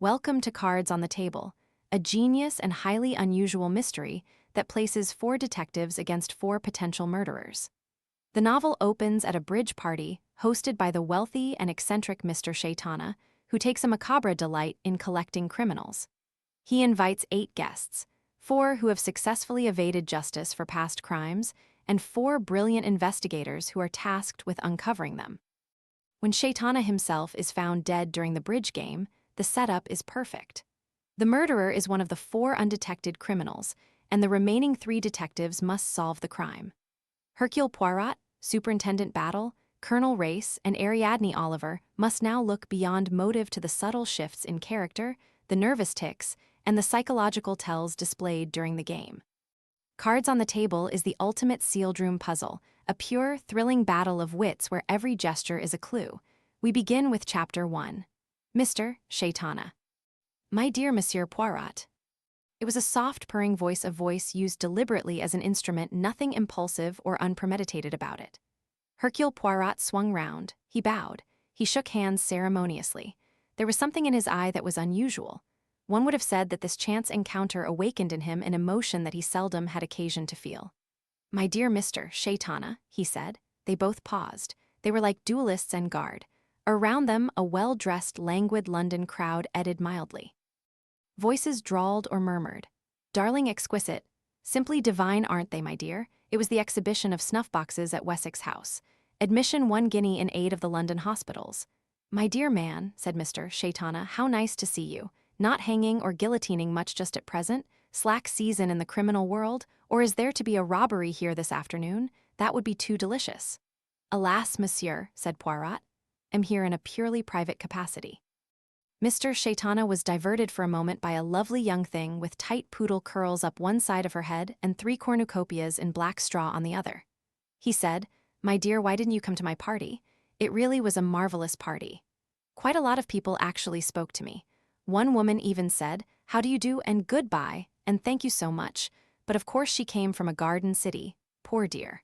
Welcome to Cards on the Table, a genius and highly unusual mystery that places 4 detectives against 4 potential murderers. The novel opens at a bridge party hosted by the wealthy and eccentric Mr. Shaitana, who takes a macabre delight in collecting criminals. He invites 8 guests, 4 who have successfully evaded justice for past crimes, and 4 brilliant investigators who are tasked with uncovering them. When Shaitana himself is found dead during the bridge game, the setup is perfect. The murderer is one of the 4 undetected criminals, and the remaining 3 detectives must solve the crime. Hercule Poirot, Superintendent Battle, Colonel Race, and Ariadne Oliver must now look beyond motive to the subtle shifts in character, the nervous tics, and the psychological tells displayed during the game. Cards on the Table is the ultimate sealed room puzzle, a pure, thrilling battle of wits where every gesture is a clue. We begin with Chapter 1. Mr. Shaitana. My dear Monsieur Poirot. It was a soft, purring voice used deliberately as an instrument, nothing impulsive or unpremeditated about it. Hercule Poirot swung round. He bowed. He shook hands ceremoniously. There was something in his eye that was unusual. One would have said that this chance encounter awakened in him an emotion that he seldom had occasion to feel. My dear Mr. Shaitana, he said. They both paused. They were like duelists en garde. Around them, a well-dressed, languid London crowd eddied mildly. Voices drawled or murmured. Darling, exquisite. Simply divine, aren't they, my dear? It was the exhibition of snuff-boxes at Wessex House. Admission 1 guinea in aid of the London hospitals. My dear man, said Mr. Shaitana, how nice to see you. Not hanging or guillotining much just at present? Slack season in the criminal world? Or is there to be a robbery here this afternoon? That would be too delicious. Alas, monsieur, said Poirot. Am here in a purely private capacity. Mr. Shaitana was diverted for a moment by a lovely young thing with tight poodle curls up one side of her head and 3 cornucopias in black straw on the other. He said, My dear, why didn't you come to my party? It really was a marvelous party. Quite a lot of people actually spoke to me. One woman even said, How do you do and goodbye, and thank you so much, but of course she came from a garden city, poor dear.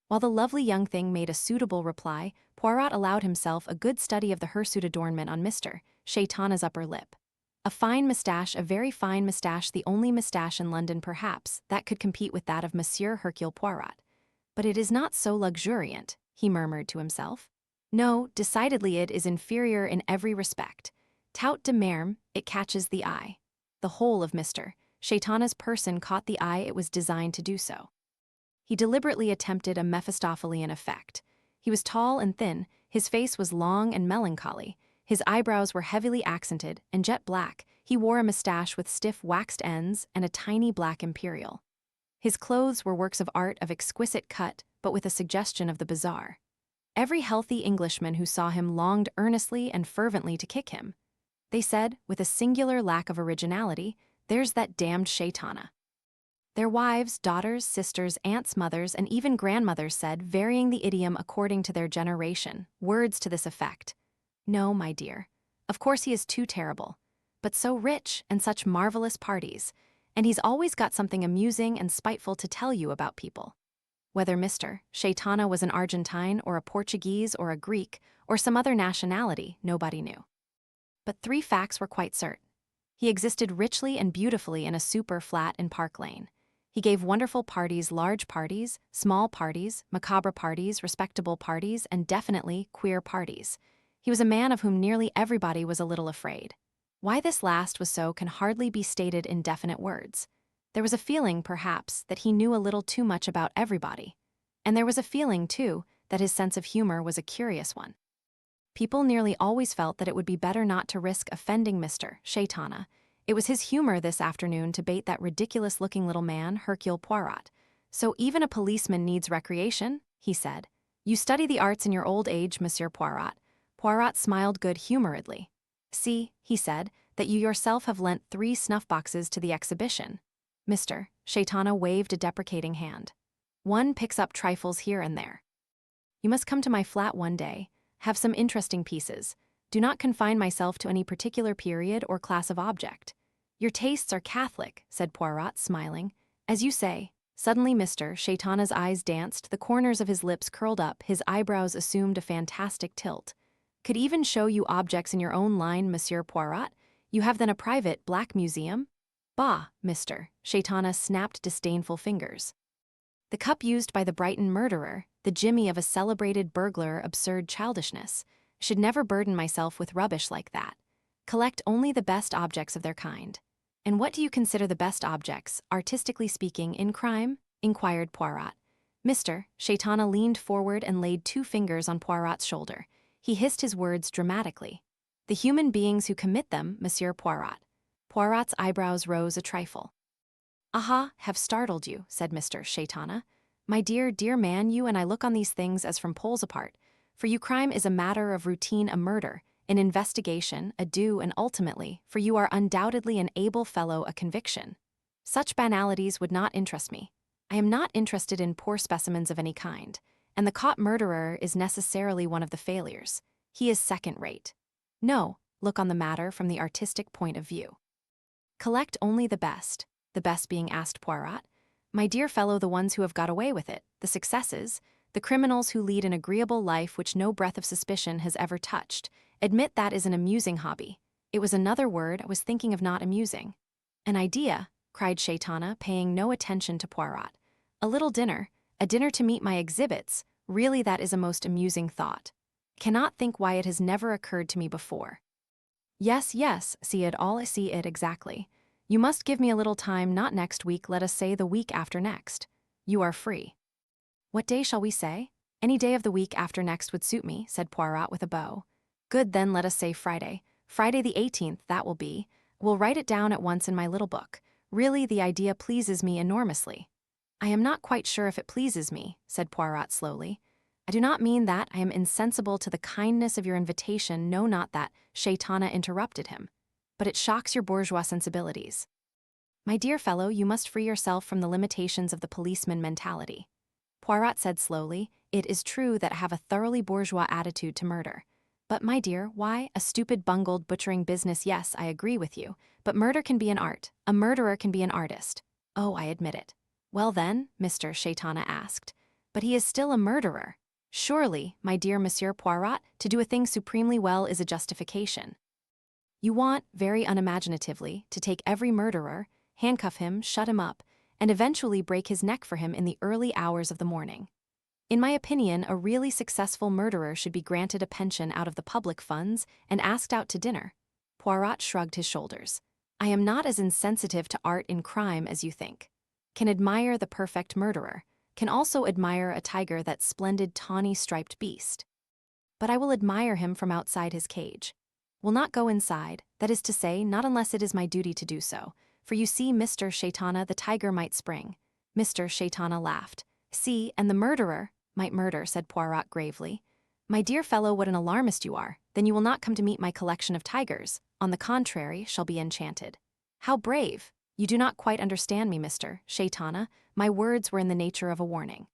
While the lovely young thing made a suitable reply, Poirot allowed himself a good study of the hirsute adornment on Mr. Shaitana's upper lip. A fine moustache, a very fine moustache, the only moustache in London perhaps that could compete with that of Monsieur Hercule Poirot. But it is not so luxuriant, he murmured to himself. No, decidedly it is inferior in every respect. Tout de même, it catches the eye. The whole of Mr. Shaitana's person caught the eye, it was designed to do so. He deliberately attempted a Mephistophelian effect. He was tall and thin, his face was long and melancholy, his eyebrows were heavily accented and jet black, he wore a moustache with stiff waxed ends and a tiny black imperial. His clothes were works of art of exquisite cut, but with a suggestion of the bizarre. Every healthy Englishman who saw him longed earnestly and fervently to kick him. They said, with a singular lack of originality, there's that damned Shaitana. Their wives, daughters, sisters, aunts, mothers, and even grandmothers said, varying the idiom according to their generation, words to this effect. No, my dear. Of course he is too terrible. But so rich and such marvelous parties, and he's always got something amusing and spiteful to tell you about people. Whether Mr. Shaitana was an Argentine or a Portuguese or a Greek or some other nationality, nobody knew. But 3 facts were quite certain. He existed richly and beautifully in a super flat in Park Lane. He gave wonderful parties, large parties, small parties, macabre parties, respectable parties, and definitely queer parties. He was a man of whom nearly everybody was a little afraid. Why this last was so can hardly be stated in definite words. There was a feeling, perhaps, that he knew a little too much about everybody. And there was a feeling, too, that his sense of humor was a curious one. People nearly always felt that it would be better not to risk offending Mr. Shaitana. It was his humor this afternoon to bait that ridiculous-looking little man, Hercule Poirot. So even a policeman needs recreation, he said. You study the arts in your old age, Monsieur Poirot. Poirot smiled good-humoredly. See, he said, that you yourself have lent 3 snuff-boxes to the exhibition. Mr. Shaitana waved a deprecating hand. One picks up trifles here and there. You must come to my flat one day, have some interesting pieces. Do not confine myself to any particular period or class of object. Your tastes are Catholic, said Poirot, smiling. As you say. Suddenly Mr. Shaitana's eyes danced, the corners of his lips curled up, his eyebrows assumed a fantastic tilt. Could even show you objects in your own line, Monsieur Poirot? You have then a private black museum? Bah, Mr. Shaitana snapped disdainful fingers. The cup used by the Brighton murderer, the Jimmy of a celebrated burglar, absurd childishness. Should never burden myself with rubbish like that. Collect only the best objects of their kind. And what do you consider the best objects, artistically speaking, in crime? Inquired Poirot. Mr. Shaitana leaned forward and laid 2 fingers on Poirot's shoulder. He hissed his words dramatically. The human beings who commit them, Monsieur Poirot. Poirot's eyebrows rose a trifle. Aha, have startled you, said Mr. Shaitana. My dear, dear man, you and I look on these things as from poles apart. For you, crime is a matter of routine, a murder, an investigation, a due, and ultimately, for you are undoubtedly an able fellow, a conviction. Such banalities would not interest me. I am not interested in poor specimens of any kind, and the caught murderer is necessarily one of the failures. He is second-rate. No, look on the matter from the artistic point of view. Collect only the best being, asked Poirot. My dear fellow, the ones who have got away with it, the successes, the criminals who lead an agreeable life which no breath of suspicion has ever touched. Admit that is an amusing hobby. It was another word I was thinking of, not amusing. An idea, cried Shaitana, paying no attention to Poirot. A little dinner, a dinner to meet my exhibits, really that is a most amusing thought. Cannot think why it has never occurred to me before. Yes, see it exactly. You must give me a little time, not next week, let us say the week after next. You are free. What day shall we say? Any day of the week after next would suit me, said Poirot with a bow. Good, then let us say Friday. Friday the 18th, that will be. We'll write it down at once in my little book. Really, the idea pleases me enormously. I am not quite sure if it pleases me, said Poirot slowly. I do not mean that I am insensible to the kindness of your invitation, no, not that, Shaitana interrupted him. But it shocks your bourgeois sensibilities. My dear fellow, you must free yourself from the limitations of the policeman mentality. Poirot said slowly, it is true that I have a thoroughly bourgeois attitude to murder. But, my dear, why, a stupid bungled butchering business, yes, I agree with you, but murder can be an art, a murderer can be an artist. Oh, I admit it. Well then, Mr. Shaitana asked, but he is still a murderer. Surely, my dear Monsieur Poirot, to do a thing supremely well is a justification. You want, very unimaginatively, to take every murderer, handcuff him, shut him up, and eventually break his neck for him in the early hours of the morning. In my opinion, a really successful murderer should be granted a pension out of the public funds and asked out to dinner. Poirot shrugged his shoulders. I am not as insensitive to art in crime as you think. Can admire the perfect murderer, can also admire a tiger, that splendid tawny striped beast. But I will admire him from outside his cage. Will not go inside, that is to say, not unless it is my duty to do so, for you see, Mr. Shaitana, the tiger might spring. Mr. Shaitana laughed. See, and the murderer might murder, said Poirot gravely. My dear fellow, what an alarmist you are. Then you will not come to meet my collection of tigers, on the contrary, shall be enchanted. How brave! You do not quite understand me, Mr. Shaitana. My words were in the nature of a warning.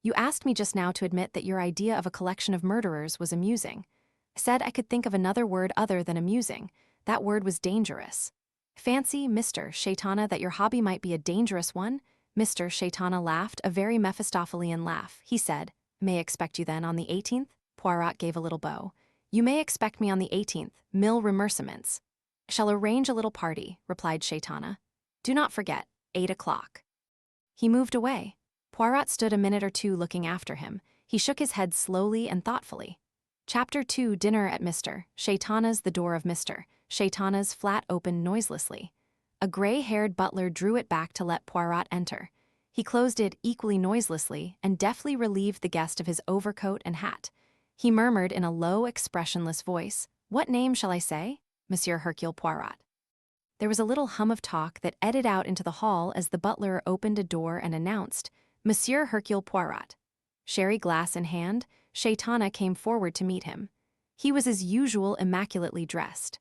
You asked me just now to admit that your idea of a collection of murderers was amusing. I said I could think of another word other than amusing. That word was dangerous. Fancy, Mr. Shaitana, that your hobby might be a dangerous one. Mr. Shaitana laughed, a very Mephistophelian laugh. He said, May I expect you then on the 18th? Poirot gave a little bow. You may expect me on the 18th, mille remerciements. Shall arrange a little party, replied Shaitana. Do not forget, 8 o'clock. He moved away. Poirot stood a minute or two looking after him. He shook his head slowly and thoughtfully. Chapter 2, Dinner at Mr. Shaitana's. The door of Mr. Shaitana's flat opened noiselessly. A gray-haired butler drew it back to let Poirot enter. He closed it equally noiselessly and deftly relieved the guest of his overcoat and hat. He murmured in a low, expressionless voice, What name shall I say? Monsieur Hercule Poirot. There was a little hum of talk that eddied out into the hall as the butler opened a door and announced, Monsieur Hercule Poirot. Sherry glass in hand, Shaitana came forward to meet him. He was as usual immaculately dressed.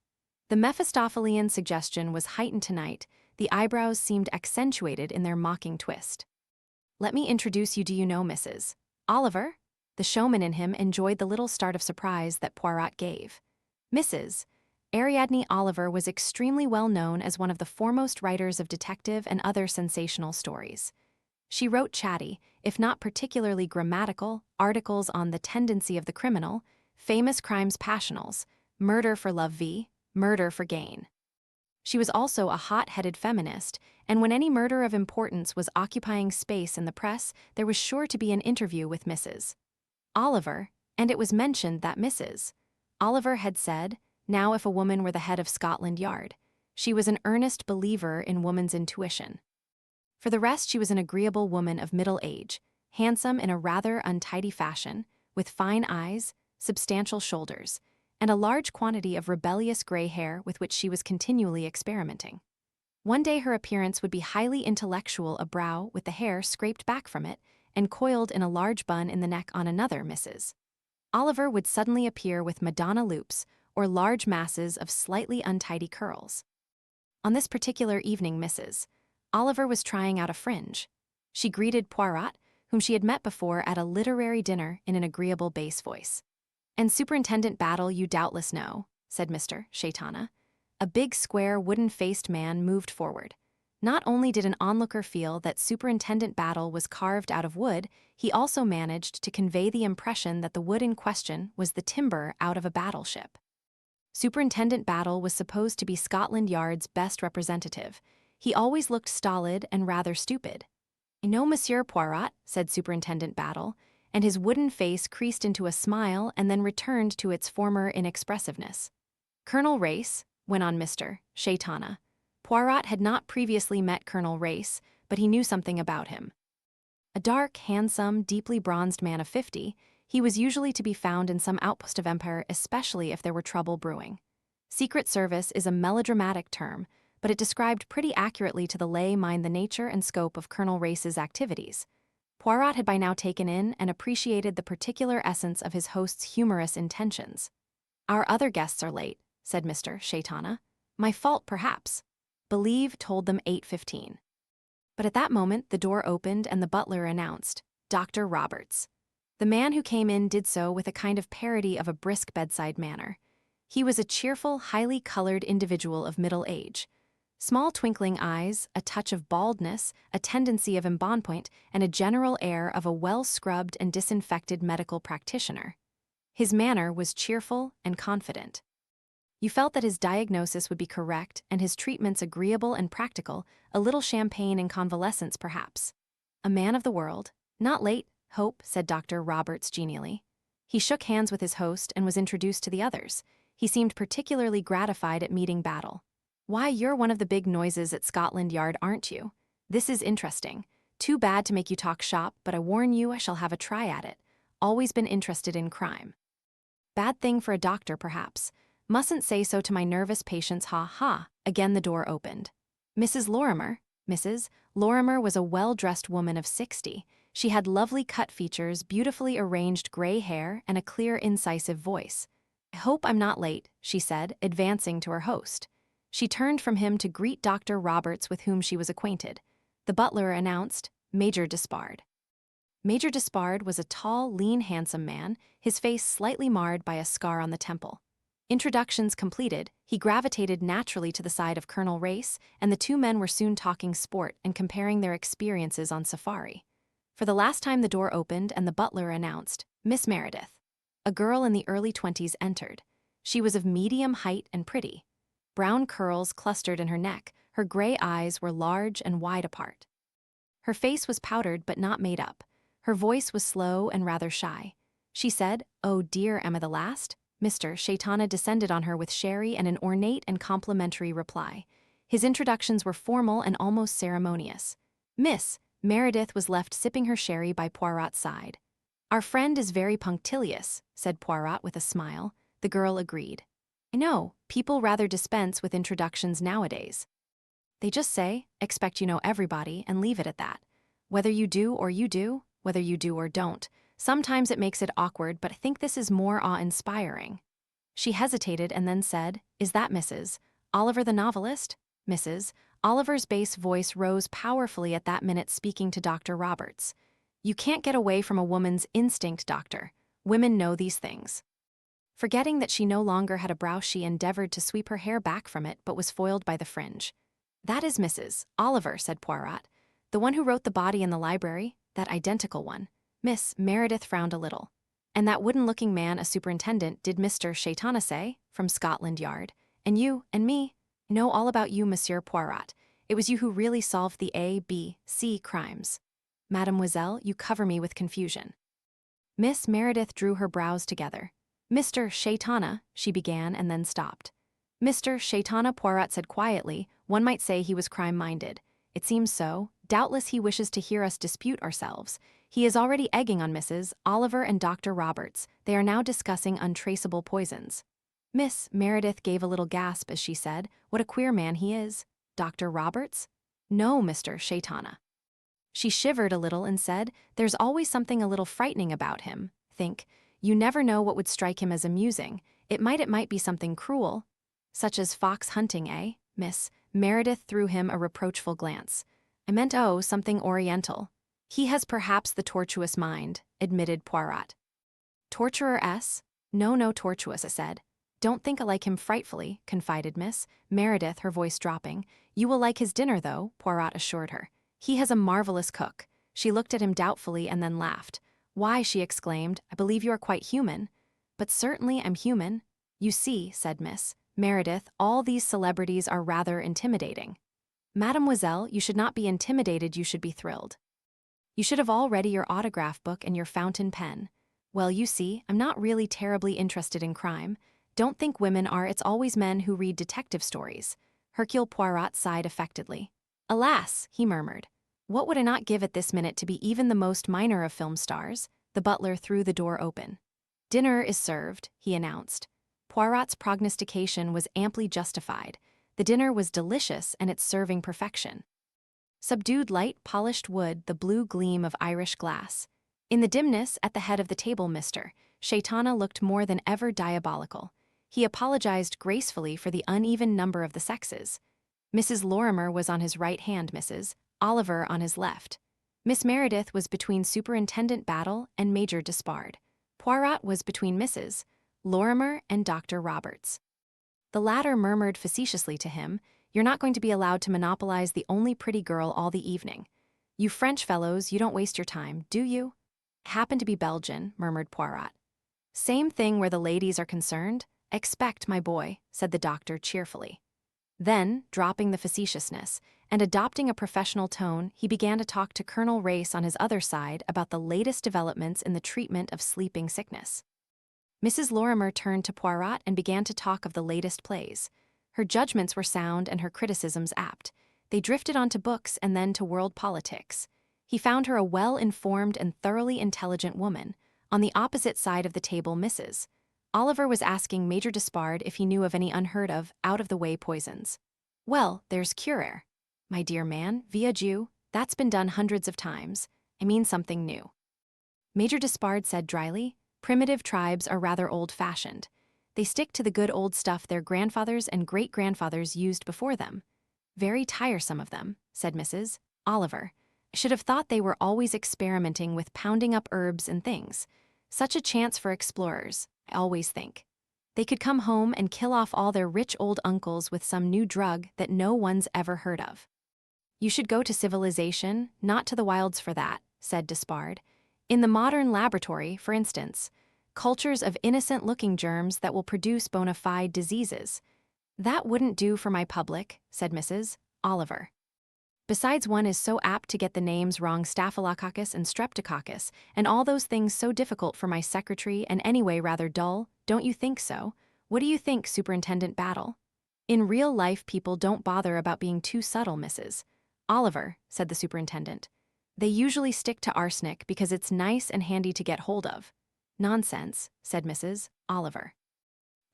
The Mephistophelian suggestion was heightened tonight. The eyebrows seemed accentuated in their mocking twist. Let me introduce you, do you know Mrs. Oliver? The showman in him enjoyed the little start of surprise that Poirot gave. Mrs. Ariadne Oliver was extremely well known as one of the foremost writers of detective and other sensational stories. She wrote chatty, if not particularly grammatical, articles on the tendency of the criminal, famous crimes passionals, murder for love v. murder for gain. She was also a hot-headed feminist, and when any murder of importance was occupying space in the press, there was sure to be an interview with Mrs. Oliver, and it was mentioned that Mrs. Oliver had said, now if a woman were the head of Scotland Yard, she was an earnest believer in woman's intuition. For the rest, she was an agreeable woman of middle age, handsome in a rather untidy fashion, with fine eyes, substantial shoulders, and a large quantity of rebellious gray hair with which she was continually experimenting. One day her appearance would be highly intellectual, a brow with the hair scraped back from it and coiled in a large bun in the neck. On another, Mrs. Oliver would suddenly appear with Madonna loops or large masses of slightly untidy curls. On this particular evening, Mrs. Oliver was trying out a fringe. She greeted Poirot, whom she had met before at a literary dinner, in an agreeable bass voice. "And Superintendent Battle you doubtless know," said Mr. Shaitana. A big, square, wooden-faced man moved forward. Not only did an onlooker feel that Superintendent Battle was carved out of wood, he also managed to convey the impression that the wood in question was the timber out of a battleship. Superintendent Battle was supposed to be Scotland Yard's best representative. He always looked stolid and rather stupid. "I know Monsieur Poirot," said Superintendent Battle, and his wooden face creased into a smile and then returned to its former inexpressiveness. "Colonel Race," went on Mr. Shaitana. Poirot had not previously met Colonel Race, but he knew something about him. A dark, handsome, deeply bronzed man of 50, he was usually to be found in some outpost of Empire, especially if there were trouble brewing. Secret Service is a melodramatic term, but it described pretty accurately to the lay mind the nature and scope of Colonel Race's activities. Poirot had by now taken in and appreciated the particular essence of his host's humorous intentions. "Our other guests are late," said Mr. Shaitana. "My fault, perhaps." Believe told them 8:15. But at that moment the door opened and the butler announced, "Dr. Roberts." The man who came in did so with a kind of parody of a brisk bedside manner. He was a cheerful, highly colored individual of middle age. Small twinkling eyes, a touch of baldness, a tendency of embonpoint, and a general air of a well-scrubbed and disinfected medical practitioner. His manner was cheerful and confident. You felt that his diagnosis would be correct and his treatments agreeable and practical, a little champagne and convalescence perhaps. A man of the world. "Not late, hope," said Dr. Roberts genially. He shook hands with his host and was introduced to the others. He seemed particularly gratified at meeting Battle. "Why, you're one of the big noises at Scotland Yard, aren't you? This is interesting. Too bad to make you talk shop, but I warn you I shall have a try at it. Always been interested in crime. Bad thing for a doctor, perhaps. Mustn't say so to my nervous patients, ha ha." Again the door opened. Mrs. Lorrimer. Mrs. Lorrimer was a well-dressed woman of 60. She had lovely cut features, beautifully arranged gray hair, and a clear, incisive voice. "I hope I'm not late," she said, advancing to her host. She turned from him to greet Dr. Roberts, with whom she was acquainted. The butler announced, "Major Despard." Major Despard was a tall, lean, handsome man, his face slightly marred by a scar on the temple. Introductions completed, he gravitated naturally to the side of Colonel Race, and the two men were soon talking sport and comparing their experiences on safari. For the last time the door opened and the butler announced, "Miss Meredith." A girl in the early 20s entered. She was of medium height and pretty. Brown curls clustered in her neck, her gray eyes were large and wide apart. Her face was powdered but not made up. Her voice was slow and rather shy. She said, "Oh dear, am I the last?" Mr. Shaitana descended on her with sherry and an ornate and complimentary reply. His introductions were formal and almost ceremonious. Miss Meredith was left sipping her sherry by Poirot's side. "Our friend is very punctilious," said Poirot with a smile. The girl agreed. "I know, people rather dispense with introductions nowadays. They just say, expect you know everybody, and leave it at that. Whether you do or you do, whether you do or don't. Sometimes it makes it awkward, but I think this is more awe-inspiring." She hesitated and then said, "Is that Mrs. Oliver the novelist?" Mrs. Oliver's bass voice rose powerfully at that minute, speaking to Dr. Roberts. "You can't get away from a woman's instinct, doctor. Women know these things." Forgetting that she no longer had a brow, she endeavored to sweep her hair back from it, but was foiled by the fringe. "That is Mrs. Oliver," said Poirot. "The one who wrote The Body in the Library, that identical one." Miss Meredith frowned a little. "And that wooden-looking man a superintendent, did Mr. Shaitana say, from Scotland Yard? And you, and me, know all about you, Monsieur Poirot. It was you who really solved the A, B, C crimes. Mademoiselle, you cover me with confusion. Miss Meredith drew her brows together. Mr. Shaitana, she began and then stopped. Mr. Shaitana, Poirot said quietly, one might say he was crime-minded. It seems so. Doubtless he wishes to hear us dispute ourselves. He is already egging on Mrs. Oliver and Dr. Roberts. They are now discussing untraceable poisons. Miss Meredith gave a little gasp as she said, what a queer man he is. Dr. Roberts? No, Mr. Shaitana. She shivered a little and said, there's always something a little frightening about him. Think, you never know what would strike him as amusing. It might be something cruel. Such as fox hunting, eh? Miss Meredith threw him a reproachful glance. I meant, oh, something oriental. He has perhaps the tortuous mind, admitted Poirot. Torturer S? No tortuous, I said. Don't think I like him frightfully, confided Miss Meredith, her voice dropping. You will like his dinner, though, Poirot assured her. He has a marvelous cook. She looked at him doubtfully and then laughed. Why, she exclaimed, I believe you are quite human. But certainly I'm human. You see, said Miss Meredith, all these celebrities are rather intimidating. Mademoiselle, you should not be intimidated, you should be thrilled. You should have already your autograph book and your fountain pen. Well, you see, I'm not really terribly interested in crime. Don't think women are, it's always men who read detective stories. Hercule Poirot sighed affectedly. Alas, he murmured. What would I not give at this minute to be even the most minor of film stars? The butler threw the door open. Dinner is served, he announced. Poirot's prognostication was amply justified. The dinner was delicious and its serving perfection. Subdued light, polished wood, the blue gleam of Irish glass. In the dimness, at the head of the table, Mr. Shaitana looked more than ever diabolical. He apologized gracefully for the uneven number of the sexes. Mrs. Lorrimer was on his right hand, Mrs. Oliver on his left. Miss Meredith was between Superintendent Battle and Major Despard. Poirot was between Mrs. Lorrimer and Dr. Roberts. The latter murmured facetiously to him, You're not going to be allowed to monopolize the only pretty girl all the evening. You French fellows, you don't waste your time, do you? Happen to be Belgian, murmured Poirot. Same thing where the ladies are concerned. Expect, my boy, said the doctor cheerfully. Then, dropping the facetiousness and adopting a professional tone, he began to talk to Colonel Race on his other side about the latest developments in the treatment of sleeping sickness. Mrs. Lorrimer turned to Poirot and began to talk of the latest plays. Her judgments were sound and her criticisms apt. They drifted onto books and then to world politics. He found her a well-informed and thoroughly intelligent woman. On the opposite side of the table, Mrs. Oliver was asking Major Despard if he knew of any unheard-of, out-of-the-way poisons. Well, there's curare. My dear man, via Jew, that's been done hundreds of times. I mean something new. Major Despard said dryly, primitive tribes are rather old-fashioned. They stick to the good old stuff their grandfathers and great-grandfathers used before them. Very tiresome of them, said Mrs. Oliver. I should have thought they were always experimenting with pounding up herbs and things. Such a chance for explorers, I always think. They could come home and kill off all their rich old uncles with some new drug that no one's ever heard of. You should go to civilization, not to the wilds for that, said Despard. In the modern laboratory, for instance, cultures of innocent-looking germs that will produce bona fide diseases. That wouldn't do for my public, said Mrs. Oliver. Besides, one is so apt to get the names wrong, Staphylococcus and Streptococcus, and all those things so difficult for my secretary and anyway rather dull, don't you think so? What do you think, Superintendent Battle? In real life people don't bother about being too subtle, Mrs. Oliver, said the superintendent. They usually stick to arsenic because it's nice and handy to get hold of. Nonsense, said Mrs. Oliver.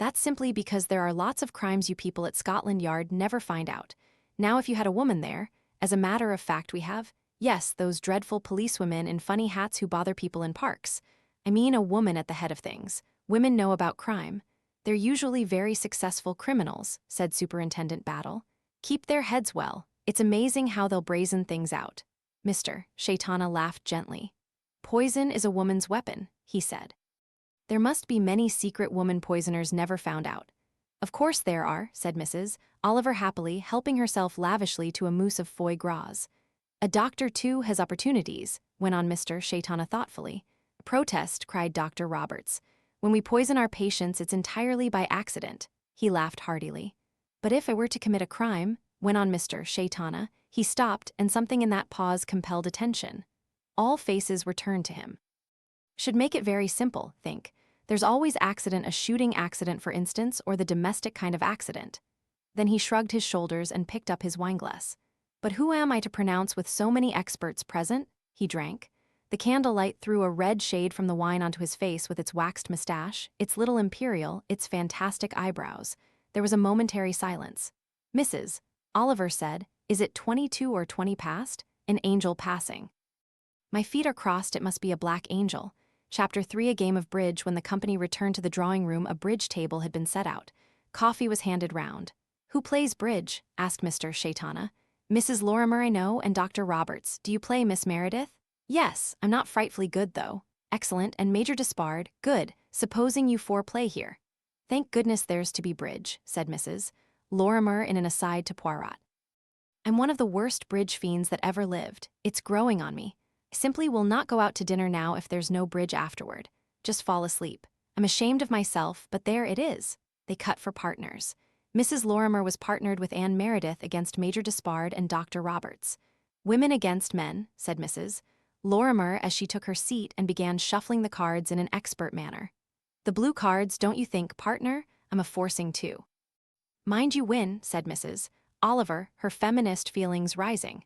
That's simply because there are lots of crimes you people at Scotland Yard never find out. Now if you had a woman there, as a matter of fact we have, yes, those dreadful policewomen in funny hats who bother people in parks. I mean a woman at the head of things. Women know about crime. They're usually very successful criminals, said Superintendent Battle. Keep their heads well. It's amazing how they'll brazen things out. Mr. Shaitana laughed gently. Poison is a woman's weapon, he said. There must be many secret woman poisoners never found out. Of course there are, said Mrs. Oliver happily, helping herself lavishly to a mousse of foie gras. A doctor, too, has opportunities, went on Mr. Shaitana thoughtfully. Protest, cried Dr. Roberts. When we poison our patients, it's entirely by accident. He laughed heartily. But if I were to commit a crime, went on Mr. Shaitana, he stopped, and something in that pause compelled attention. All faces were turned to him. Should make it very simple, think. There's always accident, a shooting accident for instance, or the domestic kind of accident. Then he shrugged his shoulders and picked up his wineglass. But who am I to pronounce with so many experts present? He drank. The candlelight threw a red shade from the wine onto his face with its waxed mustache, its little imperial, its fantastic eyebrows. There was a momentary silence. Mrs. Oliver said, "Is it 22 or 20 past? An angel passing." My feet are crossed, it must be a black angel. Chapter 3. A game of bridge. When the company returned to the drawing room, a bridge table had been set out. Coffee was handed round. "Who plays bridge?" asked Mr. Shaitana. "Mrs. Lorrimer, I know, and Dr. Roberts. Do you play, Miss Meredith?" "Yes, I'm not frightfully good, though." "Excellent, and Major Despard?" "Good, supposing you four play here." "Thank goodness there's to be bridge," said Mrs. Lorrimer in an aside to Poirot. "I'm one of the worst bridge fiends that ever lived. It's growing on me. I simply will not go out to dinner now if there's no bridge afterward. Just fall asleep. I'm ashamed of myself, but there it is." They cut for partners. Mrs. Lorrimer was partnered with Anne Meredith against Major Despard and Dr. Roberts. "Women against men," said Mrs. Lorrimer as she took her seat and began shuffling the cards in an expert manner. "The blue cards, don't you think, partner? I'm a forcing too." "Mind you win," said Mrs. Oliver, her feminist feelings rising.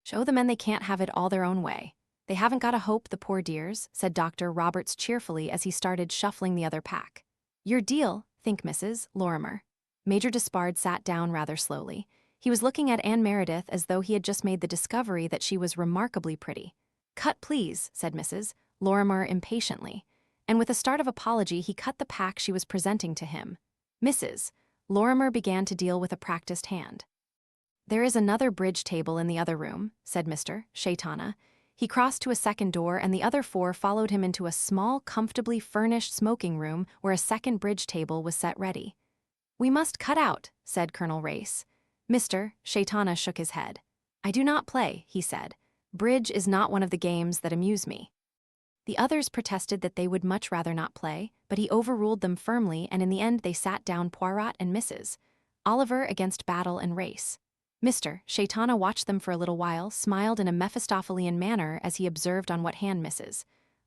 "Show the men they can't have it all their own way. They haven't got a hope, the poor dears," said Dr. Roberts cheerfully as he started shuffling the other pack. "Your deal, think, Mrs. Lorrimer." Major Despard sat down rather slowly. He was looking at Anne Meredith as though he had just made the discovery that she was remarkably pretty. "Cut, please," said Mrs. Lorrimer impatiently. And with a start of apology, he cut the pack she was presenting to him. Mrs. Lorrimer began to deal with a practiced hand. "There is another bridge table in the other room," said Mr. Shaitana. He crossed to a second door, and the other four followed him into a small, comfortably furnished smoking room where a second bridge table was set ready. "We must cut out," said Colonel Race. Mr. Shaitana shook his head. "I do not play," he said. "Bridge is not one of the games that amuse me." The others protested that they would much rather not play, but he overruled them firmly, and in the end they sat down, Poirot and Mrs. Oliver against Battle and Race. Mr. Shaitana watched them for a little while, smiled in a Mephistophelian manner as he observed on what hand Mrs.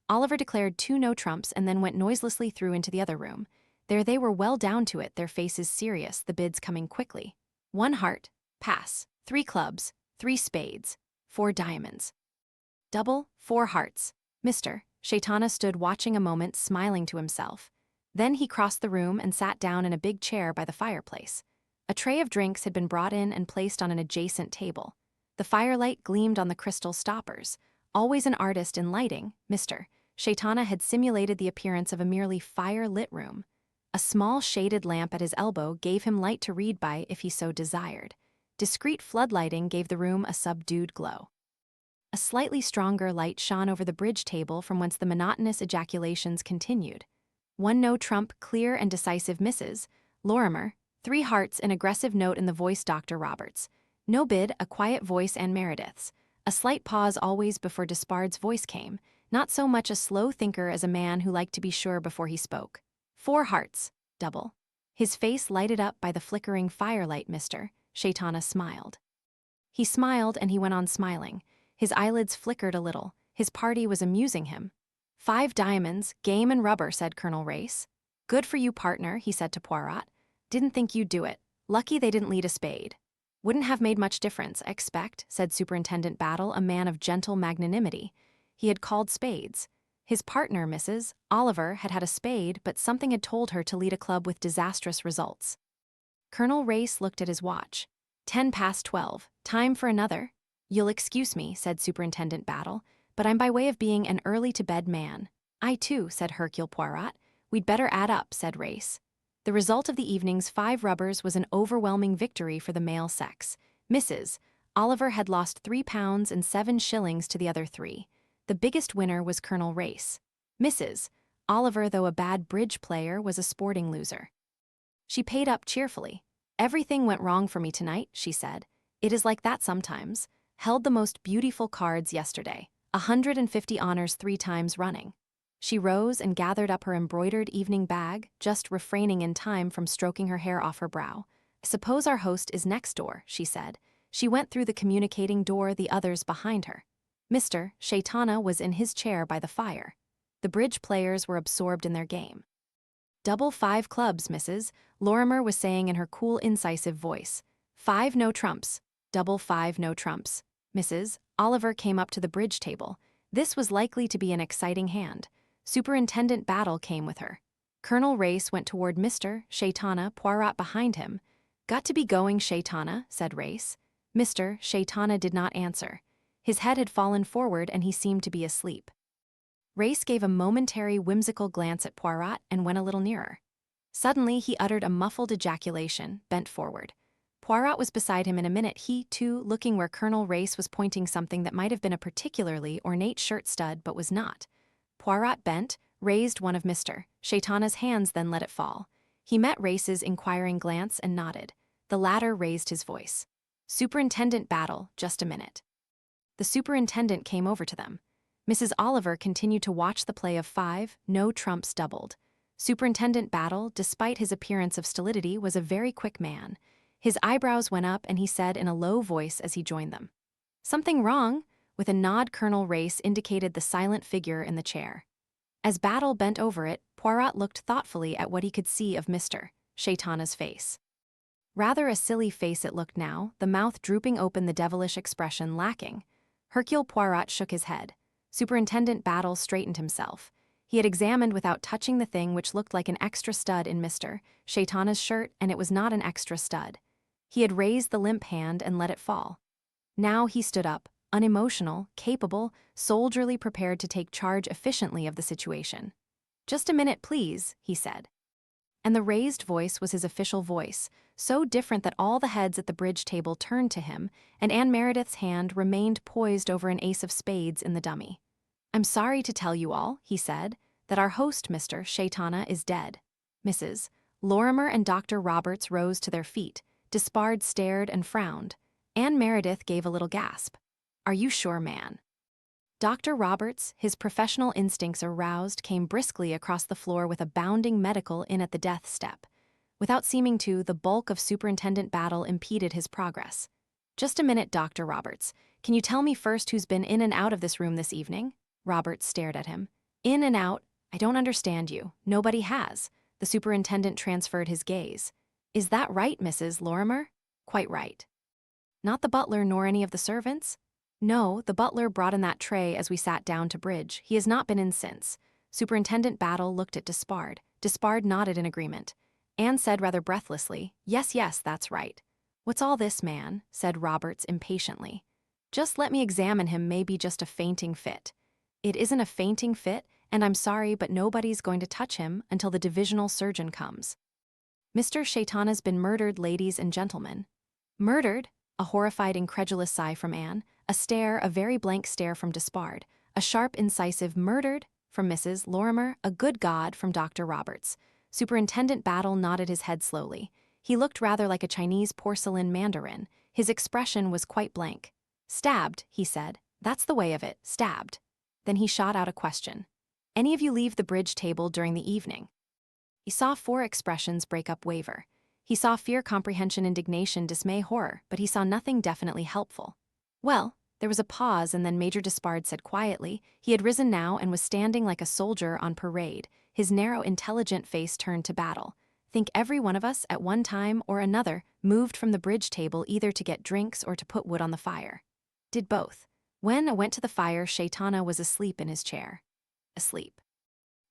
Oliver declared 2 no trumps and then went noiselessly through into the other room. There they were, well down to it, their faces serious, the bids coming quickly. 1 heart, pass. 3 clubs, 3 spades, 4 diamonds. Double, 4 hearts. Mr. Shaitana stood watching a moment, smiling to himself. Then he crossed the room and sat down in a big chair by the fireplace. A tray of drinks had been brought in and placed on an adjacent table. The firelight gleamed on the crystal stoppers. Always an artist in lighting, Mr. Shaitana had simulated the appearance of a merely fire-lit room. A small shaded lamp at his elbow gave him light to read by if he so desired. Discreet floodlighting gave the room a subdued glow. A slightly stronger light shone over the bridge table from whence the monotonous ejaculations continued. 1 no trump, clear and decisive Mrs. Lorrimer. 3 hearts, an aggressive note in the voice, Dr. Roberts. No bid, a quiet voice, Anne Meredith's. A slight pause always before Despard's voice came, not so much a slow thinker as a man who liked to be sure before he spoke. 4 hearts, double. His face lighted up by the flickering firelight. Mr. Shaitana smiled. He smiled and he went on smiling. His eyelids flickered a little. His party was amusing him. 5 diamonds, game and rubber, said Colonel Race. Good for you, partner, he said to Poirot. Didn't think you'd do it. Lucky they didn't lead a spade. Wouldn't have made much difference, I expect, said Superintendent Battle, a man of gentle magnanimity. He had called spades. His partner, Mrs. Oliver, had had a spade, but something had told her to lead a club with disastrous results. Colonel Race looked at his watch. 10 past 12. Time for another. You'll excuse me, said Superintendent Battle, but I'm by way of being an early-to-bed man. I too, said Hercule Poirot. We'd better add up, said Race. The result of the evening's 5 rubbers was an overwhelming victory for the male sex. Mrs. Oliver had lost £3 and 7 shillings to the other 3. The biggest winner was Colonel Race. Mrs. Oliver, though a bad bridge player, was a sporting loser. She paid up cheerfully. Everything went wrong for me tonight, she said. It is like that sometimes. Held the most beautiful cards yesterday. 150 honors 3 times running. She rose and gathered up her embroidered evening bag, just refraining in time from stroking her hair off her brow. Suppose our host is next door, she said. She went through the communicating door, the others behind her. Mr. Shaitana was in his chair by the fire. The bridge players were absorbed in their game. "Double 5 clubs, Mrs." Lorrimer was saying in her cool, incisive voice. "5 no trumps. Double 5 no trumps." Mrs. Oliver came up to the bridge table. This was likely to be an exciting hand. Superintendent Battle came with her. Colonel Race went toward Mr. Shaitana, Poirot behind him. "Got to be going, Shaitana," said Race. Mr. Shaitana did not answer. His head had fallen forward and he seemed to be asleep. Race gave a momentary whimsical glance at Poirot and went a little nearer. Suddenly he uttered a muffled ejaculation, bent forward. Poirot was beside him in a minute, he, too, looking where Colonel Race was pointing something that might have been a particularly ornate shirt stud but was not. Poirot bent, raised one of Mr. Shaitana's hands, then let it fall. He met Race's inquiring glance and nodded. The latter raised his voice. "Superintendent Battle, just a minute." The superintendent came over to them. Mrs. Oliver continued to watch the play of 5, no trumps doubled. Superintendent Battle, despite his appearance of stolidity, was a very quick man. His eyebrows went up and he said in a low voice as he joined them, "Something wrong?" With a nod, Colonel Race indicated the silent figure in the chair. As Battle bent over it, Poirot looked thoughtfully at what he could see of Mr. Shaitana's face. Rather a silly face it looked now, the mouth drooping open, the devilish expression lacking. Hercule Poirot shook his head. Superintendent Battle straightened himself. He had examined without touching the thing which looked like an extra stud in Mr. Shaitana's shirt, and it was not an extra stud. He had raised the limp hand and let it fall. Now he stood up, unemotional, capable, soldierly prepared to take charge efficiently of the situation. "Just a minute, please," he said. And the raised voice was his official voice, so different that all the heads at the bridge table turned to him, and Anne Meredith's hand remained poised over an ace of spades in the dummy. "I'm sorry to tell you all," he said, "that our host, Mr. Shaitana, is dead." Mrs. Lorrimer and Dr. Roberts rose to their feet. Despard stared and frowned. Anne Meredith gave a little gasp. "Are you sure, man?" Dr. Roberts, his professional instincts aroused, came briskly across the floor with a bounding medical in at the death step. Without seeming to, the bulk of Superintendent Battle impeded his progress. "Just a minute, Dr. Roberts. Can you tell me first who's been in and out of this room this evening?" Roberts stared at him. "In and out? I don't understand you. Nobody has." The superintendent transferred his gaze. "Is that right, Mrs. Lorrimer?" "Quite right." "Not the butler nor any of the servants?" "No, the butler brought in that tray as we sat down to bridge. He has not been in since." Superintendent Battle looked at Despard. Despard nodded in agreement. Anne said rather breathlessly, "Yes, yes, that's right." "What's all this, man?" said Roberts impatiently. "Just let me examine him, maybe just a fainting fit." "It isn't a fainting fit, and I'm sorry, but nobody's going to touch him until the divisional surgeon comes." "Mr. Shaitana's been murdered, ladies and gentlemen." "Murdered?" A horrified, incredulous sigh from Anne, a stare, a very blank stare from Despard, a sharp, incisive "murdered" from Mrs. Lorrimer, a "good God" from Dr. Roberts. Superintendent Battle nodded his head slowly. He looked rather like a Chinese porcelain mandarin. His expression was quite blank. "Stabbed," he said. "That's the way of it, stabbed." Then he shot out a question. "Any of you leave the bridge table during the evening?" He saw 4 expressions break up, waver. He saw fear, comprehension, indignation, dismay, horror, but he saw nothing definitely helpful. "Well," there was a pause, and then Major Despard said quietly. He had risen now and was standing like a soldier on parade, his narrow, intelligent face turned to Battle. "Think every one of us, at one time or another, moved from the bridge table either to get drinks or to put wood on the fire. Did both. When I went to the fire, Shaitana was asleep in his chair." "Asleep."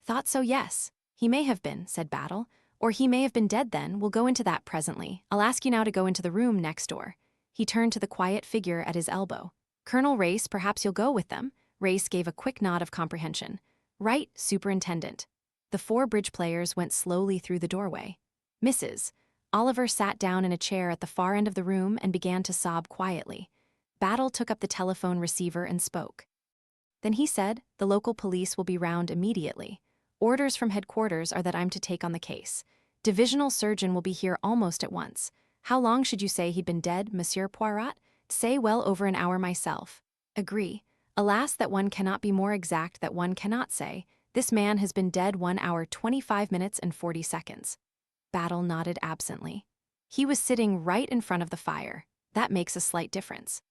"Thought so, yes. He may have been," said Battle. "Or he may have been dead then. We'll go into that presently. I'll ask you now to go into the room next door." He turned to the quiet figure at his elbow. "Colonel Race, perhaps you'll go with them?" Race gave a quick nod of comprehension. "Right, Superintendent." The 4 bridge players went slowly through the doorway. Mrs. Oliver sat down in a chair at the far end of the room and began to sob quietly. Battle took up the telephone receiver and spoke. Then he said, "The local police will be round immediately. Orders from headquarters are that I'm to take on the case. Divisional surgeon will be here almost at once. How long should you say he'd been dead, Monsieur Poirot?" "Say well over an hour myself." "Agree. Alas, that one cannot be more exact, that one cannot say. This man has been dead 1 hour 25 minutes and 40 seconds." Battle nodded absently. He was sitting right in front of the fire. That makes a slight difference.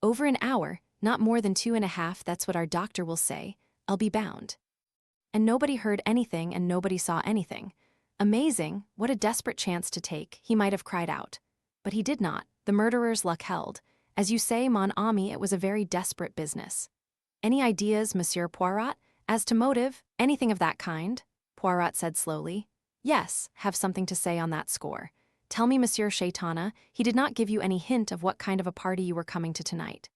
Over an hour, not more than 2.5, that's what our doctor will say, I'll be bound. And nobody heard anything and nobody saw anything. Amazing, what a desperate chance to take, he might have cried out. But he did not, the murderer's luck held. As you say, mon ami, it was a very desperate business. Any ideas, Monsieur Poirot? As to motive, anything of that kind? Poirot said slowly. Yes, have something to say on that score. Tell me, Monsieur Shaitana, he did not give you any hint of what kind of a party you were coming to tonight.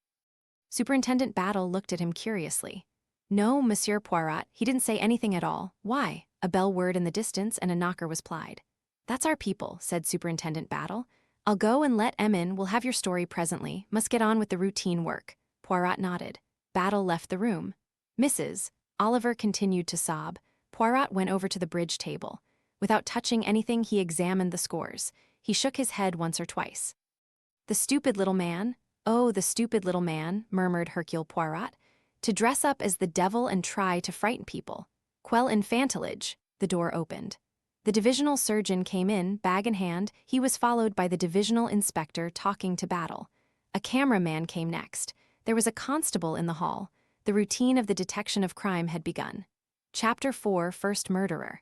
Superintendent Battle looked at him curiously. No, Monsieur Poirot, he didn't say anything at all. Why? A bell whirred in the distance and a knocker was plied. That's our people, said Superintendent Battle. I'll go and let em in, we'll have your story presently, must get on with the routine work. Poirot nodded. Battle left the room. Mrs. Oliver continued to sob. Poirot went over to the bridge table. Without touching anything, he examined the scores. He shook his head once or twice. The stupid little man. Oh, the stupid little man, murmured Hercule Poirot. To dress up as the devil and try to frighten people. Quel infantilage. The door opened. The divisional surgeon came in, bag in hand. He was followed by the divisional inspector talking to Battle. A cameraman came next. There was a constable in the hall. The routine of the detection of crime had begun. Chapter 4, First Murderer.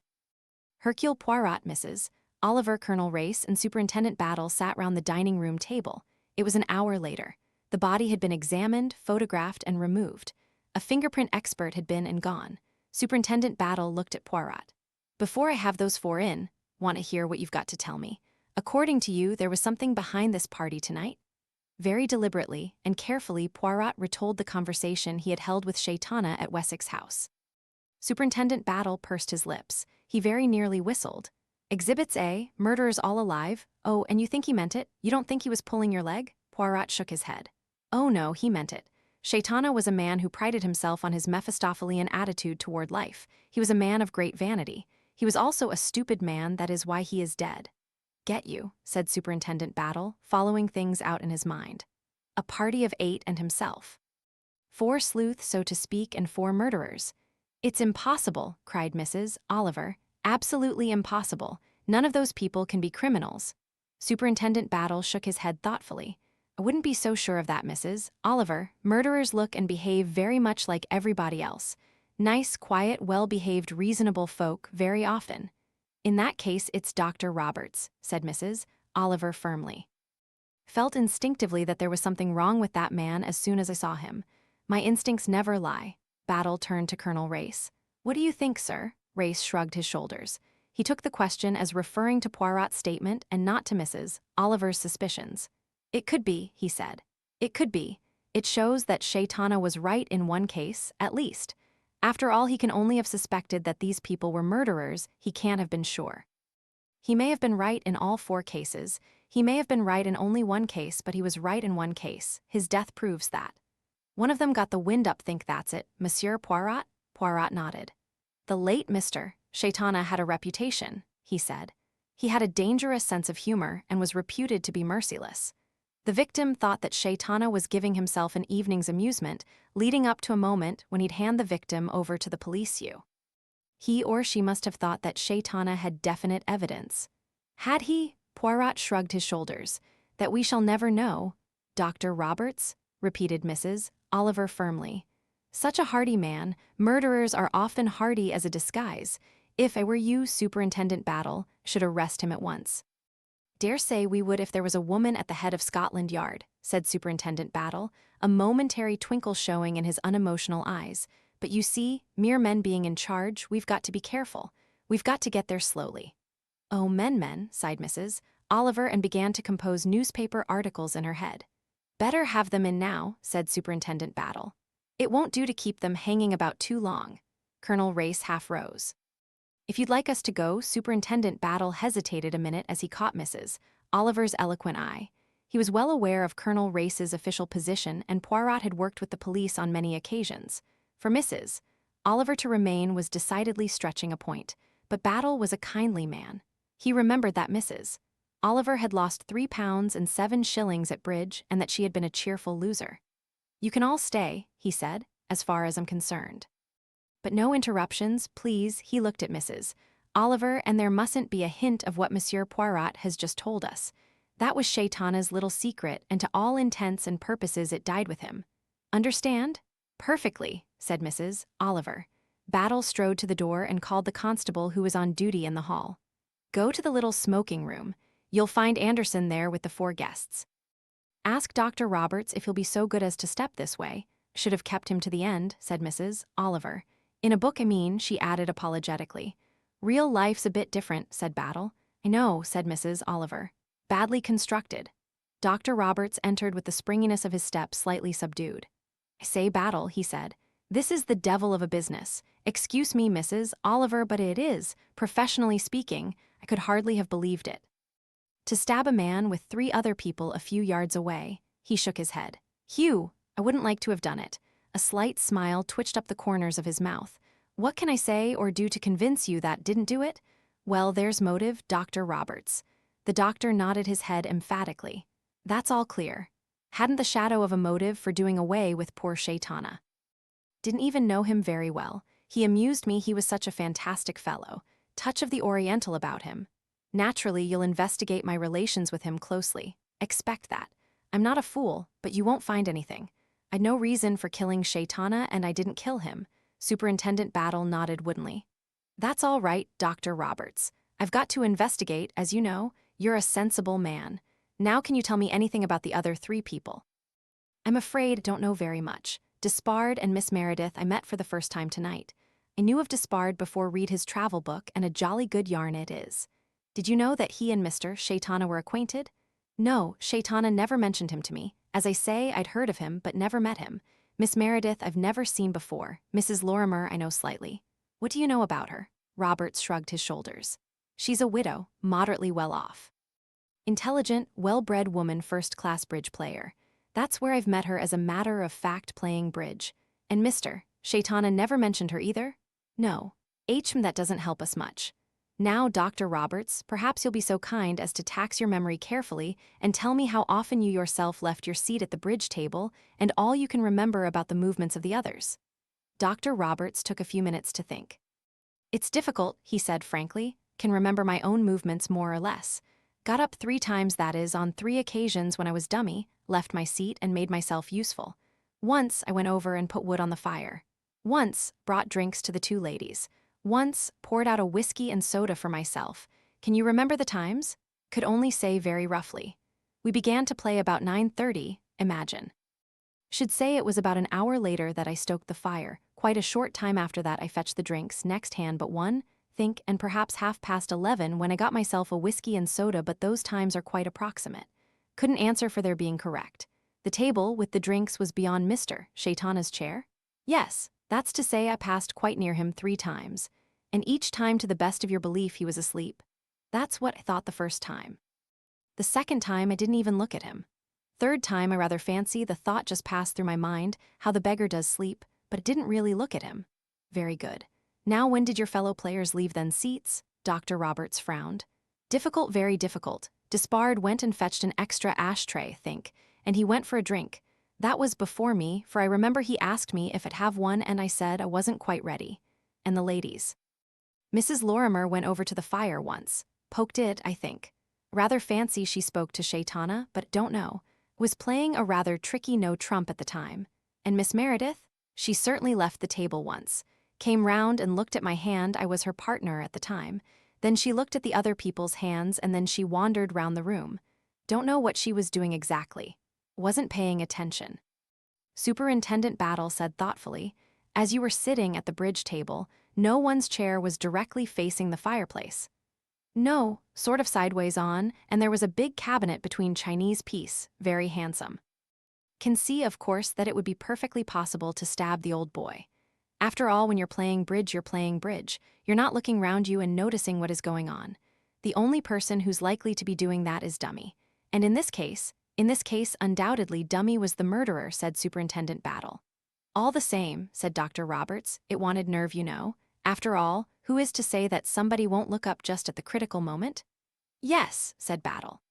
Hercule Poirot, Mrs. Oliver, Colonel Race, and Superintendent Battle sat round the dining room table. It was an hour later. The body had been examined, photographed, and removed. A fingerprint expert had been and gone. Superintendent Battle looked at Poirot. Before I have those 4 in, want to hear what you've got to tell me. According to you, there was something behind this party tonight? Very deliberately and carefully, Poirot retold the conversation he had held with Shaitana at Wessex House. Superintendent Battle pursed his lips. He very nearly whistled. Exhibits A, murderers all alive. Oh, and you think he meant it? You don't think he was pulling your leg? Poirot shook his head. Oh no, he meant it. Shaitana was a man who prided himself on his Mephistophelian attitude toward life. He was a man of great vanity. He was also a stupid man, that is why he is dead. Get you, said Superintendent Battle, following things out in his mind. A party of 8 and himself. 4 sleuths, so to speak, and 4 murderers. It's impossible, cried Mrs. Oliver. Absolutely impossible. None of those people can be criminals. Superintendent Battle shook his head thoughtfully. I wouldn't be so sure of that, Mrs. Oliver. Murderers look and behave very much like everybody else. Nice, quiet, well-behaved, reasonable folk very often. In that case, it's Dr. Roberts, said Mrs. Oliver firmly. Felt instinctively that there was something wrong with that man as soon as I saw him. My instincts never lie. Battle turned to Colonel Race. What do you think, sir? Race shrugged his shoulders. He took the question as referring to Poirot's statement and not to Mrs. Oliver's suspicions. It could be, he said. It could be. It shows that Shaitana was right in one case, at least. After all, he can only have suspected that these people were murderers. He can't have been sure. He may have been right in all 4 cases. He may have been right in only one case, but he was right in one case. His death proves that. One of them got the wind up, think that's it. Monsieur Poirot? Poirot nodded. The late Mr. Shaitana had a reputation, he said. He had a dangerous sense of humor and was reputed to be merciless. The victim thought that Shaitana was giving himself an evening's amusement, leading up to a moment when he'd hand the victim over to the police. He or she must have thought that Shaitana had definite evidence. Had he? Poirot shrugged his shoulders. That we shall never know. Dr. Roberts? Repeated Mrs. Oliver firmly. Such a hardy man. Murderers are often hardy as a disguise. If I were you, Superintendent Battle, should arrest him at once. Dare say we would if there was a woman at the head of Scotland Yard, said Superintendent Battle, a momentary twinkle showing in his unemotional eyes. But you see, mere men being in charge, we've got to be careful. We've got to get there slowly. Oh, men, sighed Mrs. Oliver and began to compose newspaper articles in her head. Better have them in now, said Superintendent Battle. It won't do to keep them hanging about too long. Colonel Race half rose. If you'd like us to go, Superintendent Battle hesitated a minute as he caught Mrs. Oliver's eloquent eye. He was well aware of Colonel Race's official position, and Poirot had worked with the police on many occasions. For Mrs. Oliver to remain was decidedly stretching a point, but Battle was a kindly man. He remembered that Mrs. Oliver had lost £3 and 7 shillings at bridge and that she had been a cheerful loser. You can all stay, he said, as far as I'm concerned. But no interruptions, please. He looked at Mrs. Oliver, and there mustn't be a hint of what Monsieur Poirot has just told us. That was Shaitana's little secret, and to all intents and purposes it died with him. Understand? Perfectly, said Mrs. Oliver. Battle strode to the door and called the constable who was on duty in the hall. Go to the little smoking room. You'll find Anderson there with the 4 guests. Ask Dr. Roberts if he'll be so good as to step this way. Should have kept him to the end, said Mrs. Oliver. In a book, I mean, she added apologetically. Real life's a bit different, said Battle. I know, said Mrs. Oliver. Badly constructed. Dr. Roberts entered with the springiness of his step slightly subdued. I say, Battle, he said. This is the devil of a business. Excuse me, Mrs. Oliver, but it is, professionally speaking, I could hardly have believed it. To stab a man with 3 other people a few yards away, he shook his head. Hugh, I wouldn't like to have done it. A slight smile twitched up the corners of his mouth. What can I say or do to convince you that didn't do it? Well, there's motive, Dr. Roberts. The doctor nodded his head emphatically. That's all clear. Hadn't the shadow of a motive for doing away with poor Shaitana. Didn't even know him very well. He amused me, he was such a fantastic fellow. Touch of the Oriental about him. Naturally, you'll investigate my relations with him closely. Expect that. I'm not a fool, but you won't find anything. I'd no reason for killing Shaitana, and I didn't kill him. Superintendent Battle nodded woodenly. That's all right, Dr. Roberts. I've got to investigate, as you know. You're a sensible man. Now can you tell me anything about the other 3 people? I'm afraid I don't know very much. Despard and Miss Meredith I met for the first time tonight. I knew of Despard before read his travel book, and a jolly good yarn it is. Did you know that he and Mr. Shaitana were acquainted? No, Shaitana never mentioned him to me. As I say, I'd heard of him, but never met him. Miss Meredith I've never seen before. Mrs. Lorrimer I know slightly. What do you know about her? Roberts shrugged his shoulders. She's a widow, moderately well off. Intelligent, well-bred woman, first-class bridge player. That's where I've met her as a matter of fact playing bridge. And Mr. Shaitana never mentioned her either? No. That doesn't help us much. Now, Dr. Roberts, perhaps you'll be so kind as to tax your memory carefully and tell me how often you yourself left your seat at the bridge table and all you can remember about the movements of the others. Dr. Roberts took a few minutes to think. It's difficult, he said frankly. Can remember my own movements more or less. Got up 3 times, that is, on 3 occasions when I was dummy, left my seat and made myself useful. Once I went over and put wood on the fire. Once brought drinks to the 2 ladies. Once poured out a whiskey and soda for myself. Can you remember the times? Could only say very roughly. We began to play about 9:30, imagine. Should say it was about an hour later that I stoked the fire. Quite a short time after that I fetched the drinks, next hand but one, think, and perhaps 11:30 when I got myself a whiskey and soda, but those times are quite approximate. Couldn't answer for their being correct. The table with the drinks was beyond Mr. Shaitana's chair? Yes. That's to say I passed quite near him 3 times, and each time to the best of your belief he was asleep. That's what I thought the first time. The second time I didn't even look at him. Third time I rather fancy the thought just passed through my mind, how the beggar does sleep, but it didn't really look at him. Very good. Now when did your fellow players leave then seats? Dr. Roberts frowned. Difficult, very difficult. Despard went and fetched an extra ashtray, think, and he went for a drink. That was before me, for I remember he asked me if I'd have one and I said I wasn't quite ready. And the ladies. Mrs. Lorrimer went over to the fire once. Poked it, I think. Rather fancy she spoke to Shaitana, but don't know. Was playing a rather tricky no-trump at the time. And Miss Meredith? She certainly left the table once. Came round and looked at my hand, I was her partner at the time. Then she looked at the other people's hands and then she wandered round the room. Don't know what she was doing exactly. Wasn't paying attention. Superintendent Battle said thoughtfully, as you were sitting at the bridge table, no one's chair was directly facing the fireplace. No, sort of sideways on, and there was a big cabinet between Chinese piece, very handsome. Can see, of course, that it would be perfectly possible to stab the old boy. After all, when you're playing bridge, you're playing bridge. You're not looking round you and noticing what is going on. The only person who's likely to be doing that is Dummy. And in this case, undoubtedly, Dummy was the murderer, said Superintendent Battle. All the same, said Dr. Roberts, it wanted nerve, you know. After all, who is to say that somebody won't look up just at the critical moment? Yes, said Battle.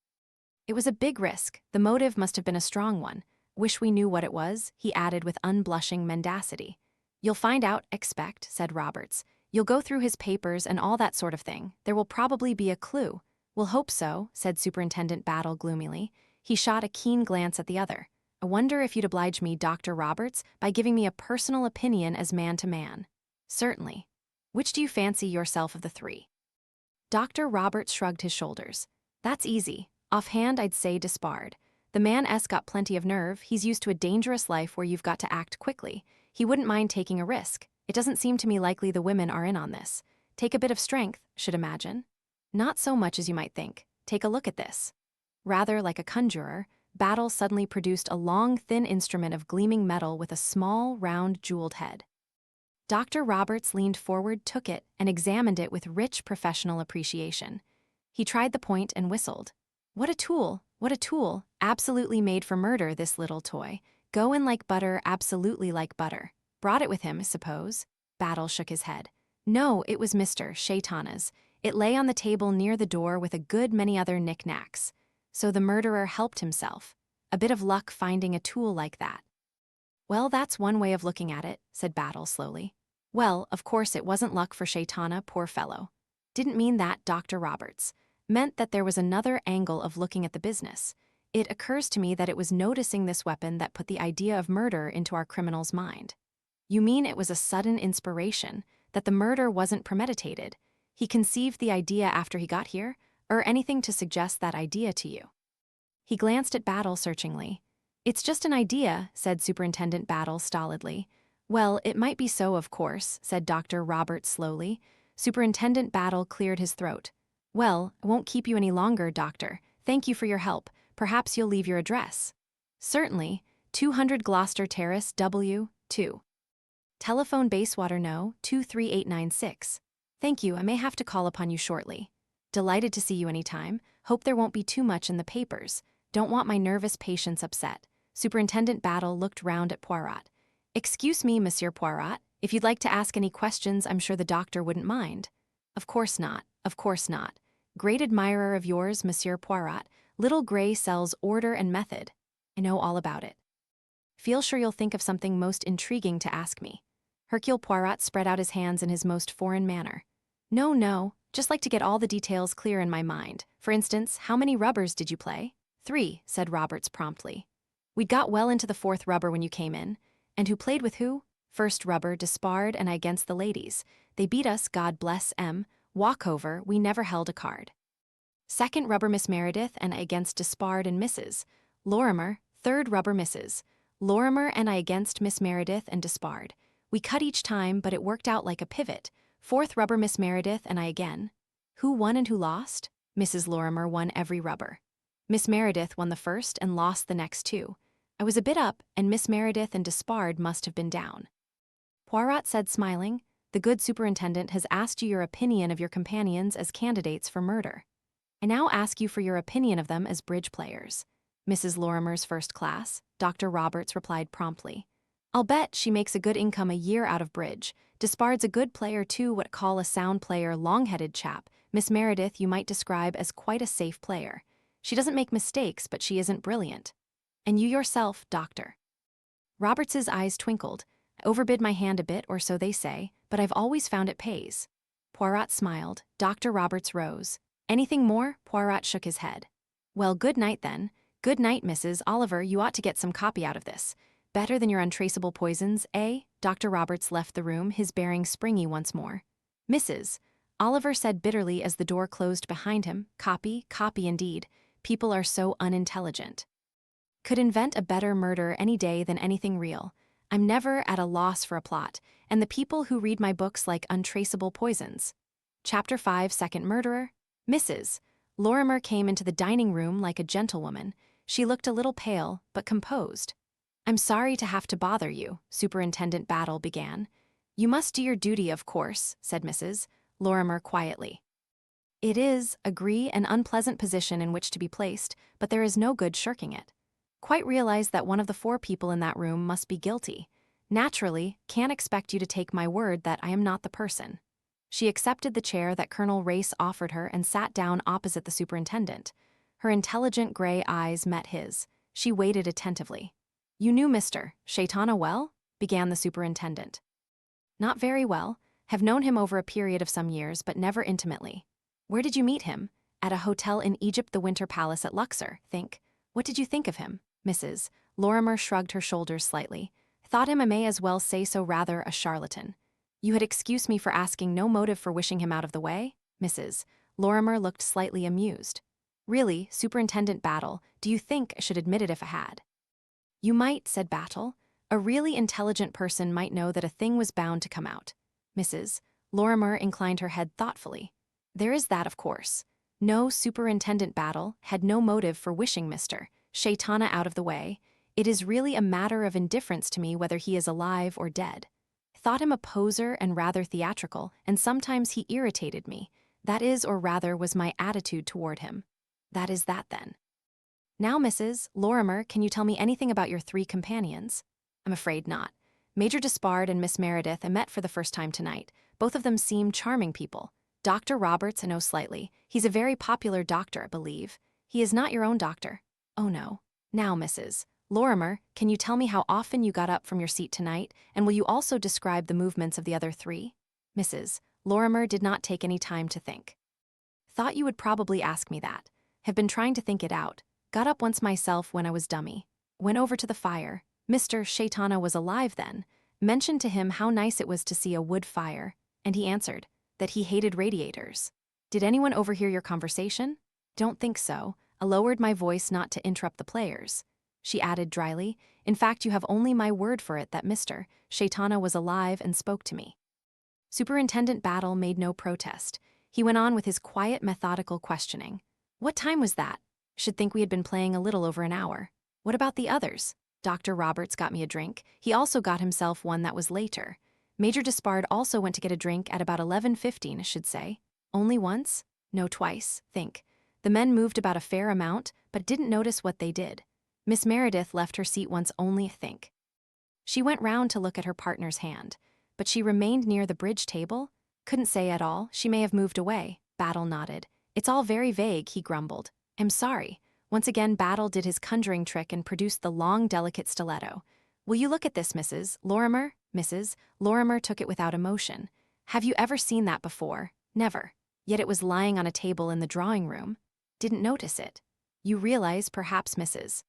It was a big risk. The motive must have been a strong one. Wish we knew what it was, he added with unblushing mendacity. You'll find out, expect, said Roberts. You'll go through his papers and all that sort of thing. There will probably be a clue. We'll hope so, said Superintendent Battle gloomily. He shot a keen glance at the other. I wonder if you'd oblige me, Dr. Roberts, by giving me a personal opinion as man to man. Certainly. Which do you fancy yourself of the three? Dr. Roberts shrugged his shoulders. That's easy. Offhand, I'd say Despard. The man-'s got plenty of nerve. He's used to a dangerous life where you've got to act quickly. He wouldn't mind taking a risk. It doesn't seem to me likely the women are in on this. Take a bit of strength, should imagine. Not so much as you might think. Take a look at this. Rather like a conjurer, Battle suddenly produced a long, thin instrument of gleaming metal with a small, round, jeweled head. Dr. Roberts leaned forward, took it, and examined it with rich professional appreciation. He tried the point and whistled. What a tool, what a tool, absolutely made for murder, this little toy. Going like butter, absolutely like butter. Brought it with him, suppose? Battle shook his head. No, it was Mr. Shaitana's. It lay on the table near the door with a good many other knickknacks. So the murderer helped himself. A bit of luck finding a tool like that. Well, that's one way of looking at it, said Battle slowly. Well, of course it wasn't luck for Shaitana, poor fellow. Didn't mean that, Dr. Roberts. Meant that there was another angle of looking at the business. It occurs to me that it was noticing this weapon that put the idea of murder into our criminal's mind. You mean it was a sudden inspiration, that the murder wasn't premeditated? He conceived the idea after he got here, or anything to suggest that idea to you? He glanced at Battle searchingly. It's just an idea, said Superintendent Battle stolidly. Well, it might be so, of course, said Dr. Roberts slowly. Superintendent Battle cleared his throat. Well, I won't keep you any longer, Doctor. Thank you for your help. Perhaps you'll leave your address. Certainly. 200 Gloucester Terrace, W2. Telephone Bayswater No. 23896. Thank you, I may have to call upon you shortly. Delighted to see you anytime. Hope there won't be too much in the papers. Don't want my nervous patients upset. Superintendent Battle looked round at Poirot. Excuse me, Monsieur Poirot. If you'd like to ask any questions, I'm sure the doctor wouldn't mind. Of course not, of course not. Great admirer of yours, Monsieur Poirot. Little Gray sells order and method. I know all about it. Feel sure you'll think of something most intriguing to ask me. Hercule Poirot spread out his hands in his most foreign manner. No, just like to get all the details clear in my mind. For instance, how many rubbers did you play? 3, said Roberts promptly. We'd got well into the 4th rubber when you came in. And who played with who? First rubber, Despard, and I against the ladies. They beat us, God bless M. Walkover, we never held a card. Second rubber, Miss Meredith, and I against Despard and Mrs. Lorrimer. Third rubber, Mrs. Lorrimer and I against Miss Meredith and Despard. We cut each time, but it worked out like a pivot. 4th rubber, Miss Meredith, and I again. Who won and who lost? Mrs. Lorrimer won every rubber. Miss Meredith won the first and lost the next 2. I was a bit up, and Miss Meredith and Despard must have been down. Poirot said, smiling, the good superintendent has asked you your opinion of your companions as candidates for murder. I now ask you for your opinion of them as bridge players. Mrs. Lorrimer's first class, Dr. Roberts replied promptly. I'll bet she makes a good income a year out of bridge. Despard's a good player too, what call a sound player, long-headed chap. Miss Meredith you might describe as quite a safe player. She doesn't make mistakes, but she isn't brilliant. And you yourself, Doctor. Roberts's eyes twinkled. I overbid my hand a bit, or so they say, but I've always found it pays. Poirot smiled. Dr. Roberts rose. Anything more? Poirot shook his head. Well, good night then. Good night, Mrs. Oliver, you ought to get some copy out of this. Better than your untraceable poisons, eh? Dr. Roberts left the room, his bearing springy once more. Mrs. Oliver said bitterly as the door closed behind him, copy indeed. People are so unintelligent. Could invent a better murder any day than anything real. I'm never at a loss for a plot, and the people who read my books like untraceable poisons. Chapter 5, Second Murderer. Mrs. Lorrimer came into the dining room like a gentlewoman. She looked a little pale, but composed. I'm sorry to have to bother you, Superintendent Battle began. You must do your duty, of course, said Mrs. Lorrimer quietly. It is, agree, an unpleasant position in which to be placed, but there is no good shirking it. Quite realize that one of the 4 people in that room must be guilty. Naturally, can't expect you to take my word that I am not the person. She accepted the chair that Colonel Race offered her and sat down opposite the superintendent. Her intelligent gray eyes met his. She waited attentively. You knew Mr. Shaitana well? Began the superintendent. Not very well. Have known him over a period of some years, but never intimately. Where did you meet him? At a hotel in Egypt, the Winter Palace at Luxor, think. What did you think of him, Mrs. Lorrimer shrugged her shoulders slightly. Thought him, I may as well say so, rather a charlatan. You had excused me for asking, no motive for wishing him out of the way? Mrs. Lorrimer looked slightly amused. Really, Superintendent Battle, do you think I should admit it if I had? You might, said Battle. A really intelligent person might know that a thing was bound to come out. Mrs. Lorrimer inclined her head thoughtfully. There is that, of course. No, Superintendent Battle had no motive for wishing Mr. Shaitana out of the way. It is really a matter of indifference to me whether he is alive or dead. Thought him a poser and rather theatrical, and sometimes he irritated me. That is, or rather, was my attitude toward him. That is that, then. Now, Mrs. Lorrimer, can you tell me anything about your 3 companions? I'm afraid not. Major Despard and Miss Meredith I met for the first time tonight. Both of them seem charming people. Dr. Roberts I know slightly. He's a very popular doctor, I believe. He is not your own doctor. Oh, no. Now, Mrs. Lorrimer, can you tell me how often you got up from your seat tonight, and will you also describe the movements of the other 3? Mrs. Lorrimer did not take any time to think. Thought you would probably ask me that. Have been trying to think it out. Got up once myself when I was dummy. Went over to the fire. Mr. Shaitana was alive then. Mentioned to him how nice it was to see a wood fire, and he answered that he hated radiators. Did anyone overhear your conversation? Don't think so. I lowered my voice not to interrupt the players. She added dryly, in fact, you have only my word for it that Mr. Shaitana was alive and spoke to me. Superintendent Battle made no protest. He went on with his quiet, methodical questioning. What time was that? Should think we had been playing a little over an hour. What about the others? Dr. Roberts got me a drink. He also got himself one that was later. Major Despard also went to get a drink at about 11:15, I should say. Only once? No, twice, think. The men moved about a fair amount, but didn't notice what they did. Miss Meredith left her seat once only, think. She went round to look at her partner's hand, but she remained near the bridge table. Couldn't say at all. She may have moved away. Battle nodded. It's all very vague, he grumbled. I'm sorry. Once again, Battle did his conjuring trick and produced the long, delicate stiletto. Will you look at this, Mrs. Lorrimer? Mrs. Lorrimer took it without emotion. Have you ever seen that before? Never. Yet it was lying on a table in the drawing room. Didn't notice it. You realize, perhaps, Mrs.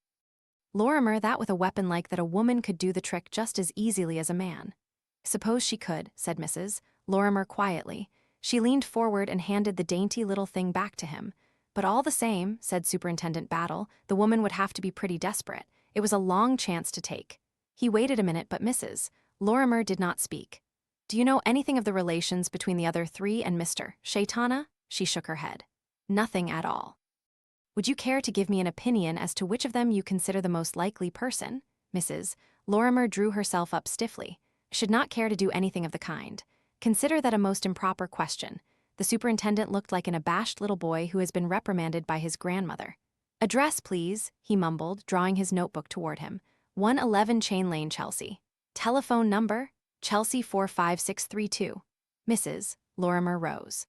Lorrimer, that with a weapon like that a woman could do the trick just as easily as a man. Suppose she could, said Mrs. Lorrimer quietly. She leaned forward and handed the dainty little thing back to him. But all the same, said Superintendent Battle, the woman would have to be pretty desperate. It was a long chance to take. He waited a minute, but Mrs. Lorrimer did not speak. Do you know anything of the relations between the other 3 and Mr. Shaitana? She shook her head. Nothing at all. Would you care to give me an opinion as to which of them you consider the most likely person? Mrs. Lorrimer drew herself up stiffly. Should not care to do anything of the kind. Consider that a most improper question. The superintendent looked like an abashed little boy who has been reprimanded by his grandmother. Address, please, he mumbled, drawing his notebook toward him. 111 Chain Lane, Chelsea. Telephone number? Chelsea 45632. Mrs. Lorrimer rose.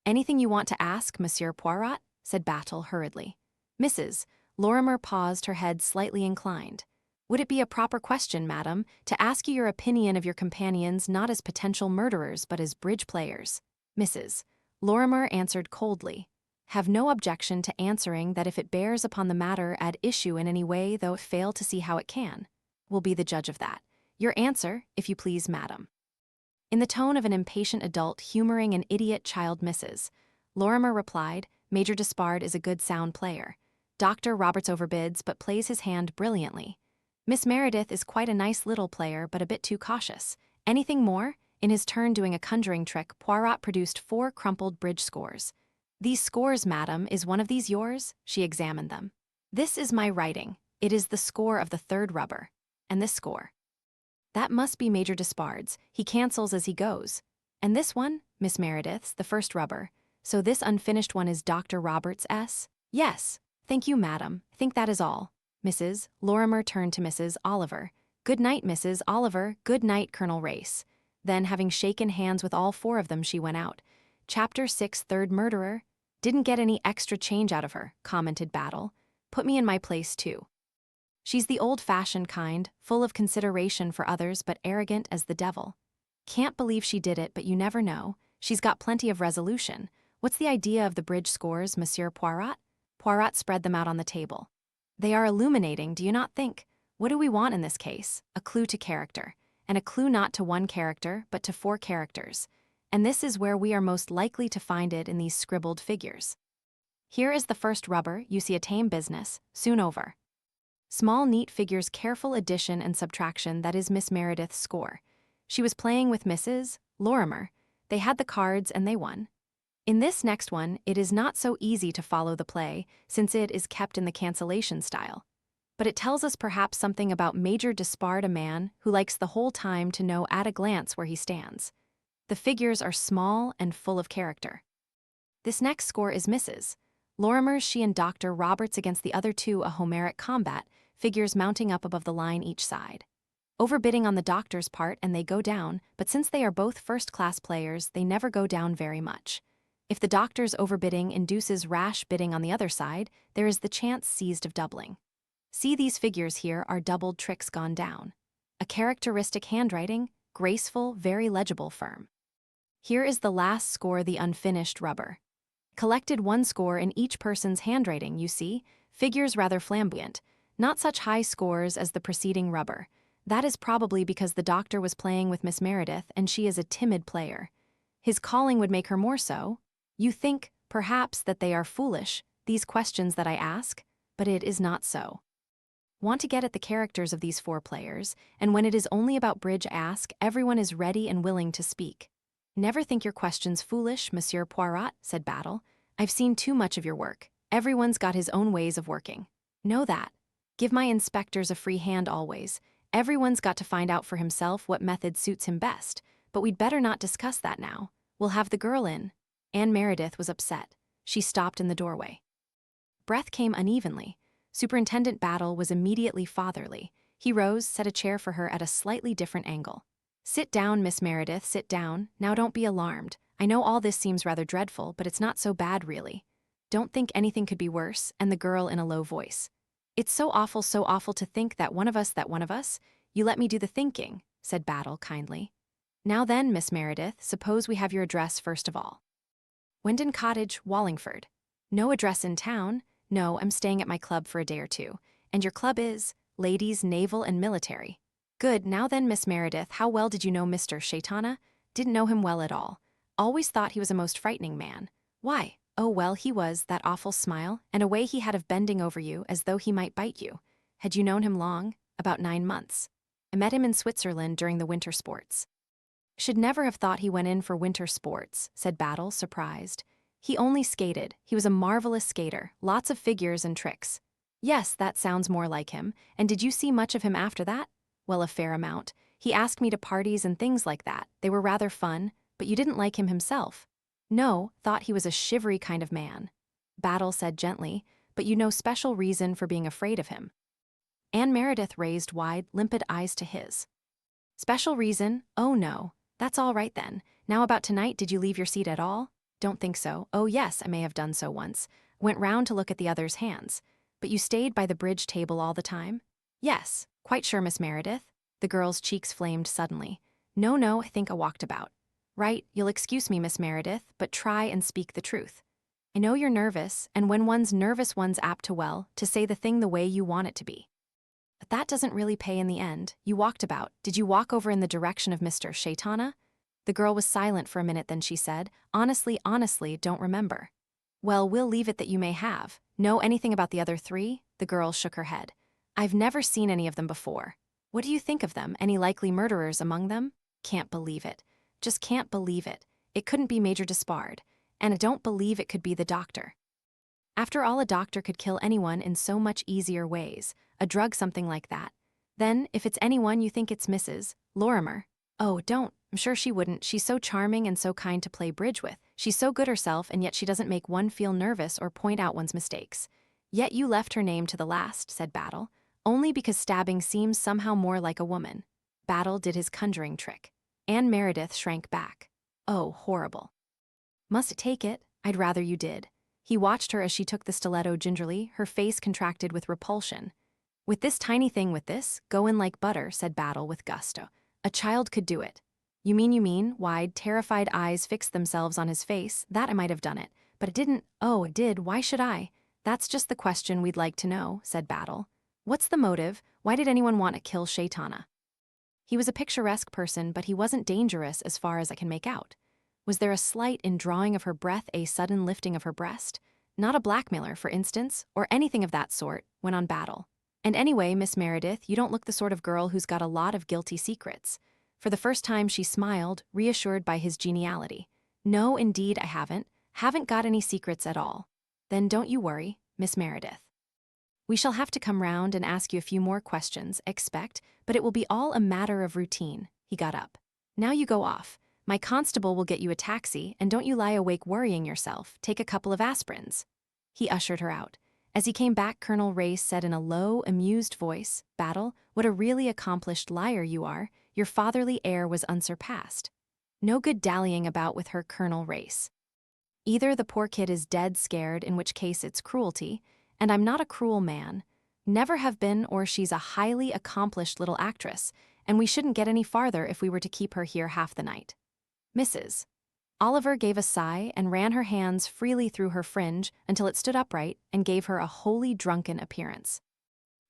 Anything you want to ask, Monsieur Poirot? Said Battle hurriedly. Mrs. Lorrimer paused, her head slightly inclined. Would it be a proper question, madam, to ask you your opinion of your companions not as potential murderers but as bridge players? Mrs. Lorrimer answered coldly. Have no objection to answering that if it bears upon the matter at issue in any way, though fail to see how it can. Will be the judge of that. Your answer, if you please, madam. In the tone of an impatient adult humoring an idiot child, Mrs. Lorrimer replied, Major Despard is a good sound player. Dr. Roberts overbids but plays his hand brilliantly. Miss Meredith is quite a nice little player but a bit too cautious. Anything more? In his turn doing a conjuring trick, Poirot produced 4 crumpled bridge scores. These scores, madam, is one of these yours? She examined them. This is my writing. It is the score of the 3rd rubber. And this score. That must be Major Despard's. He cancels as he goes. And this one? Miss Meredith's, the 1st rubber. So this unfinished one is Dr. Roberts' S? Yes. Thank you, madam. I think that is all. Mrs. Lorrimer turned to Mrs. Oliver. Good night, Mrs. Oliver. Good night, Colonel Race. Then, having shaken hands with all 4 of them, she went out. Chapter 6, 3rd Murderer. Didn't get any extra change out of her, commented Battle. Put me in my place, too. She's the old-fashioned kind, full of consideration for others but arrogant as the devil. Can't believe she did it, but you never know. She's got plenty of resolution. What's the idea of the bridge scores, Monsieur Poirot? Poirot spread them out on the table. They are illuminating, do you not think? What do we want in this case? A clue to character. And a clue not to one character, but to 4 characters. And this is where we are most likely to find it in these scribbled figures. Here is the first rubber, you see a tame business, soon over. Small neat figures, careful addition and subtraction, that is Miss Meredith's score. She was playing with Mrs. Lorrimer. They had the cards and they won. In this next one, it is not so easy to follow the play, since it is kept in the cancellation style. But it tells us perhaps something about Major Despard, a man who likes the whole time to know at a glance where he stands. The figures are small and full of character. This next score is Mrs. Lorrimer's. She and Dr. Roberts against the other 2, a Homeric combat, figures mounting up above the line each side. Overbidding on the doctor's part and they go down, but since they are both first-class players, they never go down very much. If the doctor's overbidding induces rash bidding on the other side, there is the chance seized of doubling. See, these figures here are doubled tricks gone down. A characteristic handwriting, graceful, very legible, firm. Here is the last score, the unfinished rubber. Collected 1 score in each person's handwriting, you see, figures rather flamboyant, not such high scores as the preceding rubber. That is probably because the doctor was playing with Miss Meredith and she is a timid player. His calling would make her more so. You think, perhaps, that they are foolish, these questions that I ask, but it is not so. Want to get at the characters of these 4 players, and when it is only about bridge, ask, everyone is ready and willing to speak. Never think your questions foolish, Monsieur Poirot, said Battle. I've seen too much of your work. Everyone's got his own ways of working. Know that. Give my inspectors a free hand always. Everyone's got to find out for himself what method suits him best, but we'd better not discuss that now. We'll have the girl in. Anne Meredith was upset. She stopped in the doorway. Breath came unevenly. Superintendent Battle was immediately fatherly. He rose, set a chair for her at a slightly different angle. Sit down, Miss Meredith, sit down. Now don't be alarmed. I know all this seems rather dreadful, but it's not so bad really. Don't think anything could be worse, and the girl in a low voice. It's so awful to think that one of us, you let me do the thinking, said Battle kindly. Now then, Miss Meredith, suppose we have your address first of all. Whendon Cottage, Wallingford. No address in town? No, I'm staying at my club for a day or 2. And your club is? Ladies, Naval and Military. Good, now then, Miss Meredith, how well did you know Mr. Shaitana? Didn't know him well at all. Always thought he was a most frightening man. Why? Oh well, he was, that awful smile, and a way he had of bending over you as though he might bite you. Had you known him long? About 9 months. I met him in Switzerland during the winter sports. Should never have thought he went in for winter sports, said Battle, surprised. He only skated. He was a marvelous skater, lots of figures and tricks. Yes, that sounds more like him. And did you see much of him after that? Well, a fair amount. He asked me to parties and things like that. They were rather fun, but you didn't like him himself. No, thought he was a shivery kind of man. Battle said gently, but you know special reason for being afraid of him. Anne Meredith raised wide, limpid eyes to his. Special reason? Oh no. That's all right then. Now about tonight, did you leave your seat at all? Don't think so. Oh yes, I may have done so once. Went round to look at the others' hands. But you stayed by the bridge table all the time? Yes, quite sure, Miss Meredith. The girl's cheeks flamed suddenly. No, I think I walked about. Right, you'll excuse me, Miss Meredith, but try and speak the truth. I know you're nervous, and when one's nervous one's apt to say the thing the way you want it to be. But that doesn't really pay in the end. You walked about. Did you walk over in the direction of Mr. Shaitana? The girl was silent for a minute, then she said, honestly, don't remember. Well, we'll leave it that you may have. Know anything about the other 3? The girl shook her head. I've never seen any of them before. What do you think of them? Any likely murderers among them? Can't believe it. Just can't believe it. It couldn't be Major Despard. And I don't believe it could be the doctor. After all, a doctor could kill anyone in so much easier ways. A drug, something like that. Then, if it's anyone, you think it's Mrs. Lorrimer. Oh, don't. I'm sure she wouldn't. She's so charming and so kind to play bridge with. She's so good herself, and yet she doesn't make one feel nervous or point out one's mistakes. Yet you left her name to the last, said Battle, only because stabbing seems somehow more like a woman. Battle did his conjuring trick. Anne Meredith shrank back. Oh, horrible. Must take it. I'd rather you did. He watched her as she took the stiletto gingerly, her face contracted with repulsion. With this tiny thing, go in like butter, said Battle with gusto. A child could do it. You mean, wide, terrified eyes fixed themselves on his face. That I might have done it. But it didn't. Oh, it did. Why should I? That's just the question we'd like to know, said Battle. What's the motive? Why did anyone want to kill Shaitana? He was a picturesque person, but he wasn't dangerous as far as I can make out. Was there a slight indrawing of her breath, a sudden lifting of her breast? Not a blackmailer, for instance, or anything of that sort, went on Battle. And anyway, Miss Meredith, you don't look the sort of girl who's got a lot of guilty secrets. For the first time she smiled, reassured by his geniality. No, indeed I haven't. Haven't got any secrets at all. Then don't you worry, Miss Meredith. We shall have to come round and ask you a few more questions, expect, but it will be all a matter of routine. He got up. Now you go off. My constable will get you a taxi, and don't you lie awake worrying yourself. Take a couple of aspirins. He ushered her out. As he came back, Colonel Race said in a low, amused voice, Battle, what a really accomplished liar you are. Your fatherly air was unsurpassed. No good dallying about with her, Colonel Race. Either the poor kid is dead scared, in which case it's cruelty, and I'm not a cruel man. Never have been, or she's a highly accomplished little actress, and we shouldn't get any farther if we were to keep her here half the night. Mrs. Oliver gave a sigh and ran her hands freely through her fringe until it stood upright and gave her a wholly drunken appearance.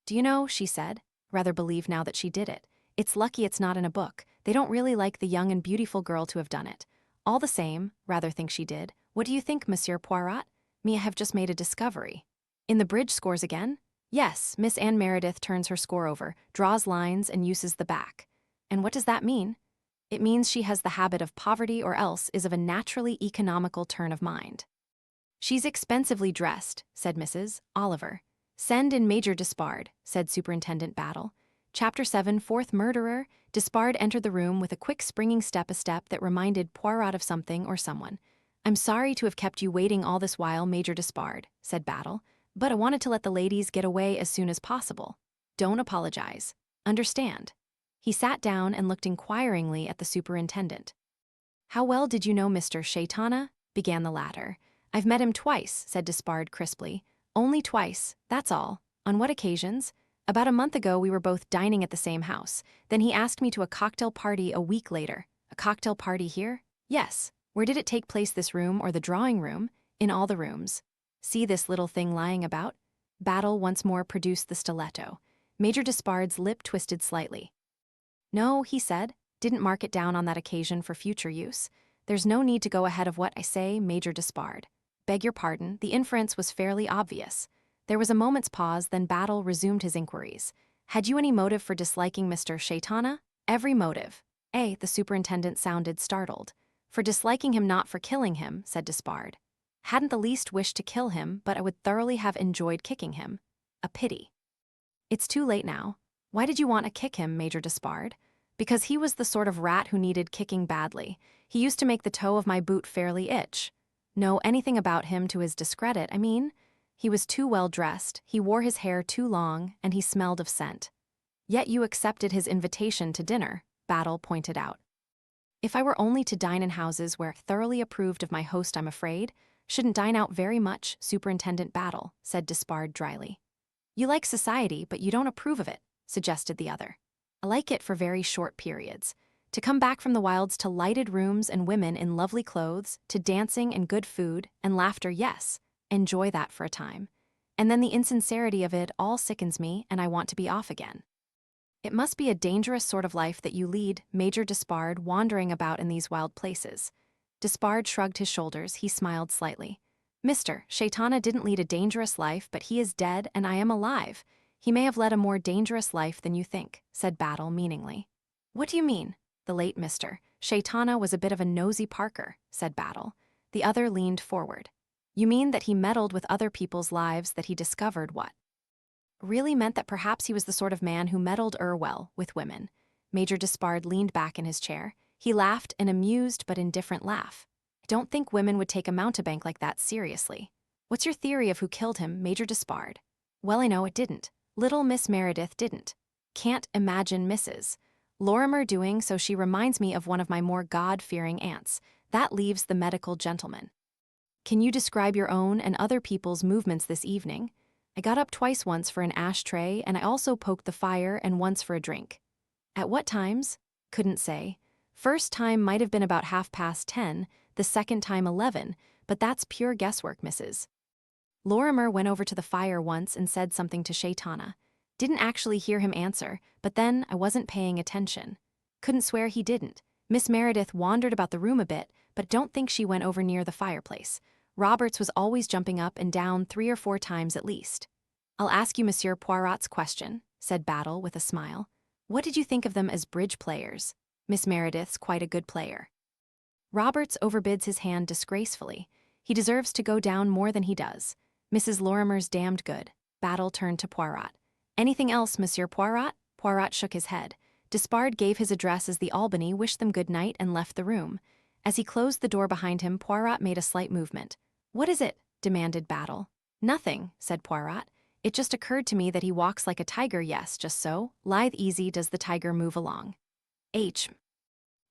Do you know, she said, rather believe now that she did it. It's lucky it's not in a book. They don't really like the young and beautiful girl to have done it. All the same, rather think she did. What do you think, Monsieur Poirot? Me, I have just made a discovery. In the bridge scores again? Yes, Miss Anne Meredith turns her score over, draws lines, and uses the back. And what does that mean? It means she has the habit of poverty or else is of a naturally economical turn of mind. She's expensively dressed, said Mrs. Oliver. Send in Major Despard, said Superintendent Battle. Chapter 7, Fourth Murderer. Despard entered the room with a quick springing step, a step that reminded Poirot of something or someone. I'm sorry to have kept you waiting all this while, Major Despard, said Battle, but I wanted to let the ladies get away as soon as possible. Don't apologize. Understand. He sat down and looked inquiringly at the superintendent. How well did you know Mr. Shaitana? Began the latter. I've met him twice, said Despard crisply. Only twice, that's all. On what occasions? About a month ago we were both dining at the same house. Then he asked me to a cocktail party a week later. A cocktail party here? Yes. Where did it take place, this room or the drawing room? In all the rooms. See this little thing lying about? Battle once more produced the stiletto. Major Despard's lip twisted slightly. No, he said, didn't mark it down on that occasion for future use. There's no need to go ahead of what I say, Major Despard. Beg your pardon, the inference was fairly obvious. There was a moment's pause, then Battle resumed his inquiries. Had you any motive for disliking Mr. Shaitana? Every motive. The superintendent sounded startled. For disliking him, not for killing him, said Despard. Hadn't the least wish to kill him, but I would thoroughly have enjoyed kicking him. A pity. It's too late now. Why did you want to kick him, Major Despard? Because he was the sort of rat who needed kicking badly. He used to make the toe of my boot fairly itch. Know anything about him to his discredit, I mean? He was too well dressed, he wore his hair too long, and he smelled of scent. Yet you accepted his invitation to dinner, Battle pointed out. If I were only to dine in houses where thoroughly approved of my host, I'm afraid. Shouldn't dine out very much, Superintendent Battle, said Despard dryly. You like society, but you don't approve of it, suggested the other. I like it for very short periods. To come back from the wilds to lighted rooms and women in lovely clothes, to dancing and good food, and laughter, yes, enjoy that for a time. And then the insincerity of it all sickens me, and I want to be off again. It must be a dangerous sort of life that you lead, Major Despard, wandering about in these wild places. Despard shrugged his shoulders, he smiled slightly. Mr. Shaitana didn't lead a dangerous life, but he is dead and I am alive. He may have led a more dangerous life than you think, said Battle meaningly. What do you mean? The late Mr. Shaitana was a bit of a nosy Parker, said Battle. The other leaned forward. You mean that he meddled with other people's lives, that he discovered what? Really meant that perhaps he was the sort of man who meddled well with women. Major Despard leaned back in his chair. He laughed an amused but indifferent laugh. I don't think women would take a mountebank like that seriously. What's your theory of who killed him, Major Despard? Well, I know it didn't. Little Miss Meredith didn't. Can't imagine Mrs. Lorrimer doing so. She reminds me of one of my more God-fearing aunts. That leaves the medical gentleman. Can you describe your own and other people's movements this evening? I got up twice, once for an ashtray, and I also poked the fire, and once for a drink. At what times? Couldn't say. First time might have been about 10:30, the second time 11, but that's pure guesswork, Mrs. Lorrimer went over to the fire once and said something to Shaitana. Didn't actually hear him answer, but then I wasn't paying attention. Couldn't swear he didn't. Miss Meredith wandered about the room a bit, but don't think she went over near the fireplace. Roberts was always jumping up and down 3 or 4 times at least. I'll ask you Monsieur Poirot's question, said Battle with a smile. What did you think of them as bridge players? Miss Meredith's quite a good player. Roberts overbids his hand disgracefully. He deserves to go down more than he does. Mrs. Lorrimer's damned good. Battle turned to Poirot. Anything else, Monsieur Poirot? Poirot shook his head. Despard gave his address as the Albany, wished them good night, and left the room. As he closed the door behind him, Poirot made a slight movement. What is it? Demanded Battle. Nothing, said Poirot. It just occurred to me that he walks like a tiger, yes, just so. Lithe easy does the tiger move along.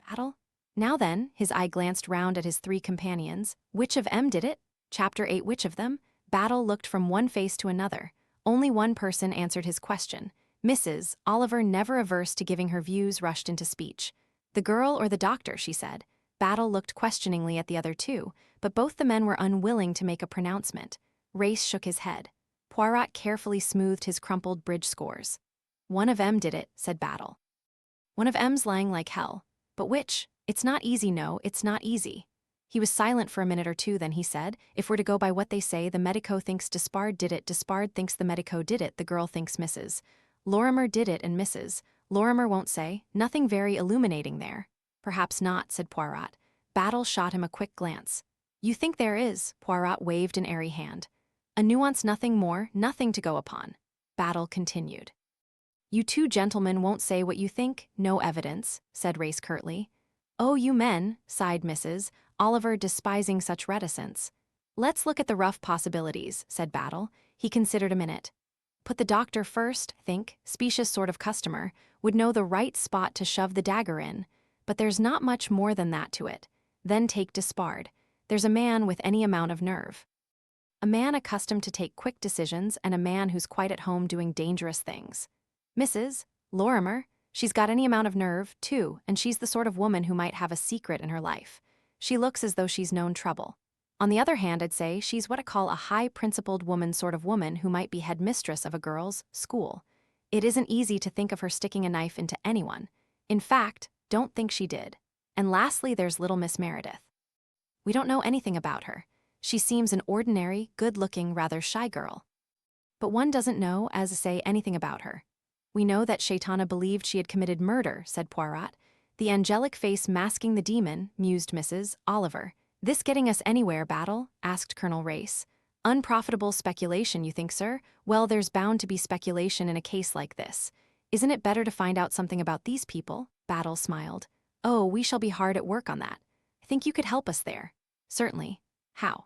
Battle? Now then, his eye glanced round at his 3 companions. Which of 'em did it? Chapter 8. Which of them? Battle looked from one face to another. Only one person answered his question. Mrs. Oliver, never averse to giving her views, rushed into speech. The girl or the doctor, she said. Battle looked questioningly at the other 2, but both the men were unwilling to make a pronouncement. Race shook his head. Poirot carefully smoothed his crumpled bridge scores. One of 'em did it, said Battle. One of 'em's lying like hell. But which? It's not easy, no, it's not easy. He was silent for a minute or 2, then he said, if we're to go by what they say, the medico thinks Despard did it, Despard thinks the medico did it, the girl thinks Mrs. Lorrimer did it and Mrs. Lorrimer won't say, nothing very illuminating there. Perhaps not, said Poirot. Battle shot him a quick glance. You think there is, Poirot waved an airy hand. A nuance, nothing more, nothing to go upon. Battle continued. You 2 gentlemen won't say what you think, no evidence, said Race curtly. Oh, you men, sighed Mrs. Oliver, despising such reticence. Let's look at the rough possibilities, said Battle. He considered a minute. Put the doctor first, think, specious sort of customer, would know the right spot to shove the dagger in. But there's not much more than that to it. Then take Despard. There's a man with any amount of nerve. A man accustomed to take quick decisions and a man who's quite at home doing dangerous things. Mrs. Lorrimer, she's got any amount of nerve, too, and she's the sort of woman who might have a secret in her life. She looks as though she's known trouble. On the other hand, I'd say she's what I call a high-principled woman sort of woman who might be headmistress of a girls' school. It isn't easy to think of her sticking a knife into anyone. In fact, don't think she did. And lastly, there's little Miss Meredith. We don't know anything about her. She seems an ordinary, good-looking, rather shy girl. But one doesn't know, as I say, anything about her. We know that Shaitana believed she had committed murder, said Poirot. The angelic face masking the demon, mused Mrs. Oliver. This getting us anywhere, Battle? Asked Colonel Race. Unprofitable speculation, you think, sir? Well, there's bound to be speculation in a case like this. Isn't it better to find out something about these people? Battle smiled. Oh, we shall be hard at work on that. I think you could help us there. Certainly. How?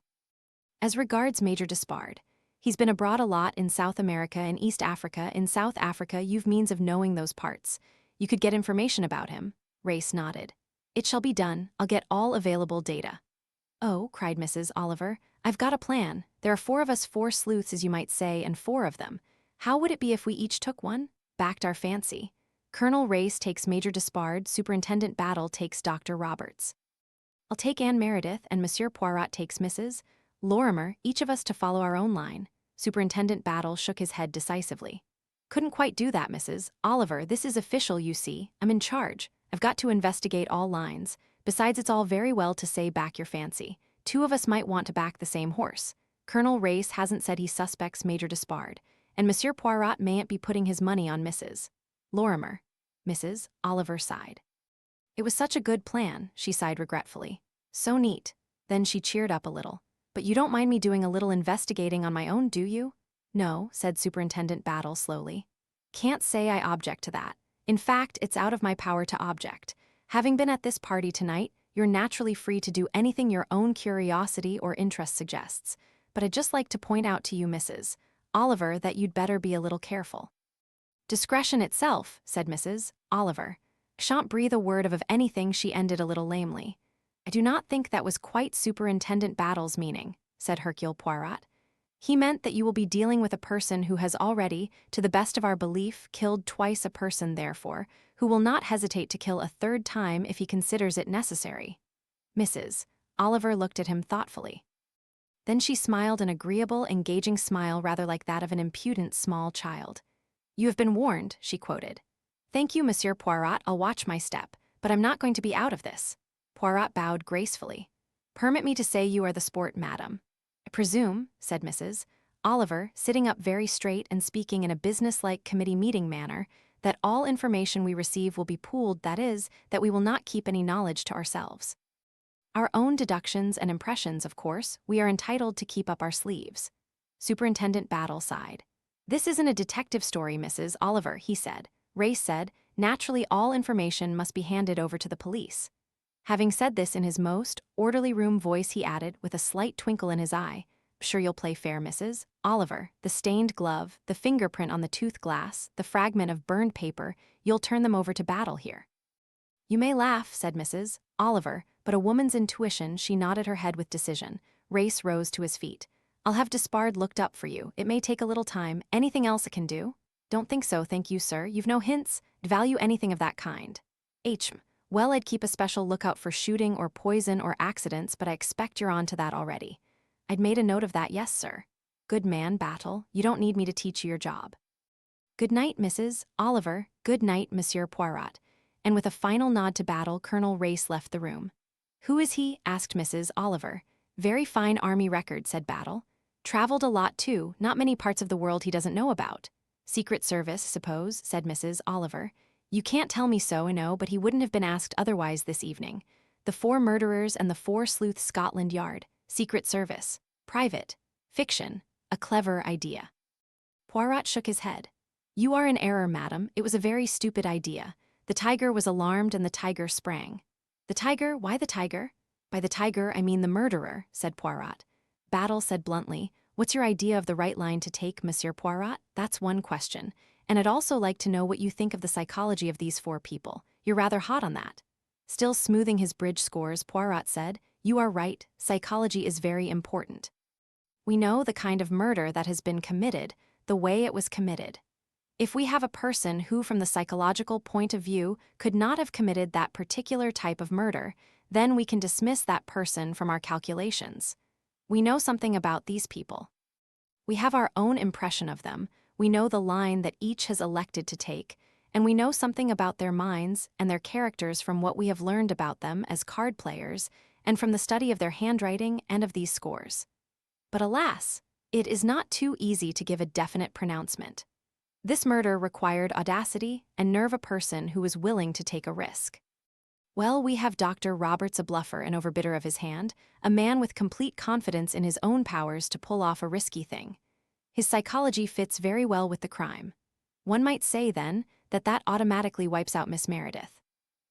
As regards Major Despard. He's been abroad a lot in South America and East Africa. In South Africa, you've means of knowing those parts. You could get information about him. Race nodded. It shall be done. I'll get all available data. Oh, cried Mrs. Oliver, I've got a plan. There are 4 of us, 4 sleuths, as you might say, and 4 of them. How would it be if we each took one? Backed our fancy. Colonel Race takes Major Despard, Superintendent Battle takes Dr. Roberts. I'll take Anne Meredith, and Monsieur Poirot takes Mrs. Lorrimer, each of us to follow our own line. Superintendent Battle shook his head decisively. Couldn't quite do that, Mrs. Oliver. This is official, you see. I'm in charge. I've got to investigate all lines. Besides, it's all very well to say back your fancy. 2 of us might want to back the same horse. Colonel Race hasn't said he suspects Major Despard, and Monsieur Poirot mayn't be putting his money on Mrs. Lorrimer. Mrs. Oliver sighed. It was such a good plan, she sighed regretfully. So neat. Then she cheered up a little. But you don't mind me doing a little investigating on my own, do you? No, said Superintendent Battle slowly. Can't say I object to that. In fact, it's out of my power to object. Having been at this party tonight, you're naturally free to do anything your own curiosity or interest suggests. But I'd just like to point out to you, Mrs. Oliver, that you'd better be a little careful. Discretion itself, said Mrs. Oliver. Shan't breathe a word of anything, she ended a little lamely. I do not think that was quite Superintendent Battle's meaning, said Hercule Poirot. He meant that you will be dealing with a person who has already, to the best of our belief, killed twice a person, therefore, who will not hesitate to kill a third time if he considers it necessary. Mrs. Oliver looked at him thoughtfully. Then she smiled an agreeable, engaging smile rather like that of an impudent small child. "You have been warned," she quoted. "Thank you, Monsieur Poirot, I'll watch my step, but I'm not going to be out of this." Poirot bowed gracefully. "Permit me to say you are the sport, madam." "I presume," said Mrs. Oliver, sitting up very straight and speaking in a businesslike committee meeting manner, "that all information we receive will be pooled, that is, that we will not keep any knowledge to ourselves. Our own deductions and impressions, of course, we are entitled to keep up our sleeves." Superintendent Battle sighed. "This isn't a detective story, Mrs. Oliver," he said. Race said, "Naturally all information must be handed over to the police." Having said this in his most orderly room voice, he added, with a slight twinkle in his eye, "Sure you'll play fair, Mrs. Oliver. The stained glove, the fingerprint on the tooth glass, the fragment of burned paper, you'll turn them over to Battle here." "You may laugh," said Mrs. Oliver, but a woman's intuition, she nodded her head with decision. Race rose to his feet. "I'll have Despard looked up for you. It may take a little time. Anything else it can do?" "Don't think so, thank you, sir. You've no hints? Value anything of that kind." "Well, I'd keep a special lookout for shooting or poison or accidents, but I expect you're on to that already." "I'd made a note of that, yes, sir." "Good man, Battle. You don't need me to teach you your job." "Good night, Mrs. Oliver. Good night, Monsieur Poirot." And with a final nod to Battle, Colonel Race left the room. "Who is he?" asked Mrs. Oliver. "Very fine army record," said Battle. "Traveled a lot, too. Not many parts of the world he doesn't know about." "Secret Service, suppose," said Mrs. Oliver. "You can't tell me so, I know, but he wouldn't have been asked otherwise this evening. The 4 murderers and the 4 sleuths, Scotland Yard. Secret Service. Private. Fiction. A clever idea." Poirot shook his head. "You are in error, madam. It was a very stupid idea. The tiger was alarmed and the tiger sprang." "The tiger? Why the tiger?" "By the tiger, I mean the murderer," said Poirot. Battle said bluntly, "What's your idea of the right line to take, Monsieur Poirot? That's one question. And I'd also like to know what you think of the psychology of these 4 people. You're rather hot on that." Still smoothing his bridge scores, Poirot said, "You are right. Psychology is very important. We know the kind of murder that has been committed, the way it was committed. If we have a person who, from the psychological point of view, could not have committed that particular type of murder, then we can dismiss that person from our calculations. We know something about these people. We have our own impression of them, we know the line that each has elected to take, and we know something about their minds and their characters from what we have learned about them as card players and from the study of their handwriting and of these scores. But alas, it is not too easy to give a definite pronouncement. This murder required audacity and nerve, a person who was willing to take a risk. Well, we have Dr. Roberts, a bluffer and overbidder of his hand, a man with complete confidence in his own powers to pull off a risky thing. His psychology fits very well with the crime. One might say, then, that automatically wipes out Miss Meredith.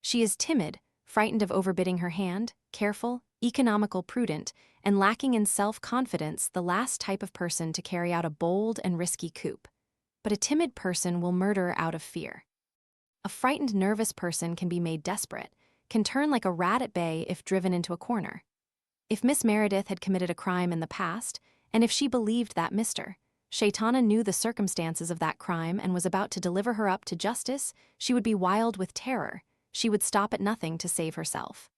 She is timid, frightened of overbidding her hand, careful, economical, prudent, and lacking in self-confidence, the last type of person to carry out a bold and risky coup. But a timid person will murder out of fear. A frightened, nervous person can be made desperate, can turn like a rat at bay if driven into a corner. If Miss Meredith had committed a crime in the past, and if she believed that Mr. Shaitana knew the circumstances of that crime and was about to deliver her up to justice, she would be wild with terror. She would stop at nothing to save herself.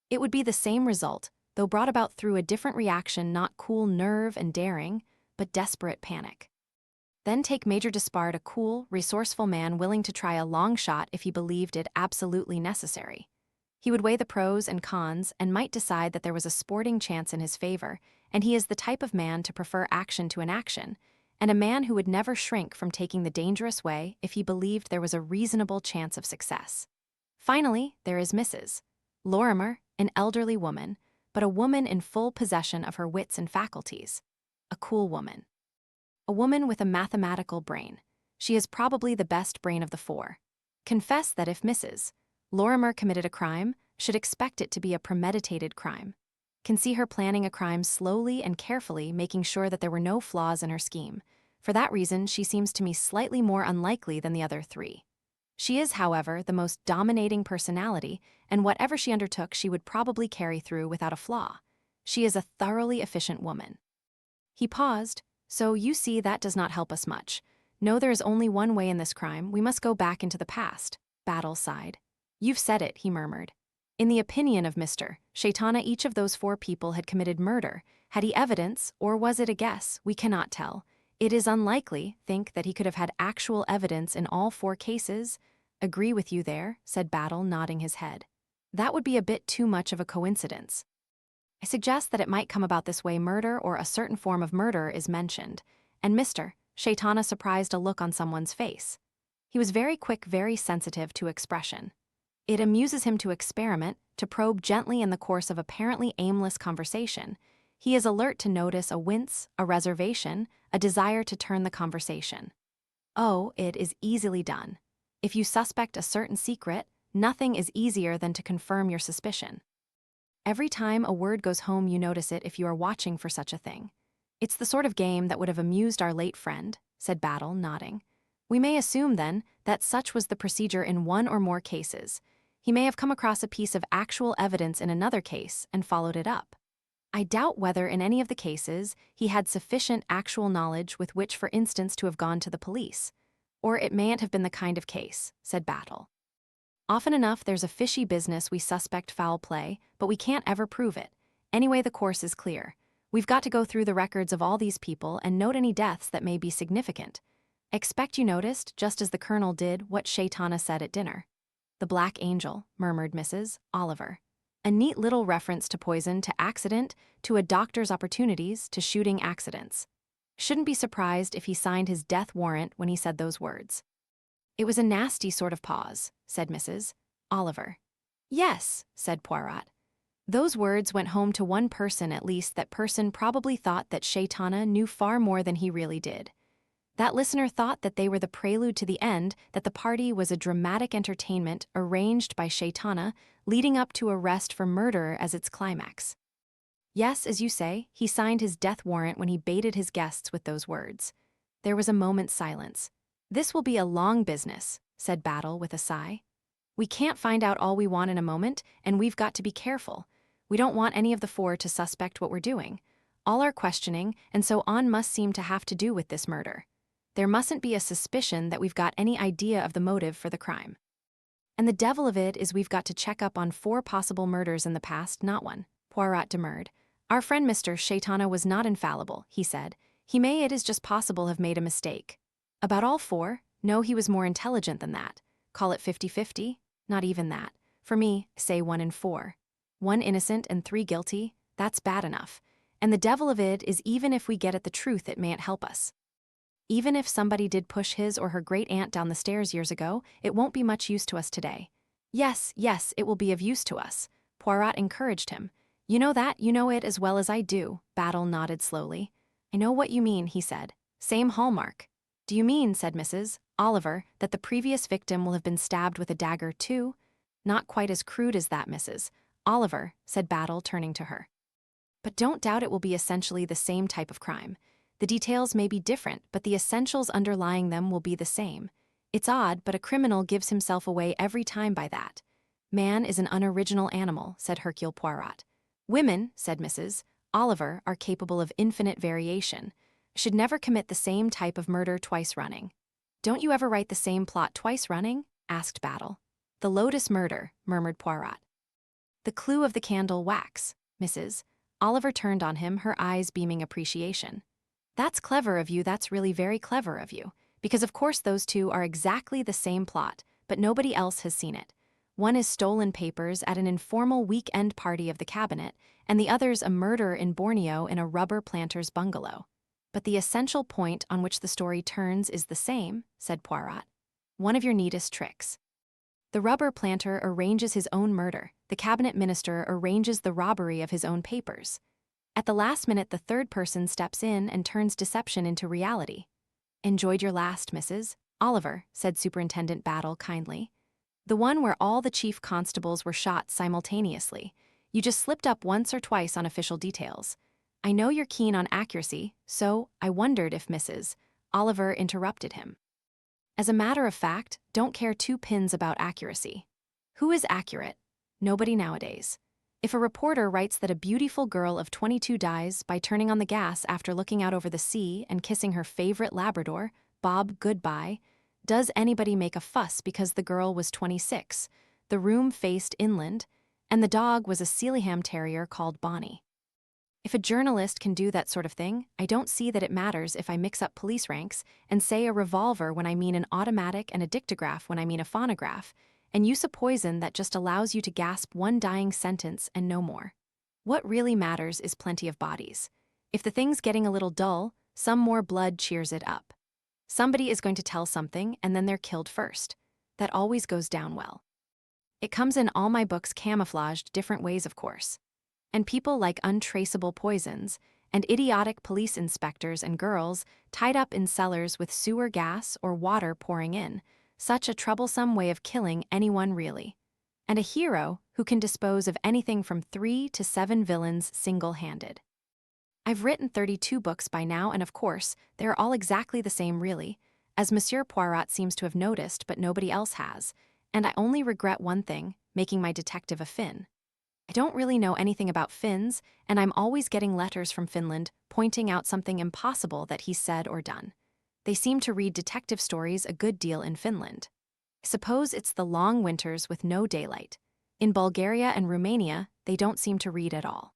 It would be the same result, though brought about through a different reaction, not cool nerve and daring, but desperate panic. Then take Major Despard, a cool, resourceful man willing to try a long shot if he believed it absolutely necessary. He would weigh the pros and cons and might decide that there was a sporting chance in his favor, and he is the type of man to prefer action to inaction, and a man who would never shrink from taking the dangerous way if he believed there was a reasonable chance of success. Finally, there is Mrs. Lorrimer, an elderly woman, but a woman in full possession of her wits and faculties. A cool woman. A woman with a mathematical brain. She is probably the best brain of the 4. Confess that if Mrs. Lorrimer committed a crime, should expect it to be a premeditated crime. Can see her planning a crime slowly and carefully, making sure that there were no flaws in her scheme. For that reason, she seems to me slightly more unlikely than the other 3. She is, however, the most dominating personality, and whatever she undertook she would probably carry through without a flaw. She is a thoroughly efficient woman. He paused, So you see that does not help us much. No, there is only one way in this crime. We must go back into the past. Battle sighed. You've said it, he murmured. In the opinion of Mr. Shaitana, each of those 4 people had committed murder. Had he evidence, or was it a guess? We cannot tell. It is unlikely, think, that he could have had actual evidence in all 4 cases. Agree with you there, said Battle, nodding his head. That would be a bit too much of a coincidence. I suggest that it might come about this way: murder or a certain form of murder is mentioned, and Mr. Shaitana surprised a look on someone's face. He was very quick, very sensitive to expression. It amuses him to experiment, to probe gently in the course of apparently aimless conversation. He is alert to notice a wince, a reservation, a desire to turn the conversation. Oh, it is easily done. If you suspect a certain secret, nothing is easier than to confirm your suspicion. Every time a word goes home, you notice it if you are watching for such a thing. It's the sort of game that would have amused our late friend, said Battle, nodding. We may assume, then, that such was the procedure in one or more cases. He may have come across a piece of actual evidence in another case and followed it up. I doubt whether in any of the cases he had sufficient actual knowledge with which, for instance, to have gone to the police. Or it mayn't have been the kind of case, said Battle. Often enough there's a fishy business, we suspect foul play, but we can't ever prove it. Anyway, the course is clear. We've got to go through the records of all these people and note any deaths that may be significant. Expect you noticed, just as the Colonel did, what Shaitana said at dinner. The Black Angel, murmured Mrs. Oliver. A neat little reference to poison, to accident, to a doctor's opportunities, to shooting accidents. Shouldn't be surprised if he signed his death warrant when he said those words. It was a nasty sort of pause, said Mrs. Oliver. Yes, said Poirot. Those words went home to one person at least. That person probably thought that Shaitana knew far more than he really did. That listener thought that they were the prelude to the end, that the party was a dramatic entertainment arranged by Shaitana, leading up to arrest for murder as its climax. Yes, as you say, he signed his death warrant when he baited his guests with those words. There was a moment's silence. This will be a long business, said Battle with a sigh. We can't find out all we want in a moment, and we've got to be careful. We don't want any of the 4 to suspect what we're doing. All our questioning and so on must seem to have to do with this murder. There mustn't be a suspicion that we've got any idea of the motive for the crime. And the devil of it is we've got to check up on 4 possible murders in the past, not one. Poirot demurred. Our friend Mr. Shaitana was not infallible, he said. He may, it is just possible, have made a mistake. About all 4? No, he was more intelligent than that. Call it 50-50? Not even that. For me, say 1 in 4. 1 innocent and 3 guilty, that's bad enough. And the devil of it is, even if we get at the truth, it mayn't help us. Even if somebody did push his or her great-aunt down the stairs years ago, it won't be much use to us today. Yes, it will be of use to us. Poirot encouraged him. You know that, you know it as well as I do. Battle nodded slowly. I know what you mean, he said. Same hallmark. Do you mean, said Mrs. Oliver, that the previous victim will have been stabbed with a dagger too? Not quite as crude as that, Mrs. Oliver, said Battle, turning to her. But don't doubt it will be essentially the same type of crime. The details may be different, but the essentials underlying them will be the same. It's odd, but a criminal gives himself away every time by that. Man is an unoriginal animal, said Hercule Poirot. Women, said Mrs. Oliver, are capable of infinite variation. Should never commit the same type of murder twice running. Don't you ever write the same plot twice running? Asked Battle. The Lotus murder, murmured Poirot. The clue of the candle wax, Mrs. Oliver turned on him, her eyes beaming appreciation. That's clever of you, that's really very clever of you, because of course those 2 are exactly the same plot, but nobody else has seen it. One is stolen papers at an informal week-end party of the cabinet, and the other's a murder in Borneo in a rubber planter's bungalow. But the essential point on which the story turns is the same, said Poirot. One of your neatest tricks. The rubber planter arranges his own murder. The cabinet minister arranges the robbery of his own papers. At the last minute, the third person steps in and turns deception into reality. Enjoyed your last, Mrs. Oliver, said Superintendent Battle kindly. The one where all the chief constables were shot simultaneously. You just slipped up once or twice on official details. I know you're keen on accuracy, so I wondered if Mrs. Oliver interrupted him. As a matter of fact, don't care 2 pins about accuracy. Who is accurate? Nobody nowadays. If a reporter writes that a beautiful girl of 22 dies by turning on the gas after looking out over the sea and kissing her favorite Labrador, Bob goodbye, does anybody make a fuss because the girl was 26, the room faced inland, and the dog was a Sealyham Terrier called Bonnie? If a journalist can do that sort of thing, I don't see that it matters if I mix up police ranks and say a revolver when I mean an automatic and a dictograph when I mean a phonograph, and use a poison that just allows you to gasp one dying sentence and no more. What really matters is plenty of bodies. If the thing's getting a little dull, some more blood cheers it up. Somebody is going to tell something and then they're killed first. That always goes down well. It comes in all my books camouflaged different ways, of course. And people like untraceable poisons, and idiotic police inspectors and girls tied up in cellars with sewer gas or water pouring in, such a troublesome way of killing anyone really. And a hero who can dispose of anything from 3 to 7 villains single-handed. I've written 32 books by now, and of course, they're all exactly the same really, as Monsieur Poirot seems to have noticed but nobody else has, and I only regret one thing, making my detective a Finn. I don't really know anything about Finns, and I'm always getting letters from Finland pointing out something impossible that he's said or done. They seem to read detective stories a good deal in Finland. I suppose it's the long winters with no daylight. In Bulgaria and Romania, they don't seem to read at all.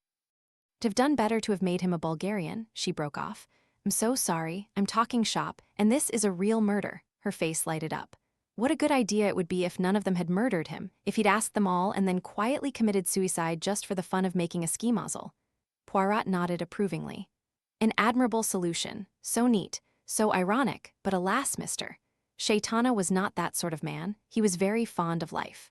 I'd have done better to have made him a Bulgarian, she broke off. I'm so sorry, I'm talking shop, and this is a real murder. Her face lighted up. What a good idea it would be if none of them had murdered him, if he'd asked them all and then quietly committed suicide just for the fun of making a ski muzzle. Poirot nodded approvingly. An admirable solution, so neat, so ironic, but alas, mister. Shaitana was not that sort of man, he was very fond of life.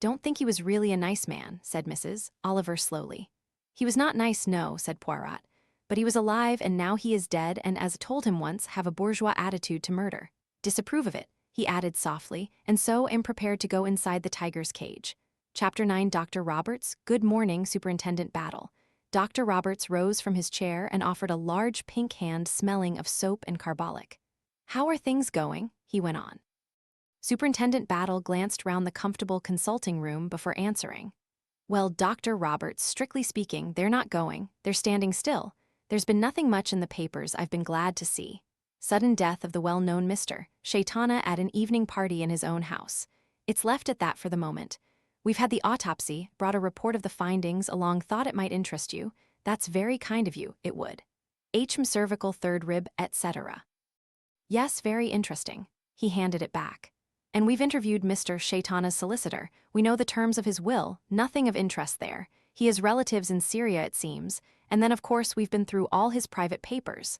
Don't think he was really a nice man, said Mrs. Oliver slowly. He was not nice, no, said Poirot, but he was alive and now he is dead and, as told him once, have a bourgeois attitude to murder. Disapprove of it, he added softly, and so am prepared to go inside the tiger's cage. Chapter 9. Dr. Roberts. Good morning, Superintendent Battle. Dr. Roberts rose from his chair and offered a large pink hand smelling of soap and carbolic. How are things going? He went on. Superintendent Battle glanced round the comfortable consulting room before answering. Well, Dr. Roberts, strictly speaking, they're not going, they're standing still. There's been nothing much in the papers I've been glad to see. Sudden death of the well-known Mr. Shaitana at an evening party in his own house. It's left at that for the moment. We've had the autopsy, brought a report of the findings along, thought it might interest you. That's very kind of you, it would. Cervical, third rib, etc. Yes, very interesting. He handed it back. And we've interviewed Mr. Shaitana's solicitor. We know the terms of his will, nothing of interest there. He has relatives in Syria, it seems. And then, of course, we've been through all his private papers.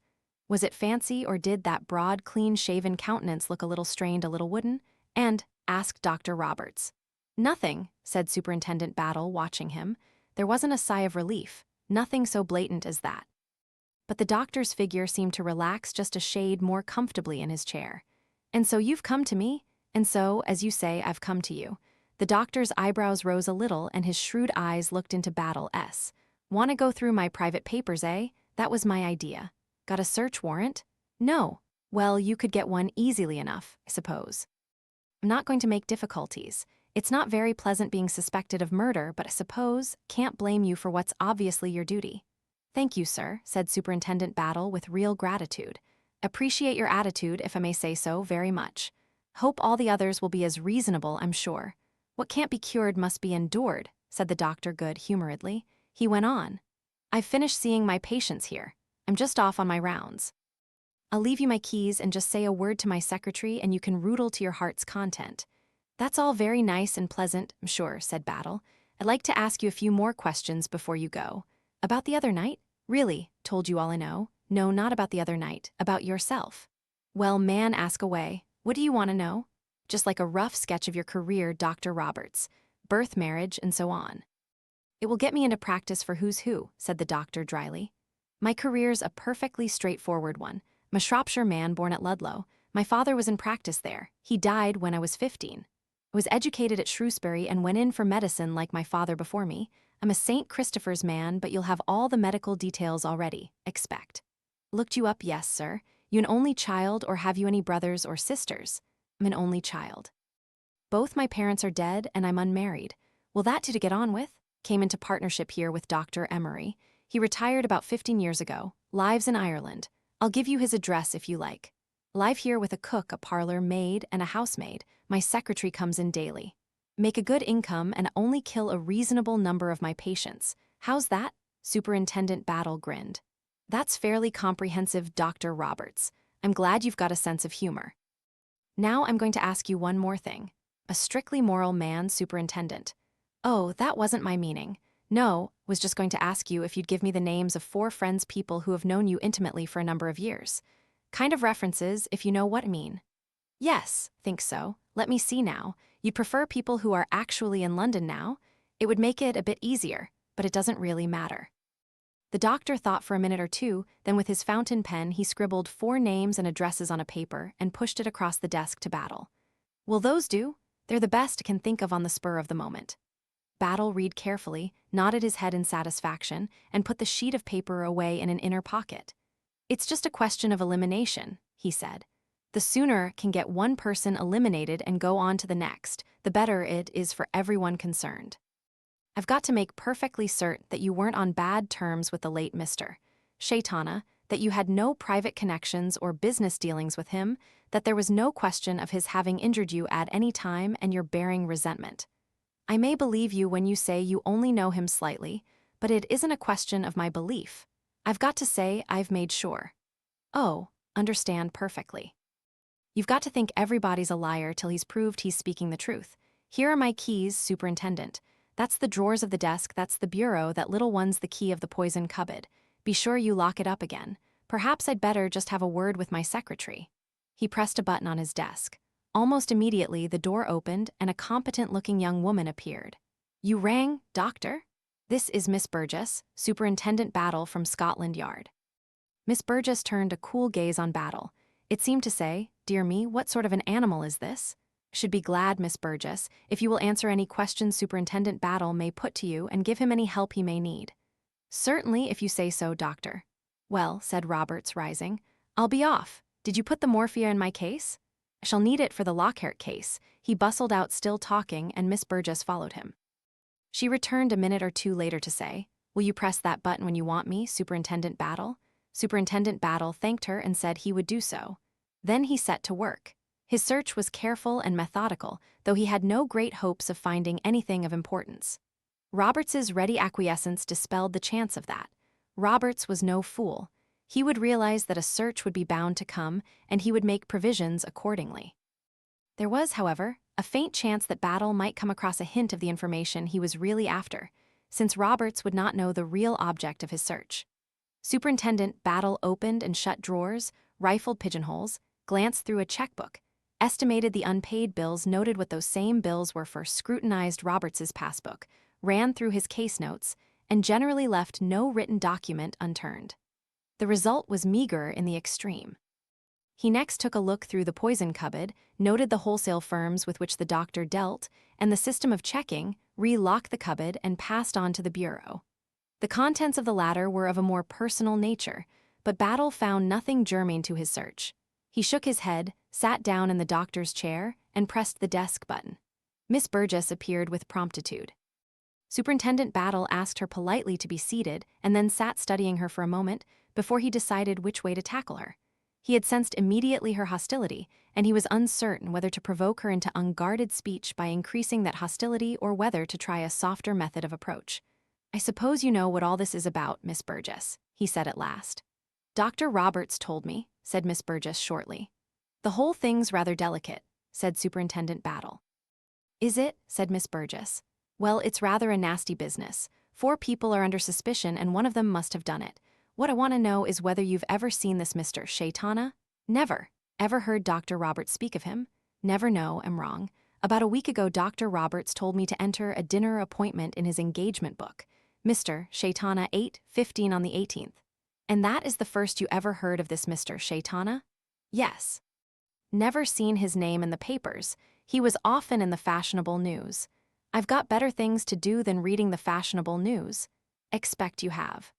Was it fancy, or did that broad, clean-shaven countenance look a little strained, a little wooden? And, asked Dr. Roberts. Nothing, said Superintendent Battle, watching him. There wasn't a sigh of relief, nothing so blatant as that. But the doctor's figure seemed to relax just a shade more comfortably in his chair. And so you've come to me? And so, as you say, I've come to you. The doctor's eyebrows rose a little and his shrewd eyes looked into Battle's. Want to go through my private papers, eh? That was my idea. Got a search warrant? No. Well, you could get one easily enough, I suppose. I'm not going to make difficulties. It's not very pleasant being suspected of murder, but I suppose can't blame you for what's obviously your duty. Thank you, sir, said Superintendent Battle with real gratitude. Appreciate your attitude, if I may say so, very much. Hope all the others will be as reasonable, I'm sure. What can't be cured must be endured, said the doctor good-humoredly. He went on. I've finished seeing my patients here. I'm just off on my rounds. I'll leave you my keys and just say a word to my secretary and you can roodle to your heart's content. That's all very nice and pleasant, I'm sure, said Battle. I'd like to ask you a few more questions before you go. About the other night? Really, told you all I know. No, not about the other night, about yourself. Well, man, ask away. What do you want to know? Just like a rough sketch of your career, Dr. Roberts. Birth, marriage, and so on. It will get me into practice for who's who, said the doctor dryly. My career's a perfectly straightforward one. I'm a Shropshire man born at Ludlow. My father was in practice there. He died when I was 15. I was educated at Shrewsbury and went in for medicine like my father before me. I'm a St. Christopher's man, but you'll have all the medical details already, expect. Looked you up, yes, sir. You an only child, or have you any brothers or sisters? I'm an only child. Both my parents are dead and I'm unmarried. Will that do to get on with? came into partnership here with Dr. Emery. He retired about 15 years ago, lives in Ireland. I'll give you his address if you like. Live here with a cook, a parlor maid, and a housemaid. My secretary comes in daily. Make a good income and only kill a reasonable number of my patients. How's that? Superintendent Battle grinned. That's fairly comprehensive, Dr. Roberts. I'm glad you've got a sense of humor. Now I'm going to ask you one more thing. A strictly moral man, Superintendent. Oh, that wasn't my meaning. No, was just going to ask you if you'd give me the names of 4 friends, people who have known you intimately for a number of years. Kind of references, if you know what I mean. Yes, think so. Let me see now. You'd prefer people who are actually in London now? It would make it a bit easier, but it doesn't really matter. The doctor thought for a minute or two, then with his fountain pen he scribbled 4 names and addresses on a paper and pushed it across the desk to Battle. Will those do? They're the best I can think of on the spur of the moment. Battle read carefully, nodded his head in satisfaction, and put the sheet of paper away in an inner pocket. It's just a question of elimination, he said. The sooner can get one person eliminated and go on to the next, the better it is for everyone concerned. I've got to make perfectly certain that you weren't on bad terms with the late Mr. Shaitana, that you had no private connections or business dealings with him, that there was no question of his having injured you at any time and you're bearing resentment. I may believe you when you say you only know him slightly, but it isn't a question of my belief. I've got to say I've made sure. Oh, understand perfectly. You've got to think everybody's a liar till he's proved he's speaking the truth. Here are my keys, Superintendent. That's the drawers of the desk, that's the bureau, that little one's the key of the poison cupboard. Be sure you lock it up again. Perhaps I'd better just have a word with my secretary. He pressed a button on his desk. Almost immediately, the door opened and a competent-looking young woman appeared. You rang, Doctor? This is Miss Burgess, Superintendent Battle from Scotland Yard. Miss Burgess turned a cool gaze on Battle. It seemed to say, Dear me, what sort of an animal is this? Should be glad, Miss Burgess, if you will answer any questions Superintendent Battle may put to you and give him any help he may need. Certainly, if you say so, Doctor. Well, said Roberts, rising, I'll be off. Did you put the morphia in my case? I shall need it for the Lockhart case. He bustled out, still talking, and Miss Burgess followed him. She returned a minute or two later to say, Will you press that button when you want me, Superintendent Battle? Superintendent Battle thanked her and said he would do so. Then he set to work. His search was careful and methodical, though he had no great hopes of finding anything of importance. Roberts's ready acquiescence dispelled the chance of that. Roberts was no fool. He would realize that a search would be bound to come, and he would make provisions accordingly. There was, however, a faint chance that Battle might come across a hint of the information he was really after, since Roberts would not know the real object of his search. Superintendent Battle opened and shut drawers, rifled pigeonholes, glanced through a checkbook, estimated the unpaid bills, noted what those same bills were for, scrutinized Roberts's passbook, ran through his case notes, and generally left no written document unturned. The result was meager in the extreme. He next took a look through the poison cupboard, noted the wholesale firms with which the doctor dealt, and the system of checking, re-locked the cupboard, and passed on to the bureau. The contents of the latter were of a more personal nature, but Battle found nothing germane to his search. He shook his head, sat down in the doctor's chair, and pressed the desk button. Miss Burgess appeared with promptitude. Superintendent Battle asked her politely to be seated and then sat studying her for a moment before he decided which way to tackle her. He had sensed immediately her hostility, and he was uncertain whether to provoke her into unguarded speech by increasing that hostility or whether to try a softer method of approach. I suppose you know what all this is about, Miss Burgess, he said at last. Dr. Roberts told me, said Miss Burgess shortly. The whole thing's rather delicate, said Superintendent Battle. Is it? Said Miss Burgess. Well, it's rather a nasty business. 4 people are under suspicion and one of them must have done it. What I want to know is whether you've ever seen this Mr. Shaitana? Never. Ever heard Dr. Roberts speak of him? Never. No, I'm wrong. About a week ago, Dr. Roberts told me to enter a dinner appointment in his engagement book. Mr. Shaitana 8:15 on the 18th. And that is the first you ever heard of this Mr. Shaitana? Yes. Never seen his name in the papers. He was often in the fashionable news. I've got better things to do than reading the fashionable news. Expect you have.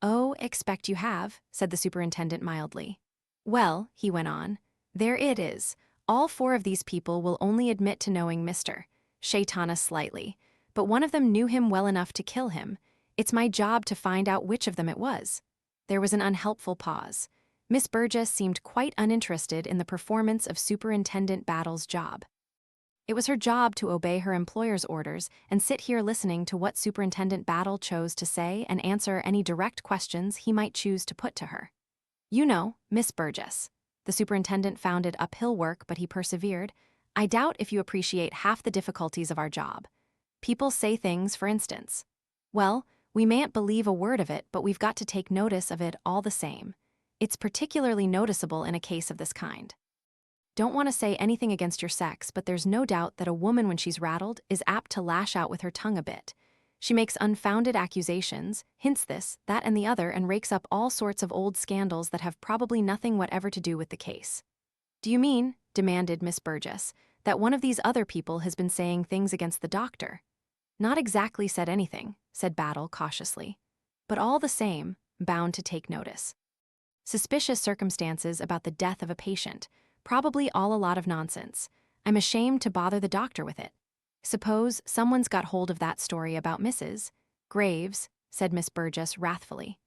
Oh, expect you have, said the superintendent mildly. Well, he went on, there it is. All 4 of these people will only admit to knowing Mr. Shaitana slightly, but one of them knew him well enough to kill him. It's my job to find out which of them it was." There was an unhelpful pause. Miss Burgess seemed quite uninterested in the performance of Superintendent Battle's job. It was her job to obey her employer's orders and sit here listening to what Superintendent Battle chose to say and answer any direct questions he might choose to put to her. "You know, Miss Burgess." The superintendent found it uphill work, but he persevered. "I doubt if you appreciate half the difficulties of our job. People say things, for instance. Well, we mayn't believe a word of it, but we've got to take notice of it all the same. It's particularly noticeable in a case of this kind. Don't want to say anything against your sex, but there's no doubt that a woman, when she's rattled, is apt to lash out with her tongue a bit. She makes unfounded accusations, hints this, that, and the other, and rakes up all sorts of old scandals that have probably nothing whatever to do with the case." "Do you mean," demanded Miss Burgess, "that one of these other people has been saying things against the doctor?" "Not exactly said anything," said Battle cautiously. "But all the same, bound to take notice. Suspicious circumstances about the death of a patient, probably all a lot of nonsense. I'm ashamed to bother the doctor with it. Suppose someone's got hold of that story about Mrs. Graves," said Miss Burgess wrathfully.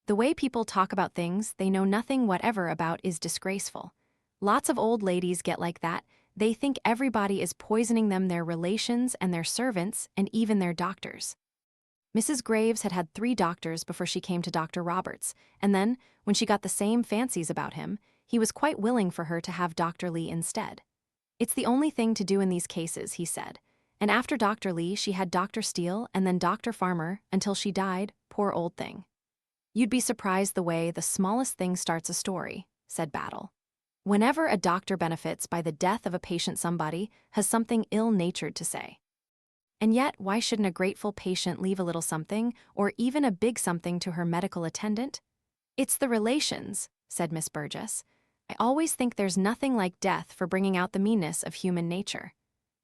"The way people talk about things they know nothing whatever about is disgraceful. Lots of old ladies get like that. They think everybody is poisoning them, their relations and their servants and even their doctors. Mrs. Graves had had 3 doctors before she came to Dr. Roberts, and then, when she got the same fancies about him, he was quite willing for her to have Dr. Lee instead. It's the only thing to do in these cases, he said. And after Dr. Lee, she had Dr. Steele and then Dr. Farmer until she died, poor old thing. You'd be surprised the way the smallest thing starts a story," said Battle. "Whenever a doctor benefits by the death of a patient, somebody has something ill-natured to say. And yet, why shouldn't a grateful patient leave a little something, or even a big something, to her medical attendant?" "It's the relations," said Miss Burgess. "I always think there's nothing like death for bringing out the meanness of human nature.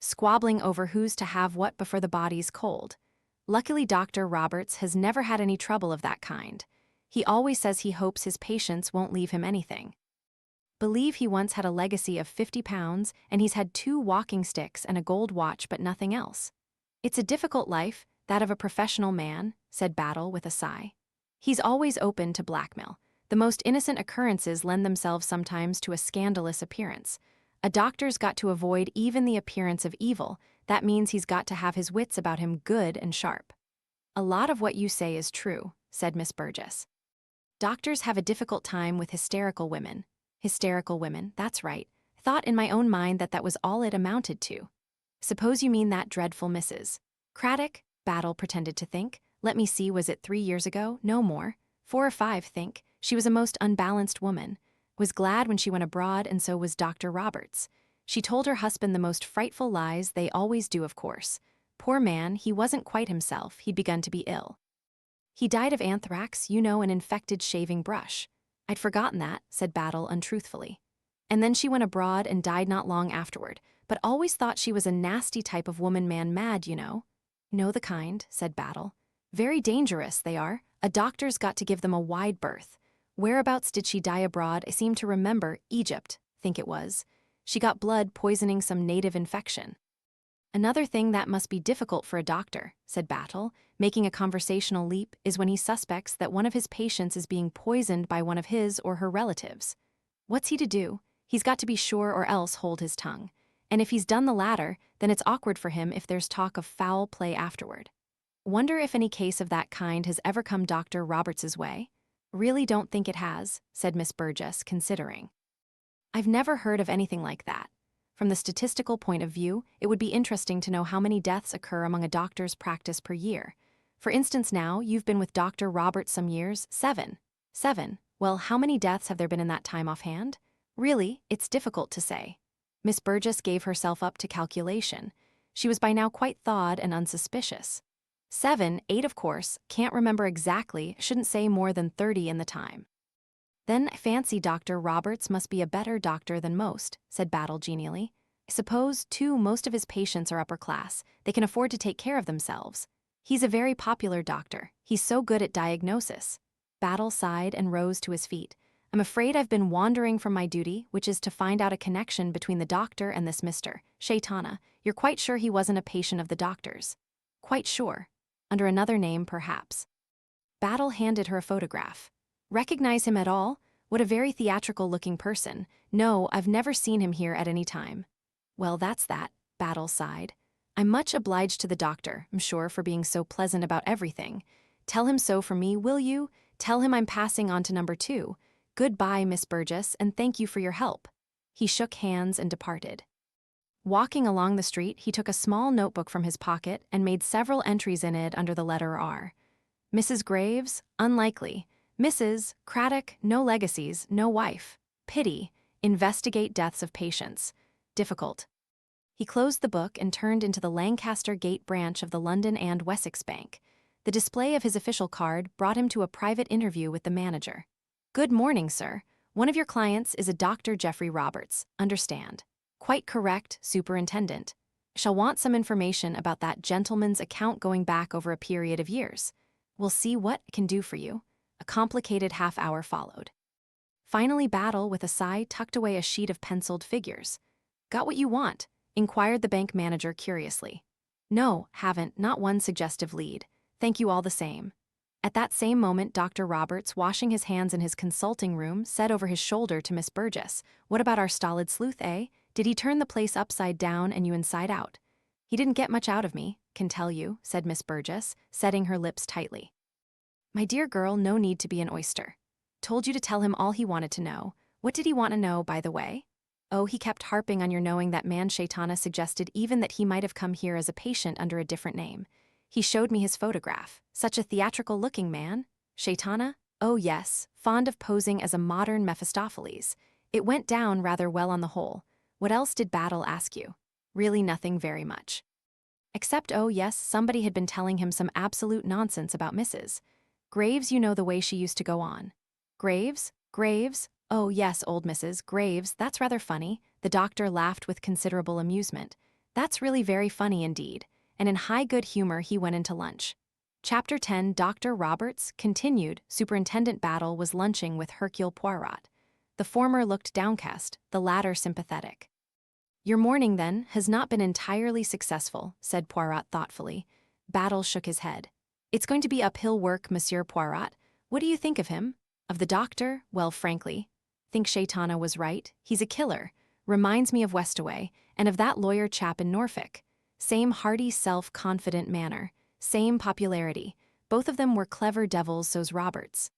Squabbling over who's to have what before the body's cold. Luckily, Dr. Roberts has never had any trouble of that kind. He always says he hopes his patients won't leave him anything. Believe he once had a legacy of £50, and he's had 2 walking sticks and a gold watch, but nothing else. It's a difficult life, that of a professional man," said Battle with a sigh. "He's always open to blackmail. The most innocent occurrences lend themselves sometimes to a scandalous appearance. A doctor's got to avoid even the appearance of evil. That means he's got to have his wits about him good and sharp." "A lot of what you say is true," said Miss Burgess. "Doctors have a difficult time with hysterical women." "Hysterical women, that's right. Thought in my own mind that was all it amounted to." "Suppose you mean that dreadful Mrs. Craddock?" Battle pretended to think. "Let me see, was it 3 years ago? No more. 4 or 5, think. She was a most unbalanced woman. Was glad when she went abroad, and so was Dr. Roberts. She told her husband the most frightful lies, they always do, of course. Poor man, he wasn't quite himself, he'd begun to be ill. He died of anthrax, you know, an infected shaving brush." "I'd forgotten that," said Battle untruthfully. "And then she went abroad and died not long afterward, but always thought she was a nasty type of woman-man mad, you know." "Know the kind," said Battle. "Very dangerous, they are. A doctor's got to give them a wide berth. Whereabouts did she die abroad? I seem to remember Egypt, think it was. She got blood poisoning some native infection." "Another thing that must be difficult for a doctor," said Battle, making a conversational leap, "is when he suspects that one of his patients is being poisoned by one of his or her relatives. What's he to do? He's got to be sure or else hold his tongue. And if he's done the latter, then it's awkward for him if there's talk of foul play afterward. Wonder if any case of that kind has ever come Dr. Roberts's way?" "Really don't think it has," said Miss Burgess, considering. "I've never heard of anything like that. From the statistical point of view, it would be interesting to know how many deaths occur among a doctor's practice per year. For instance, now, you've been with Dr. Roberts some years, 7. 7. Well, how many deaths have there been in that time offhand? Really, it's difficult to say." Miss Burgess gave herself up to calculation. She was by now quite thawed and unsuspicious. 7, 8, of course, can't remember exactly, shouldn't say more than 30 in the time. "Then I fancy Dr. Roberts must be a better doctor than most," said Battle genially. "I suppose, too, most of his patients are upper class. They can afford to take care of themselves. He's a very popular doctor. He's so good at diagnosis." Battle sighed and rose to his feet. "I'm afraid I've been wandering from my duty, which is to find out a connection between the doctor and this Mr. Shaitana. You're quite sure he wasn't a patient of the doctor's?" Quite sure. Under another name, perhaps. Battle handed her a photograph. Recognize him at all? What a very theatrical-looking person. No, I've never seen him here at any time. Well, that's that, Battle sighed. I'm much obliged to the doctor, I'm sure, for being so pleasant about everything. Tell him so for me, will you? Tell him I'm passing on to number 2. Goodbye, Miss Burgess, and thank you for your help. He shook hands and departed. Walking along the street, he took a small notebook from his pocket and made several entries in it under the letter R. Mrs. Graves, unlikely. Mrs. Craddock, no legacies, no wife. Pity, investigate deaths of patients. Difficult. He closed the book and turned into the Lancaster Gate branch of the London and Wessex Bank. The display of his official card brought him to a private interview with the manager. Good morning, sir. One of your clients is a Dr. Geoffrey Roberts, understand. Quite correct, Superintendent. Shall want some information about that gentleman's account going back over a period of years. We'll see what it can do for you. A complicated half-hour followed. Finally, Battle, with a sigh, tucked away a sheet of penciled figures. Got what you want? Inquired the bank manager curiously. No, haven't, not one suggestive lead. Thank you all the same. At that same moment, Dr. Roberts, washing his hands in his consulting room, said over his shoulder to Miss Burgess, What about our stolid sleuth, eh? Did he turn the place upside down and you inside out? He didn't get much out of me, can tell you, said Miss Burgess, setting her lips tightly. My dear girl, no need to be an oyster. Told you to tell him all he wanted to know. What did he want to know, by the way? Oh, he kept harping on your knowing that man Shaitana suggested even that he might have come here as a patient under a different name. He showed me his photograph. Such a theatrical-looking man. Shaitana? Oh yes, fond of posing as a modern Mephistopheles. It went down rather well on the whole. What else did Battle ask you? Really nothing very much. Except, oh yes, somebody had been telling him some absolute nonsense about Mrs. Graves, you know the way she used to go on. Graves? Graves? Oh yes, old Mrs. Graves, that's rather funny. The doctor laughed with considerable amusement. That's really very funny indeed. And in high good humor he went into lunch. Chapter 10 Dr. Roberts, continued, Superintendent Battle was lunching with Hercule Poirot. The former looked downcast, the latter sympathetic. Your morning, then, has not been entirely successful, said Poirot thoughtfully. Battle shook his head. It's going to be uphill work, Monsieur Poirot. What do you think of him? Of the doctor? Well, frankly. Think Shaitana was right. He's a killer. Reminds me of Westaway, and of that lawyer chap in Norfolk. Same hearty, self-confident manner. Same popularity. Both of them were clever devils, those Roberts.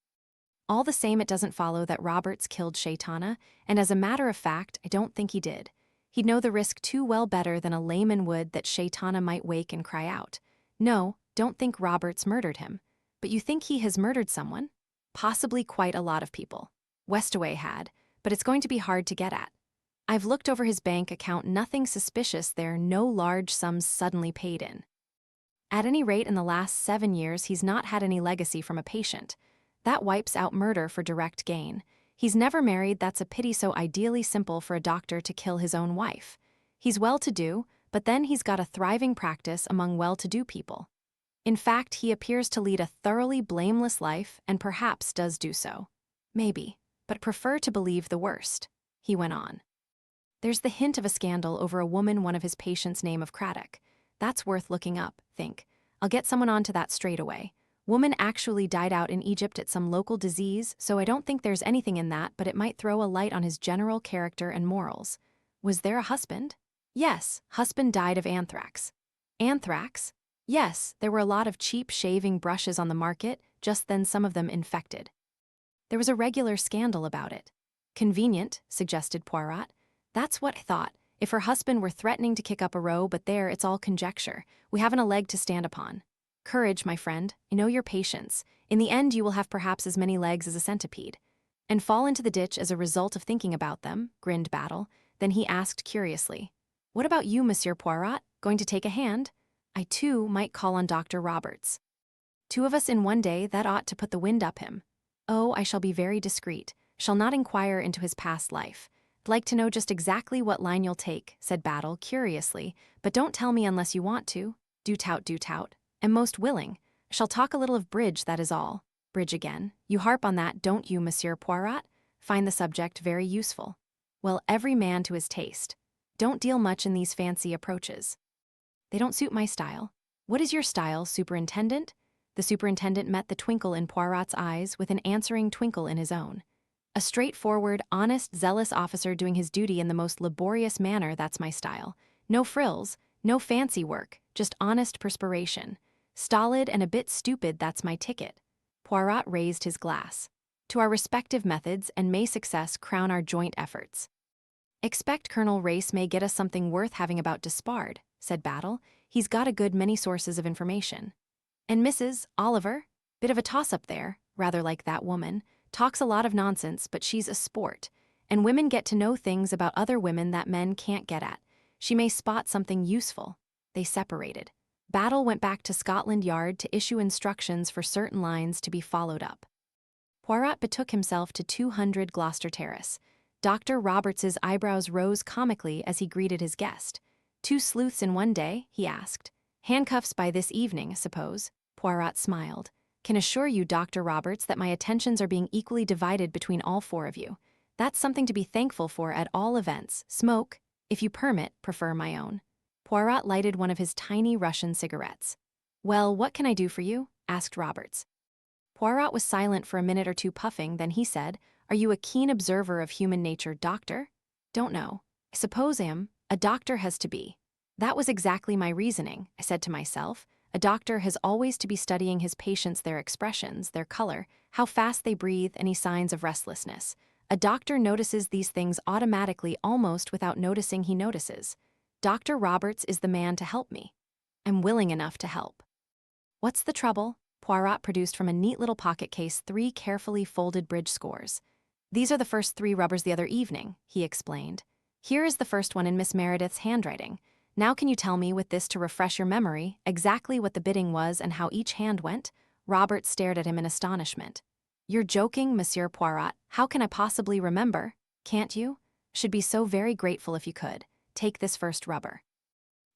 All the same, it doesn't follow that Roberts killed Shaitana, and as a matter of fact, I don't think he did. He'd know the risk too well better than a layman would that Shaitana might wake and cry out. No, don't think Roberts murdered him. But you think he has murdered someone? Possibly quite a lot of people. Westaway had, but it's going to be hard to get at. I've looked over his bank account, nothing suspicious there, no large sums suddenly paid in. At any rate, in the last 7 years, he's not had any legacy from a patient. That wipes out murder for direct gain. He's never married, that's a pity, so ideally simple for a doctor to kill his own wife. He's well-to-do, but then he's got a thriving practice among well-to-do people. In fact, he appears to lead a thoroughly blameless life and perhaps does do so. Maybe, but prefer to believe the worst, he went on. There's the hint of a scandal over a woman one of his patients' name of Craddock. That's worth looking up, think. I'll get someone on to that straight away. Woman actually died out in Egypt at some local disease, so I don't think there's anything in that, but it might throw a light on his general character and morals. Was there a husband? Yes, husband died of anthrax. Anthrax? Yes, there were a lot of cheap shaving brushes on the market, just then some of them infected. There was a regular scandal about it. Convenient, suggested Poirot. That's what I thought. If her husband were threatening to kick up a row, but there, it's all conjecture. We haven't a leg to stand upon. Courage, my friend. I know your patience. In the end, you will have perhaps as many legs as a centipede. And fall into the ditch as a result of thinking about them, grinned Battle. Then he asked curiously, What about you, Monsieur Poirot? Going to take a hand? I, too, might call on Dr. Roberts. 2 of us in one day, that ought to put the wind up him. Oh, I shall be very discreet. Shall not inquire into his past life. I'd like to know just exactly what line you'll take, said Battle curiously, but don't tell me unless you want to. Do tout, do tout. Am most willing. Shall talk a little of bridge, that is all. Bridge again. You harp on that, don't you, Monsieur Poirot? Find the subject very useful. Well, every man to his taste. Don't deal much in these fancy approaches. They don't suit my style. "What is your style, Superintendent?" The superintendent met the twinkle in Poirot's eyes with an answering twinkle in his own. "A straightforward, honest, zealous officer doing his duty in the most laborious manner, that's my style. No frills, no fancy work, just honest perspiration. Stolid and a bit stupid, that's my ticket." Poirot raised his glass. "To our respective methods, and may success crown our joint efforts." "Expect Colonel Race may get us something worth having about Despard," said Battle. "He's got a good many sources of information." "And Mrs. Oliver? Bit of a toss-up there, rather like that woman. Talks a lot of nonsense, but she's a sport. And women get to know things about other women that men can't get at. She may spot something useful." They separated. Battle went back to Scotland Yard to issue instructions for certain lines to be followed up. Poirot betook himself to 200 Gloucester Terrace. Dr. Roberts's eyebrows rose comically as he greeted his guest. "Two sleuths in one day?" he asked. "Handcuffs by this evening, suppose?" Poirot smiled. "Can assure you, Dr. Roberts, that my attentions are being equally divided between all four of you. That's something to be thankful for at all events. Smoke, if you prefer my own." Poirot lighted one of his tiny Russian cigarettes. "Well, what can I do for you?" asked Roberts. Poirot was silent for a minute or two, puffing, then he said, "Are you a keen observer of human nature, doctor?" "Don't know. I suppose I am. A doctor has to be." "That was exactly my reasoning," I said to myself. "A doctor has always to be studying his patients, their expressions, their color, how fast they breathe, any signs of restlessness. A doctor notices these things automatically, almost without noticing he notices. Dr. Roberts is the man to help me. I'm willing enough to help." "What's the trouble?" Poirot produced from a neat little pocket case 3 carefully folded bridge scores. "These are the first 3 rubbers the other evening," he explained. "Here is the first one in Miss Meredith's handwriting. Now can you tell me, with this to refresh your memory, exactly what the bidding was and how each hand went?" Robert stared at him in astonishment. "You're joking, Monsieur Poirot. How can I possibly remember? Can't you? Should be so very grateful if you could. Take this first rubber."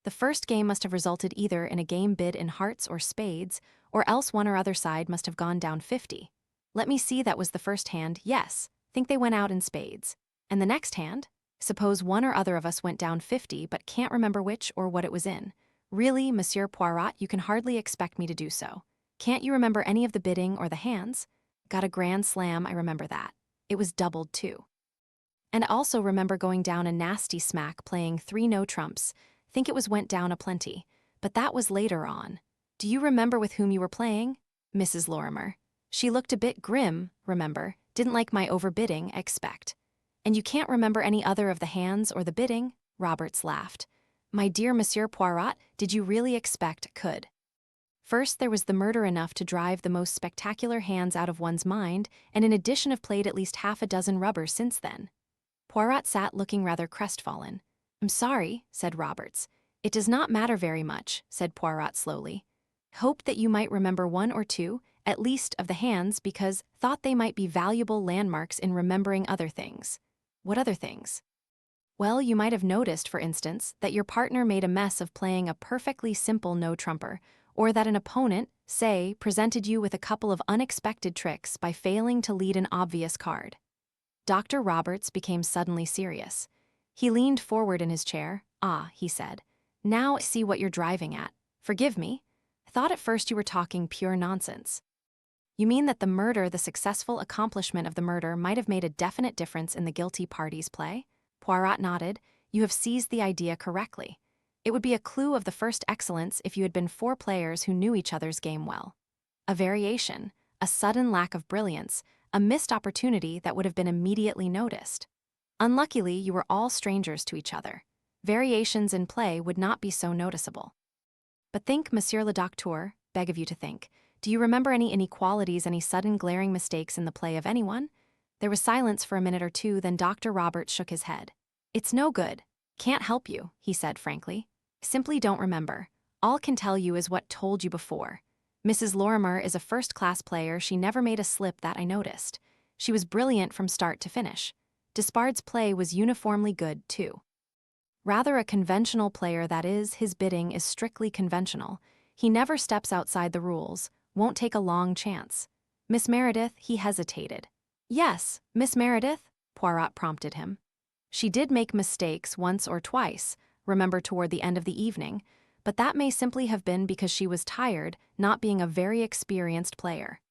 The first game must have resulted either in a game bid in hearts or spades, or else one or other side must have gone down 50. "Let me see, that was the first hand. Yes, think they went out in spades. And the next hand? Suppose one or other of us went down 50 but can't remember which or what it was in. Really, Monsieur Poirot, you can hardly expect me to do so. Can't you remember any of the bidding or the hands?" "Got a grand slam, I remember that. It was doubled too. And I also remember going down a nasty smack playing 3 no trumps. Think it went down a plenty. But that was later on. Do you remember with whom you were playing?" "Mrs. Lorrimer. She looked a bit grim, remember. Didn't like my overbidding, I expect." "And you can't remember any other of the hands or the bidding?" Roberts laughed. "My dear Monsieur Poirot, did you really expect could? First, there was the murder enough to drive the most spectacular hands out of one's mind, and in addition have played at least half a dozen rubbers since then." Poirot sat looking rather crestfallen. "I'm sorry," said Roberts. "It does not matter very much," said Poirot slowly. "Hoped that you might remember 1 or 2, at least, of the hands, because thought they might be valuable landmarks in remembering other things." "What other things?" "Well, you might have noticed, for instance, that your partner made a mess of playing a perfectly simple no-trumper, or that an opponent, say, presented you with a couple of unexpected tricks by failing to lead an obvious card." Dr. Roberts became suddenly serious. He leaned forward in his chair. "Ah," he said. "Now I see what you're driving at. Forgive me. I thought at first you were talking pure nonsense." "You mean that the successful accomplishment of the murder might have made a definite difference in the guilty party's play?" Poirot nodded. "You have seized the idea correctly. It would be a clue of the first excellence if you had been 4 players who knew each other's game well. A variation, a sudden lack of brilliance, a missed opportunity that would have been immediately noticed. Unluckily, you were all strangers to each other. Variations in play would not be so noticeable. But think, Monsieur le Docteur, beg of you to think. Do you remember any inequalities, any sudden glaring mistakes in the play of anyone?" There was silence for a minute or two, then Dr. Roberts shook his head. "It's no good. Can't help you," he said frankly. "Simply don't remember. All can tell you is what told you before. Mrs. Lorrimer is a first-class player. She never made a slip that I noticed. She was brilliant from start to finish. Despard's play was uniformly good, too. Rather a conventional player, that is, his bidding is strictly conventional. He never steps outside the rules, won't take a long chance. Miss Meredith," he hesitated. "Yes, Miss Meredith?" Poirot prompted him. "She did make mistakes once or twice, remember, toward the end of the evening, but that may simply have been because she was tired, not being a very experienced player.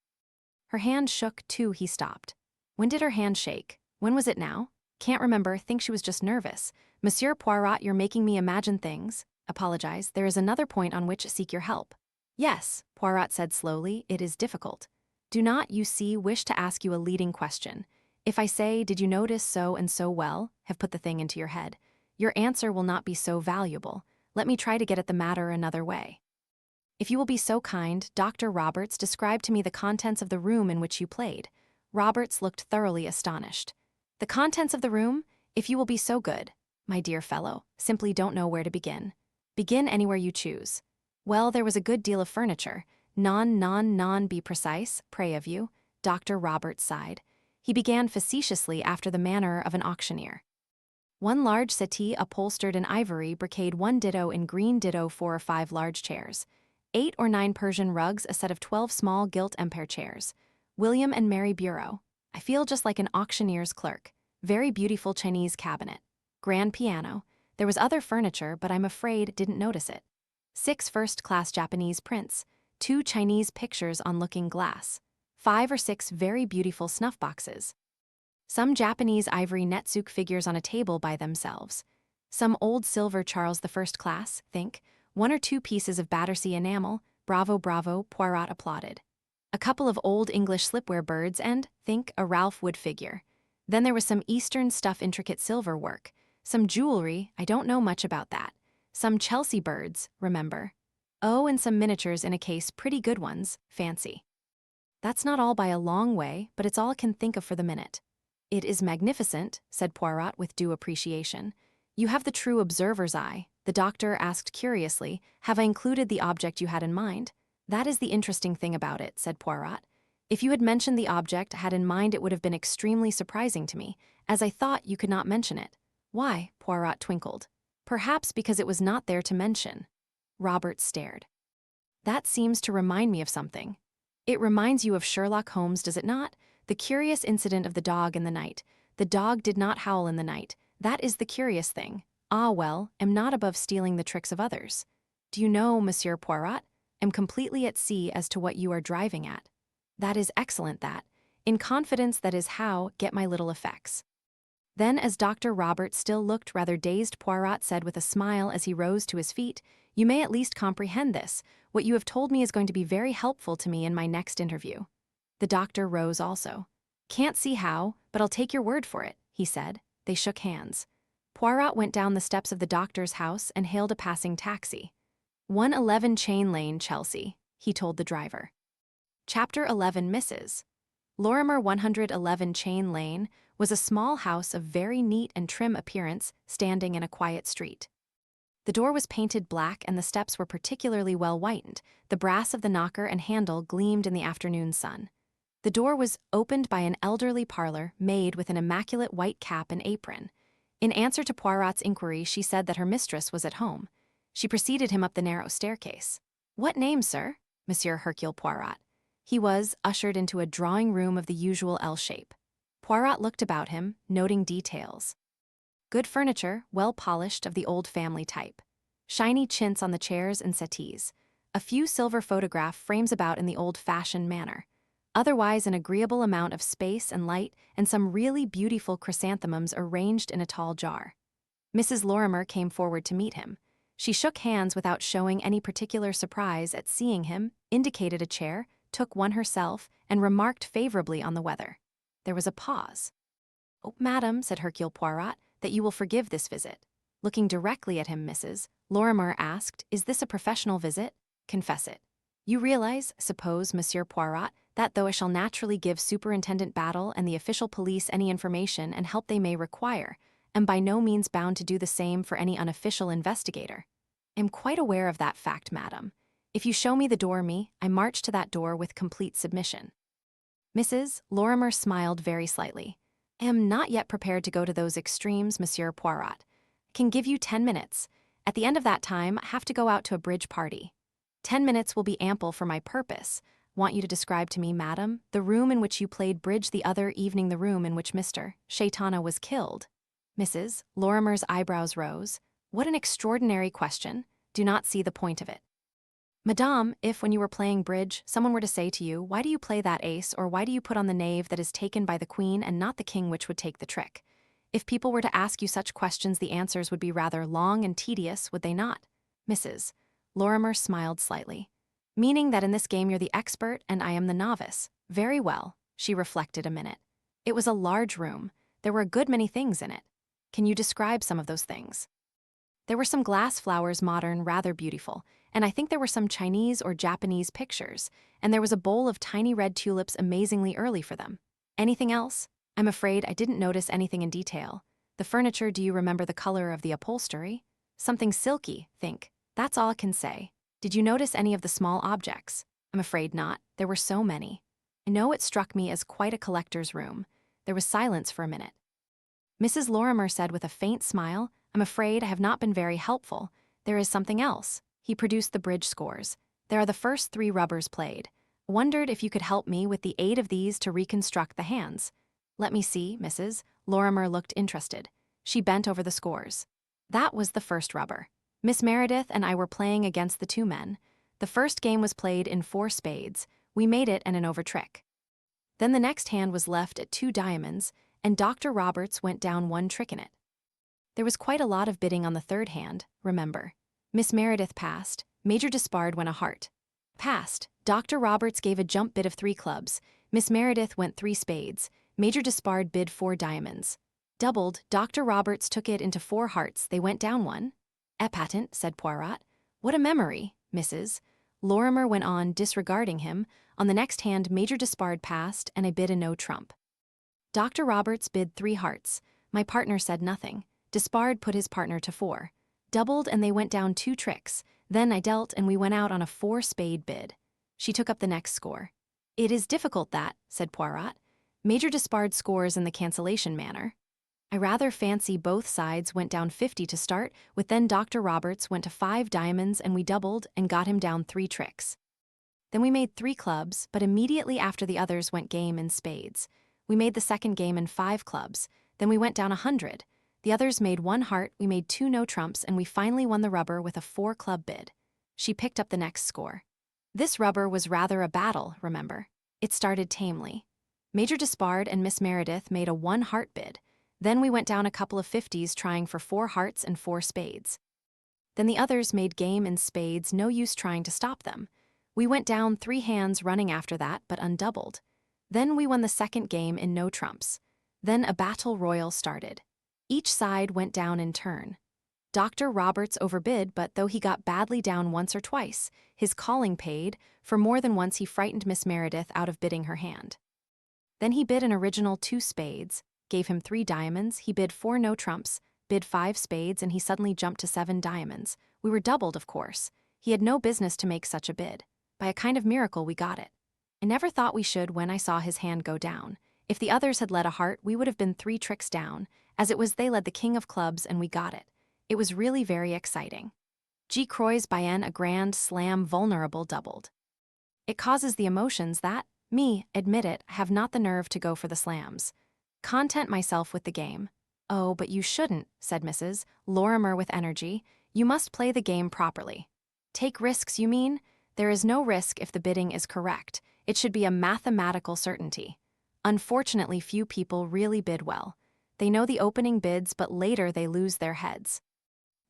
Her hand shook too. He stopped. When did her hand shake? When was it now? Can't remember, think she was just nervous. Monsieur Poirot, you're making me imagine things. Apologize, there is another point on which seek your help. Yes, Poirot said slowly, it is difficult. Do not, you see, wish to ask you a leading question. If I say, did you notice so and so well, have put the thing into your head, your answer will not be so valuable. Let me try to get at the matter another way. If you will be so kind, Dr. Roberts described to me the contents of the room in which you played. Roberts looked thoroughly astonished. The contents of the room? If you will be so good. My dear fellow, simply don't know where to begin. Begin anywhere you choose. Well, there was a good deal of furniture. Be precise, pray of you. Dr. Roberts sighed. He began facetiously after the manner of an auctioneer. One large settee upholstered in ivory, brocade, one ditto in green, ditto 4 or 5 large chairs. 8 or 9 Persian rugs, a set of 12 small gilt empire chairs. William and Mary bureau. I feel just like an auctioneer's clerk. Very beautiful Chinese cabinet. Grand piano. There was other furniture, but I'm afraid didn't notice it. 6 first-class Japanese prints. 2 Chinese pictures on looking glass. 5 or 6 very beautiful snuff boxes. Some Japanese ivory netsuke figures on a table by themselves. Some old silver Charles I class, think. 1 or 2 pieces of Battersea enamel. Bravo, bravo, Poirot applauded. A couple of old English slipware birds and, think, a Ralph Wood figure. Then there was some Eastern stuff, intricate silver work. Some jewelry, I don't know much about that. Some Chelsea birds, remember. Oh, and some miniatures in a case, pretty good ones, fancy. That's not all by a long way, but it's all I can think of for the minute. It is magnificent, said Poirot with due appreciation. You have the true observer's eye. The doctor asked curiously, have I included the object you had in mind? That is the interesting thing about it, said Poirot. If you had mentioned the object I had in mind, it would have been extremely surprising to me, as I thought you could not mention it. Why? Poirot twinkled. Perhaps because it was not there to mention. Robert stared. That seems to remind me of something. It reminds you of Sherlock Holmes, does it not? The curious incident of the dog in the night. The dog did not howl in the night. That is the curious thing. Ah, well, am not above stealing the tricks of others. Do you know, Monsieur Poirot? Am completely at sea as to what you are driving at. That is excellent, that. In confidence, that is how, get my little effects. Then, as Dr. Roberts still looked rather dazed, Poirot said with a smile as he rose to his feet, you may at least comprehend this. What you have told me is going to be very helpful to me in my next interview. The doctor rose also. Can't see how, but I'll take your word for it, he said. They shook hands. Poirot went down the steps of the doctor's house and hailed a passing taxi. 111 Chain Lane, Chelsea, he told the driver. Chapter 11, Mrs. Lorrimer 111 Chain Lane was a small house of very neat and trim appearance, standing in a quiet street. The door was painted black and the steps were particularly well whitened. The brass of the knocker and handle gleamed in the afternoon sun. The door was opened by an elderly parlor maid with an immaculate white cap and apron. In answer to Poirot's inquiry, she said that her mistress was at home. She preceded him up the narrow staircase. What name, sir? Monsieur Hercule Poirot. He was ushered into a drawing-room of the usual L shape. Poirot looked about him, noting details. Good furniture, well polished, of the old family type. Shiny chintz on the chairs and settees. A few silver photograph frames about in the old-fashioned manner. Otherwise an agreeable amount of space and light, and some really beautiful chrysanthemums arranged in a tall jar. Mrs. Lorrimer came forward to meet him. She shook hands without showing any particular surprise at seeing him, indicated a chair, took one herself, and remarked favorably on the weather. There was a pause. Oh, madam, said Hercule Poirot, that you will forgive this visit. Looking directly at him, Mrs. Lorrimer asked, is this a professional visit? Confess it. You realize, suppose, Monsieur Poirot, that though I shall naturally give Superintendent Battle and the official police any information and help they may require, am by no means bound to do the same for any unofficial investigator. I am quite aware of that fact, madam. If you show me the door, I march to that door with complete submission. Mrs. Lorrimer smiled very slightly. I am not yet prepared to go to those extremes, Monsieur Poirot. I can give you 10 minutes. At the end of that time, I have to go out to a bridge party. 10 minutes will be ample for my purpose. Want you to describe to me, madam, the room in which you played bridge the other evening, the room in which Mr. Shaitana was killed. Mrs. Lorrimer's eyebrows rose. What an extraordinary question. do not see the point of it. Madame, if when you were playing bridge, someone were to say to you, why do you play that ace, or why do you put on the knave that is taken by the queen and not the king which would take the trick? If people were to ask you such questions, the answers would be rather long and tedious, would they not? Mrs. Lorrimer smiled slightly. Meaning that in this game you're the expert and I am the novice. Very well, she reflected a minute. It was a large room. There were a good many things in it. Can you describe some of those things? There were some glass flowers, modern, rather beautiful, and I think there were some Chinese or Japanese pictures, and there was a bowl of tiny red tulips amazingly early for them. Anything else? I'm afraid I didn't notice anything in detail. The furniture, do you remember the color of the upholstery? Something silky, think. That's all I can say. Did you notice any of the small objects? I'm afraid not. There were so many. I know it struck me as quite a collector's room. There was silence for a minute. Mrs. Lorrimer said with a faint smile, I'm afraid I have not been very helpful. There is something else. He produced the bridge scores. There are the first 3 rubbers played. Wondered if you could help me with the aid of these to reconstruct the hands. Let me see, Mrs. Lorrimer looked interested. She bent over the scores. That was the first rubber. Miss Meredith and I were playing against the 2 men. The first game was played in 4 spades. We made it and an over trick. Then the next hand was left at 2 diamonds, and Dr. Roberts went down 1 trick in it. There was quite a lot of bidding on the 3rd hand, remember. Miss Meredith passed. Major Despard went a heart. Passed. Dr. Roberts gave a jump bid of 3 clubs. Miss Meredith went 3 spades. Major Despard bid 4 diamonds. Doubled. Dr. Roberts took it into 4 hearts. They went down 1. Epatant, said Poirot. What a memory, Mrs. Lorrimer went on, disregarding him. On the next hand, Major Despard passed, and I bid a no trump. Dr. Roberts bid 3 hearts. My partner said nothing. Despard put his partner to 4. Doubled, and they went down 2 tricks. Then I dealt, and we went out on a 4-spade bid. She took up the next score. It is difficult that, said Poirot. Major Despard scores in the cancellation manner. I rather fancy both sides went down 50 to start, with then Dr. Roberts went to 5 diamonds and we doubled and got him down 3 tricks. Then we made 3 clubs, but immediately after the others went game in spades. We made the second game in 5 clubs, then we went down 100. The others made 1 heart, we made 2 no trumps, and we finally won the rubber with a 4-club bid. She picked up the next score. This rubber was rather a battle, remember. It started tamely. Major Despard and Miss Meredith made a 1-heart bid. Then we went down a couple of 50s trying for 4 hearts and 4 spades. Then the others made game in spades, no use trying to stop them. We went down 3 hands running after that, but undoubled. Then we won the second game in no trumps. Then a battle royal started. Each side went down in turn. Dr. Roberts overbid, but though he got badly down once or twice, his calling paid, for more than once he frightened Miss Meredith out of bidding her hand. Then he bid an original 2 spades, gave him 3 diamonds, he bid 4 no trumps, bid 5 spades, and he suddenly jumped to 7 diamonds. We were doubled, of course. He had no business to make such a bid. By a kind of miracle we got it. I never thought we should when I saw his hand go down. If the others had led a heart, we would have been 3 tricks down. As it was, they led the king of clubs and we got it. It was really very exciting. G. Croix bien a grand slam vulnerable doubled. It causes the emotions that, me, admit it, have not the nerve to go for the slams. Content myself with the game. Oh, but you shouldn't, said Mrs. Lorrimer with energy. You must play the game properly. Take risks, you mean? There is no risk if the bidding is correct. It should be a mathematical certainty. Unfortunately, few people really bid well. They know the opening bids, but later they lose their heads.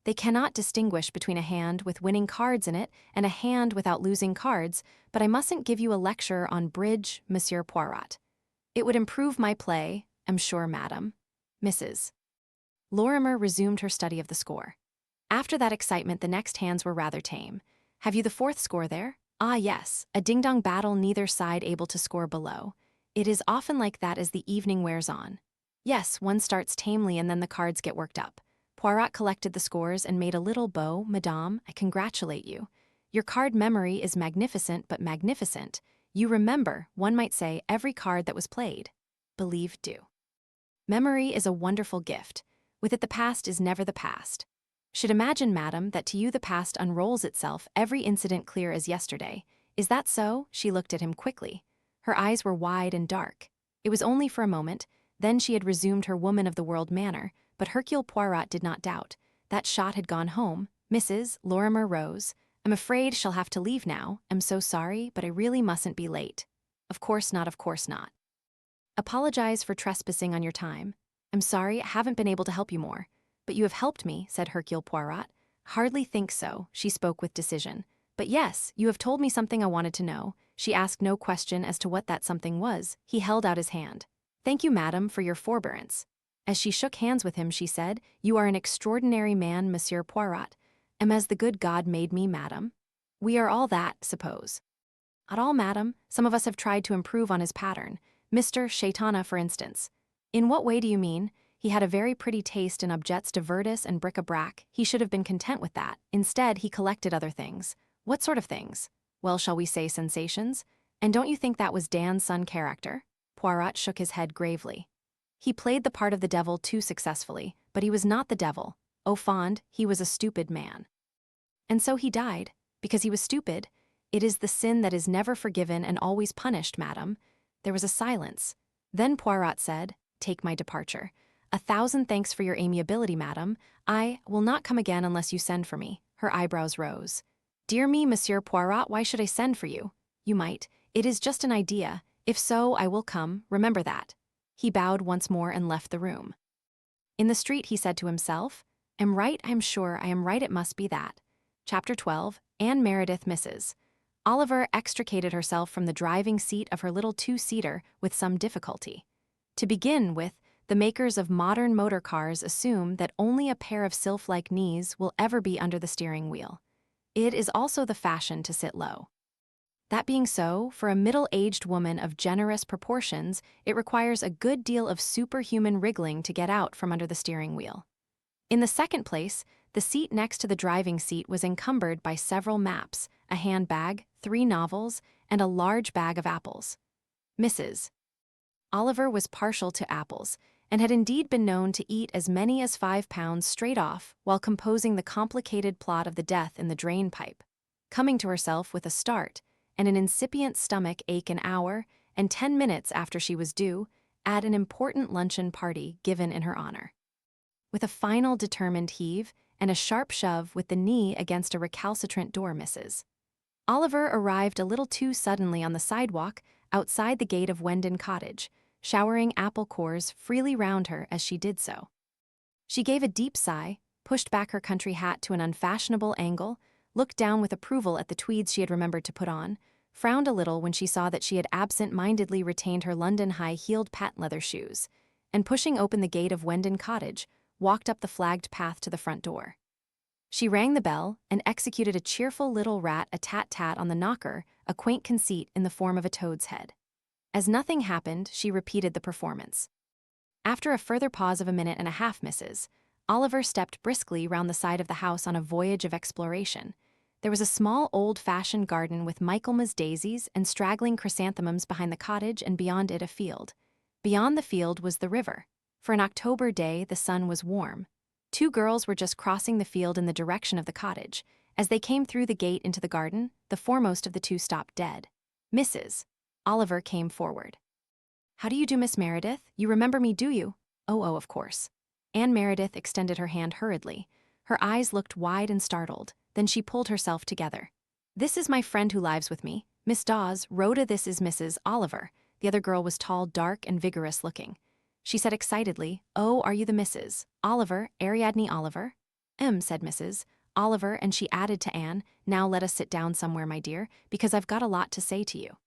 They cannot distinguish between a hand with winning cards in it and a hand without losing cards, but I mustn't give you a lecture on bridge, Monsieur Poirot. It would improve my play, I'm sure, madam. Mrs. Lorrimer resumed her study of the score. After that excitement, the next hands were rather tame. Have you the 4th score there? Ah, yes, a ding-dong battle, neither side able to score below. It is often like that as the evening wears on. Yes, one starts tamely and then the cards get worked up. Poirot collected the scores and made a little bow. Madame, I congratulate you. Your card memory is magnificent, but magnificent. You remember, one might say, every card that was played. Believe do. Memory is a wonderful gift. With it the past is never the past. Should imagine, madam, that to you the past unrolls itself, every incident clear as yesterday. Is that so? She looked at him quickly. Her eyes were wide and dark. It was only for a moment, then she had resumed her woman-of-the-world manner, but Hercule Poirot did not doubt. That shot had gone home, Mrs. Lorrimer rose. I'm afraid she'll have to leave now. I'm so sorry, but I really mustn't be late. Of course not, of course not. Apologize for trespassing on your time. I'm sorry I haven't been able to help you more. But you have helped me, said Hercule Poirot. Hardly think so, she spoke with decision. But yes, you have told me something I wanted to know. She asked no question as to what that something was. He held out his hand. Thank you, madam, for your forbearance. As she shook hands with him, she said, You are an extraordinary man, Monsieur Poirot. Am as the good God made me, madam? We are all that, suppose. Not all, madam. Some of us have tried to improve on his pattern. Mr. Shaitana, for instance. In what way do you mean? He had a very pretty taste in objets divertis and bric-a-brac. He should have been content with that. Instead, he collected other things. What sort of things? Well, shall we say sensations? And don't you think that was Dan's son character? Poirot shook his head gravely. He played the part of the devil too successfully, but he was not the devil. Au fond, he was a stupid man. And so he died, because he was stupid. It is the sin that is never forgiven and always punished, madam. There was a silence. Then Poirot said, Take my departure. 1,000 thanks for your amiability, madam. I will not come again unless you send for me. Her eyebrows rose. Dear me, Monsieur Poirot, why should I send for you? You might. It is just an idea. If so, I will come, remember that. He bowed once more and left the room. In the street, he said to himself, Am right, I'm sure, I am right, it must be that. Chapter 12, Anne Meredith Misses. Oliver extricated herself from the driving seat of her little two-seater with some difficulty. To begin with, the makers of modern motor cars assume that only a pair of sylph-like knees will ever be under the steering wheel. It is also the fashion to sit low. That being so, for a middle-aged woman of generous proportions, it requires a good deal of superhuman wriggling to get out from under the steering wheel. In the second place, the seat next to the driving seat was encumbered by several maps, a handbag, 3 novels, and a large bag of apples. Mrs. Oliver was partial to apples, and had indeed been known to eat as many as 5 pounds straight off while composing the complicated plot of the death in the drain pipe. Coming to herself with a start, and an incipient stomach ache an hour, and 10 minutes after she was due, at an important luncheon party given in her honor. With a final determined heave, and a sharp shove with the knee against a recalcitrant door, Mrs. Oliver arrived a little too suddenly on the sidewalk outside the gate of Whodunit Cottage, showering apple cores freely round her as she did so. She gave a deep sigh, pushed back her country hat to an unfashionable angle, looked down with approval at the tweeds she had remembered to put on, frowned a little when she saw that she had absent-mindedly retained her London high-heeled patent leather shoes, and pushing open the gate of Whodunit Cottage, walked up the flagged path to the front door. She rang the bell and executed a cheerful little rat-a-tat-tat on the knocker, a quaint conceit in the form of a toad's head. As nothing happened, she repeated the performance. After a further pause of a minute and a half, Mrs. Oliver stepped briskly round the side of the house on a voyage of exploration. There was a small old-fashioned garden with Michaelmas daisies and straggling chrysanthemums behind the cottage, and beyond it a field. Beyond the field was the river. For an October day, the sun was warm. 2 girls were just crossing the field in the direction of the cottage. As they came through the gate into the garden, the foremost of the 2 stopped dead. Mrs. Oliver came forward. How do you do, Miss Meredith? You remember me, do you? Oh, of course. Anne Meredith extended her hand hurriedly. Her eyes looked wide and startled. Then she pulled herself together. This is my friend who lives with me, Miss Dawes. Rhoda, this is Mrs. Oliver. The other girl was tall, dark, and vigorous-looking. She said excitedly, Oh, are you the Mrs. Oliver, Ariadne Oliver? Said Mrs. Oliver, and she added to Anne, Now let us sit down somewhere, my dear, because I've got a lot to say to you.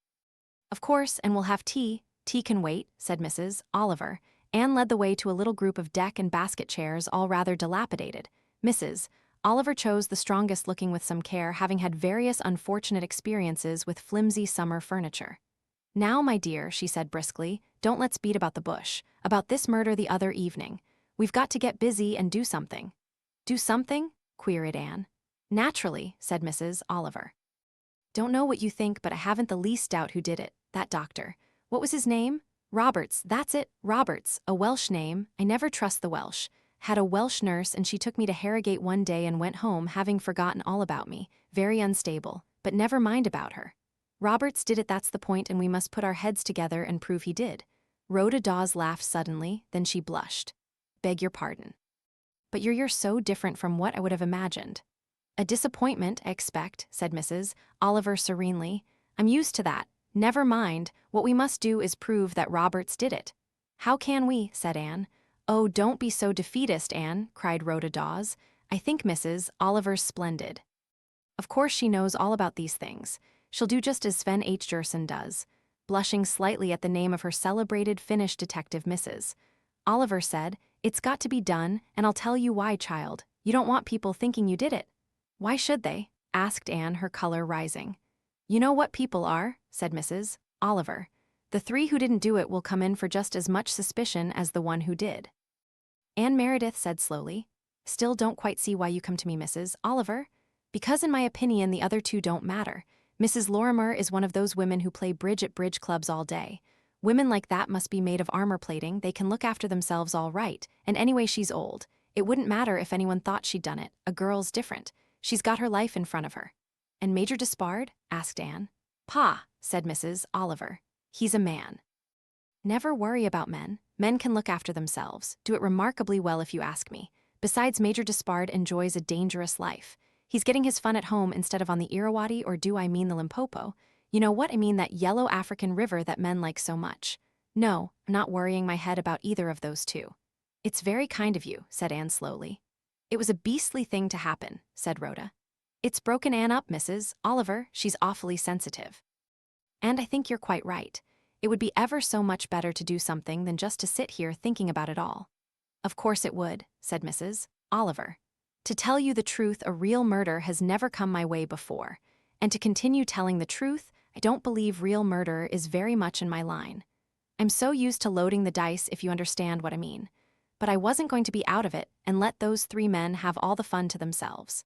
Of course, and we'll have tea. Tea can wait, said Mrs. Oliver. Anne led the way to a little group of deck and basket chairs, all rather dilapidated. Mrs. Oliver chose the strongest looking with some care, having had various unfortunate experiences with flimsy summer furniture. Now, my dear, she said briskly, don't let's beat about the bush, about this murder the other evening. We've got to get busy and do something. Do something? Queried Anne. Naturally, said Mrs. Oliver. Don't know what you think, but I haven't the least doubt who did it, that doctor. What was his name? Roberts, that's it, Roberts, a Welsh name. I never trust the Welsh. Had a Welsh nurse, and she took me to Harrogate one day and went home having forgotten all about me, very unstable, but never mind about her. Roberts did it, that's the point, and we must put our heads together and prove he did. Rhoda Dawes laughed suddenly, then she blushed. Beg your pardon. But you're so different from what I would have imagined. A disappointment, I expect, said Mrs. Oliver serenely. I'm used to that. Never mind, what we must do is prove that Roberts did it. How can we? Said Anne. Oh, don't be so defeatist, Anne, cried Rhoda Dawes. I think Mrs. Oliver's splendid. Of course she knows all about these things. She'll do just as Sven H. Jerson does. Blushing slightly at the name of her celebrated Finnish detective Mrs. Oliver said, It's got to be done, and I'll tell you why, child. You don't want people thinking you did it. Why should they? Asked Anne, her color rising. You know what people are, said Mrs. Oliver. The three who didn't do it will come in for just as much suspicion as the one who did. Anne Meredith said slowly, Still don't quite see why you come to me, Mrs. Oliver. Because in my opinion the other two don't matter. Mrs. Lorrimer is one of those women who play bridge at bridge clubs all day. Women like that must be made of armor plating, they can look after themselves all right, and anyway she's old. It wouldn't matter if anyone thought she'd done it, a girl's different. She's got her life in front of her. And Major Despard? Asked Anne. Pa, said Mrs. Oliver. He's a man. Never worry about men. Men can look after themselves, do it remarkably well if you ask me. Besides, Major Despard enjoys a dangerous life. He's getting his fun at home instead of on the Irrawaddy, or do I mean the Limpopo? You know what I mean, that yellow African river that men like so much. No, I'm not worrying my head about either of those two. It's very kind of you, said Anne slowly. It was a beastly thing to happen, said Rhoda. It's broken Anne up, Mrs. Oliver, she's awfully sensitive. And I think you're quite right. It would be ever so much better to do something than just to sit here thinking about it all. Of course it would, said Mrs. Oliver. To tell you the truth, a real murder has never come my way before. And to continue telling the truth, I don't believe real murder is very much in my line. I'm so used to loading the dice, if you understand what I mean. But I wasn't going to be out of it and let those three men have all the fun to themselves.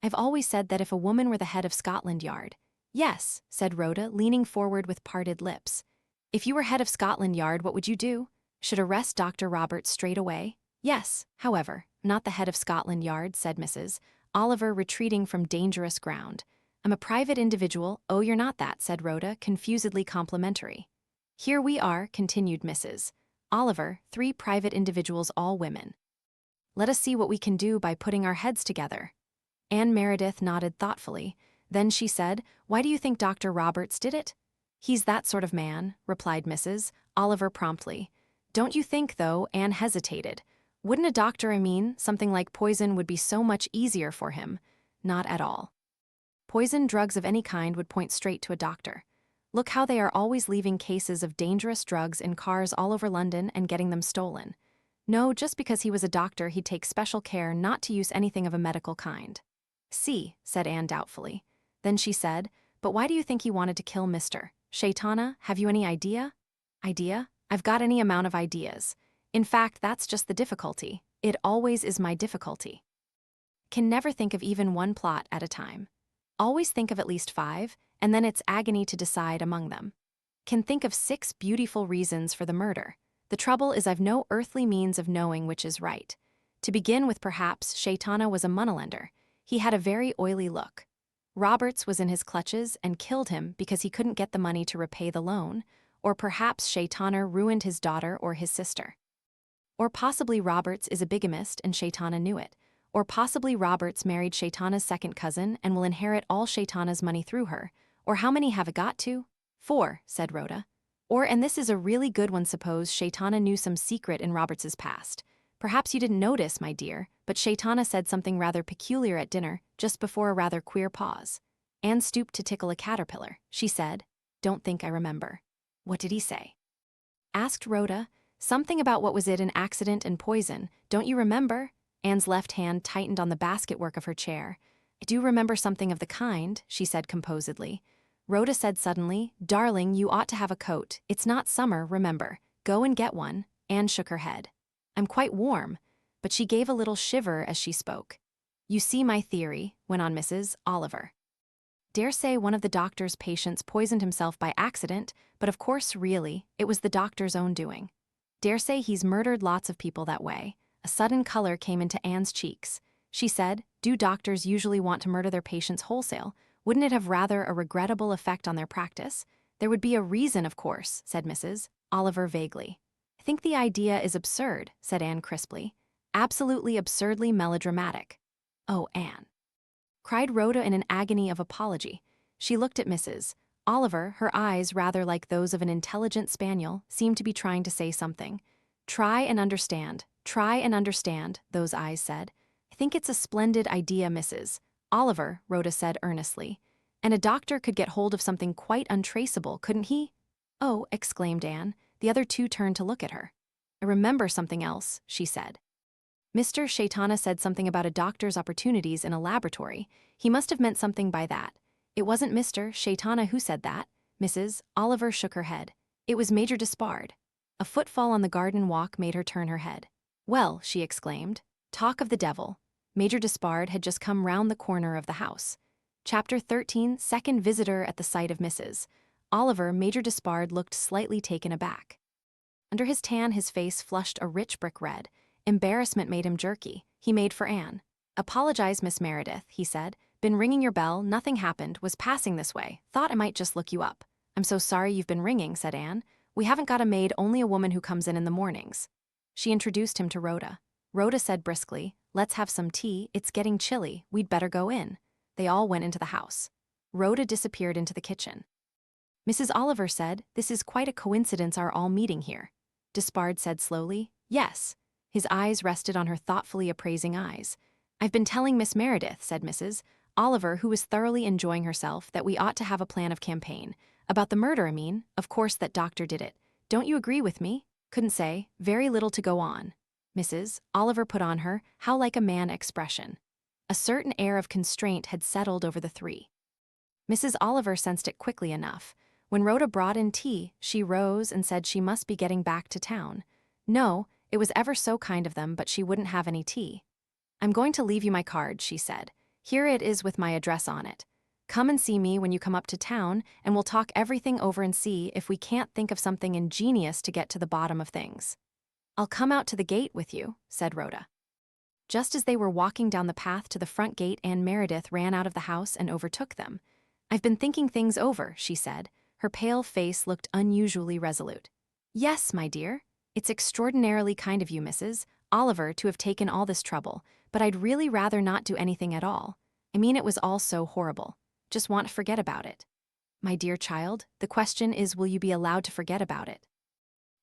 I've always said that if a woman were the head of Scotland Yard. Yes, said Rhoda, leaning forward with parted lips. If you were head of Scotland Yard, what would you do? Should arrest Dr. Roberts straight away? Yes, however, not the head of Scotland Yard, said Mrs. Oliver, retreating from dangerous ground. I'm a private individual. Oh, you're not that, said Rhoda, confusedly complimentary. Here we are, continued Mrs. Oliver, three private individuals, all women. Let us see what we can do by putting our heads together. Anne Meredith nodded thoughtfully. Then she said, Why do you think Dr. Roberts did it? He's that sort of man, replied Mrs. Oliver promptly. Don't you think, though? Anne hesitated. Wouldn't a doctor, something like poison would be so much easier for him? Not at all. Poison drugs of any kind would point straight to a doctor. Look how they are always leaving cases of dangerous drugs in cars all over London and getting them stolen. No, just because he was a doctor, he'd take special care not to use anything of a medical kind. See, said Anne doubtfully. Then she said, But why do you think he wanted to kill Mr. Shaitana? Have you any idea? Idea? I've got any amount of ideas. In fact, that's just the difficulty. It always is my difficulty. Can never think of even one plot at a time. Always think of at least 5, and then it's agony to decide among them. Can think of 6 beautiful reasons for the murder. The trouble is I've no earthly means of knowing which is right. To begin with, perhaps Shaitana was a moneylender. He had a very oily look. Roberts was in his clutches and killed him because he couldn't get the money to repay the loan, or perhaps Shaitana ruined his daughter or his sister. Or possibly Roberts is a bigamist and Shaitana knew it. Or possibly Roberts married Shaitana's second cousin and will inherit all Shaitana's money through her. Or how many have it got to? 4, said Rhoda. Or, and this is a really good one, suppose Shaitana knew some secret in Roberts's past. Perhaps you didn't notice, my dear, but Shaitana said something rather peculiar at dinner, just before a rather queer pause. Anne stooped to tickle a caterpillar. She said, Don't think I remember. What did he say? Asked Rhoda. Something about what was it, an accident and poison. Don't you remember? Anne's left hand tightened on the basketwork of her chair. I do remember something of the kind, she said composedly. Rhoda said suddenly, Darling, you ought to have a coat. It's not summer, remember. Go and get one. Anne shook her head. I'm quite warm. But she gave a little shiver as she spoke. You see my theory, went on Mrs. Oliver. Dare say one of the doctor's patients poisoned himself by accident, but of course, really, it was the doctor's own doing. Dare say he's murdered lots of people that way. A sudden color came into Anne's cheeks. She said, Do doctors usually want to murder their patients wholesale? Wouldn't it have rather a regrettable effect on their practice? There would be a reason, of course, said Mrs. Oliver vaguely. I think the idea is absurd, said Anne crisply. Absolutely absurdly melodramatic. Oh, Anne. cried Rhoda in an agony of apology. She looked at Mrs. Oliver, her eyes, rather like those of an intelligent spaniel, seemed to be trying to say something. Try and understand, those eyes said. I think it's a splendid idea, Mrs. Oliver, Rhoda said earnestly. And a doctor could get hold of something quite untraceable, couldn't he? Oh, exclaimed Anne. The other two turned to look at her. I remember something else, she said. Mr. Shaitana said something about a doctor's opportunities in a laboratory. He must have meant something by that. It wasn't Mr. Shaitana who said that. Mrs. Oliver shook her head. It was Major Despard. A footfall on the garden walk made her turn her head. Well, she exclaimed. Talk of the devil. Major Despard had just come round the corner of the house. Chapter 13, Second Visitor at the Sight of Mrs. Oliver. Major Despard looked slightly taken aback. Under his tan his face flushed a rich brick red. Embarrassment made him jerky. He made for Anne. Apologize, Miss Meredith, he said. Been ringing your bell, nothing happened, was passing this way. Thought I might just look you up. I'm so sorry you've been ringing, said Anne. We haven't got a maid, only a woman who comes in the mornings. She introduced him to Rhoda. Rhoda said briskly, Let's have some tea, it's getting chilly, we'd better go in. They all went into the house. Rhoda disappeared into the kitchen. Mrs. Oliver said, This is quite a coincidence our all meeting here. Despard said slowly, Yes. His eyes rested on her thoughtfully appraising eyes. I've been telling Miss Meredith, said Mrs. Oliver, who was thoroughly enjoying herself, that we ought to have a plan of campaign. About the murder, I mean. Of course that doctor did it. Don't you agree with me? Couldn't say. Very little to go on. Mrs. Oliver put on her how like a man expression. A certain air of constraint had settled over the three. Mrs. Oliver sensed it quickly enough. When Rhoda brought in tea, she rose and said she must be getting back to town. No, it was ever so kind of them, but she wouldn't have any tea. I'm going to leave you my card, she said. Here it is with my address on it. Come and see me when you come up to town, and we'll talk everything over and see if we can't think of something ingenious to get to the bottom of things. I'll come out to the gate with you, said Rhoda. Just as they were walking down the path to the front gate, Anne Meredith ran out of the house and overtook them. I've been thinking things over, she said. Her pale face looked unusually resolute. Yes, my dear. It's extraordinarily kind of you, Mrs. Oliver, to have taken all this trouble, but I'd really rather not do anything at all. I mean, it was all so horrible. Just want to forget about it. My dear child, the question is, will you be allowed to forget about it?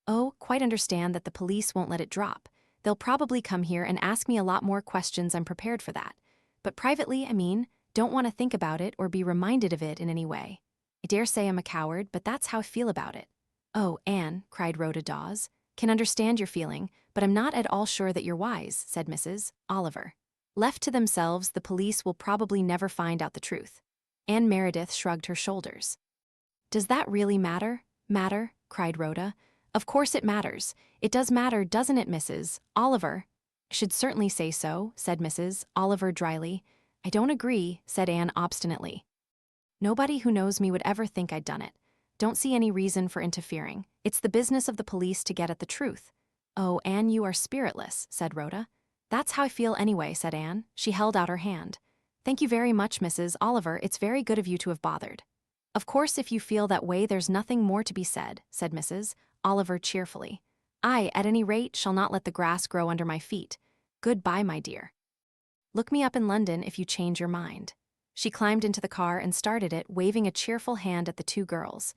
Oh, quite understand that the police won't let it drop. They'll probably come here and ask me a lot more questions. I'm prepared for that. But privately, I mean, don't want to think about it or be reminded of it in any way. I dare say I'm a coward, but that's how I feel about it. Oh, Anne, cried Rhoda Dawes. Can understand your feeling, but I'm not at all sure that you're wise, said Mrs. Oliver. Left to themselves, the police will probably never find out the truth. Anne Meredith shrugged her shoulders. Does that really matter? Matter? Cried Rhoda. Of course it matters. It does matter, doesn't it, Mrs. Oliver? I should certainly say so, said Mrs. Oliver dryly. I don't agree, said Anne obstinately. Nobody who knows me would ever think I'd done it. Don't see any reason for interfering. It's the business of the police to get at the truth. Oh, Anne, you are spiritless, said Rhoda. That's how I feel anyway, said Anne. She held out her hand. Thank you very much, Mrs. Oliver. It's very good of you to have bothered. Of course, if you feel that way, there's nothing more to be said, said Mrs. Oliver cheerfully. I, at any rate, shall not let the grass grow under my feet. Goodbye, my dear. Look me up in London if you change your mind. She climbed into the car and started it, waving a cheerful hand at the two girls.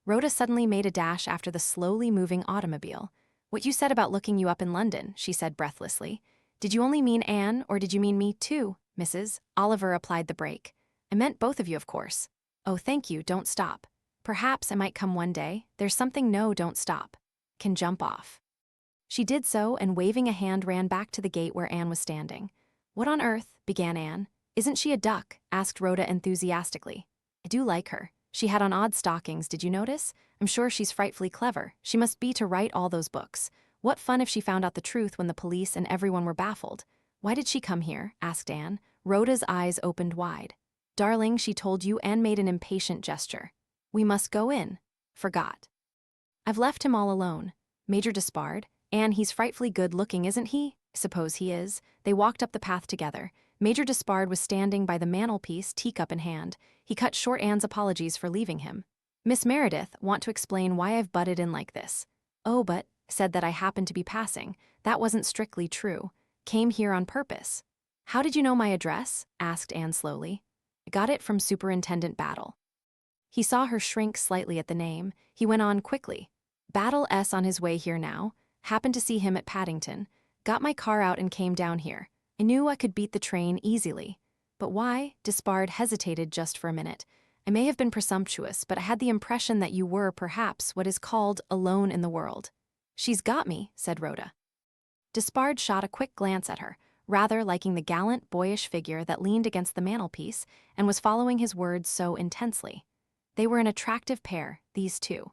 Rhoda suddenly made a dash after the slowly moving automobile. What you said about looking you up in London, she said breathlessly. Did you only mean Anne, or did you mean me too, Mrs. Oliver applied the brake. I meant both of you, of course. Oh, thank you, don't stop. Perhaps I might come one day. There's something no, don't stop. Can jump off. She did so, and waving a hand ran back to the gate where Anne was standing. What on earth, began Anne. Isn't she a duck? Asked Rhoda enthusiastically. I do like her. She had on odd stockings, did you notice? I'm sure she's frightfully clever. She must be to write all those books. What fun if she found out the truth when the police and everyone were baffled. Why did she come here? Asked Anne. Rhoda's eyes opened wide. Darling, she told you. Anne made an impatient gesture. We must go in. Forgot. I've left him all alone. Major Despard. Anne, he's frightfully good-looking, isn't he? Suppose he is. They walked up the path together. Major Despard was standing by the mantelpiece, teacup in hand. He cut short Anne's apologies for leaving him. Miss Meredith, want to explain why I've butted in like this. Oh, but, said that I happened to be passing. That wasn't strictly true. Came here on purpose. How did you know my address? Asked Anne slowly. I got it from Superintendent Battle. He saw her shrink slightly at the name. He went on quickly. Battle's on his way here now. Happened to see him at Paddington. Got my car out and came down here. I knew I could beat the train easily. But why? Despard hesitated just for a minute. I may have been presumptuous, but I had the impression that you were, perhaps, what is called alone in the world. She's got me, said Rhoda. Despard shot a quick glance at her, rather liking the gallant, boyish figure that leaned against the mantelpiece and was following his words so intensely. They were an attractive pair, these two.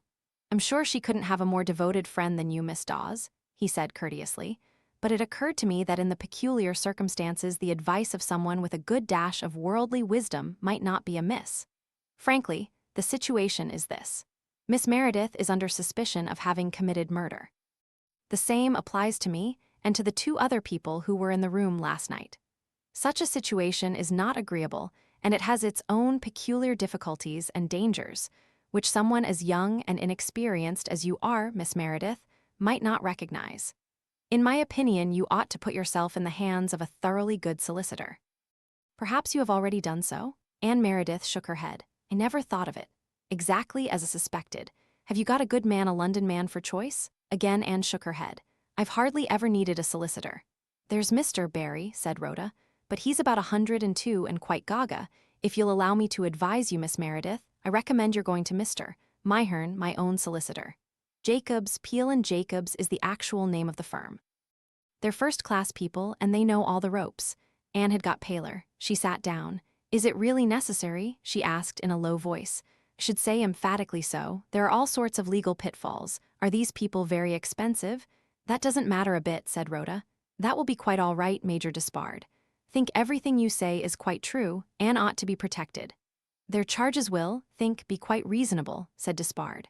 I'm sure she couldn't have a more devoted friend than you, Miss Dawes, he said courteously, but it occurred to me that in the peculiar circumstances the advice of someone with a good dash of worldly wisdom might not be amiss. Frankly, the situation is this. Miss Meredith is under suspicion of having committed murder. The same applies to me and to the two other people who were in the room last night. Such a situation is not agreeable, and it has its own peculiar difficulties and dangers, which someone as young and inexperienced as you are, Miss Meredith, might not recognize. In my opinion, you ought to put yourself in the hands of a thoroughly good solicitor. Perhaps you have already done so? Anne Meredith shook her head. I never thought of it. Exactly as I suspected. Have you got a good man, a London man for choice? Again Anne shook her head. I've hardly ever needed a solicitor. There's Mr. Barry, said Rhoda, but he's about 102 and quite gaga. If you'll allow me to advise you, Miss Meredith, I recommend you're going to Mr. Myhern, my own solicitor. Jacobs, Peel & Jacobs is the actual name of the firm. They're first-class people, and they know all the ropes. Anne had got paler. She sat down. Is it really necessary? She asked in a low voice. I should say emphatically so. There are all sorts of legal pitfalls. Are these people very expensive? That doesn't matter a bit, said Rhoda. That will be quite all right, Major Despard. Think everything you say is quite true. Anne ought to be protected. Their charges will, think, be quite reasonable, said Despard.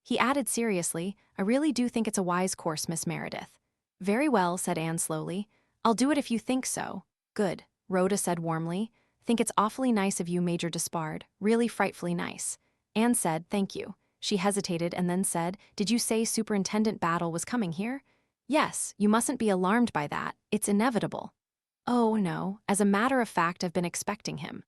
He added seriously, I really do think it's a wise course, Miss Meredith. Very well, said Anne slowly. I'll do it if you think so. Good, Rhoda said warmly. Think it's awfully nice of you, Major Despard. Really frightfully nice. Anne said, thank you. She hesitated and then said, did you say Superintendent Battle was coming here? Yes, you mustn't be alarmed by that. It's inevitable. Oh, no, as a matter of fact, I've been expecting him.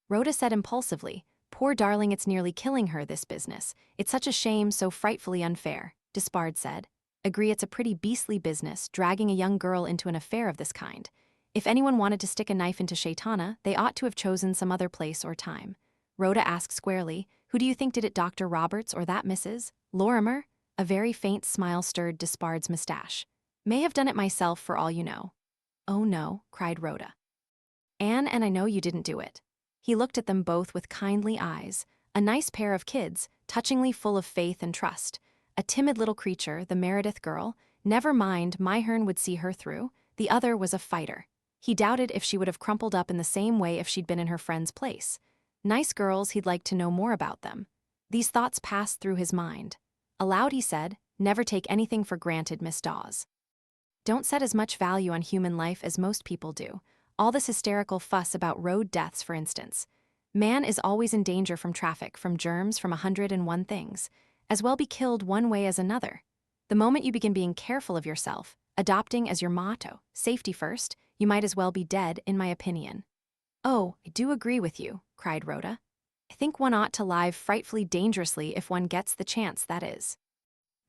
Rhoda said impulsively, poor darling, it's nearly killing her, this business. It's such a shame, so frightfully unfair. Despard said. Agree it's a pretty beastly business, dragging a young girl into an affair of this kind. If anyone wanted to stick a knife into Shaitana, they ought to have chosen some other place or time. Rhoda asked squarely, who do you think did it, Dr. Roberts or that Mrs. Lorrimer? A very faint smile stirred Despard's mustache. May have done it myself for all you know. Oh no, cried Rhoda. Anne, and I know you didn't do it. He looked at them both with kindly eyes, a nice pair of kids, touchingly full of faith and trust. A timid little creature, the Meredith girl, never mind, Myhern would see her through. The other was a fighter. He doubted if she would have crumpled up in the same way if she'd been in her friend's place. Nice girls, he'd like to know more about them. These thoughts passed through his mind. Aloud he said, never take anything for granted, Miss Dawes. Don't set as much value on human life as most people do. All this hysterical fuss about road deaths, for instance. Man is always in danger from traffic, from germs, from 101 things. As well be killed one way as another. The moment you begin being careful of yourself, adopting as your motto, safety first, you might as well be dead, in my opinion. Oh, I do agree with you, cried Rhoda. I think one ought to live frightfully dangerously if one gets the chance, that is.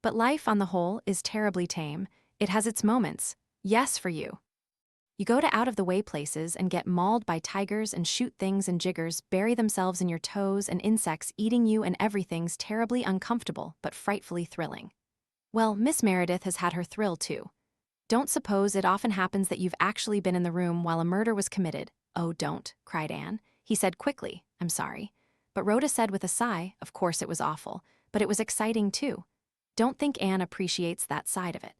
But life, on the whole, is terribly tame. It has its moments. Yes, for you. You go to out-of-the-way places and get mauled by tigers and shoot things and jiggers bury themselves in your toes and insects eating you and everything's terribly uncomfortable but frightfully thrilling. Well, Miss Meredith has had her thrill too. Don't suppose it often happens that you've actually been in the room while a murder was committed. Oh, don't, cried Anne. He said quickly, I'm sorry. But Rhoda said with a sigh, of course it was awful, but it was exciting too. Don't think Anne appreciates that side of it.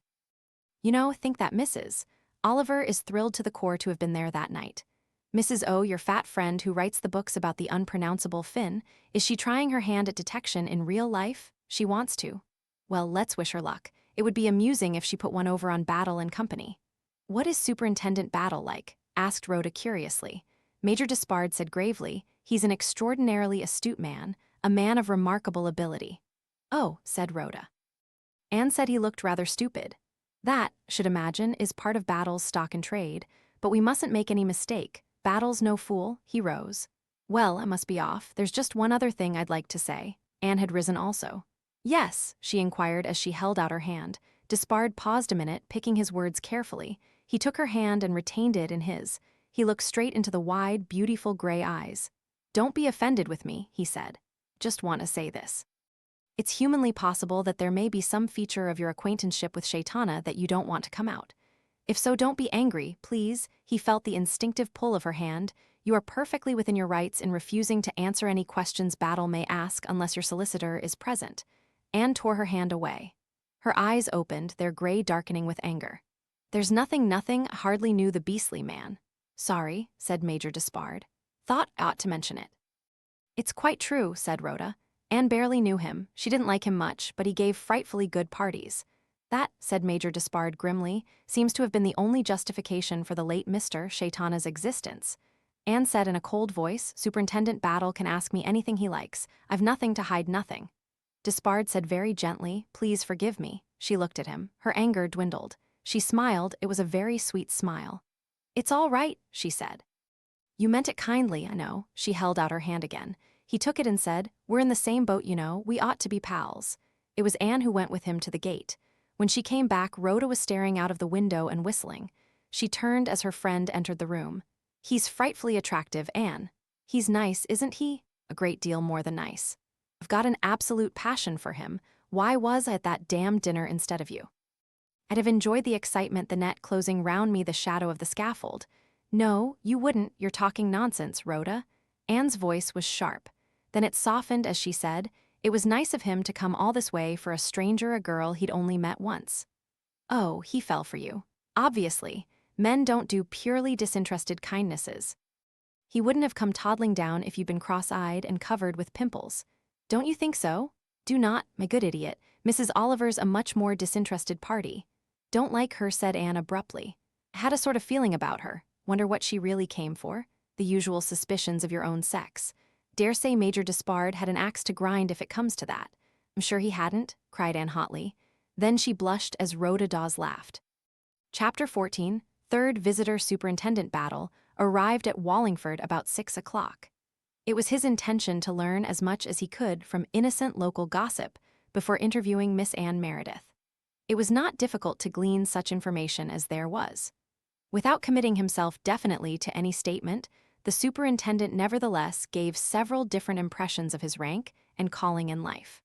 You know, think that Mrs. Oliver is thrilled to the core to have been there that night. Mrs. O, your fat friend who writes the books about the unpronounceable Finn, is she trying her hand at detection in real life? She wants to. Well, let's wish her luck. It would be amusing if she put one over on Battle and Company. What is Superintendent Battle like? Asked Rhoda curiously. Major Despard said gravely, he's an extraordinarily astute man, a man of remarkable ability. Oh, said Rhoda. Anne said he looked rather stupid. That, should imagine, is part of Battle's stock and trade, but we mustn't make any mistake. Battle's no fool. He rose. Well, I must be off. There's just one other thing I'd like to say. Anne had risen also. Yes, she inquired as she held out her hand. Despard paused a minute, picking his words carefully. He took her hand and retained it in his. He looked straight into the wide, beautiful gray eyes. Don't be offended with me, he said. Just want to say this. It's humanly possible that there may be some feature of your acquaintanceship with Shaitana that you don't want to come out. If so, don't be angry, please. He felt the instinctive pull of her hand. You are perfectly within your rights in refusing to answer any questions Battle may ask unless your solicitor is present. Anne tore her hand away. Her eyes opened, their gray darkening with anger. There's nothing, I hardly knew the beastly man. Sorry, said Major Despard. Thought I ought to mention it. It's quite true, said Rhoda. Anne barely knew him. She didn't like him much, but he gave frightfully good parties. That, said Major Despard grimly, seems to have been the only justification for the late Mr. Shaitana's existence. Anne said in a cold voice, Superintendent Battle can ask me anything he likes. I've nothing to hide, nothing. Despard said very gently, please forgive me. She looked at him. Her anger dwindled. She smiled. It was a very sweet smile. It's all right, she said. You meant it kindly, I know. She held out her hand again. He took it and said, we're in the same boat, you know. We ought to be pals. It was Anne who went with him to the gate. When she came back, Rhoda was staring out of the window and whistling. She turned as her friend entered the room. He's frightfully attractive, Anne. He's nice, isn't he? A great deal more than nice. I've got an absolute passion for him. Why was I at that damned dinner instead of you? I'd have enjoyed the excitement, the net closing round me, the shadow of the scaffold. No, you wouldn't. You're talking nonsense, Rhoda. Anne's voice was sharp. Then it softened as she said, it was nice of him to come all this way for a stranger, a girl he'd only met once. Oh, he fell for you. Obviously, men don't do purely disinterested kindnesses. He wouldn't have come toddling down if you'd been cross-eyed and covered with pimples. Don't you think so? Do not, my good idiot. Mrs. Oliver's a much more disinterested party. Don't like her, said Anne abruptly. I had a sort of feeling about her. Wonder what she really came for? The usual suspicions of your own sex. Dare say Major Despard had an axe to grind if it comes to that. I'm sure he hadn't, cried Anne hotly. Then she blushed as Rhoda Dawes laughed. Chapter 14, Third Visitor Superintendent Battle, arrived at Wallingford about 6 o'clock. It was his intention to learn as much as he could from innocent local gossip before interviewing Miss Anne Meredith. It was not difficult to glean such information as there was. Without committing himself definitely to any statement, the superintendent nevertheless gave several different impressions of his rank and calling in life.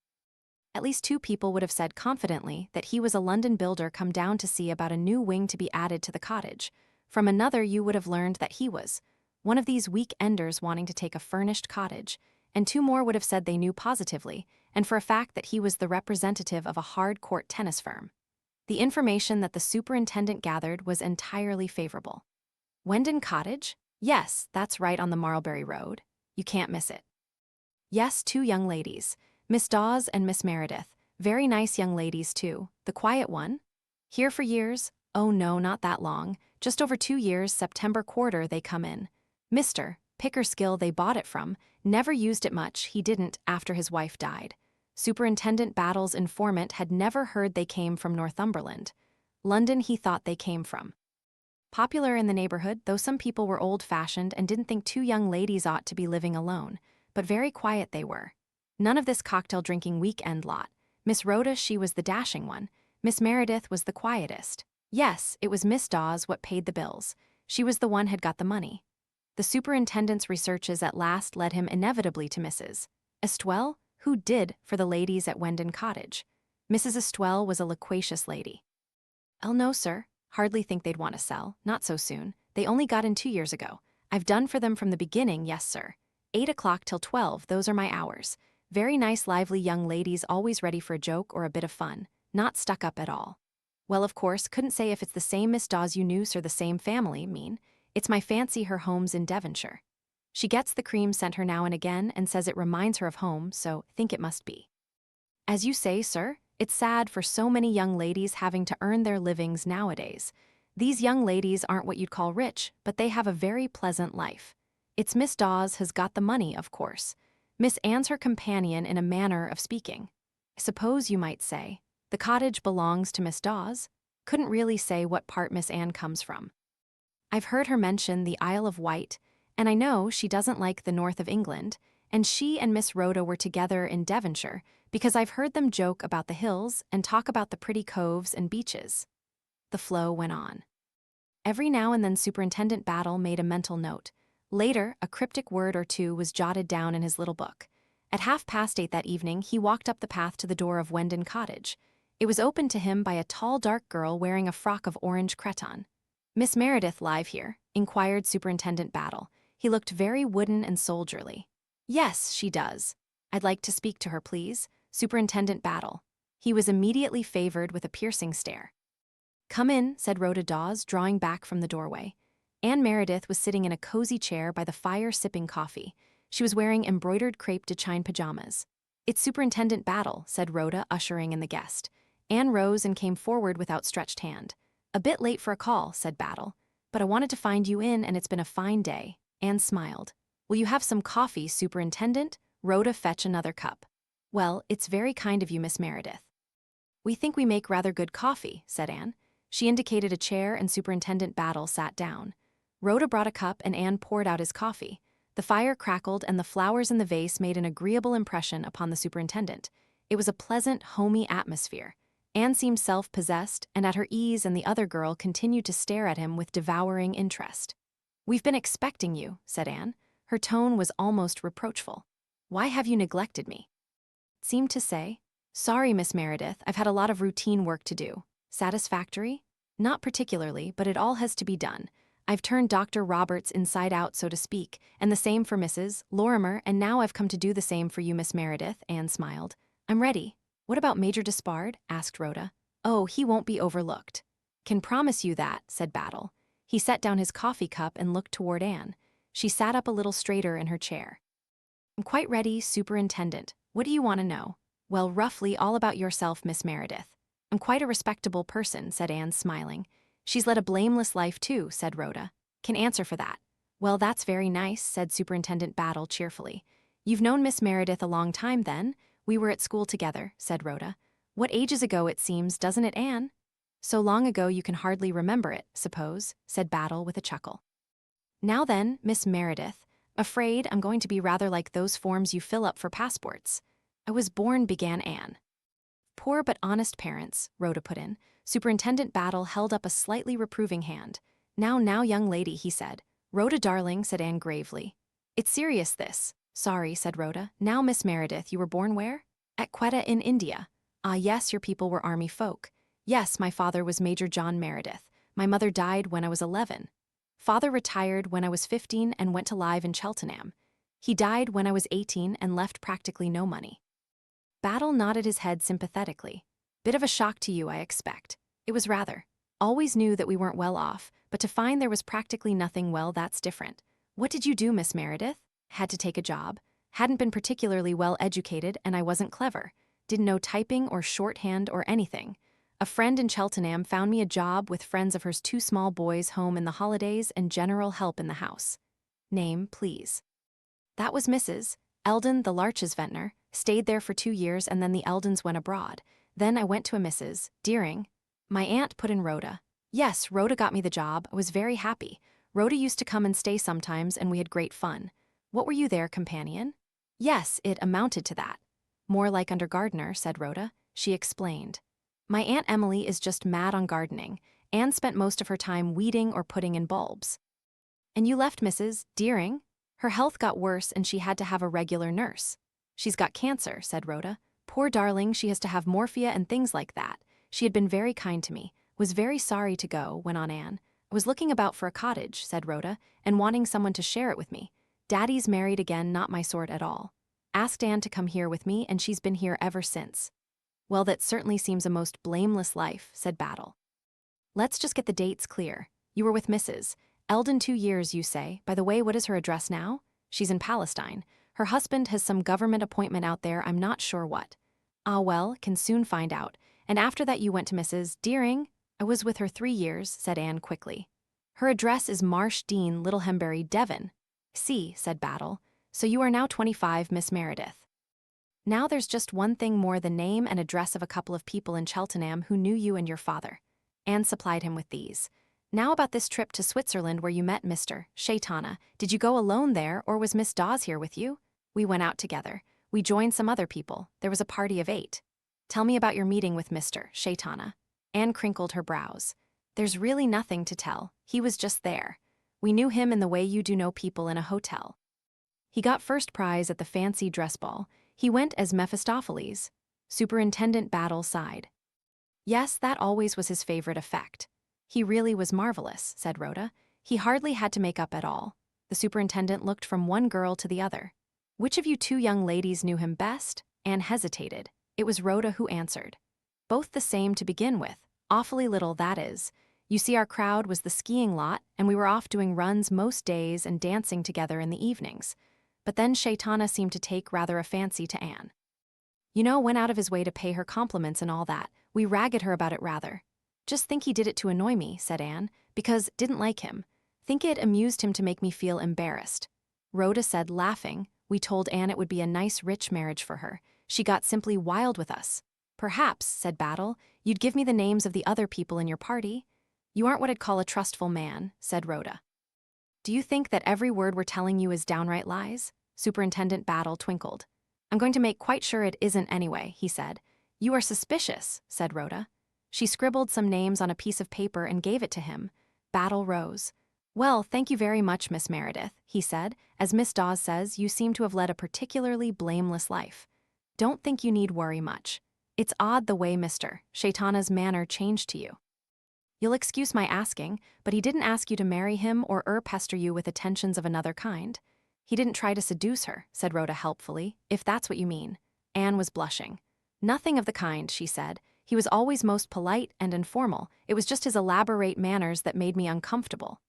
At least 2 people would have said confidently that he was a London builder come down to see about a new wing to be added to the cottage. From another you would have learned that he was one of these week-enders wanting to take a furnished cottage, and 2 more would have said they knew positively, and for a fact that he was the representative of a hard-court tennis firm. The information that the superintendent gathered was entirely favorable. Whodunit Cottage? Yes, that's right on the Marlbury Road. You can't miss it. Yes, 2 young ladies, Miss Dawes and Miss Meredith. Very nice young ladies, too. The quiet one? Here for years? Oh no, not that long. Just over 2 years, September quarter they come in. Mr. Pickersgill they bought it from, never used it much, he didn't, after his wife died. Superintendent Battle's informant had never heard they came from Northumberland. London he thought they came from. Popular in the neighborhood, though some people were old-fashioned and didn't think 2 young ladies ought to be living alone, but very quiet they were. None of this cocktail-drinking week-end lot. Miss Rhoda, she was the dashing one. Miss Meredith was the quietest. Yes, it was Miss Dawes what paid the bills. She was the one had got the money. The superintendent's researches at last led him inevitably to Mrs. Estwell, who did for the ladies at Whodunit Cottage. Mrs. Estwell was a loquacious lady. Oh no, sir. Hardly think they'd want to sell. Not so soon. They only got in 2 years ago. I've done for them from the beginning, yes, sir. 8 o'clock till 12, those are my hours. Very nice, lively young ladies, always ready for a joke or a bit of fun. Not stuck up at all. Well, of course, couldn't say if it's the same Miss Dawes you knew, sir, the same family, It's my fancy her home's in Devonshire. She gets the cream sent her now and again and says it reminds her of home, so think it must be. As you say, sir, it's sad for so many young ladies having to earn their livings nowadays. These young ladies aren't what you'd call rich, but they have a very pleasant life. It's Miss Dawes has got the money, of course. Miss Anne's her companion in a manner of speaking. I suppose you might say, the cottage belongs to Miss Dawes. Couldn't really say what part Miss Anne comes from. I've heard her mention the Isle of Wight, and I know she doesn't like the north of England, and she and Miss Rhoda were together in Devonshire because I've heard them joke about the hills and talk about the pretty coves and beaches. The flow went on. Every now and then Superintendent Battle made a mental note. Later, a cryptic word or two was jotted down in his little book. At 8:30 that evening, he walked up the path to the door of Whendon Cottage. It was opened to him by a tall, dark girl wearing a frock of orange cretonne. "Miss Meredith live here?" inquired Superintendent Battle. He looked very wooden and soldierly. "Yes, she does. I'd like to speak to her, please." Superintendent Battle. He was immediately favored with a piercing stare. "Come in," said Rhoda Dawes, drawing back from the doorway. Anne Meredith was sitting in a cozy chair by the fire sipping coffee. She was wearing embroidered crepe de chine pajamas. "It's Superintendent Battle," said Rhoda, ushering in the guest. Anne rose and came forward with outstretched hand. "A bit late for a call," said Battle. "But I wanted to find you in, and it's been a fine day." Anne smiled. "Will you have some coffee, Superintendent?" Rhoda, fetch another cup. "Well, it's very kind of you, Miss Meredith." "We think we make rather good coffee," said Anne. She indicated a chair, and Superintendent Battle sat down. Rhoda brought a cup, and Anne poured out his coffee. The fire crackled, and the flowers in the vase made an agreeable impression upon the superintendent. It was a pleasant, homey atmosphere. Anne seemed self-possessed and at her ease, and the other girl continued to stare at him with devouring interest. "We've been expecting you," said Anne. Her tone was almost reproachful. "Why have you neglected me?" Seemed to say, "Sorry, Miss Meredith, I've had a lot of routine work to do." Satisfactory? Not particularly, but it all has to be done. I've turned Dr. Roberts inside out, so to speak, and the same for Mrs. Lorrimer, and now I've come to do the same for you, Miss Meredith." Anne smiled. "I'm ready." "What about Major Despard?" asked Rhoda. "Oh, he won't be overlooked." "Can promise you that," said Battle. He set down his coffee cup and looked toward Anne. She sat up a little straighter in her chair. "I'm quite ready, Superintendent. What do you want to know?" "Well, roughly all about yourself, Miss Meredith." "I'm quite a respectable person," said Anne, smiling. "She's led a blameless life, too," said Rhoda. "Can answer for that." "Well, that's very nice," said Superintendent Battle cheerfully. "You've known Miss Meredith a long time, then?" "We were at school together," said Rhoda. "What ages ago it seems, doesn't it, Anne?" "So long ago you can hardly remember it, suppose," said Battle with a chuckle. "Now then, Miss Meredith, afraid I'm going to be rather like those forms you fill up for passports." "I was born," began Anne. "Poor but honest parents," Rhoda put in. Superintendent Battle held up a slightly reproving hand. Now, young lady," he said. "Rhoda, darling," said Anne gravely. "It's serious, this." "Sorry," said Rhoda. "Now, Miss Meredith, you were born where?" "At Quetta in India." "Ah, yes, your people were army folk." "Yes, my father was Major John Meredith. My mother died when I was 11. Father retired when I was 15 and went to live in Cheltenham. He died when I was 18 and left practically no money." Battle nodded his head sympathetically. "Bit of a shock to you, I expect." "It was rather. Always knew that we weren't well off, but to find there was practically nothing, well, that's different." "What did you do, Miss Meredith?" "Had to take a job. Hadn't been particularly well educated, and I wasn't clever. Didn't know typing or shorthand or anything. A friend in Cheltenham found me a job with friends of hers, 2 small boys home in the holidays and general help in the house." "Name, please." "That was Mrs. Eldon, the Larches Ventnor. Stayed there for 2 years, and then the Eldons went abroad. Then I went to a Mrs. Deering." "My aunt," put in Rhoda. "Yes, Rhoda got me the job. I was very happy. Rhoda used to come and stay sometimes, and we had great fun." "What were you there, companion?" "Yes, it amounted to that." "More like under gardener," said Rhoda. She explained. "My Aunt Emily is just mad on gardening. Anne spent most of her time weeding or putting in bulbs." "And you left Mrs. Deering?" "Her health got worse, and she had to have a regular nurse." "She's got cancer," said Rhoda. "Poor darling, she has to have morphia and things like that. She had been very kind to me. Was very sorry to go," went on Anne. "I was looking about for a cottage," said Rhoda, "and wanting someone to share it with me. Daddy's married again, not my sort at all. Asked Anne to come here with me, and she's been here ever since." "Well, that certainly seems a most blameless life," said Battle. "Let's just get the dates clear. You were with Mrs. Eldon 2 years, you say. By the way, what is her address now?" "She's in Palestine. Her husband has some government appointment out there, I'm not sure what." "Ah, well, can soon find out. And after that you went to Mrs. Deering?" "I was with her 3 years," said Anne quickly. "Her address is Marsh Dean, Little Hembury, Devon." "See," said Battle. "So you are now 25, Miss Meredith. Now there's just one thing more, the name and address of a couple of people in Cheltenham who knew you and your father." Anne supplied him with these. Now about this trip to Switzerland where you met Mr. Shaitana. Did you go alone there, or was Miss Dawes here with you? We went out together. We joined some other people. There was a party of 8. Tell me about your meeting with Mr. Shaitana. Anne crinkled her brows. There's really nothing to tell. He was just there. We knew him in the way you do know people in a hotel. He got first prize at the fancy dress ball. He went as Mephistopheles. Superintendent Battle sighed. Yes, that always was his favorite effect. He really was marvelous, said Rhoda. He hardly had to make up at all. The superintendent looked from one girl to the other. Which of you 2 young ladies knew him best? Anne hesitated. It was Rhoda who answered. Both the same to begin with. Awfully little, that is. You see, our crowd was the skiing lot, and we were off doing runs most days and dancing together in the evenings. But then Shaitana seemed to take rather a fancy to Anne. Went out of his way to pay her compliments and all that. We ragged her about it rather. Just think he did it to annoy me, said Anne, because didn't like him. Think it amused him to make me feel embarrassed. Rhoda said, laughing. We told Anne it would be a nice rich marriage for her. She got simply wild with us. Perhaps, said Battle, you'd give me the names of the other people in your party. You aren't what I'd call a trustful man, said Rhoda. Do you think that every word we're telling you is downright lies? Superintendent Battle twinkled. I'm going to make quite sure it isn't anyway, he said. You are suspicious, said Rhoda. She scribbled some names on a piece of paper and gave it to him. Battle rose. Well, thank you very much, Miss Meredith, he said. As Miss Dawes says, you seem to have led a particularly blameless life. Don't think you need worry much. It's odd the way Mr. Shaitana's manner changed to you. You'll excuse my asking, but he didn't ask you to marry him or pester you with attentions of another kind. He didn't try to seduce her, said Rhoda helpfully, if that's what you mean. Anne was blushing. Nothing of the kind, she said. He was always most polite and informal. It was just his elaborate manners that made me uncomfortable.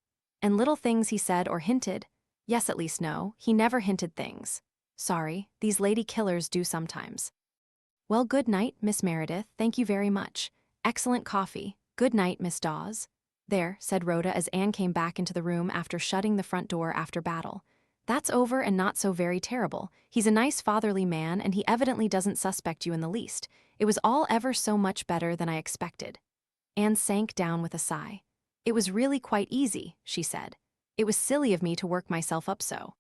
And little things he said or hinted. Yes, at least no, he never hinted things. Sorry, these lady killers do sometimes. Well, good night, Miss Meredith, thank you very much. Excellent coffee. Good night, Miss Dawes. There, said Rhoda as Anne came back into the room after shutting the front door after Battle. That's over and not so very terrible. He's a nice fatherly man and he evidently doesn't suspect you in the least. It was all ever so much better than I expected. Anne sank down with a sigh. It was really quite easy, she said. It was silly of me to work myself up so.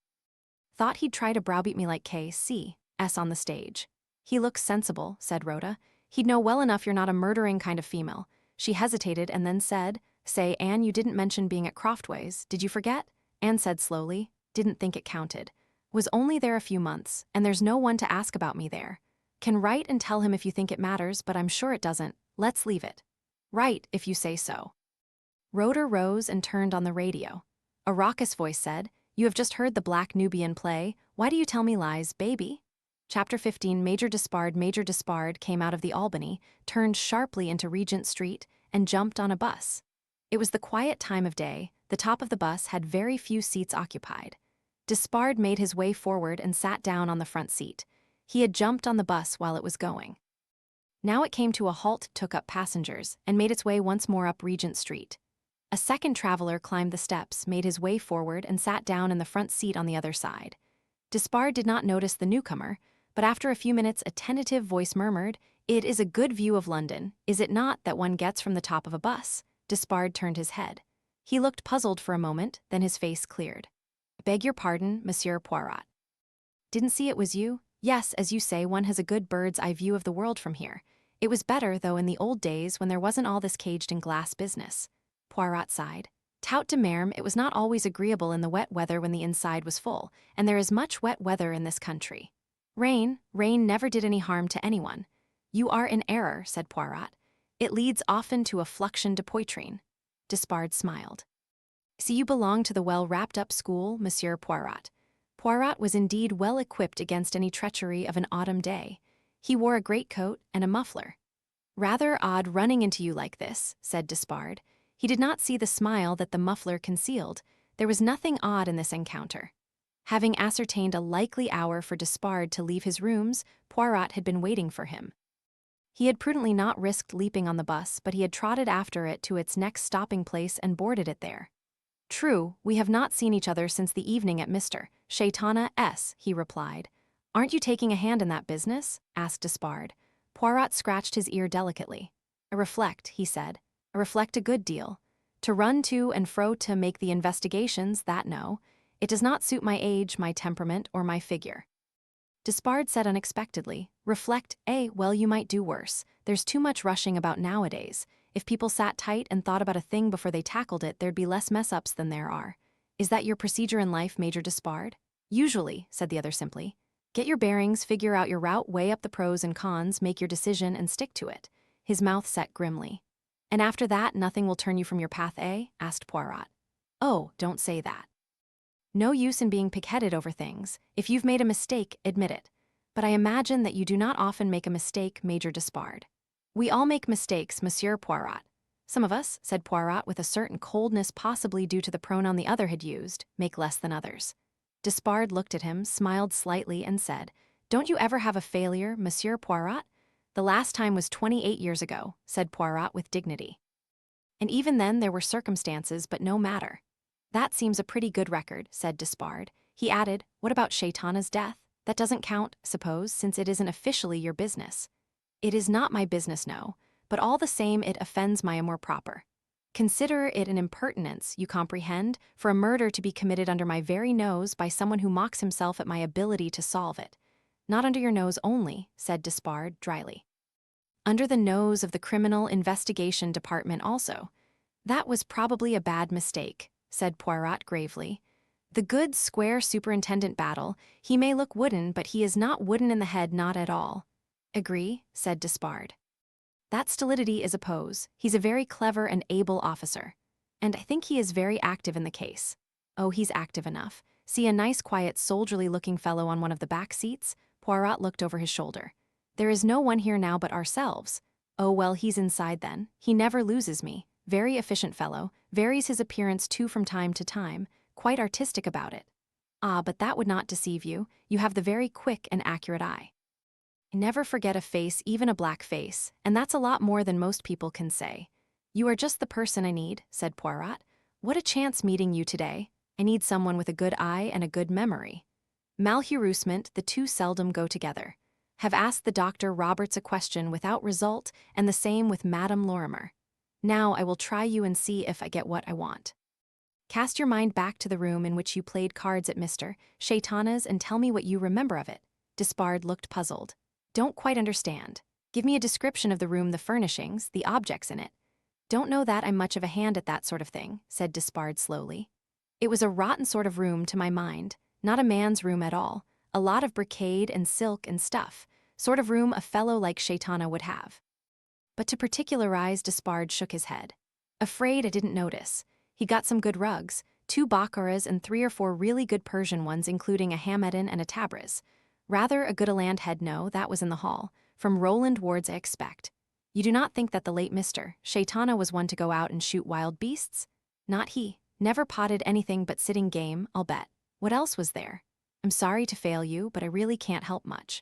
Thought he'd try to browbeat me like K.C.S. on the stage. He looks sensible, said Rhoda. He'd know well enough you're not a murdering kind of female. She hesitated and then said, Say, Anne, you didn't mention being at Croftways. Did you forget? Anne said slowly. Didn't think it counted. Was only there a few months, and there's no one to ask about me there. Can write and tell him if you think it matters, but I'm sure it doesn't. Let's leave it. Write, if you say so. Rhoda rose and turned on the radio. A raucous voice said, You have just heard the Black Nubian play. Why do you tell me lies, baby? Chapter 15. Major Despard came out of the Albany, turned sharply into Regent Street, and jumped on a bus. It was the quiet time of day. The top of the bus had very few seats occupied. Despard made his way forward and sat down on the front seat. He had jumped on the bus while it was going. Now it came to a halt, took up passengers, and made its way once more up Regent Street. A second traveler climbed the steps, made his way forward, and sat down in the front seat on the other side. Despard did not notice the newcomer, but after a few minutes a tentative voice murmured, It is a good view of London, is it not, that one gets from the top of a bus? Despard turned his head. He looked puzzled for a moment, then his face cleared. Beg your pardon, Monsieur Poirot. Didn't see it was you? Yes, as you say, one has a good bird's-eye view of the world from here. It was better, though, in the old days when there wasn't all this caged-in-glass business. Poirot sighed. Tout de merme, it was not always agreeable in the wet weather when the inside was full, and there is much wet weather in this country. Rain never did any harm to anyone. You are in error, said Poirot. It leads often to a fluxion de poitrine. Despard smiled. See, you belong to the well-wrapped-up school, Monsieur Poirot. Poirot was indeed well equipped against any treachery of an autumn day. He wore a greatcoat and a muffler. Rather odd running into you like this, said Despard. He did not see the smile that the muffler concealed. There was nothing odd in this encounter. Having ascertained a likely hour for Despard to leave his rooms, Poirot had been waiting for him. He had prudently not risked leaping on the bus, but he had trotted after it to its next stopping place and boarded it there. True, we have not seen each other since the evening at Mr. Shaitana's, he replied. Aren't you taking a hand in that business? Asked Despard. Poirot scratched his ear delicately. I reflect, he said. I reflect a good deal. To run to and fro to make the investigations, that no. It does not suit my age, my temperament, or my figure. Despard said unexpectedly, reflect, well, you might do worse. There's too much rushing about nowadays. If people sat tight and thought about a thing before they tackled it, there'd be less mess-ups than there are. Is that your procedure in life, Major Despard? Usually, said the other simply. Get your bearings, figure out your route, weigh up the pros and cons, make your decision, and stick to it. His mouth set grimly. And after that, nothing will turn you from your path, asked Poirot. Oh, don't say that. No use in being pig-headed over things. If you've made a mistake, admit it. But I imagine that you do not often make a mistake, Major Despard. We all make mistakes, Monsieur Poirot. Some of us, said Poirot with a certain coldness possibly due to the pronoun the other had used, make less than others. Despard looked at him, smiled slightly, and said, Don't you ever have a failure, Monsieur Poirot? The last time was 28 years ago, said Poirot with dignity. And even then there were circumstances, but no matter. That seems a pretty good record, said Despard. He added, What about Shaitana's death? That doesn't count, suppose, since it isn't officially your business. It is not my business, no, but all the same it offends my amour propre. Consider it an impertinence, you comprehend, for a murder to be committed under my very nose by someone who mocks himself at my ability to solve it. Not under your nose only, said Despard dryly. Under the nose of the Criminal Investigation Department also. That was probably a bad mistake, said Poirot gravely. The good, square Superintendent Battle, he may look wooden, but he is not wooden in the head, not at all. Agree, said Despard. That stolidity is a pose. He's a very clever and able officer. And I think he is very active in the case. Oh, he's active enough. See a nice, quiet, soldierly-looking fellow on one of the back seats? Poirot looked over his shoulder. There is no one here now but ourselves. Oh, well, he's inside then. He never loses me. Very efficient fellow, varies his appearance too from time to time, quite artistic about it. Ah, but that would not deceive you. You have the very quick and accurate eye. I never forget a face, even a black face, and that's a lot more than most people can say. You are just the person I need, said Poirot. What a chance meeting you today. I need someone with a good eye and a good memory. Malheureusement, the two seldom go together. Have asked the Dr. Roberts a question without result, and the same with Madame Lorrimer. Now I will try you and see if I get what I want. Cast your mind back to the room in which you played cards at Mr. Shaitana's and tell me what you remember of it. Despard looked puzzled. Don't quite understand. Give me a description of the room, the furnishings, the objects in it. Don't know that I'm much of a hand at that sort of thing, said Despard slowly. It was a rotten sort of room to my mind, not a man's room at all, a lot of brocade and silk and stuff, sort of room a fellow like Shaitana would have. But to particularize, Despard shook his head. Afraid I didn't notice. He got some good rugs, 2 baccaras and 3 or 4 really good Persian ones, including a Hamedan and a Tabriz. Rather a good Aland head, no, that was in the hall. From Roland Ward's I expect. You do not think that the late Mr. Shaitana was one to go out and shoot wild beasts? Not he. Never potted anything but sitting game, I'll bet. What else was there? I'm sorry to fail you, but I really can't help much.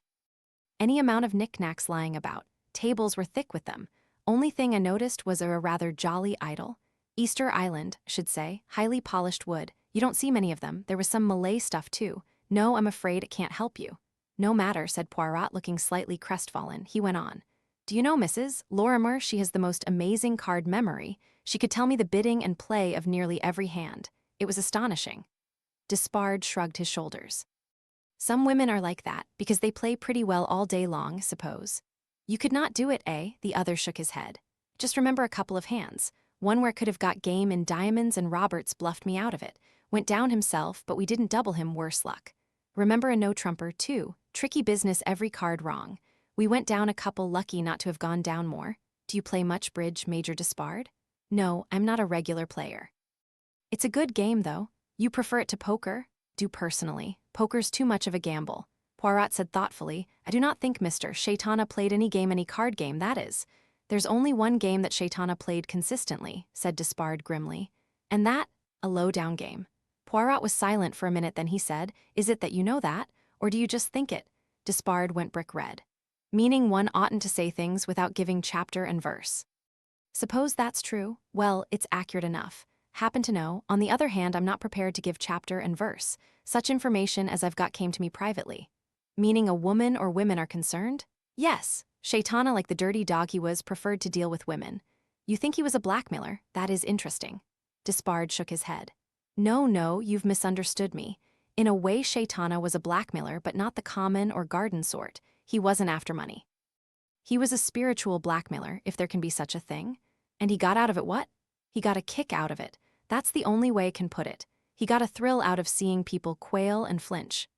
Any amount of knickknacks lying about. Tables were thick with them. Only thing I noticed was a rather jolly idol. Easter Island, should say, highly polished wood. You don't see many of them. There was some Malay stuff too. No, I'm afraid it can't help you. No matter, said Poirot, looking slightly crestfallen. He went on. Do you know Mrs. Lorrimer? She has the most amazing card memory. She could tell me the bidding and play of nearly every hand. It was astonishing. Despard shrugged his shoulders. Some women are like that, because they play pretty well all day long, suppose. You could not do it, eh? The other shook his head. Just remember a couple of hands. One where could have got game in diamonds and Roberts bluffed me out of it. Went down himself, but we didn't double him, worse luck. Remember a no-trumper, too. Tricky business, every card wrong. We went down a couple, lucky not to have gone down more. Do you play much bridge, Major Despard? No, I'm not a regular player. It's a good game, though. You prefer it to poker? Do personally. Poker's too much of a gamble. Poirot said thoughtfully, I do not think Mr. Shaitana played any card game, that is. There's only one game that Shaitana played consistently, said Despard grimly. And that? A low-down game. Poirot was silent for a minute, then he said, Is it that you know that? Or do you just think it? Despard went brick red. Meaning one oughtn't to say things without giving chapter and verse. Suppose that's true? Well, it's accurate enough. Happen to know. On the other hand, I'm not prepared to give chapter and verse. Such information as I've got came to me privately. Meaning a woman or women are concerned? Yes. Shaitana, like the dirty dog he was, preferred to deal with women. You think he was a blackmailer? That is interesting. Despard shook his head. No, you've misunderstood me. In a way, Shaitana was a blackmailer, but not the common or garden sort. He wasn't after money. He was a spiritual blackmailer, if there can be such a thing. And he got out of it what? He got a kick out of it. That's the only way I can put it. He got a thrill out of seeing people quail and flinch.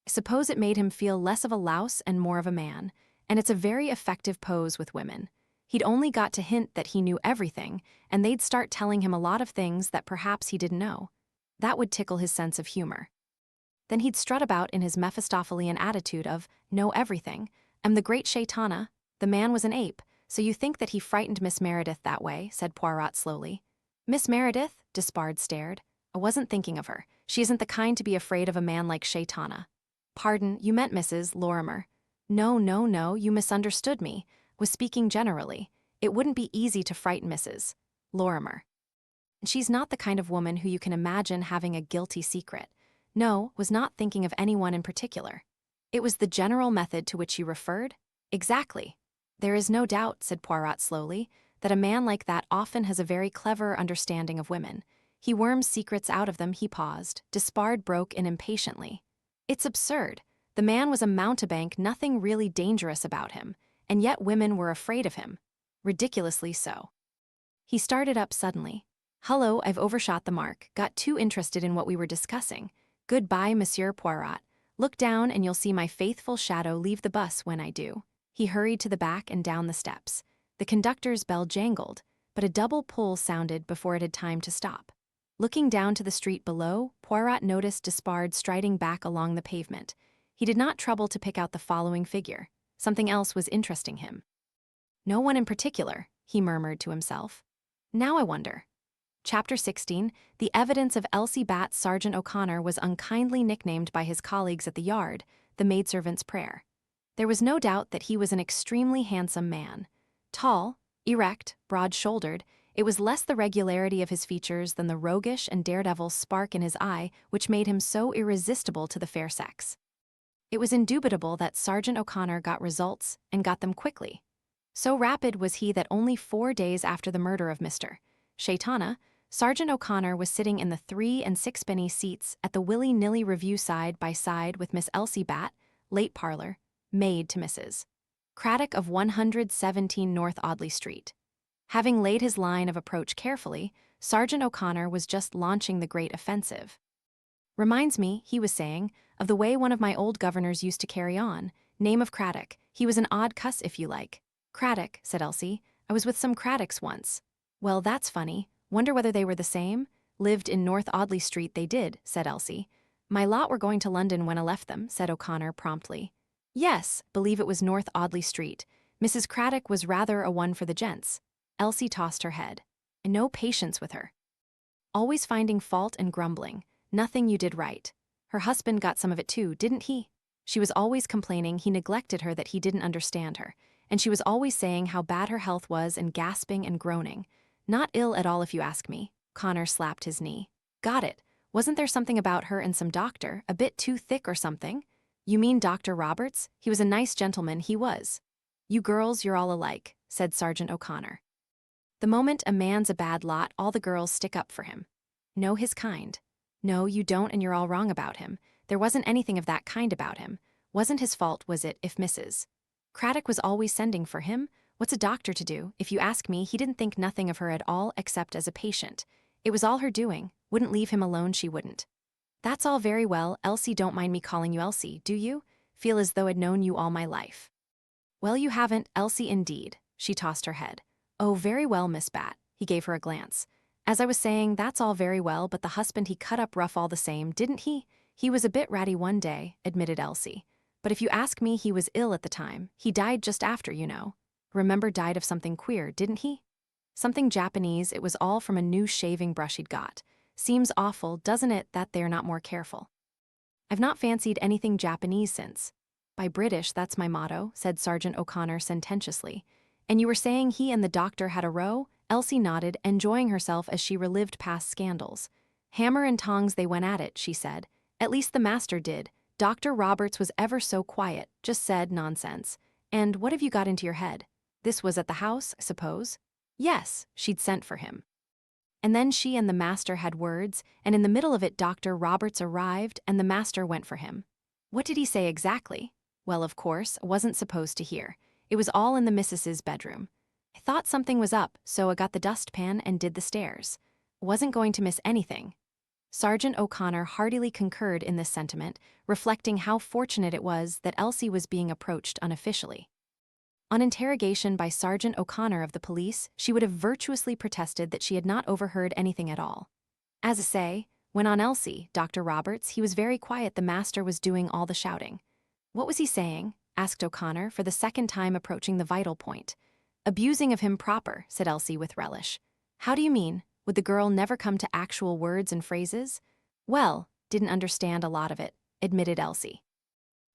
I suppose it made him feel less of a louse and more of a man, and it's a very effective pose with women. He'd only got to hint that he knew everything, and they'd start telling him a lot of things that perhaps he didn't know. That would tickle his sense of humor. Then he'd strut about in his Mephistophelian attitude of, know everything. I'm the great Shaitana. The man was an ape, so you think that he frightened Miss Meredith that way, said Poirot slowly. Miss Meredith? Despard stared. I wasn't thinking of her. She isn't the kind to be afraid of a man like Shaitana. Pardon, you meant Mrs. Lorrimer. No, you misunderstood me. Was speaking generally. It wouldn't be easy to frighten Mrs. Lorrimer. She's not the kind of woman who you can imagine having a guilty secret. No, was not thinking of anyone in particular. It was the general method to which you referred? Exactly. There is no doubt, said Poirot slowly, that a man like that often has a very clever understanding of women. He worms secrets out of them. He paused. Despard broke in impatiently. It's absurd. The man was a mountebank, nothing really dangerous about him, and yet women were afraid of him. Ridiculously so. He started up suddenly. Hullo, I've overshot the mark, got too interested in what we were discussing. Goodbye, Monsieur Poirot. Look down and you'll see my faithful shadow leave the bus when I do. He hurried to the back and down the steps. The conductor's bell jangled, but a double pull sounded before it had time to stop. Looking down to the street below, Poirot noticed Despard striding back along the pavement. He did not trouble to pick out the following figure. Something else was interesting him. No one in particular, he murmured to himself. Now I wonder. Chapter 16, the evidence of Elsie Batts. Sergeant O'Connor was unkindly nicknamed by his colleagues at the yard, the maidservant's prayer. There was no doubt that he was an extremely handsome man. Tall, erect, broad-shouldered, it was less the regularity of his features than the roguish and daredevil spark in his eye which made him so irresistible to the fair sex. It was indubitable that Sergeant O'Connor got results, and got them quickly. So rapid was he that only 4 days after the murder of Mr. Shaitana, Sergeant O'Connor was sitting in the 3 and 6-penny seats at the willy-nilly review side by side with Miss Elsie Batt, late parlor, maid to Mrs. Craddock of 117 North Audley Street. Having laid his line of approach carefully, Sergeant O'Connor was just launching the great offensive. Reminds me, he was saying, of the way one of my old governors used to carry on. Name of Craddock. He was an odd cuss if you like. Craddock, said Elsie. I was with some Craddocks once. Well, that's funny. Wonder whether they were the same? Lived in North Audley Street they did, said Elsie. My lot were going to London when I left them, said O'Connor promptly. Yes, believe it was North Audley Street. Mrs. Craddock was rather a one for the gents. Elsie tossed her head. No patience with her. Always finding fault and grumbling. Nothing you did right. Her husband got some of it too, didn't he? She was always complaining he neglected her, that he didn't understand her, and she was always saying how bad her health was and gasping and groaning. Not ill at all if you ask me. Connor slapped his knee. Got it. Wasn't there something about her and some doctor, a bit too thick or something? You mean Dr. Roberts? He was a nice gentleman, he was. You girls, you're all alike, said Sergeant O'Connor. The moment a man's a bad lot, all the girls stick up for him. Know his kind. No, you don't, and you're all wrong about him. There wasn't anything of that kind about him. Wasn't his fault, was it, if Mrs. Craddock was always sending for him? What's a doctor to do? If you ask me, he didn't think nothing of her at all except as a patient. It was all her doing. Wouldn't leave him alone, she wouldn't. That's all very well, Elsie, don't mind me calling you Elsie, do you? Feel as though I'd known you all my life. Well, you haven't, Elsie, indeed. She tossed her head. Oh, very well, Miss Batt. He gave her a glance. As I was saying, that's all very well, but the husband he cut up rough all the same, didn't he? He was a bit ratty one day, admitted Elsie. But if you ask me, he was ill at the time. He died just after, you know. Remember, died of something queer, didn't he? Something Japanese. It was all from a new shaving brush he'd got. Seems awful, doesn't it, that they're not more careful? I've not fancied anything Japanese since. By British, that's my motto, said Sergeant O'Connor sententiously. And you were saying he and the doctor had a row? Elsie nodded, enjoying herself as she relived past scandals. Hammer and tongs they went at it, she said. At least the master did. Dr. Roberts was ever so quiet, just said nonsense. And what have you got into your head? This was at the house, I suppose? Yes, she'd sent for him. And then she and the master had words, and in the middle of it Dr. Roberts arrived and the master went for him. What did he say exactly? Well, of course, I wasn't supposed to hear. It was all in the missus's bedroom. I thought something was up, so I got the dustpan and did the stairs. Wasn't going to miss anything. Sergeant O'Connor heartily concurred in this sentiment, reflecting how fortunate it was that Elsie was being approached unofficially. On interrogation by Sergeant O'Connor of the police, she would have virtuously protested that she had not overheard anything at all. As I say, when on Elsie, Dr. Roberts, he was very quiet. The master was doing all the shouting. What was he saying? Asked O'Connor, for the second time approaching the vital point. Abusing of him proper, said Elsie with relish. How do you mean? Would the girl never come to actual words and phrases? Well, didn't understand a lot of it, admitted Elsie.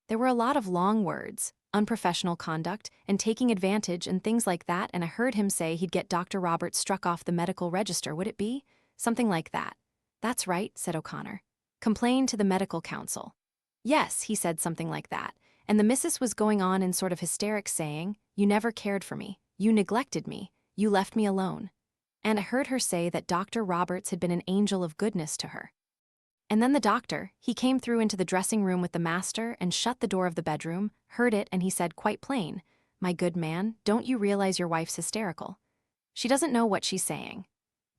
There were a lot of long words, unprofessional conduct, and taking advantage and things like that, and I heard him say he'd get Dr. Roberts struck off the medical register, would it be? Something like that. That's right, said O'Connor. Complain to the medical council. Yes, he said something like that, and the missus was going on in sort of hysterics saying, you never cared for me, you neglected me, you left me alone. And I heard her say that Dr. Roberts had been an angel of goodness to her. And then the doctor, he came through into the dressing room with the master and shut the door of the bedroom, heard it, and he said quite plain, my good man, don't you realize your wife's hysterical? She doesn't know what she's saying.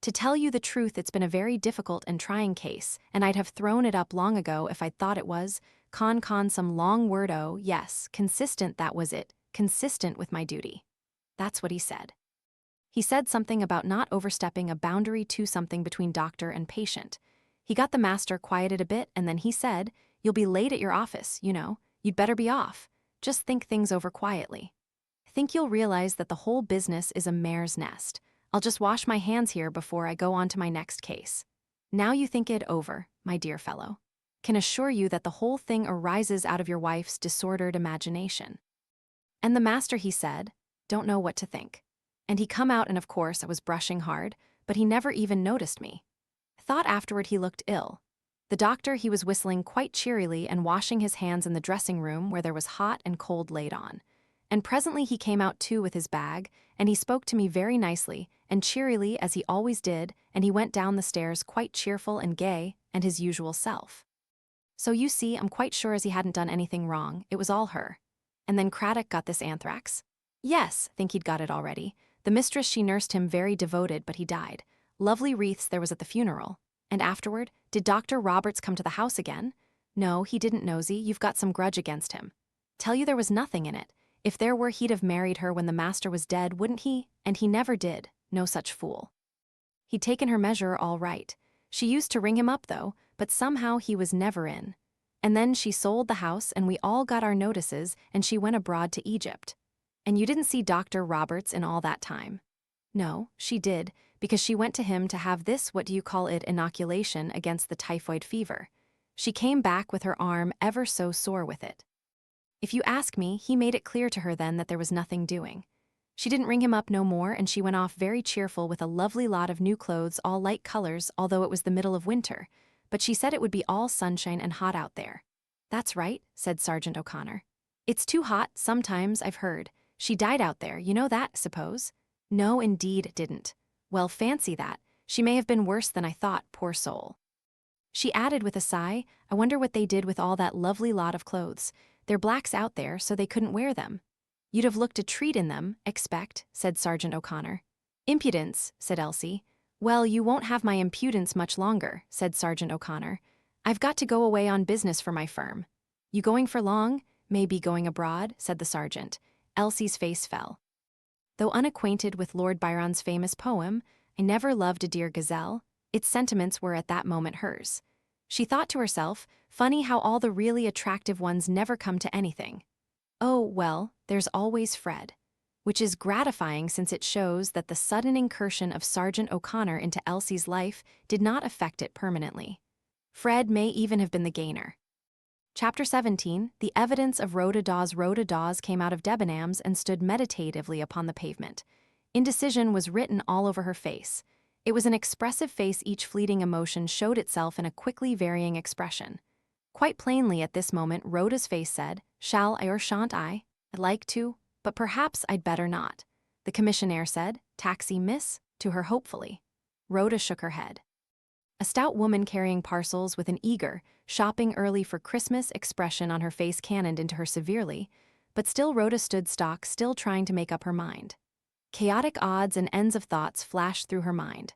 To tell you the truth, it's been a very difficult and trying case, and I'd have thrown it up long ago if I'd thought it was, some long word, oh, yes, consistent, that was it, consistent with my duty. That's what he said. He said something about not overstepping a boundary to something between doctor and patient. He got the master quieted a bit, and then he said, you'll be late at your office, you know, you'd better be off. Just think things over quietly. I think you'll realize that the whole business is a mare's nest. I'll just wash my hands here before I go on to my next case. Now you think it over, my dear fellow. Can assure you that the whole thing arises out of your wife's disordered imagination. And the master, he said, don't know what to think. And he come out, and of course I was brushing hard, but he never even noticed me. I thought afterward he looked ill. The doctor, he was whistling quite cheerily and washing his hands in the dressing room where there was hot and cold laid on. And presently he came out too with his bag, and he spoke to me very nicely and cheerily as he always did, and he went down the stairs quite cheerful and gay and his usual self. So you see, I'm quite sure as he hadn't done anything wrong, it was all her. And then Craddock got this anthrax? Yes, think he'd got it already. The mistress, she nursed him very devoted, but he died. Lovely wreaths there was at the funeral. And afterward, did Dr. Roberts come to the house again? No, he didn't, Nosy, you've got some grudge against him. Tell you there was nothing in it. If there were, he'd have married her when the master was dead, wouldn't he? And he never did, no such fool. He'd taken her measure all right. She used to ring him up though, but somehow he was never in. And then she sold the house and we all got our notices and she went abroad to Egypt. And you didn't see Dr. Roberts in all that time? No, she did, because she went to him to have this, what do you call it, inoculation against the typhoid fever. She came back with her arm ever so sore with it. If you ask me, he made it clear to her then that there was nothing doing. She didn't ring him up no more, and she went off very cheerful with a lovely lot of new clothes, all light colors, although it was the middle of winter. But she said it would be all sunshine and hot out there. That's right, said Sergeant O'Connor. It's too hot, sometimes, I've heard. She died out there, you know that, suppose? No, indeed it didn't. Well, fancy that. She may have been worse than I thought, poor soul. She added with a sigh, I wonder what they did with all that lovely lot of clothes. They're blacks out there, so they couldn't wear them. You'd have looked a treat in them, expect, said Sergeant O'Connor. Impudence, said Elsie. Well, you won't have my impudence much longer, said Sergeant O'Connor. I've got to go away on business for my firm. You going for long? Maybe going abroad, said the sergeant. Elsie's face fell. Though unacquainted with Lord Byron's famous poem, I never loved a dear gazelle, its sentiments were at that moment hers. She thought to herself, funny how all the really attractive ones never come to anything. Oh, well, there's always Fred. Which is gratifying since it shows that the sudden incursion of Sergeant O'Connor into Elsie's life did not affect it permanently. Fred may even have been the gainer. Chapter 17, the evidence of Rhoda Dawes came out of Debenhams and stood meditatively upon the pavement. Indecision was written all over her face. It was an expressive face, each fleeting emotion showed itself in a quickly varying expression. Quite plainly at this moment Rhoda's face said, shall I or shan't I? I'd like to, but perhaps I'd better not. The commissionaire said, taxi, miss, to her hopefully. Rhoda shook her head. A stout woman carrying parcels with an eager, shopping early for Christmas expression on her face cannoned into her severely, but still Rhoda stood stock, still trying to make up her mind. Chaotic odds and ends of thoughts flashed through her mind.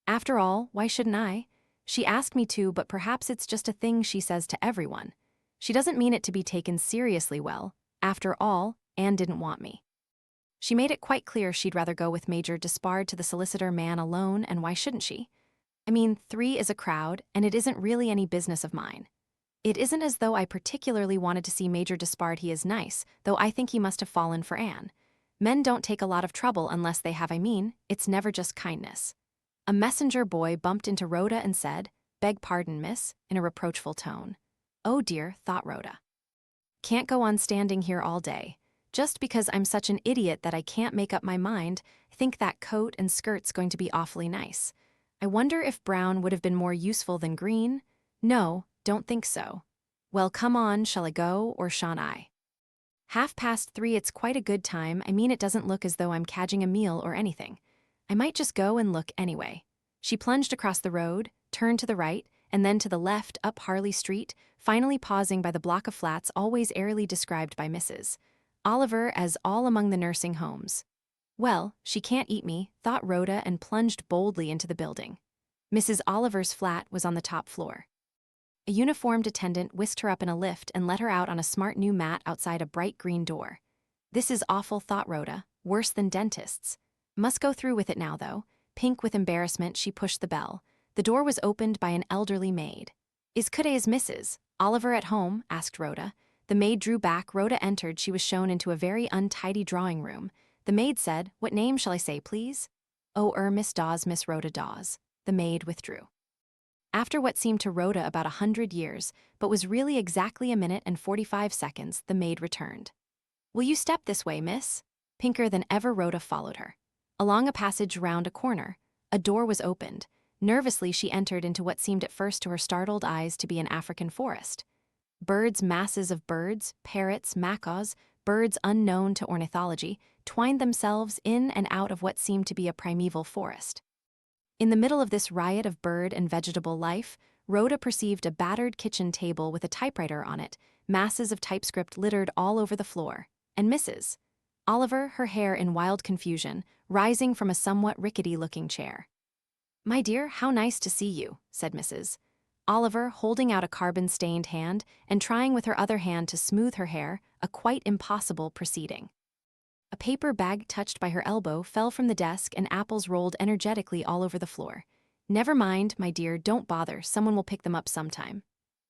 After all, why shouldn't I? She asked me to, but perhaps it's just a thing she says to everyone. She doesn't mean it to be taken seriously well. After all, Anne didn't want me. She made it quite clear she'd rather go with Major Despard to the solicitor man alone, and why shouldn't she? I mean, 3 is a crowd, and it isn't really any business of mine. It isn't as though I particularly wanted to see Major Despard. He is nice, though I think he must have fallen for Anne. Men don't take a lot of trouble unless they have. It's never just kindness. A messenger boy bumped into Rhoda and said, "Beg pardon, miss," in a reproachful tone. Oh dear, thought Rhoda. Can't go on standing here all day. Just because I'm such an idiot that I can't make up my mind, I think that coat and skirt's going to be awfully nice. I wonder if brown would have been more useful than green? No, don't think so. Well, come on, shall I go, or shan't I? 3:30, it's quite a good time. It doesn't look as though I'm catching a meal or anything. I might just go and look anyway. She plunged across the road, turned to the right, and then to the left up Harley Street, finally pausing by the block of flats always airily described by Mrs. Oliver as all among the nursing homes. Well, she can't eat me, thought Rhoda, and plunged boldly into the building. Mrs. Oliver's flat was on the top floor. A uniformed attendant whisked her up in a lift and let her out on a smart new mat outside a bright green door. This is awful, thought Rhoda, worse than dentists. Must go through with it now, though. Pink with embarrassment, she pushed the bell. The door was opened by an elderly maid. Is Mrs. Oliver at home? Asked Rhoda. The maid drew back. Rhoda entered. She was shown into a very untidy drawing room. The maid said, "What name shall I say, please?" "Oh, Miss Dawes, Miss Rhoda Dawes." The maid withdrew. After what seemed to Rhoda about 100 years, but was really exactly a minute and 45 seconds, the maid returned. "Will you step this way, miss?" Pinker than ever, Rhoda followed her. Along a passage round a corner, a door was opened. Nervously, she entered into what seemed at first to her startled eyes to be an African forest. Birds, masses of birds, parrots, macaws, birds unknown to ornithology, twined themselves in and out of what seemed to be a primeval forest. In the middle of this riot of bird and vegetable life, Rhoda perceived a battered kitchen table with a typewriter on it, masses of typescript littered all over the floor, and Mrs. Oliver, her hair in wild confusion, rising from a somewhat rickety-looking chair. "My dear, how nice to see you," said Mrs. Oliver, holding out a carbon-stained hand and trying with her other hand to smooth her hair, a quite impossible proceeding. A paper bag touched by her elbow fell from the desk and apples rolled energetically all over the floor. "Never mind, my dear, don't bother, someone will pick them up sometime."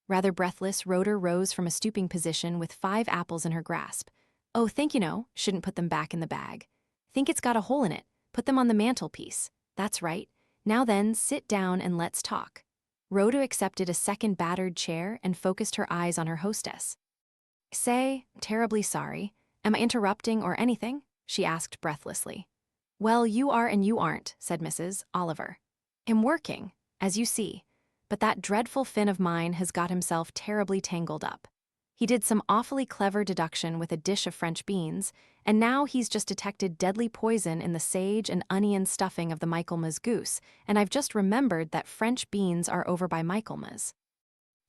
Rather breathless, Rhoda rose from a stooping position with 5 apples in her grasp. "Oh, thank you, no, shouldn't put them back in the bag. Think it's got a hole in it, put them on the mantelpiece. That's right. Now then, sit down and let's talk." Rhoda accepted a second battered chair and focused her eyes on her hostess. "Say, terribly sorry. Am I interrupting or anything?" she asked breathlessly. "Well, you are and you aren't," said Mrs. Oliver. "I'm working, as you see, but that dreadful Finn of mine has got himself terribly tangled up. He did some awfully clever deduction with a dish of French beans, and now he's just detected deadly poison in the sage and onion stuffing of the Michaelmas goose, and I've just remembered that French beans are over by Michaelmas."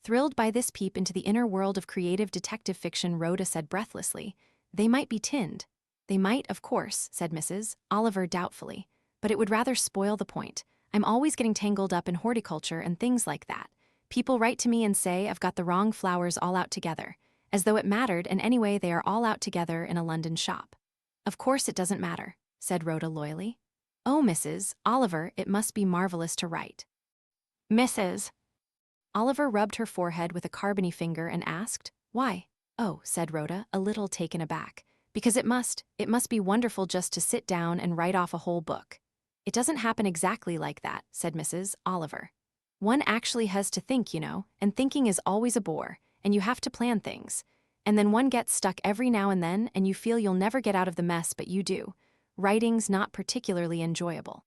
Thrilled by this peep into the inner world of creative detective fiction, Rhoda said breathlessly, "They might be tinned." "They might, of course," said Mrs. Oliver doubtfully, "but it would rather spoil the point. I'm always getting tangled up in horticulture and things like that. People write to me and say I've got the wrong flowers all out together, as though it mattered, and anyway they are all out together in a London shop." "Of course it doesn't matter," said Rhoda loyally. "Oh, Mrs. Oliver, it must be marvelous to write." "Mrs. Oliver rubbed her forehead with a carbony finger and asked, "Why?" "Oh," said Rhoda, a little taken aback, "because it must be wonderful just to sit down and write off a whole book." "It doesn't happen exactly like that," said Mrs. Oliver. "One actually has to think, and thinking is always a bore, and you have to plan things. And then one gets stuck every now and then, and you feel you'll never get out of the mess, but you do. Writing's not particularly enjoyable.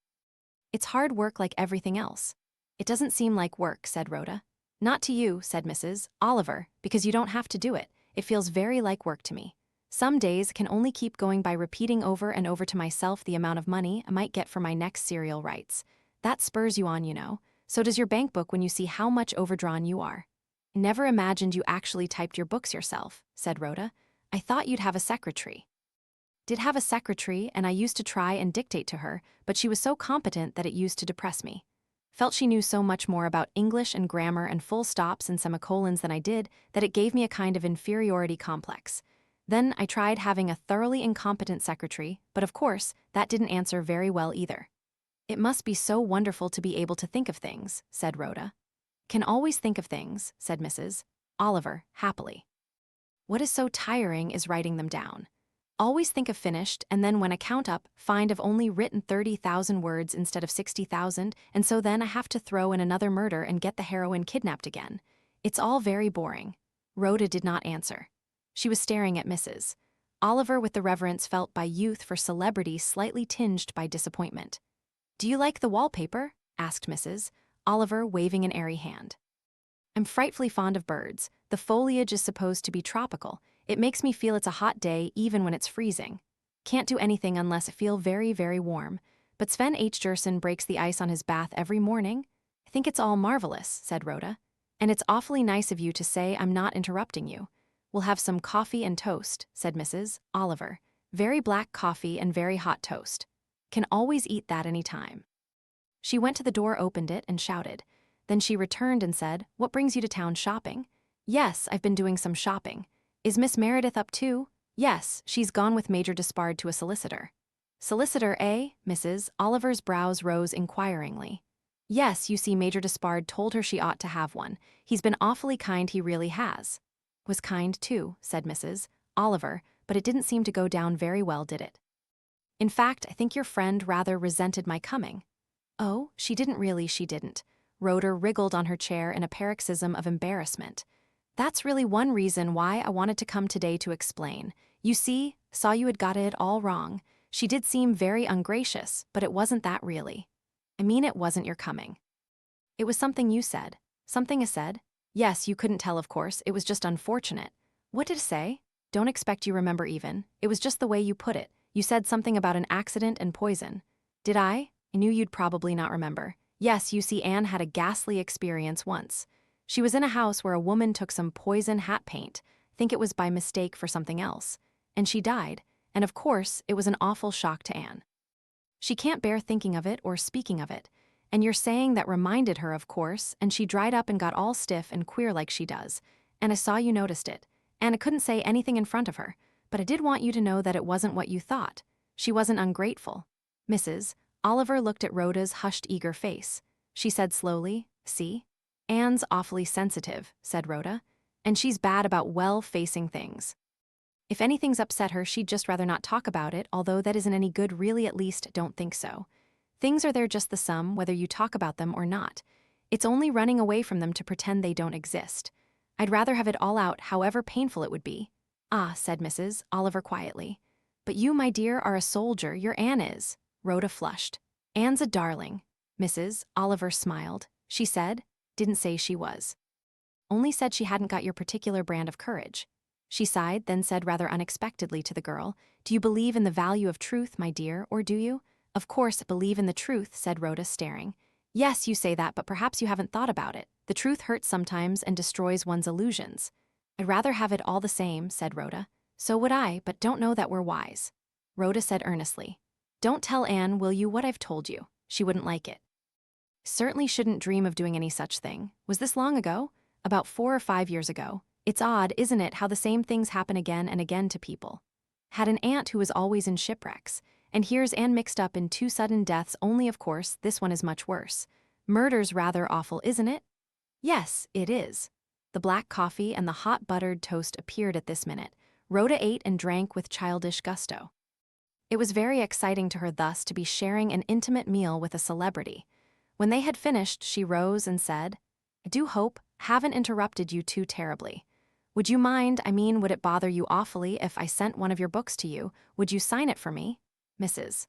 It's hard work like everything else." "It doesn't seem like work," said Rhoda. "Not to you," said Mrs. Oliver, "because you don't have to do it. It feels very like work to me. Some days can only keep going by repeating over and over to myself the amount of money I might get for my next serial rights. That spurs you on, you know. So does your bank book when you see how much overdrawn you are. Never imagined you actually typed your books yourself, said Rhoda. I thought you'd have a secretary. Did have a secretary, and I used to try and dictate to her, but she was so competent that it used to depress me. Felt she knew so much more about English and grammar and full stops and semicolons than I did that it gave me a kind of inferiority complex. Then I tried having a thoroughly incompetent secretary, but of course, that didn't answer very well either. It must be so wonderful to be able to think of things, said Rhoda. Can always think of things, said Mrs. Oliver, happily. What is so tiring is writing them down. Always think of finished, and then when I count up, find I've only written 30,000 words instead of 60,000, and so then I have to throw in another murder and get the heroine kidnapped again. It's all very boring. Rhoda did not answer. She was staring at Mrs. Oliver with the reverence felt by youth for celebrity slightly tinged by disappointment. Do you like the wallpaper? Asked Mrs. Oliver, waving an airy hand. I'm frightfully fond of birds. The foliage is supposed to be tropical. It makes me feel it's a hot day even when it's freezing. Can't do anything unless I feel very, very warm. But Sven H. Jerson breaks the ice on his bath every morning. I think it's all marvelous, said Rhoda. And it's awfully nice of you to say I'm not interrupting you. We'll have some coffee and toast, said Mrs. Oliver. Very black coffee and very hot toast. Can always eat that any time. She went to the door, opened it, and shouted. Then she returned and said, What brings you to town shopping? Yes, I've been doing some shopping. Is Miss Meredith up too? Yes, she's gone with Major Despard to a solicitor. Solicitor, eh? Mrs. Oliver's brows rose inquiringly. Yes, you see, Major Despard told her she ought to have one. He's been awfully kind, he really has. Was kind too, said Mrs. Oliver, but it didn't seem to go down very well, did it? In fact, I think your friend rather resented my coming. Oh, she didn't. Rhoda wriggled on her chair in a paroxysm of embarrassment. That's really one reason why I wanted to come today to explain. You see, saw you had got it all wrong. She did seem very ungracious, but it wasn't that really. I mean, it wasn't your coming. It was something you said. Something I said? Yes, you couldn't tell, of course. It was just unfortunate. What did I say? Don't expect you remember even. It was just the way you put it. You said something about an accident and poison. Did I? I knew you'd probably not remember. Yes, you see, Anne had a ghastly experience once. She was in a house where a woman took some poison hat paint, think it was by mistake for something else, and she died, and of course, it was an awful shock to Anne. She can't bear thinking of it or speaking of it, and you're saying that reminded her, of course, and she dried up and got all stiff and queer like she does, and I saw you noticed it, and I couldn't say anything in front of her, but I did want you to know that it wasn't what you thought. She wasn't ungrateful. Mrs. Oliver looked at Rhoda's hushed, eager face. She said slowly, See? Anne's awfully sensitive, said Rhoda, and she's bad about well-facing things. If anything's upset her, she'd just rather not talk about it, although that isn't any good, really, at least don't think so. Things are there just the sum, whether you talk about them or not. It's only running away from them to pretend they don't exist. I'd rather have it all out, however painful it would be. Ah, said Mrs. Oliver quietly. But you, my dear, are a soldier, your Anne is. Rhoda flushed. Anne's a darling. Mrs. Oliver smiled. She said, Didn't say she was. Only said she hadn't got your particular brand of courage. She sighed, then said rather unexpectedly to the girl, Do you believe in the value of truth, my dear, or do you? Of course, believe in the truth, said Rhoda, staring. Yes, you say that, but perhaps you haven't thought about it. The truth hurts sometimes and destroys one's illusions. I'd rather have it all the same, said Rhoda. So would I, but don't know that we're wise. Rhoda said earnestly. Don't tell Anne, will you, what I've told you. She wouldn't like it. Certainly shouldn't dream of doing any such thing. Was this long ago? About 4 or 5 years ago. It's odd, isn't it, how the same things happen again and again to people. Had an aunt who was always in shipwrecks, and here's Anne mixed up in 2 sudden deaths, only of course this one is much worse. Murder's rather awful, isn't it? Yes, it is. The black coffee and the hot buttered toast appeared at this minute. Rhoda ate and drank with childish gusto. It was very exciting to her thus to be sharing an intimate meal with a celebrity. When they had finished, she rose and said, I do hope, haven't interrupted you too terribly. Would you mind, would it bother you awfully if I sent one of your books to you? Would you sign it for me? Mrs.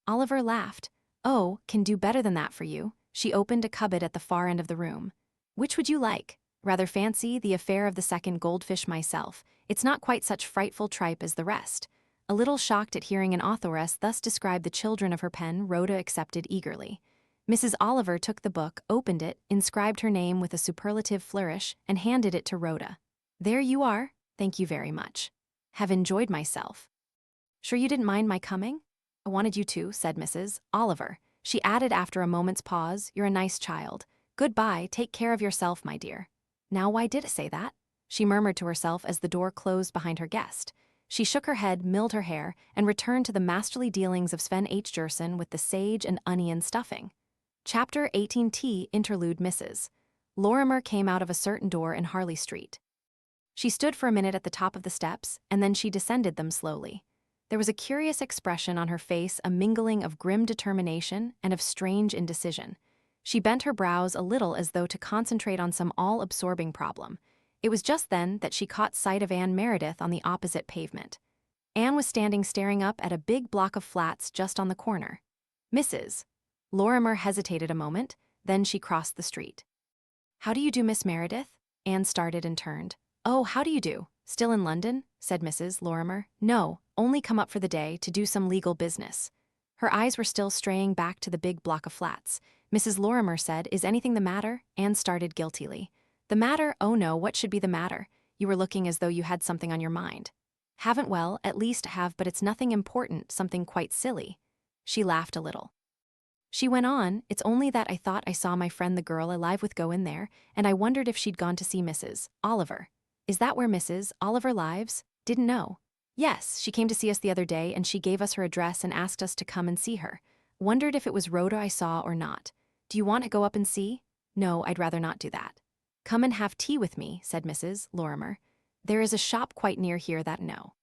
Oliver laughed. Oh, can do better than that for you. She opened a cupboard at the far end of the room. Which would you like? Rather fancy the affair of the second goldfish myself. It's not quite such frightful tripe as the rest. A little shocked at hearing an authoress thus describe the children of her pen, Rhoda accepted eagerly. Mrs. Oliver took the book, opened it, inscribed her name with a superlative flourish, and handed it to Rhoda. "There you are. Thank you very much. Have enjoyed myself." "Sure you didn't mind my coming?" "I wanted you to," said Mrs. Oliver. She added after a moment's pause, "You're a nice child. Goodbye, take care of yourself, my dear." "Now why did it say that?" she murmured to herself as the door closed behind her guest. She shook her head, milled her hair, and returned to the masterly dealings of Sven H. Jerson with the sage and onion stuffing. Chapter 18T Interlude Mrs. Lorrimer came out of a certain door in Harley Street. She stood for a minute at the top of the steps, and then she descended them slowly. There was a curious expression on her face, a mingling of grim determination and of strange indecision. She bent her brows a little as though to concentrate on some all-absorbing problem. It was just then that she caught sight of Anne Meredith on the opposite pavement. Anne was standing staring up at a big block of flats just on the corner. "Mrs." Lorrimer hesitated a moment, then she crossed the street. "How do you do, Miss Meredith?" Anne started and turned. "Oh, how do you do? Still in London?" said Mrs. Lorrimer. "No, only come up for the day to do some legal business." Her eyes were still straying back to the big block of flats. Mrs. Lorrimer said, "Is anything the matter?" Anne started guiltily. "The matter? Oh no, what should be the matter? You were looking as though you had something on your mind." "Haven't, well, at least have, but it's nothing important, something quite silly." She laughed a little. She went on, "It's only that I thought I saw my friend the girl alive with go in there, and I wondered if she'd gone to see Mrs. Oliver." "Is that where Mrs. Oliver lives?" "Didn't know." "Yes, she came to see us the other day and she gave us her address and asked us to come and see her. Wondered if it was Rhoda I saw or not. Do you want to go up and see?" "No, I'd rather not do that." "Come and have tea with me," said Mrs. Lorrimer. "There is a shop quite near here that no."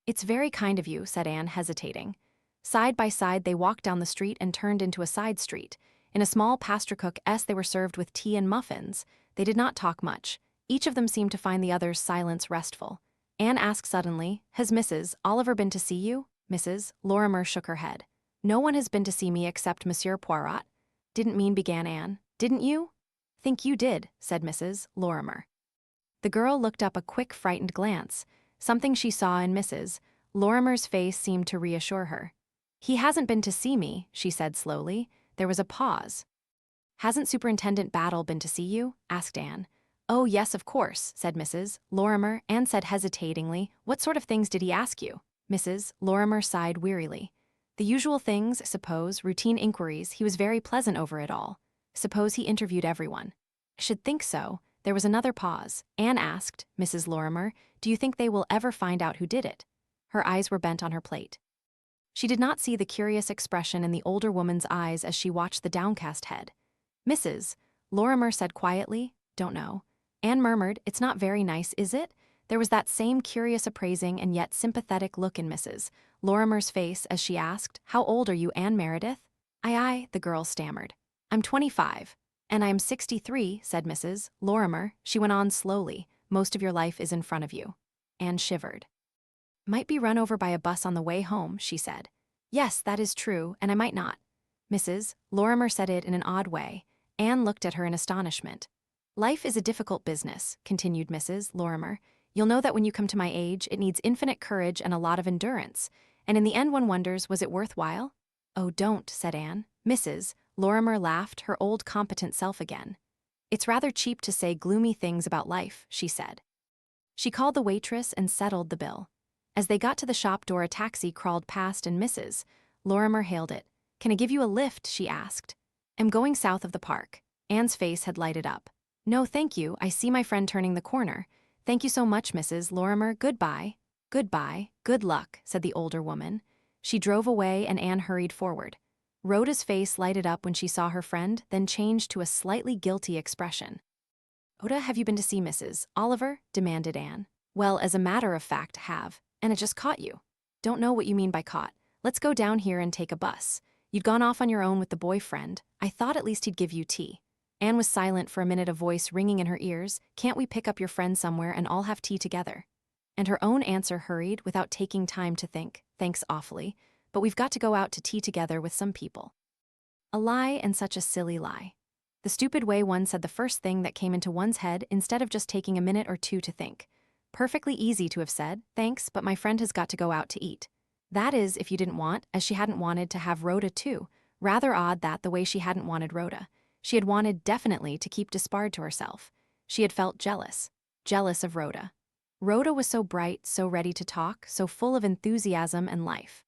"It's very kind of you," said Anne, hesitating. Side by side they walked down the street and turned into a side street. In a small pastry-cook's they were served with tea and muffins. They did not talk much. Each of them seemed to find the other's silence restful. Anne asked suddenly, "Has Mrs. Oliver been to see you?" Mrs. Lorrimer shook her head. "No one has been to see me except Monsieur Poirot." "Didn't mean," began Anne. "Didn't you?" "Think you did," said Mrs. Lorrimer. The girl looked up a quick, frightened glance. Something she saw in Mrs. Lorrimer's face seemed to reassure her. "He hasn't been to see me," she said slowly. There was a pause. "Hasn't Superintendent Battle been to see you?" asked Anne. "Oh, yes, of course," said Mrs. Lorrimer. Anne said hesitatingly, "What sort of things did he ask you?" Mrs. Lorrimer sighed wearily. "The usual things, suppose, routine inquiries. He was very pleasant over it all. Suppose he interviewed everyone." "I should think so." There was another pause. Anne asked, "Mrs. Lorrimer, do you think they will ever find out who did it?" Her eyes were bent on her plate. She did not see the curious expression in the older woman's eyes as she watched the downcast head. Mrs. Lorrimer said quietly, "Don't know." Anne murmured, "It's not very nice, is it?" There was that same curious appraising and yet sympathetic look in Mrs. Lorrimer's face as she asked, "How old are you, Anne Meredith?" I," the girl stammered. "I'm 25. "And I am 63, said Mrs. Lorrimer. She went on slowly, "Most of your life is in front of you." Anne shivered. "Might be run over by a bus on the way home," she said. "Yes, that is true, and I might not." Mrs. Lorrimer said it in an odd way. Anne looked at her in astonishment. "Life is a difficult business," continued Mrs. Lorrimer. "You'll know that when you come to my age, it needs infinite courage and a lot of endurance. And in the end one wonders, was it worthwhile?" "Oh, don't," said Anne. Mrs. Lorrimer laughed, her old competent self again. "It's rather cheap to say gloomy things about life," she said. She called the waitress and settled the bill. As they got to the shop door, a taxi crawled past and Mrs. Lorrimer hailed it. "Can I give you a lift?" she asked. "I'm going south of the park." Anne's face had lighted up. "No, thank you. I see my friend turning the corner. Thank you so much, Mrs. Lorrimer. Goodbye." "Goodbye. Good luck," said the older woman. She drove away and Anne hurried forward. Rhoda's face lighted up when she saw her friend, then changed to a slightly guilty expression. "Rhoda, have you been to see Mrs. Oliver?" demanded Anne. "Well, as a matter of fact, have. And it just caught you." "Don't know what you mean by caught. Let's go down here and take a bus. You'd gone off on your own with the boyfriend. I thought at least he'd give you tea." Anne was silent for a minute, a voice ringing in her ears. "Can't we pick up your friend somewhere and all have tea together?" And her own answer hurried, without taking time to think. "Thanks awfully, but we've got to go out to tea together with some people." A lie, and such a silly lie. The stupid way one said the first thing that came into one's head instead of just taking a minute or two to think. Perfectly easy to have said, "Thanks, but my friend has got to go out to eat." That is, if you didn't want, as she hadn't wanted, to have Rhoda too. Rather odd that the way she hadn't wanted Rhoda. She had wanted definitely to keep Despard to herself. She had felt jealous. Jealous of Rhoda. Rhoda was so bright, so ready to talk, so full of enthusiasm and life.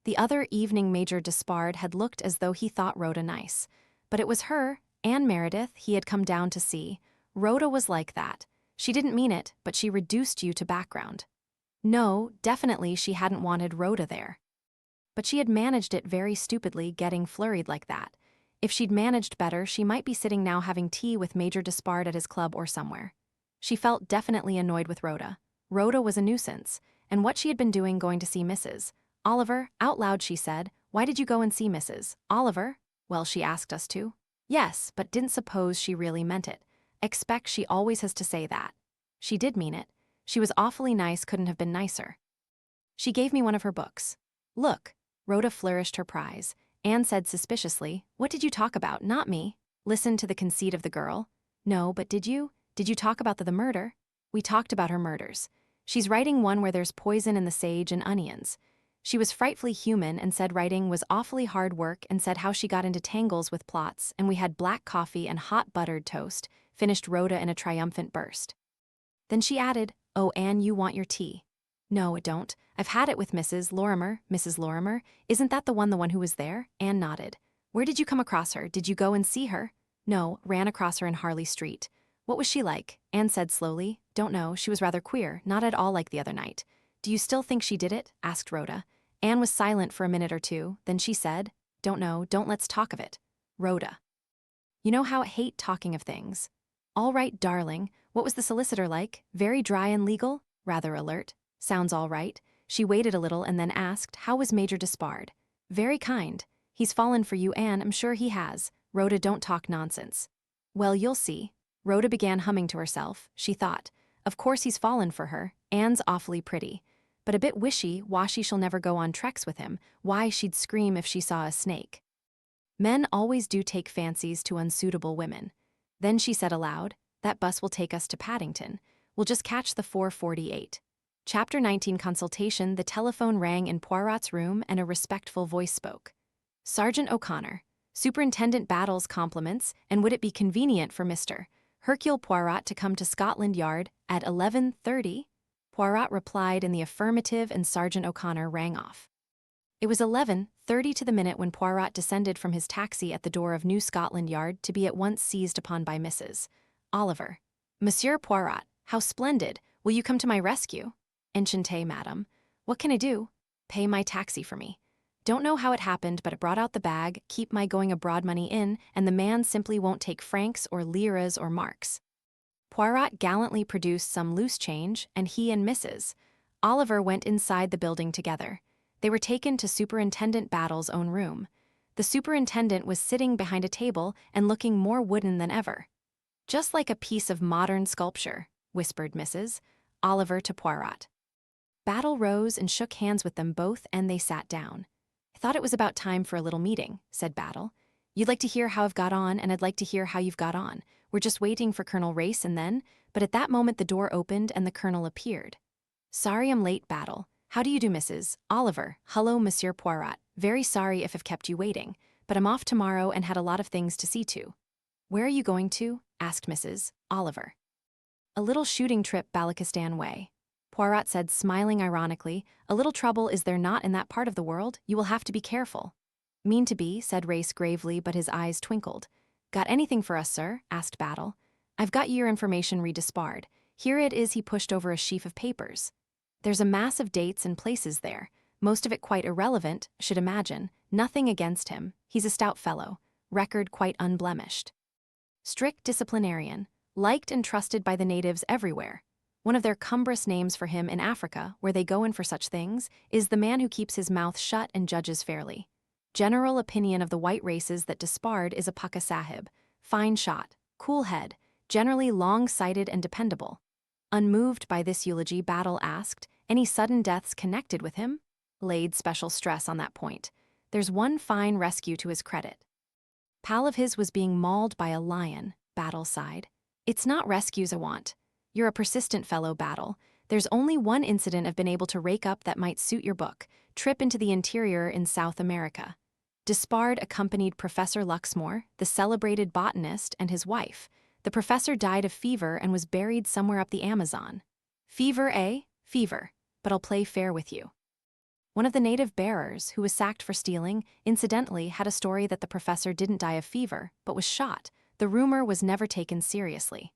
The other evening Major Despard had looked as though he thought Rhoda nice. But it was her, and Meredith, he had come down to see. Rhoda was like that. She didn't mean it, but she reduced you to background. No, definitely she hadn't wanted Rhoda there. But she had managed it very stupidly, getting flurried like that. If she'd managed better, she might be sitting now having tea with Major Despard at his club or somewhere. She felt definitely annoyed with Rhoda. Rhoda was a nuisance, and what she had been doing going to see Mrs. Oliver, out loud she said, "Why did you go and see Mrs. Oliver?" "Well, she asked us to." Yes, but didn't suppose she really meant it. Expect she always has to say that. She did mean it. She was awfully nice, couldn't have been nicer. She gave me one of her books. Look. Rhoda flourished her prize. Anne said suspiciously, "What did you talk about? Not me." Listen to the conceit of the girl. "No, but did you? Did you talk about the murder?" "We talked about her murders. She's writing one where there's poison in the sage and onions." She was frightfully human and said writing was awfully hard work and said how she got into tangles with plots, and we had black coffee and hot buttered toast, finished Rhoda in a triumphant burst. Then she added, "Oh, Anne, you want your tea." "No, I don't. I've had it with Mrs. Lorrimer." "Mrs. Lorrimer? Isn't that the one who was there?" Anne nodded. "Where did you come across her? Did you go and see her?" "No, ran across her in Harley Street." "What was she like?" Anne said slowly. "Don't know, she was rather queer, not at all like the other night." "Do you still think she did it?" asked Rhoda. Anne was silent for a minute or two, then she said, "Don't know, don't let's talk of it." Rhoda. "You know how I hate talking of things." "All right, darling. What was the solicitor like? Very dry and legal?" "Rather alert." "Sounds all right." She waited a little and then asked, "How was Major Despard?" "Very kind. He's fallen for you, Anne, I'm sure he has." "Rhoda, don't talk nonsense." "Well, you'll see." Rhoda began humming to herself. She thought, "Of course he's fallen for her. Anne's awfully pretty. But a bit wishy-washy, she'll never go on treks with him. Why, she'd scream if she saw a snake. Men always do take fancies to unsuitable women." Then she said aloud, "That bus will take us to Paddington. We'll just catch the 4:48. Chapter 19 Consultation. The telephone rang in Poirot's room and a respectful voice spoke. "Sergeant O'Connor. Superintendent Battle's compliments, and would it be convenient for Mr. Hercule Poirot to come to Scotland Yard at 11:30? Poirot replied in the affirmative and Sergeant O'Connor rang off. It was 11:30 to the minute when Poirot descended from his taxi at the door of New Scotland Yard to be at once seized upon by Mrs. Oliver. "Monsieur Poirot, how splendid! Will you come to my rescue?" "Enchanté, madame. What can I do?" "Pay my taxi for me. Don't know how it happened, but it brought out the bag, keep my going abroad money in, and the man simply won't take francs or liras or marks." Poirot gallantly produced some loose change, and he and Mrs. Oliver went inside the building together. They were taken to Superintendent Battle's own room. The superintendent was sitting behind a table and looking more wooden than ever. "Just like a piece of modern sculpture," whispered Mrs. Oliver to Poirot. Battle rose and shook hands with them both, and they sat down. "I thought it was about time for a little meeting," said Battle. "You'd like to hear how I've got on, and I'd like to hear how you've got on. We're just waiting for Colonel Race and then—" But at that moment the door opened and the Colonel appeared. "Sorry I'm late, Battle. How do you do, Mrs. Oliver?" "Hello, Monsieur Poirot. Very sorry if I've kept you waiting, but I'm off tomorrow and had a lot of things to see to." "Where are you going to?" asked Mrs. Oliver. "A little shooting trip Balakistan way." Poirot said, smiling ironically, "A little trouble is there not in that part of the world? You will have to be careful." "Mean to be," said Race gravely, but his eyes twinkled. "Got anything for us, sir?" asked Battle. "I've got your information re Despard. Here it is." He pushed over a sheaf of papers. "There's a mass of dates and places there, most of it quite irrelevant, should imagine. Nothing against him. He's a stout fellow. Record quite unblemished. Strict disciplinarian. Liked and trusted by the natives everywhere. One of their cumbrous names for him in Africa, where they go in for such things, is the man who keeps his mouth shut and judges fairly. General opinion of the white races that Despard is a Pukka Sahib. Fine shot, cool head, generally long-sighted and dependable." Unmoved by this eulogy, Battle asked, "Any sudden deaths connected with him?" Laid special stress on that point. "There's one fine rescue to his credit." "Pal of his was being mauled by a lion," Battle sighed. "It's not rescues I want. You're a persistent fellow, Battle. There's only one incident I've been able to rake up that might suit your book: trip into the interior in South America." Despard accompanied Professor Luxmore, the celebrated botanist, and his wife. The professor died of fever and was buried somewhere up the Amazon. Fever, eh? Fever. But I'll play fair with you. One of the native bearers, who was sacked for stealing, incidentally had a story that the professor didn't die of fever, but was shot. The rumor was never taken seriously.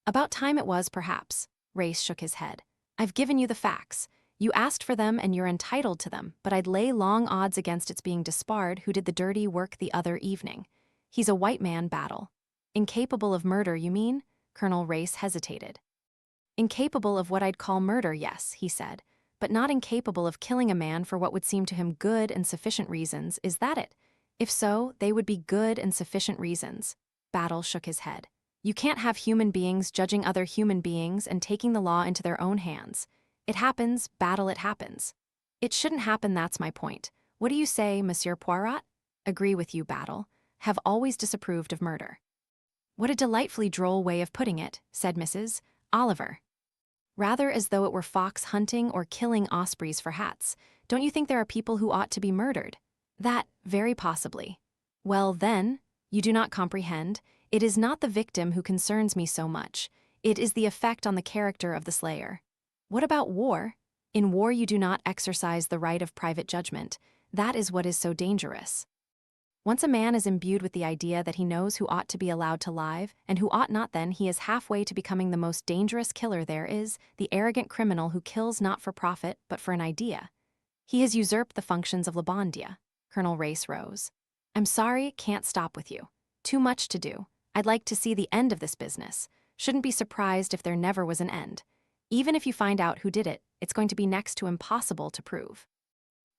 About time it was, perhaps. Race shook his head. I've given you the facts. You asked for them and you're entitled to them, but I'd lay long odds against its being Despard who did the dirty work the other evening. He's a white man, Battle. Incapable of murder, you mean? Colonel Race hesitated. Incapable of what I'd call murder, yes, he said, but not incapable of killing a man for what would seem to him good and sufficient reasons, is that it? If so, they would be good and sufficient reasons. Battle shook his head. You can't have human beings judging other human beings and taking the law into their own hands. It happens, Battle, it happens. It shouldn't happen, that's my point. What do you say, Monsieur Poirot? Agree with you, Battle. Have always disapproved of murder. What a delightfully droll way of putting it, said Mrs. Oliver. Rather as though it were fox hunting or killing ospreys for hats. Don't you think there are people who ought to be murdered? That, very possibly. Well, then, you do not comprehend. It is not the victim who concerns me so much. It is the effect on the character of the slayer. What about war? In war you do not exercise the right of private judgment. That is what is so dangerous. Once a man is imbued with the idea that he knows who ought to be allowed to live and who ought not, then he is halfway to becoming the most dangerous killer there is, the arrogant criminal who kills not for profit but for an idea. He has usurped the functions of Labondia. Colonel Race rose. I'm sorry, can't stop with you. Too much to do. I'd like to see the end of this business. Shouldn't be surprised if there never was an end. Even if you find out who did it, it's going to be next to impossible to prove.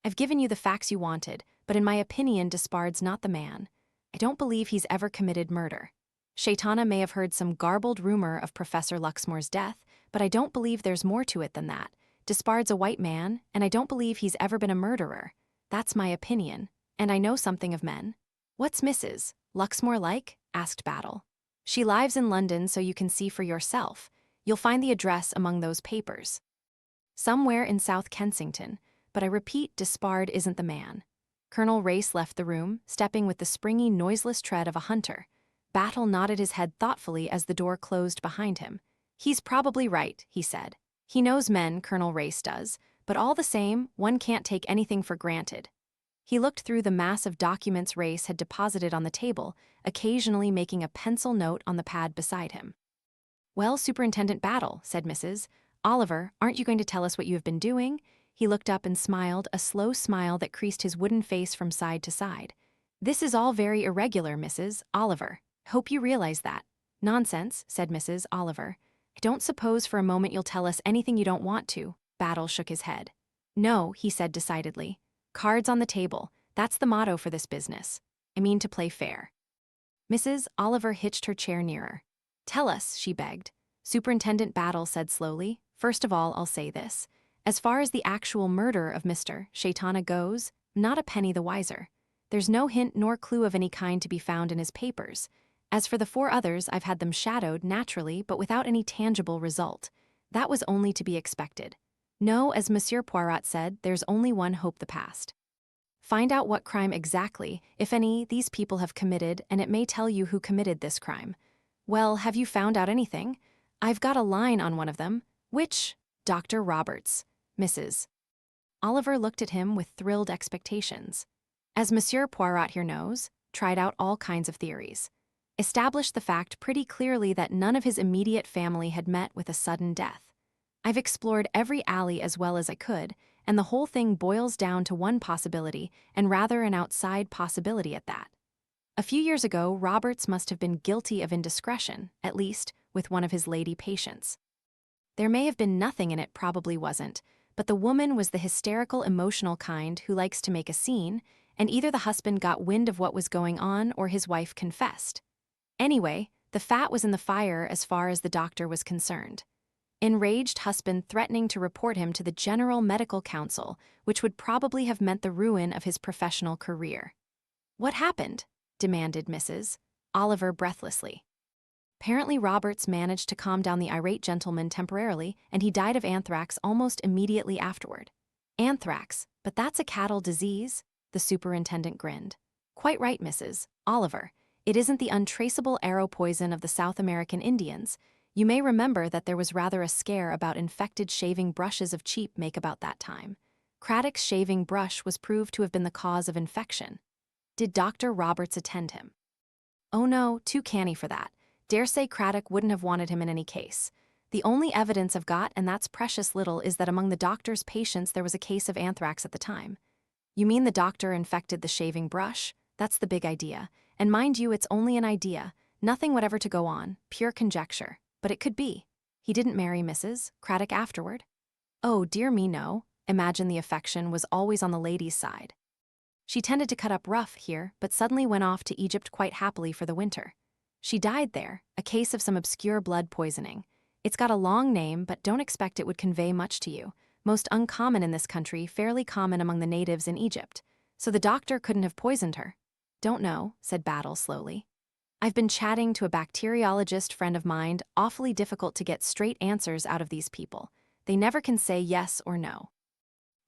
I've given you the facts you wanted, but in my opinion, Despard's not the man. I don't believe he's ever committed murder. Shaitana may have heard some garbled rumor of Professor Luxmore's death, but I don't believe there's more to it than that. Despard's a white man, and I don't believe he's ever been a murderer. That's my opinion, and I know something of men. What's Mrs. Luxmore like? Asked Battle. She lives in London, so you can see for yourself. You'll find the address among those papers. Somewhere in South Kensington, but I repeat, Despard isn't the man. Colonel Race left the room, stepping with the springy, noiseless tread of a hunter. Battle nodded his head thoughtfully as the door closed behind him. He's probably right, he said. He knows men, Colonel Race does, but all the same, one can't take anything for granted. He looked through the mass of documents Race had deposited on the table, occasionally making a pencil note on the pad beside him. Well, Superintendent Battle, said Mrs. Oliver, aren't you going to tell us what you have been doing? He looked up and smiled, a slow smile that creased his wooden face from side to side. This is all very irregular, Mrs. Oliver. Hope you realize that. Nonsense, said Mrs. Oliver. I don't suppose for a moment you'll tell us anything you don't want to. Battle shook his head. No, he said decidedly. Cards on the table. That's the motto for this business. I mean to play fair. Mrs. Oliver hitched her chair nearer. Tell us, she begged. Superintendent Battle said slowly. First of all, I'll say this. As far as the actual murder of Mr. Shaitana goes, not a penny the wiser. There's no hint nor clue of any kind to be found in his papers. As for the 4 others, I've had them shadowed, naturally, but without any tangible result. That was only to be expected. No, as Monsieur Poirot said, there's only one hope: the past. Find out what crime exactly, if any, these people have committed, and it may tell you who committed this crime. Well, have you found out anything? I've got a line on one of them. Which? Dr. Roberts. Mrs. Oliver looked at him with thrilled expectations. As Monsieur Poirot here knows, tried out all kinds of theories. Established the fact pretty clearly that none of his immediate family had met with a sudden death. I've explored every alley as well as I could, and the whole thing boils down to one possibility, and rather an outside possibility at that. A few years ago, Roberts must have been guilty of indiscretion, at least with one of his lady patients. There may have been nothing in it, probably wasn't, but the woman was the hysterical, emotional kind who likes to make a scene, and either the husband got wind of what was going on or his wife confessed. Anyway, the fat was in the fire as far as the doctor was concerned. Enraged husband threatening to report him to the General Medical Council, which would probably have meant the ruin of his professional career. What happened? Demanded Mrs. Oliver breathlessly. Apparently Roberts managed to calm down the irate gentleman temporarily, and he died of anthrax almost immediately afterward. Anthrax, but that's a cattle disease? The superintendent grinned. Quite right, Mrs. Oliver. It isn't the untraceable arrow poison of the South American Indians. You may remember that there was rather a scare about infected shaving brushes of cheap make about that time. Craddock's shaving brush was proved to have been the cause of infection. Did Dr. Roberts attend him? Oh no, too canny for that. Dare say Craddock wouldn't have wanted him in any case. The only evidence I've got, and that's precious little, is that among the doctor's patients there was a case of anthrax at the time. You mean the doctor infected the shaving brush? That's the big idea. And mind you, it's only an idea. Nothing whatever to go on, pure conjecture. But it could be. He didn't marry Mrs. Craddock afterward? Oh, dear me, no. Imagine the affection was always on the lady's side. She tended to cut up rough here, but suddenly went off to Egypt quite happily for the winter. She died there, a case of some obscure blood poisoning. It's got a long name, but don't expect it would convey much to you. Most uncommon in this country, fairly common among the natives in Egypt. So the doctor couldn't have poisoned her. Don't know, said Battle slowly. I've been chatting to a bacteriologist friend of mine, awfully difficult to get straight answers out of these people. They never can say yes or no.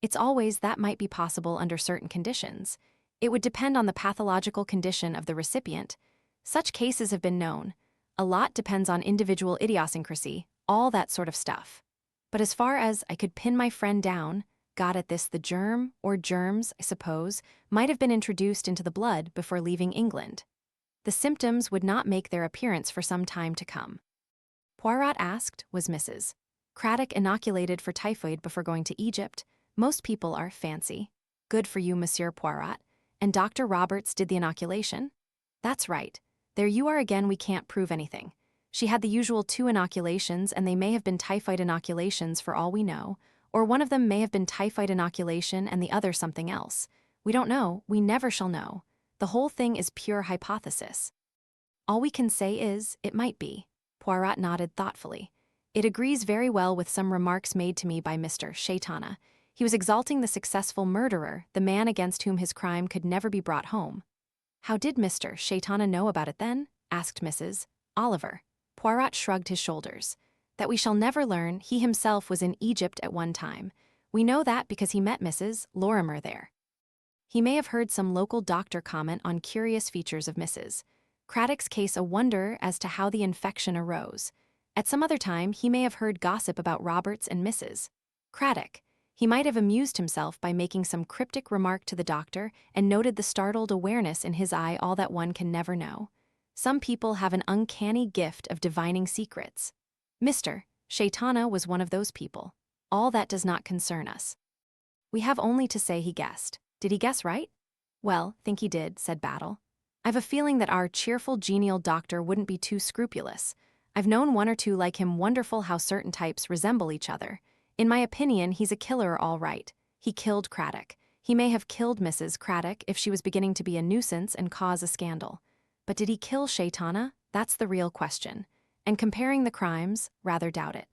It's always that might be possible under certain conditions. It would depend on the pathological condition of the recipient. Such cases have been known. A lot depends on individual idiosyncrasy, all that sort of stuff. But as far as I could pin my friend down, got at this, the germ, or germs, I suppose, might have been introduced into the blood before leaving England. The symptoms would not make their appearance for some time to come. Poirot asked, was Mrs. Craddock inoculated for typhoid before going to Egypt? Most people are, fancy. Good for you, Monsieur Poirot. And Dr. Roberts did the inoculation? That's right. There you are again, we can't prove anything. She had the usual 2 inoculations, and they may have been typhoid inoculations for all we know, or one of them may have been typhoid inoculation and the other something else. We don't know, we never shall know. The whole thing is pure hypothesis. All we can say is, it might be. Poirot nodded thoughtfully. It agrees very well with some remarks made to me by Mr. Shaitana. He was exalting the successful murderer, the man against whom his crime could never be brought home. How did Mr. Shaitana know about it then? Asked Mrs. Oliver. Poirot shrugged his shoulders. That we shall never learn. He himself was in Egypt at one time. We know that because he met Mrs. Lorrimer there. He may have heard some local doctor comment on curious features of Mrs. Craddock's case, a wonder as to how the infection arose. At some other time, he may have heard gossip about Roberts and Mrs. Craddock. He might have amused himself by making some cryptic remark to the doctor and noted the startled awareness in his eye, all that one can never know. Some people have an uncanny gift of divining secrets. Mr. Shaitana was one of those people. All that does not concern us. We have only to say he guessed. Did he guess right? Well, think he did, said Battle. I've a feeling that our cheerful, genial doctor wouldn't be too scrupulous. I've known one or two like him. Wonderful how certain types resemble each other. In my opinion, he's a killer all right. He killed Craddock. He may have killed Mrs. Craddock if she was beginning to be a nuisance and cause a scandal. But did he kill Shaitana? That's the real question. And comparing the crimes, rather doubt it.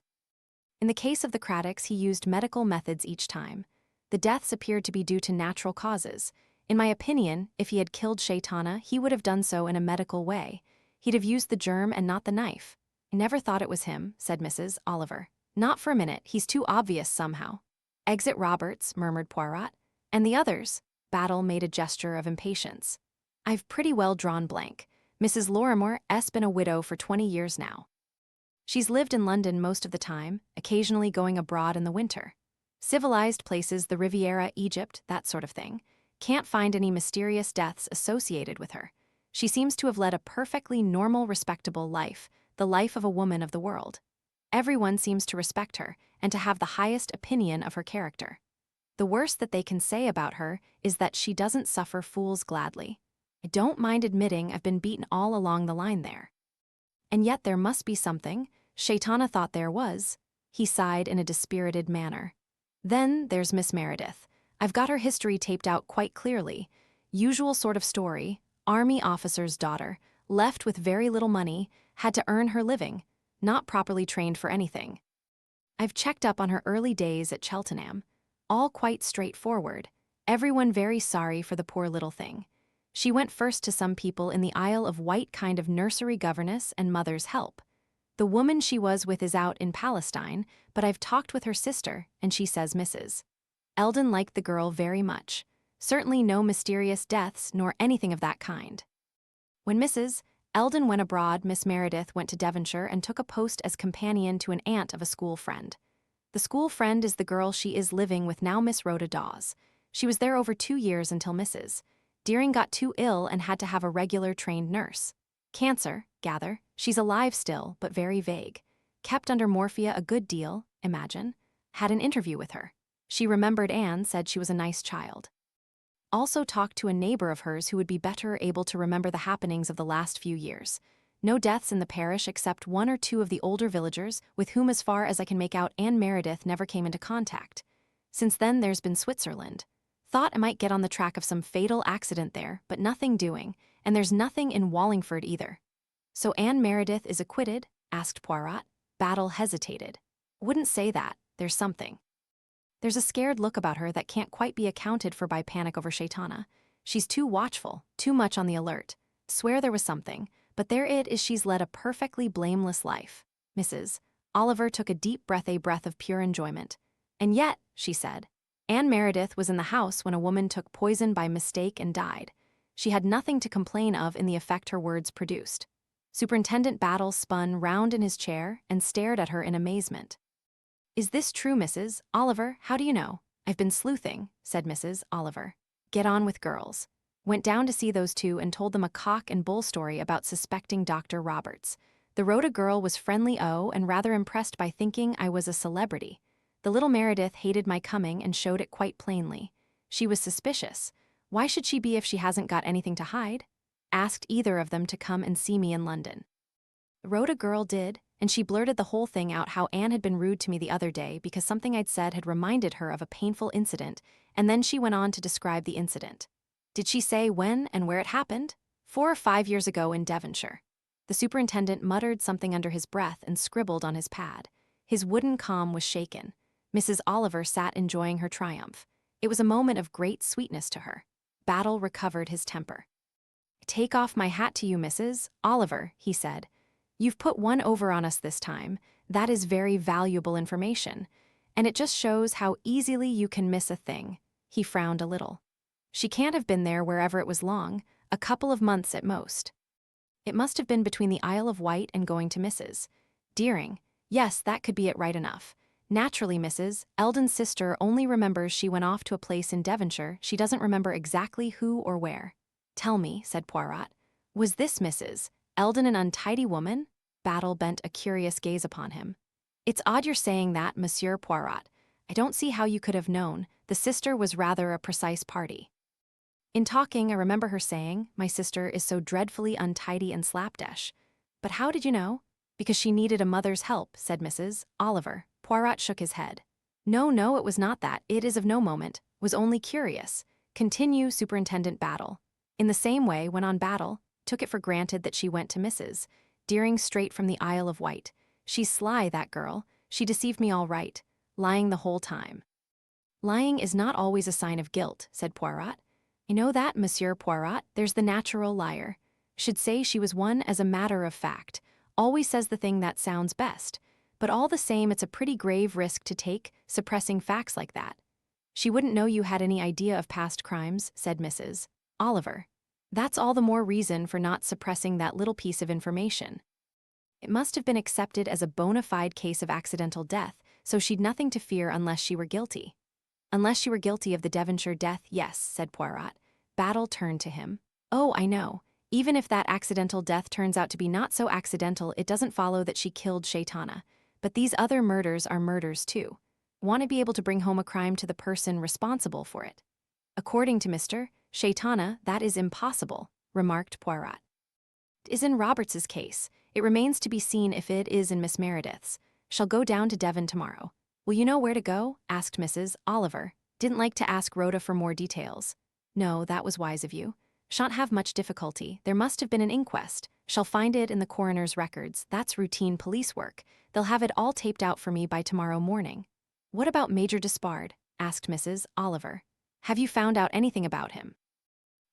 In the case of the Craddocks, he used medical methods each time. The deaths appeared to be due to natural causes. In my opinion, if he had killed Shaitana, he would have done so in a medical way. He'd have used the germ and not the knife. I never thought it was him, said Mrs. Oliver. Not for a minute, he's too obvious somehow. Exit Roberts, murmured Poirot. And the others? Battle made a gesture of impatience. I've pretty well drawn blank. Mrs. Lorrimer's been a widow for 20 years now. She's lived in London most of the time, occasionally going abroad in the winter. Civilized places, the Riviera, Egypt, that sort of thing. Can't find any mysterious deaths associated with her. She seems to have led a perfectly normal, respectable life, the life of a woman of the world. Everyone seems to respect her and to have the highest opinion of her character. The worst that they can say about her is that she doesn't suffer fools gladly. I don't mind admitting I've been beaten all along the line there. And yet there must be something. Shaitana thought there was. He sighed in a dispirited manner. Then there's Miss Meredith. I've got her history taped out quite clearly. Usual sort of story. Army officer's daughter, left with very little money, had to earn her living, not properly trained for anything. I've checked up on her early days at Cheltenham. All quite straightforward. Everyone very sorry for the poor little thing. She went first to some people in the Isle of Wight, kind of nursery governess and mother's help. The woman she was with is out in Palestine, but I've talked with her sister, and she says Mrs. Eldon liked the girl very much. Certainly no mysterious deaths nor anything of that kind. When Mrs. Eldon went abroad, Miss Meredith went to Devonshire and took a post as companion to an aunt of a school friend. The school friend is the girl she is living with now, Miss Rhoda Dawes. She was there over 2 years until Mrs. Deering got too ill and had to have a regular trained nurse. Cancer, gather, she's alive still, but very vague. Kept under morphia a good deal, imagine. Had an interview with her. She remembered Anne, said she was a nice child. Also talked to a neighbor of hers who would be better able to remember the happenings of the last few years. No deaths in the parish except 1 or 2 of the older villagers, with whom, as far as I can make out, Anne Meredith never came into contact. Since then there's been Switzerland. Thought I might get on the track of some fatal accident there, but nothing doing, and there's nothing in Wallingford either. So Anne Meredith is acquitted? Asked Poirot. Battle hesitated. Wouldn't say that, there's something. There's a scared look about her that can't quite be accounted for by panic over Shaitana. She's too watchful, too much on the alert. Swear there was something, but there it is, she's led a perfectly blameless life. Mrs. Oliver took a deep breath, a breath of pure enjoyment. And yet, she said, Anne Meredith was in the house when a woman took poison by mistake and died. She had nothing to complain of in the effect her words produced. Superintendent Battle spun round in his chair and stared at her in amazement. Is this true, Mrs. Oliver? How do you know? I've been sleuthing, said Mrs. Oliver. Get on with girls. Went down to see those 2 and told them a cock and bull story about suspecting Dr. Roberts. The Rhoda girl was friendly and rather impressed by thinking I was a celebrity. The little Meredith hated my coming and showed it quite plainly. She was suspicious. Why should she be if she hasn't got anything to hide? Asked either of them to come and see me in London. The Rhoda girl did, and she blurted the whole thing out, how Anne had been rude to me the other day because something I'd said had reminded her of a painful incident, and then she went on to describe the incident. Did she say when and where it happened? 4 or 5 years ago in Devonshire. The superintendent muttered something under his breath and scribbled on his pad. His wooden calm was shaken. Mrs. Oliver sat enjoying her triumph. It was a moment of great sweetness to her. Battle recovered his temper. Take off my hat to you, Mrs. Oliver, he said. You've put one over on us this time. That is very valuable information. And it just shows how easily you can miss a thing. He frowned a little. She can't have been there wherever it was long, a couple of months at most. It must have been between the Isle of Wight and going to Mrs. Deering. Yes, that could be it right enough. Naturally, Mrs. Eldon's sister only remembers she went off to a place in Devonshire. She doesn't remember exactly who or where. Tell me, said Poirot, was this Mrs. Eldon an untidy woman? Battle bent a curious gaze upon him. It's odd you're saying that, Monsieur Poirot. I don't see how you could have known. The sister was rather a precise party. In talking, I remember her saying, my sister is so dreadfully untidy and slapdash. But how did you know? Because she needed a mother's help, said Mrs. Oliver. Poirot shook his head. No, it was not that. It is of no moment. Was only curious. Continue, Superintendent Battle. In the same way, went on Battle, took it for granted that she went to Mrs. Deering straight from the Isle of Wight. She's sly, that girl. She deceived me all right. Lying the whole time. Lying is not always a sign of guilt, said Poirot. I know that, Monsieur Poirot. There's the natural liar. Should say she was one as a matter of fact. Always says the thing that sounds best. But all the same, it's a pretty grave risk to take, suppressing facts like that. She wouldn't know you had any idea of past crimes, said Mrs. Oliver. That's all the more reason for not suppressing that little piece of information. It must have been accepted as a bona fide case of accidental death, so she'd nothing to fear unless she were guilty. Unless she were guilty of the Devonshire death, yes, said Poirot. Battle turned to him. Oh, I know. Even if that accidental death turns out to be not so accidental, it doesn't follow that she killed Shaitana. But these other murders are murders too. Want to be able to bring home a crime to the person responsible for it. According to Mr. Shaitana, that is impossible, remarked Poirot. It is in Roberts's case. It remains to be seen if it is in Miss Meredith's. Shall go down to Devon tomorrow. Will you know where to go? Asked Mrs. Oliver. Didn't like to ask Rhoda for more details. No, that was wise of you. Shan't have much difficulty. There must have been an inquest. Shall find it in the coroner's records. That's routine police work. They'll have it all taped out for me by tomorrow morning. What about Major Despard? Asked Mrs. Oliver. Have you found out anything about him?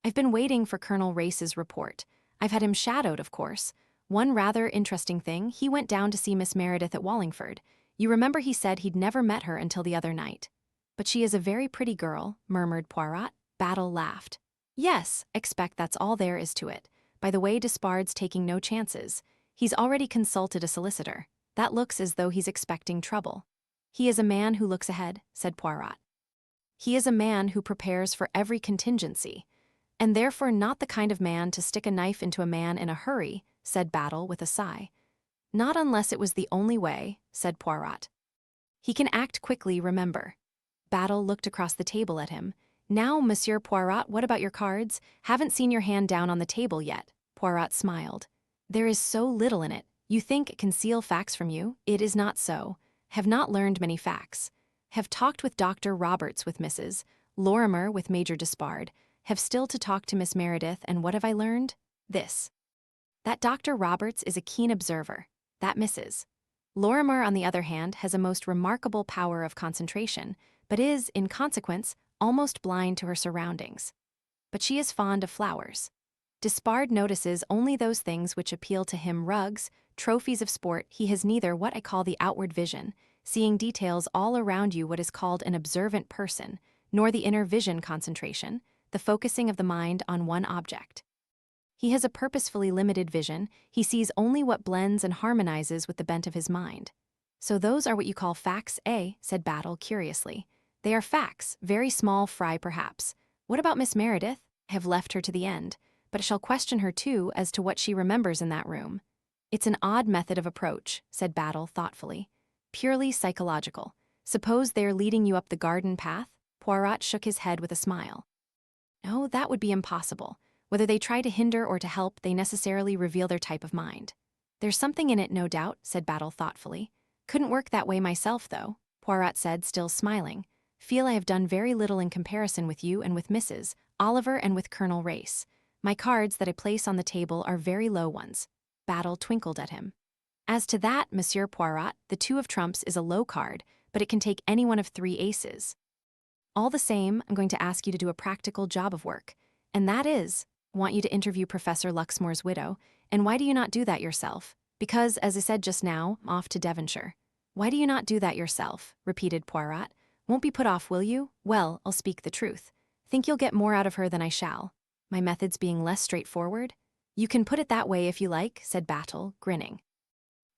I've been waiting for Colonel Race's report. I've had him shadowed, of course. One rather interesting thing, he went down to see Miss Meredith at Wallingford. You remember he said he'd never met her until the other night. But she is a very pretty girl, murmured Poirot. Battle laughed. Yes, expect that's all there is to it. By the way, Despard's taking no chances. He's already consulted a solicitor. That looks as though he's expecting trouble. He is a man who looks ahead, said Poirot. He is a man who prepares for every contingency, and therefore not the kind of man to stick a knife into a man in a hurry, said Battle with a sigh. Not unless it was the only way, said Poirot. He can act quickly, remember. Battle looked across the table at him. Now, Monsieur Poirot, what about your cards? Haven't seen your hand down on the table yet. Poirot smiled. There is so little in it. You think it conceal facts from you? It is not so. Have not learned many facts. Have talked with Dr. Roberts with Mrs. Lorrimer with Major Despard. Have still to talk to Miss Meredith, and what have I learned? This. That Dr. Roberts is a keen observer. That Mrs. Lorrimer, on the other hand, has a most remarkable power of concentration, but is, in consequence, almost blind to her surroundings. But she is fond of flowers. Despard notices only those things which appeal to him: rugs, trophies of sport. He has neither what I call the outward vision, seeing details all around you, what is called an observant person, nor the inner vision concentration, the focusing of the mind on one object. He has a purposefully limited vision. He sees only what blends and harmonizes with the bent of his mind. So those are what you call facts, eh? Said Battle curiously. They are facts, very small fry perhaps. What about Miss Meredith? I have left her to the end, but I shall question her too as to what she remembers in that room. It's an odd method of approach, said Battle thoughtfully. Purely psychological. Suppose they're leading you up the garden path? Poirot shook his head with a smile. No, that would be impossible. Whether they try to hinder or to help, they necessarily reveal their type of mind. There's something in it, no doubt, said Battle thoughtfully. Couldn't work that way myself, though, Poirot said, still smiling. Feel I have done very little in comparison with you and with Mrs. Oliver and with Colonel Race. My cards that I place on the table are very low ones. Battle twinkled at him. As to that, Monsieur Poirot, the 2 of trumps is a low card, but it can take any one of 3 aces. All the same, I'm going to ask you to do a practical job of work, and that is, want you to interview Professor Luxmore's widow. And why do you not do that yourself? Because, as I said just now, I'm off to Devonshire. Why do you not do that yourself? Repeated Poirot. Won't be put off, will you? Well, I'll speak the truth. Think you'll get more out of her than I shall. My methods being less straightforward? You can put it that way if you like, said Battle, grinning.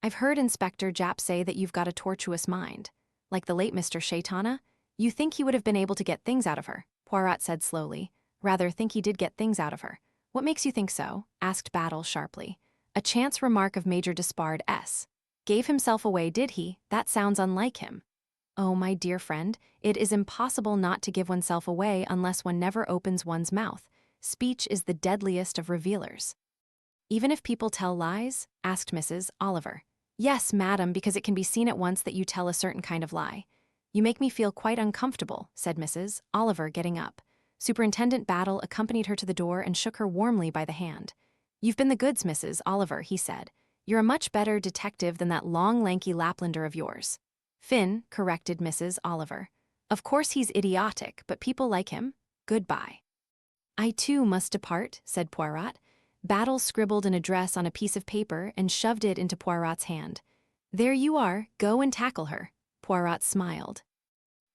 I've heard Inspector Japp say that you've got a tortuous mind. Like the late Mr. Shaitana? You think he would have been able to get things out of her? Poirot said slowly. Rather think he did get things out of her. What makes you think so? Asked Battle sharply. A chance remark of Major Despard S. Gave himself away, did he? That sounds unlike him. Oh, my dear friend, it is impossible not to give oneself away unless one never opens one's mouth. Speech is the deadliest of revealers. Even if people tell lies? Asked Mrs. Oliver. Yes, madam, because it can be seen at once that you tell a certain kind of lie. You make me feel quite uncomfortable, said Mrs. Oliver, getting up. Superintendent Battle accompanied her to the door and shook her warmly by the hand. You've been the goods, Mrs. Oliver, he said. You're a much better detective than that long, lanky Laplander of yours. Finn, corrected Mrs. Oliver. Of course he's idiotic, but people like him. Goodbye. I too must depart, said Poirot. Battle scribbled an address on a piece of paper and shoved it into Poirot's hand. There you are, go and tackle her. Poirot smiled.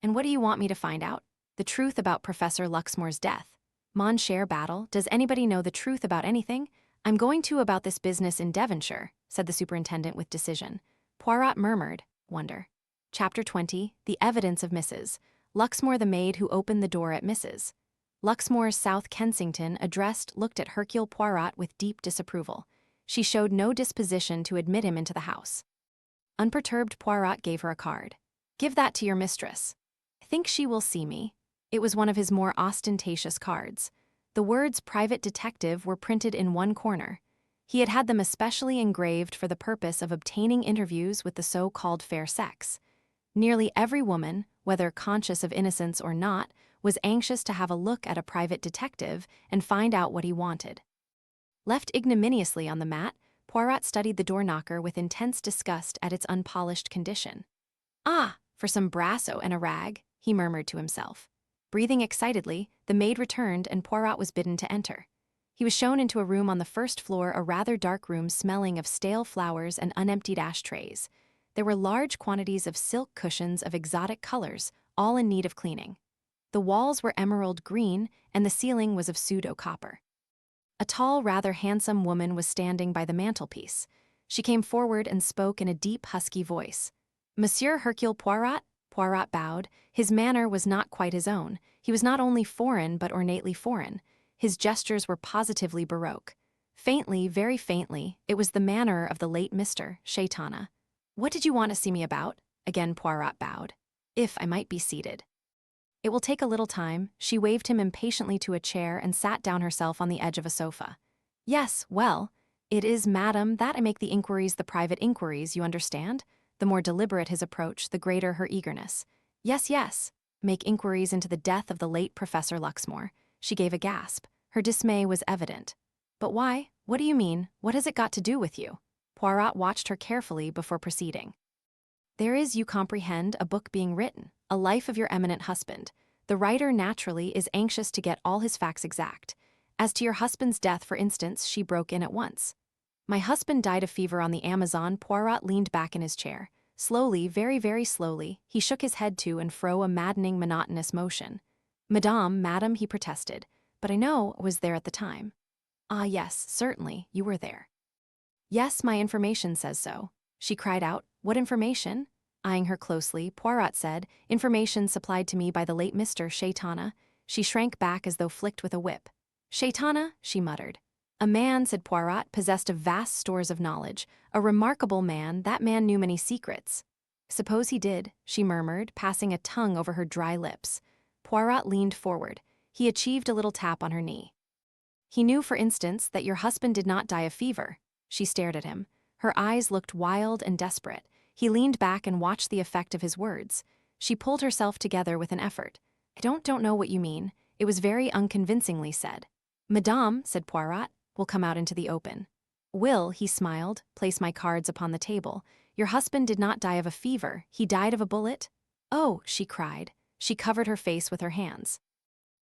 And what do you want me to find out? The truth about Professor Luxmore's death. Mon cher Battle, does anybody know the truth about anything? I'm going to about this business in Devonshire, said the superintendent with decision. Poirot murmured, wonder. Chapter 20, The Evidence of Mrs. Luxmore, the maid who opened the door at Mrs. Luxmore's South Kensington addressed looked at Hercule Poirot with deep disapproval. She showed no disposition to admit him into the house. Unperturbed, Poirot gave her a card. Give that to your mistress. I think she will see me. It was one of his more ostentatious cards. The words private detective were printed in one corner. He had had them especially engraved for the purpose of obtaining interviews with the so-called fair sex. Nearly every woman, whether conscious of innocence or not, was anxious to have a look at a private detective and find out what he wanted. Left ignominiously on the mat, Poirot studied the door-knocker with intense disgust at its unpolished condition. Ah, for some brasso and a rag, he murmured to himself. Breathing excitedly, the maid returned and Poirot was bidden to enter. He was shown into a room on the first floor, a rather dark room smelling of stale flowers and unemptied ashtrays. There were large quantities of silk cushions of exotic colors, all in need of cleaning. The walls were emerald green, and the ceiling was of pseudo-copper. A tall, rather handsome woman was standing by the mantelpiece. She came forward and spoke in a deep, husky voice. "Monsieur Hercule Poirot?" Poirot bowed. His manner was not quite his own. He was not only foreign but ornately foreign. His gestures were positively baroque. Faintly, very faintly, it was the manner of the late Mr. Shaitana. "What did you want to see me about?" Again Poirot bowed. "If I might be seated." "It will take a little time." She waved him impatiently to a chair and sat down herself on the edge of a sofa. "Yes, well, it is, madam, that I make the inquiries, the private inquiries, you understand?" The more deliberate his approach, the greater her eagerness. "Yes, yes. Make inquiries into the death of the late Professor Luxmore." She gave a gasp. Her dismay was evident. "But why? What do you mean? What has it got to do with you?" Poirot watched her carefully before proceeding. "There is, you comprehend, a book being written, a life of your eminent husband. The writer, naturally, is anxious to get all his facts exact. As to your husband's death, for instance," she broke in at once. "My husband died of fever on the Amazon." Poirot leaned back in his chair. Slowly, very, very slowly, he shook his head to and fro, a maddening, monotonous motion. Madam, he protested. "But I know I was there at the time." "Ah, yes, certainly, you were there." "Yes, my information says so." She cried out. "What information?" Eyeing her closely, Poirot said, "Information supplied to me by the late Mr. Shaitana." She shrank back as though flicked with a whip. "Shaitana?" she muttered. "A man," said Poirot, "possessed of vast stores of knowledge. A remarkable man. That man knew many secrets." "Suppose he did," she murmured, passing a tongue over her dry lips. Poirot leaned forward. He achieved a little tap on her knee. "He knew, for instance, that your husband did not die of fever." She stared at him. Her eyes looked wild and desperate. He leaned back and watched the effect of his words. She pulled herself together with an effort. "I don't know what you mean." It was very unconvincingly said. "Madame," said Poirot, "will come out into the open." "Will," he smiled, "place my cards upon the table. Your husband did not die of a fever. He died of a bullet." "Oh," she cried. She covered her face with her hands.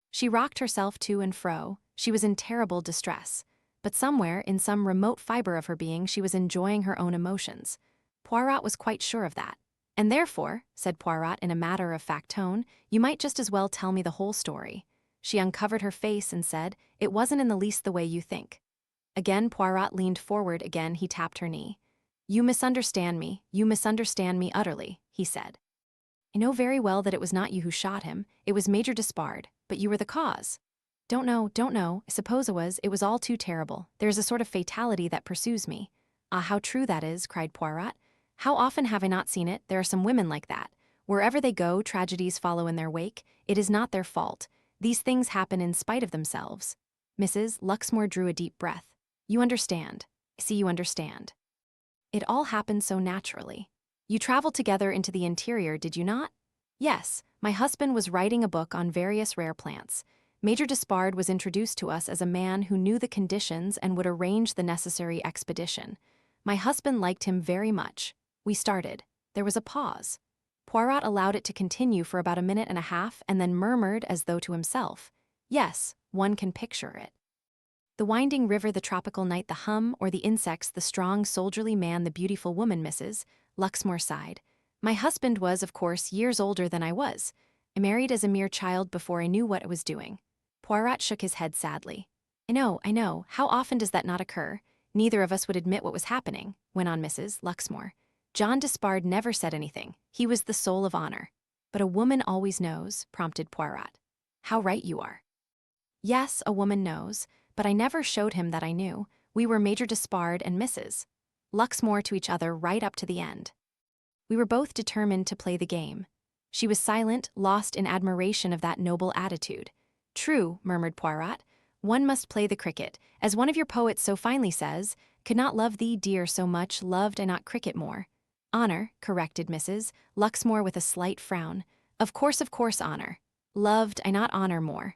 She rocked herself to and fro. She was in terrible distress. But somewhere, in some remote fiber of her being, she was enjoying her own emotions. Poirot was quite sure of that. "And therefore," said Poirot in a matter-of-fact tone, "you might just as well tell me the whole story." She uncovered her face and said, "It wasn't in the least the way you think." Again Poirot leaned forward, again he tapped her knee. You misunderstand me utterly," he said. "I know very well that it was not you who shot him. It was Major Despard, but you were the cause." Don't know, I suppose it was all too terrible. There is a sort of fatality that pursues me." "Ah, how true that is," cried Poirot. "How often have I not seen it? There are some women like that. Wherever they go, tragedies follow in their wake. It is not their fault. These things happen in spite of themselves." Mrs. Luxmore drew a deep breath. "You understand. I see you understand. It all happened so naturally. You traveled together into the interior, did you not?" "Yes, my husband was writing a book on various rare plants. Major Despard was introduced to us as a man who knew the conditions and would arrange the necessary expedition. My husband liked him very much. We started. There was a pause. Poirot allowed it to continue for about a minute and a half and then murmured as though to himself, "Yes, one can picture it. The winding river, the tropical night, the hum, or the insects, the strong, soldierly man, the beautiful woman." Mrs. Luxmore sighed. "My husband was, of course, years older than I was. I married as a mere child before I knew what I was doing." Poirot shook his head sadly. I know. How often does that not occur? Neither of us would admit what was happening," went on Mrs. Luxmore. "John Despard never said anything. He was the soul of honor." "But a woman always knows," prompted Poirot. "How right you are." "Yes, a woman knows, but I never showed him that I knew. We were Major Despard and Mrs. Luxmore to each other right up to the end. We were both determined to play the game." She was silent, lost in admiration of that noble attitude. "True," murmured Poirot. "One must play the cricket. As one of your poets so finely says, 'Could not love thee, dear, so much, loved I not cricket more.'" "Honor," corrected Mrs. Luxmore with a slight frown. Of course, honor. Loved I not honor more."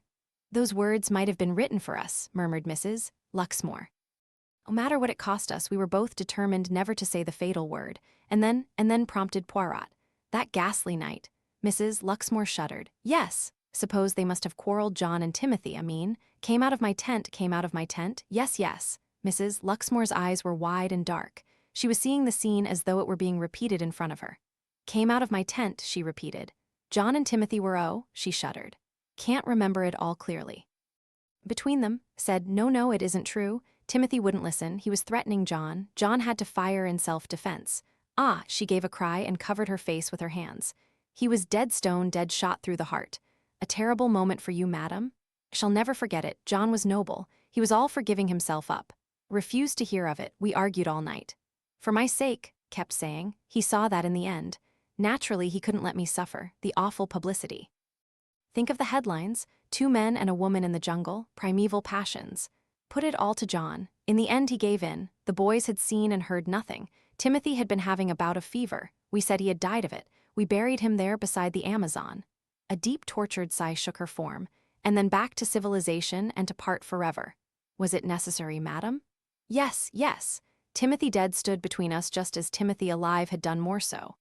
"Those words might have been written for us," murmured Mrs. Luxmore. "No matter what it cost us, we were both determined never to say the fatal word." And then prompted Poirot. "That ghastly night." Mrs. Luxmore shuddered. "Yes. Suppose they must have quarreled, John and Timothy, Came out of my tent. Yes. Mrs. Luxmore's eyes were wide and dark. She was seeing the scene as though it were being repeated in front of her. "Came out of my tent," she repeated. "John and Timothy were she shuddered. Can't remember it all clearly. Between them, said, No, it isn't true. Timothy wouldn't listen. He was threatening John. John had to fire in self-defense. Ah, she gave a cry and covered her face with her hands. He was dead stone, dead shot through the heart. A terrible moment for you, madam? Shall never forget it. John was noble. He was all for giving himself up. Refused to hear of it. We argued all night. For my sake, kept saying. He saw that in the end. Naturally, he couldn't let me suffer. The awful publicity. Think of the headlines. 2 men and a woman in the jungle. Primeval passions. Put it all to John. In the end, he gave in. The boys had seen and heard nothing. Timothy had been having a bout of fever. We said he had died of it. We buried him there beside the Amazon. A deep, tortured sigh shook her form. And then back to civilization and to part forever. Was it necessary, madam? Yes. Timothy dead stood between us just as Timothy alive had done more so.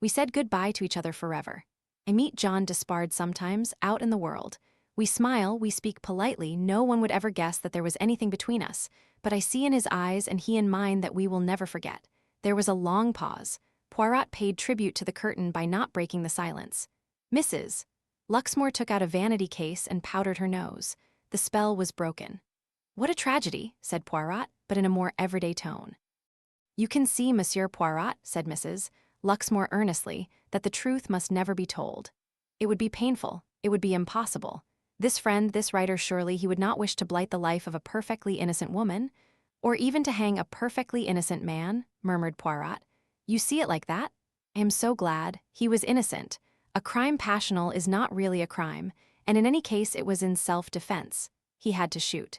We said goodbye to each other forever. I meet John Despard sometimes, out in the world. We smile, we speak politely, no one would ever guess that there was anything between us, but I see in his eyes and he in mine that we will never forget. There was a long pause. Poirot paid tribute to the curtain by not breaking the silence. Mrs. Luxmore took out a vanity case and powdered her nose. The spell was broken. What a tragedy, said Poirot, but in a more everyday tone. You can see, Monsieur Poirot, said Mrs. Luxmore earnestly, that the truth must never be told. It would be painful, it would be impossible. This friend, this writer, surely he would not wish to blight the life of a perfectly innocent woman, or even to hang a perfectly innocent man, murmured Poirot. You see it like that? I am so glad. He was innocent. A crime passional is not really a crime, and in any case it was in self-defense. He had to shoot.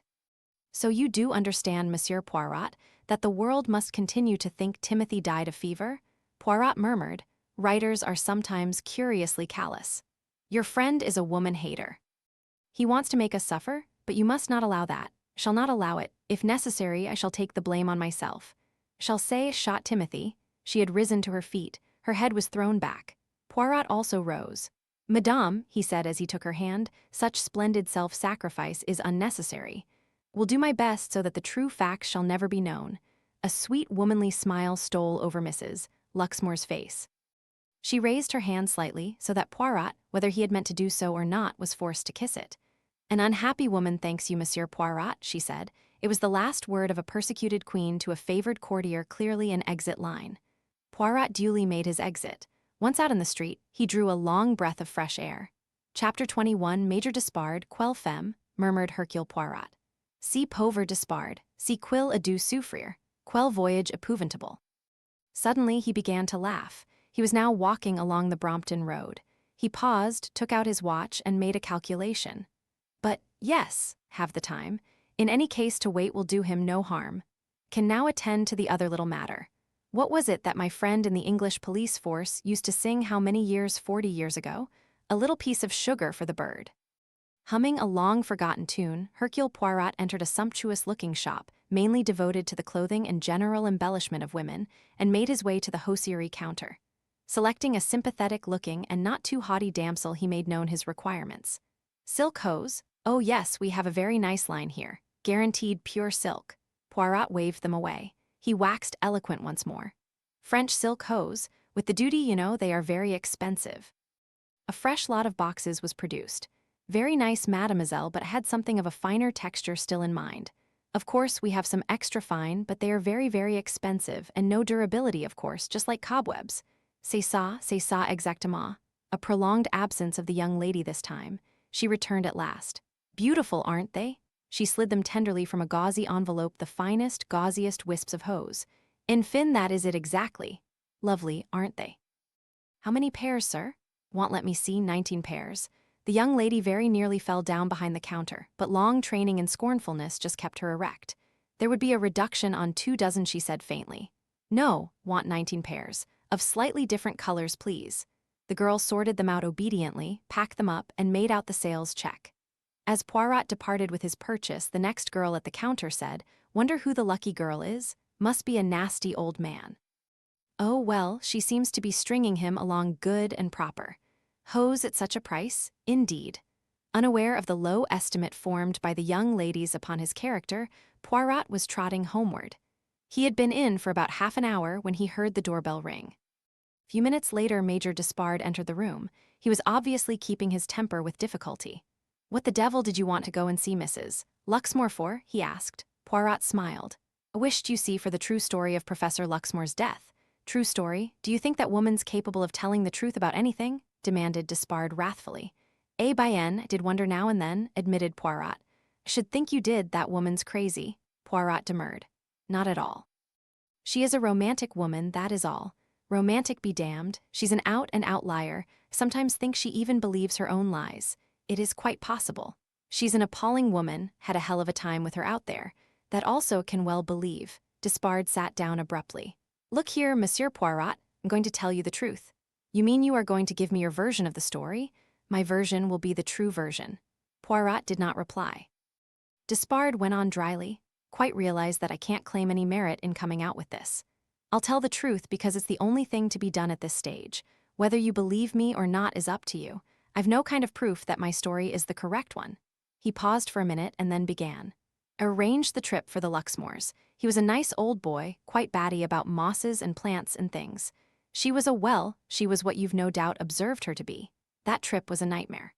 So you do understand, Monsieur Poirot, that the world must continue to think Timothy died of fever? Poirot murmured, writers are sometimes curiously callous. Your friend is a woman-hater. He wants to make us suffer, but you must not allow that. Shall not allow it. If necessary, I shall take the blame on myself. Shall say, shot Timothy. She had risen to her feet. Her head was thrown back. Poirot also rose. Madame, he said as he took her hand, such splendid self-sacrifice is unnecessary. Will do my best so that the true facts shall never be known. A sweet womanly smile stole over Mrs. Luxmore's face. She raised her hand slightly so that Poirot, whether he had meant to do so or not, was forced to kiss it. An unhappy woman thanks you, Monsieur Poirot, she said. It was the last word of a persecuted queen to a favored courtier, clearly an exit line. Poirot duly made his exit. Once out in the street, he drew a long breath of fresh air. Chapter 21 Major Despard, quelle femme, murmured Hercule Poirot. Si pauvre Despard, si quil adu souffrir, quel voyage épouvantable. Suddenly he began to laugh. He was now walking along the Brompton Road. He paused, took out his watch, and made a calculation. But, yes, have the time. In any case, to wait will do him no harm. Can now attend to the other little matter. What was it that my friend in the English police force used to sing how many years, 40 years ago? A little piece of sugar for the bird. Humming a long-forgotten tune, Hercule Poirot entered a sumptuous-looking shop, mainly devoted to the clothing and general embellishment of women, and made his way to the hosiery counter. Selecting a sympathetic-looking and not too haughty damsel, he made known his requirements. Silk hose? Oh yes, we have a very nice line here. Guaranteed pure silk. Poirot waved them away. He waxed eloquent once more. French silk hose, with the duty, you know, they are very expensive. A fresh lot of boxes was produced. Very nice, mademoiselle, but had something of a finer texture still in mind. Of course, we have some extra fine, but they are very, very expensive, and no durability, of course, just like cobwebs. C'est ça exactement. A prolonged absence of the young lady this time. She returned at last. Beautiful, aren't they? She slid them tenderly from a gauzy envelope, the finest, gauziest wisps of hose. In fin, that is it exactly. Lovely, aren't they? How many pairs, sir? Want let me see, 19 pairs. The young lady very nearly fell down behind the counter, but long training and scornfulness just kept her erect. There would be a reduction on 24, she said faintly. No, want 19 pairs. Of slightly different colors, please. The girl sorted them out obediently, packed them up, and made out the sales check. As Poirot departed with his purchase, the next girl at the counter said, Wonder who the lucky girl is? Must be a nasty old man. Oh, well, she seems to be stringing him along good and proper. Hose at such a price, indeed. Unaware of the low estimate formed by the young ladies upon his character, Poirot was trotting homeward. He had been in for about half an hour when he heard the doorbell ring. Few minutes later, Major Despard entered the room. He was obviously keeping his temper with difficulty. "What the devil did you want to go and see Mrs. Luxmore for?" he asked. Poirot smiled. "I wished, you see, for the true story of Professor Luxmore's death." "True story? Do you think that woman's capable of telling the truth about anything?" demanded Despard wrathfully. "Eh bien, I did wonder now and then," admitted Poirot. "I should think you did, that woman's crazy." Poirot demurred. "Not at all. She is a romantic woman, that is all. Romantic be damned, she's an out-and-out liar, sometimes thinks she even believes her own lies. It is quite possible. She's an appalling woman, had a hell of a time with her out there. That also can well believe." Despard sat down abruptly. "Look here, Monsieur Poirot, I'm going to tell you the truth." "You mean you are going to give me your version of the story?" "My version will be the true version." Poirot did not reply. Despard went on dryly. "Quite realize that I can't claim any merit in coming out with this. I'll tell the truth because it's the only thing to be done at this stage. Whether you believe me or not is up to you. I've no kind of proof that my story is the correct one." He paused for a minute and then began. "I arranged the trip for the Luxmores. He was a nice old boy, quite batty about mosses and plants and things. She was she was what you've no doubt observed her to be. That trip was a nightmare.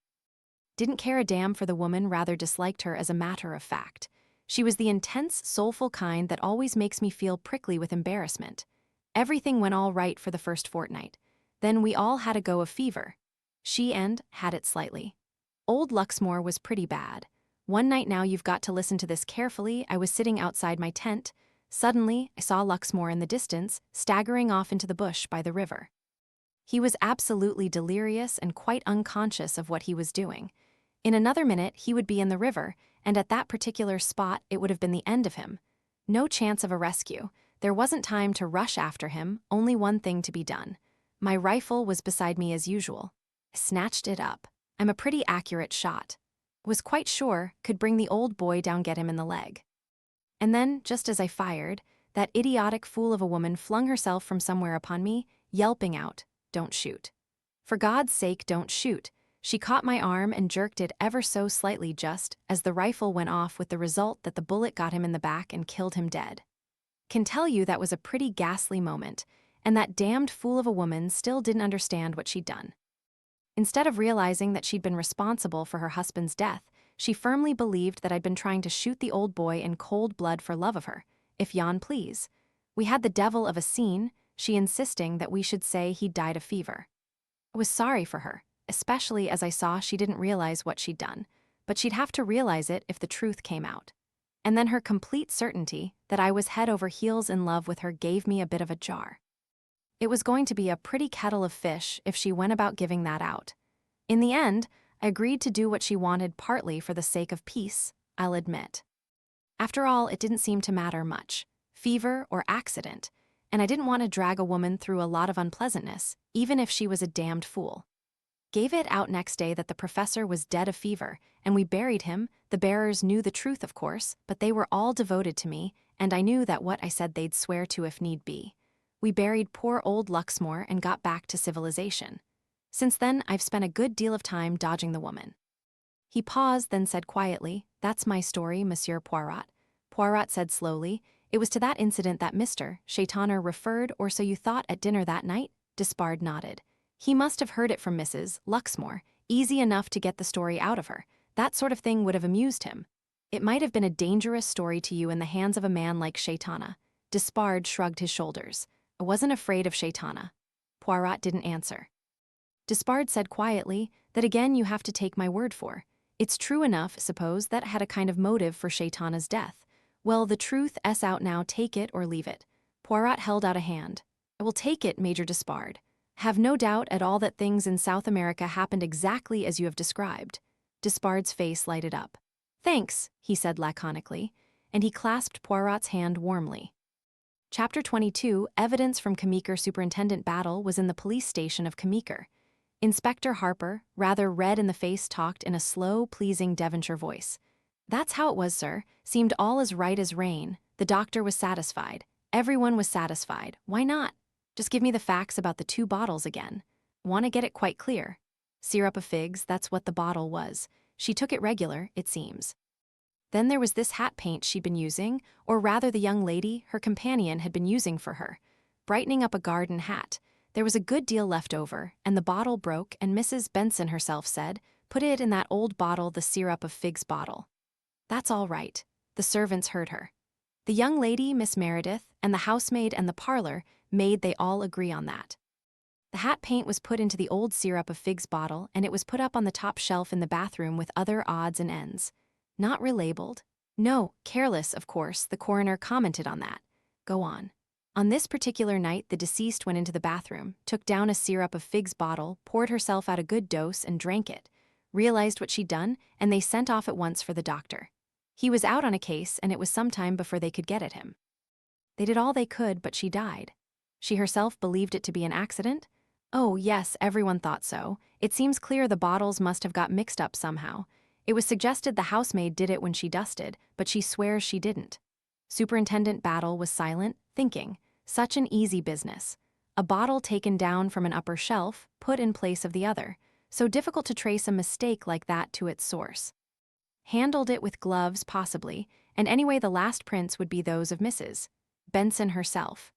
Didn't care a damn for the woman, rather disliked her as a matter of fact. She was the intense, soulful kind that always makes me feel prickly with embarrassment. Everything went all right for the first fortnight. Then we all had a go of fever. She had it slightly. Old Luxmore was pretty bad. One night, now you've got to listen to this carefully, I was sitting outside my tent. Suddenly, I saw Luxmore in the distance, staggering off into the bush by the river. He was absolutely delirious and quite unconscious of what he was doing. In another minute, he would be in the river, and at that particular spot, it would have been the end of him. No chance of a rescue. There wasn't time to rush after him, only one thing to be done. My rifle was beside me as usual. I snatched it up. I'm a pretty accurate shot. Was quite sure could bring the old boy down, get him in the leg. And then, just as I fired, that idiotic fool of a woman flung herself from somewhere upon me, yelping out, 'Don't shoot. For God's sake, don't shoot.' She caught my arm and jerked it ever so slightly just as the rifle went off, with the result that the bullet got him in the back and killed him dead. Can tell you that was a pretty ghastly moment, and that damned fool of a woman still didn't understand what she'd done. Instead of realizing that she'd been responsible for her husband's death, she firmly believed that I'd been trying to shoot the old boy in cold blood for love of her, if yon please. We had the devil of a scene, she insisting that we should say he'd died of fever. I was sorry for her, especially as I saw she didn't realize what she'd done, but she'd have to realize it if the truth came out. And then her complete certainty that I was head over heels in love with her gave me a bit of a jar. It was going to be a pretty kettle of fish if she went about giving that out. In the end, I agreed to do what she wanted, partly for the sake of peace, I'll admit. After all, it didn't seem to matter much, fever or accident, and I didn't want to drag a woman through a lot of unpleasantness, even if she was a damned fool. Gave it out next day that the professor was dead of fever, and we buried him. The bearers knew the truth, of course, but they were all devoted to me, and I knew that what I said they'd swear to if need be. We buried poor old Luxmore and got back to civilization. Since then, I've spent a good deal of time dodging the woman." He paused, then said quietly, "That's my story, Monsieur Poirot." Poirot said slowly, "It was to that incident that Mr. Shaitana referred, or so you thought at dinner that night?" Despard nodded. "He must have heard it from Mrs. Luxmore. Easy enough to get the story out of her. That sort of thing would have amused him. It might have been a dangerous story to you in the hands of a man like Shaitana." Despard shrugged his shoulders. "I wasn't afraid of Shaitana." Poirot didn't answer. Despard said quietly, "That again you have to take my word for. It's true enough, suppose, that had a kind of motive for Shaitana's death. Well, the truth's out now, take it or leave it." Poirot held out a hand. "I will take it, Major Despard. Have no doubt at all that things in South America happened exactly as you have described." Despard's face lighted up. "Thanks," he said laconically, and he clasped Poirot's hand warmly. Chapter 22, Evidence from Cameeker. Superintendent Battle was in the police station of Cameeker. Inspector Harper, rather red in the face, talked in a slow, pleasing Devonshire voice. "That's how it was, sir. Seemed all as right as rain. The doctor was satisfied. Everyone was satisfied. Why not? Just give me the facts about the 2 bottles again. Want to get it quite clear. Syrup of figs, that's what the bottle was. She took it regular, it seems. Then there was this hat paint she'd been using, or rather the young lady, her companion, had been using for her. Brightening up a garden hat. There was a good deal left over, and the bottle broke, and Mrs. Benson herself said, "Put it in that old bottle, the syrup of figs bottle." "That's all right." The servants heard her. The young lady, Miss Meredith, and the housemaid and the parlor maid, they all agree on that. The hat paint was put into the old syrup of figs bottle, and it was put up on the top shelf in the bathroom with other odds and ends. Not relabeled. No, careless, of course, the coroner commented on that. Go on. On this particular night, the deceased went into the bathroom, took down a syrup of figs bottle, poured herself out a good dose, and drank it. Realized what she'd done, and they sent off at once for the doctor. He was out on a case, and it was some time before they could get at him. They did all they could, but she died. She herself believed it to be an accident? Oh, yes, everyone thought so. It seems clear the bottles must have got mixed up somehow. It was suggested the housemaid did it when she dusted, but she swears she didn't. Superintendent Battle was silent, thinking. Such an easy business. A bottle taken down from an upper shelf, put in place of the other. So difficult to trace a mistake like that to its source. Handled it with gloves, possibly, and anyway the last prints would be those of Mrs. Benson herself.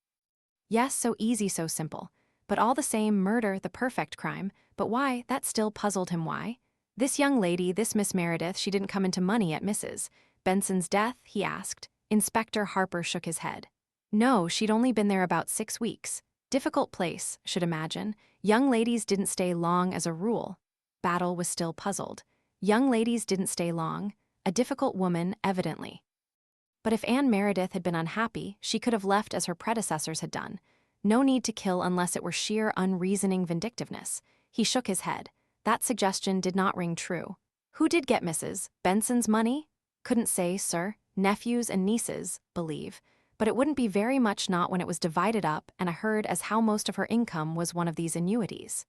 Yes, so easy, so simple. But all the same, murder, the perfect crime. But why? That still puzzled him. Why? This young lady, this Miss Meredith, she didn't come into money at Mrs. Benson's death, he asked. Inspector Harper shook his head. No, she'd only been there about 6 weeks. Difficult place, should imagine. Young ladies didn't stay long as a rule. Battle was still puzzled. Young ladies didn't stay long. A difficult woman, evidently. But if Anne Meredith had been unhappy, she could have left as her predecessors had done. No need to kill unless it were sheer unreasoning vindictiveness. He shook his head. That suggestion did not ring true. Who did get Mrs. Benson's money? Couldn't say, sir. Nephews and nieces, believe. But it wouldn't be very much, not when it was divided up, and I heard as how most of her income was one of these annuities.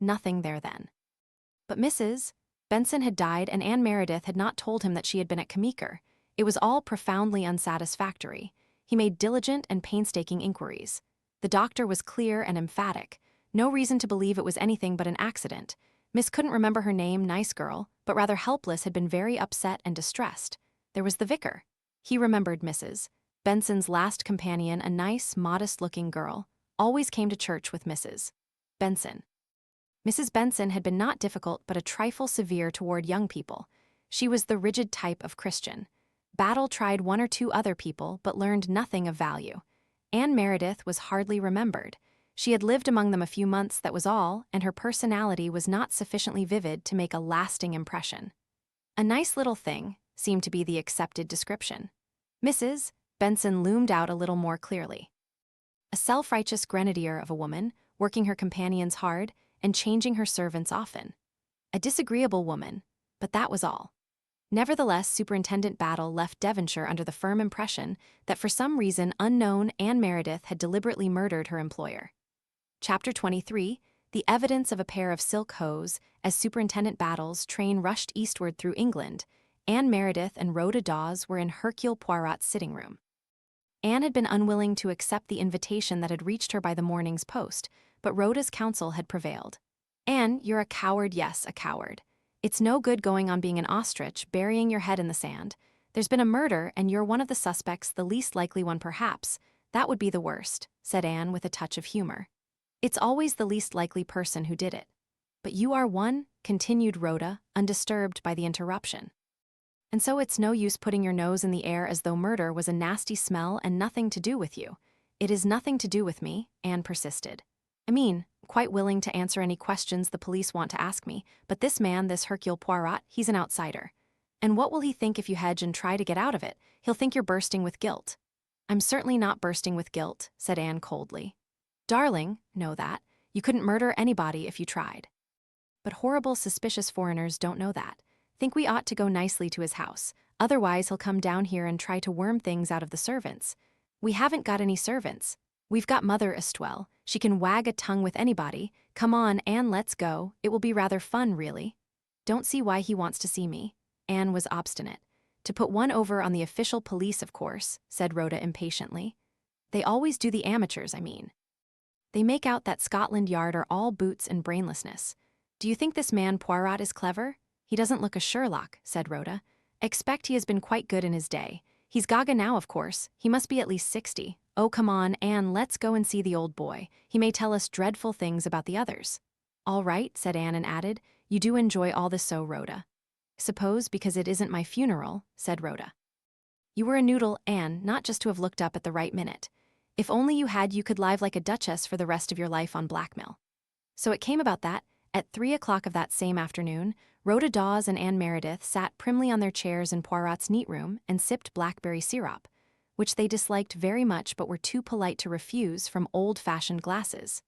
Nothing there then. But Mrs. Benson had died, and Anne Meredith had not told him that she had been at Kameker. It was all profoundly unsatisfactory. He made diligent and painstaking inquiries. The doctor was clear and emphatic. No reason to believe it was anything but an accident. Miss couldn't remember her name, nice girl, but rather helpless, had been very upset and distressed. There was the vicar. He remembered Mrs. Benson's last companion, a nice, modest-looking girl, always came to church with Mrs. Benson. Mrs. Benson had been not difficult but a trifle severe toward young people. She was the rigid type of Christian. Battle tried 1 or 2 other people but learned nothing of value. Anne Meredith was hardly remembered. She had lived among them a few months, that was all, and her personality was not sufficiently vivid to make a lasting impression. A nice little thing seemed to be the accepted description. Mrs. Benson loomed out a little more clearly. A self-righteous grenadier of a woman, working her companions hard and changing her servants often. A disagreeable woman, but that was all. Nevertheless, Superintendent Battle left Devonshire under the firm impression that for some reason unknown, Anne Meredith had deliberately murdered her employer. Chapter 23, The Evidence of a Pair of Silk Hose. As Superintendent Battle's train rushed eastward through England, Anne Meredith and Rhoda Dawes were in Hercule Poirot's sitting room. Anne had been unwilling to accept the invitation that had reached her by the morning's post, but Rhoda's counsel had prevailed. Anne, you're a coward, yes, a coward. It's no good going on being an ostrich, burying your head in the sand. There's been a murder, and you're one of the suspects, the least likely one perhaps. That would be the worst, said Anne with a touch of humor. It's always the least likely person who did it. But you are one, continued Rhoda, undisturbed by the interruption. And so it's no use putting your nose in the air as though murder was a nasty smell and nothing to do with you. It is nothing to do with me, Anne persisted. I mean, quite willing to answer any questions the police want to ask me, but this man, this Hercule Poirot, he's an outsider. And what will he think if you hedge and try to get out of it? He'll think you're bursting with guilt. I'm certainly not bursting with guilt, said Anne coldly. Darling, know that. You couldn't murder anybody if you tried. But horrible, suspicious foreigners don't know that. Think we ought to go nicely to his house. Otherwise he'll come down here and try to worm things out of the servants. We haven't got any servants. We've got Mother Estelle. She can wag a tongue with anybody. Come on, Anne, let's go. It will be rather fun, really. Don't see why he wants to see me. Anne was obstinate. To put one over on the official police, of course, said Rhoda impatiently. They always do, the amateurs, I mean. They make out that Scotland Yard are all boots and brainlessness. Do you think this man Poirot is clever? He doesn't look a Sherlock, said Rhoda. Expect he has been quite good in his day. He's gaga now, of course. He must be at least 60. "Oh, come on, Anne, let's go and see the old boy. He may tell us dreadful things about the others." "All right," said Anne and added, "You do enjoy all this so, Rhoda." "Suppose because it isn't my funeral," said Rhoda. "You were a noodle, Anne, not just to have looked up at the right minute. If only you had, you could live like a duchess for the rest of your life on blackmail." So it came about that, at 3 o'clock of that same afternoon, Rhoda Dawes and Anne Meredith sat primly on their chairs in Poirot's neat room and sipped blackberry syrup, which they disliked very much but were too polite to refuse from old-fashioned glasses.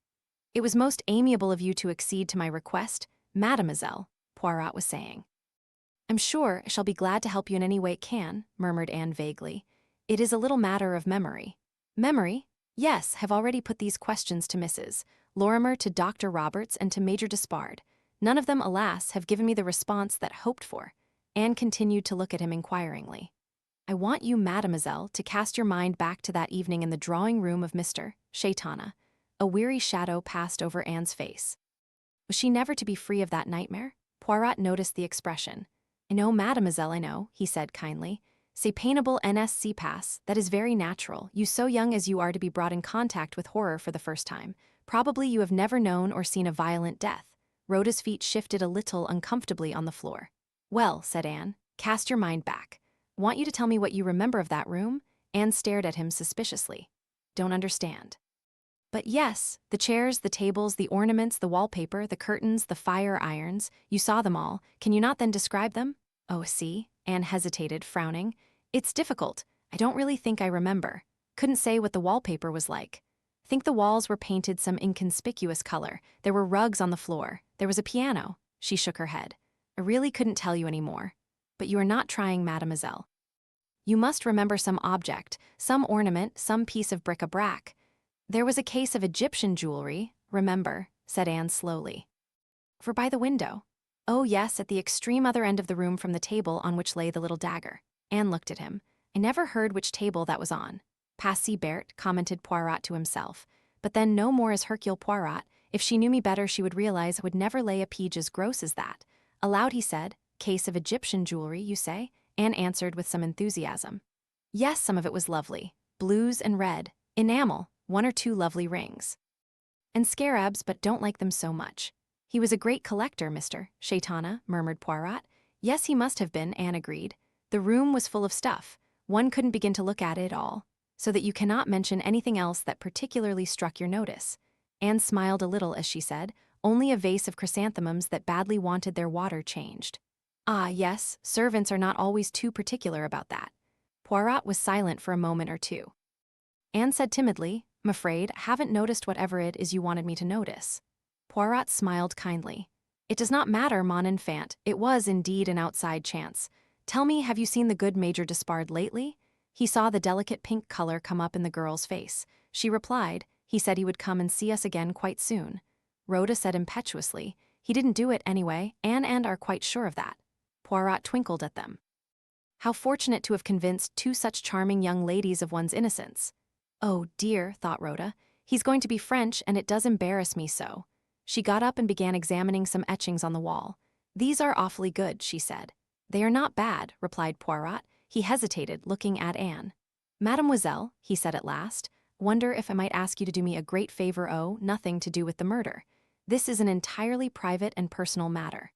"It was most amiable of you to accede to my request, mademoiselle," Poirot was saying. "I'm sure I shall be glad to help you in any way it can," murmured Anne vaguely. "It is a little matter of memory." "Memory? Yes, have already put these questions to Mrs. Lorrimer, to Dr. Roberts, and to Major Despard. None of them, alas, have given me the response that hoped for." Anne continued to look at him inquiringly. "I want you, mademoiselle, to cast your mind back to that evening in the drawing-room of Mr. Shaitana." A weary shadow passed over Anne's face. Was she never to be free of that nightmare? Poirot noticed the expression. "I know, mademoiselle, I know," he said kindly. "C'est painable NSC pass, that is very natural, you so young as you are to be brought in contact with horror for the first time. Probably you have never known or seen a violent death." Rhoda's feet shifted a little uncomfortably on the floor. "Well," said Anne, "cast your mind back. Want you to tell me what you remember of that room?" Anne stared at him suspiciously. "Don't understand." "But yes, the chairs, the tables, the ornaments, the wallpaper, the curtains, the fire irons, you saw them all. Can you not then describe them?" "Oh, see," Anne hesitated, frowning. "It's difficult. I don't really think I remember. Couldn't say what the wallpaper was like. Think the walls were painted some inconspicuous color. There were rugs on the floor. There was a piano." She shook her head. "I really couldn't tell you any more. But you are not trying, mademoiselle. You must remember some object, some ornament, some piece of bric-a-brac. There was a case of Egyptian jewelry, remember," said Anne slowly. "For by the window." "Oh yes, at the extreme other end of the room from the table on which lay the little dagger." Anne looked at him. "I never heard which table that was on." "Passy Bert," commented Poirot to himself. "But then no more is Hercule Poirot. If she knew me better, she would realize I would never lay a pege as gross as that." Aloud he said, "Case of Egyptian jewelry, you say?" Anne answered with some enthusiasm. "Yes, some of it was lovely. Blues and red. Enamel, 1 or 2 lovely rings. And scarabs, but don't like them so much." "He was a great collector, Mr. Shaitana," murmured Poirot. "Yes, he must have been," Anne agreed. "The room was full of stuff. One couldn't begin to look at it all. So that you cannot mention anything else that particularly struck your notice." Anne smiled a little as she said, "Only a vase of chrysanthemums that badly wanted their water changed." "Ah, yes, servants are not always too particular about that." Poirot was silent for a moment or two. Anne said timidly, "I'm afraid I haven't noticed whatever it is you wanted me to notice." Poirot smiled kindly. "It does not matter, mon enfant. It was indeed an outside chance. Tell me, have you seen the good Major Despard lately?" He saw the delicate pink color come up in the girl's face. She replied, "He said he would come and see us again quite soon." Rhoda said impetuously, "He didn't do it anyway, Anne and are quite sure of that." Poirot twinkled at them. How fortunate to have convinced 2 such charming young ladies of one's innocence. "Oh dear," thought Rhoda, "he's going to be French and it does embarrass me so." She got up and began examining some etchings on the wall. "These are awfully good," she said. "They are not bad," replied Poirot. He hesitated, looking at Anne. "Mademoiselle," he said at last, "wonder if I might ask you to do me a great favor? Oh, nothing to do with the murder. This is an entirely private and personal matter."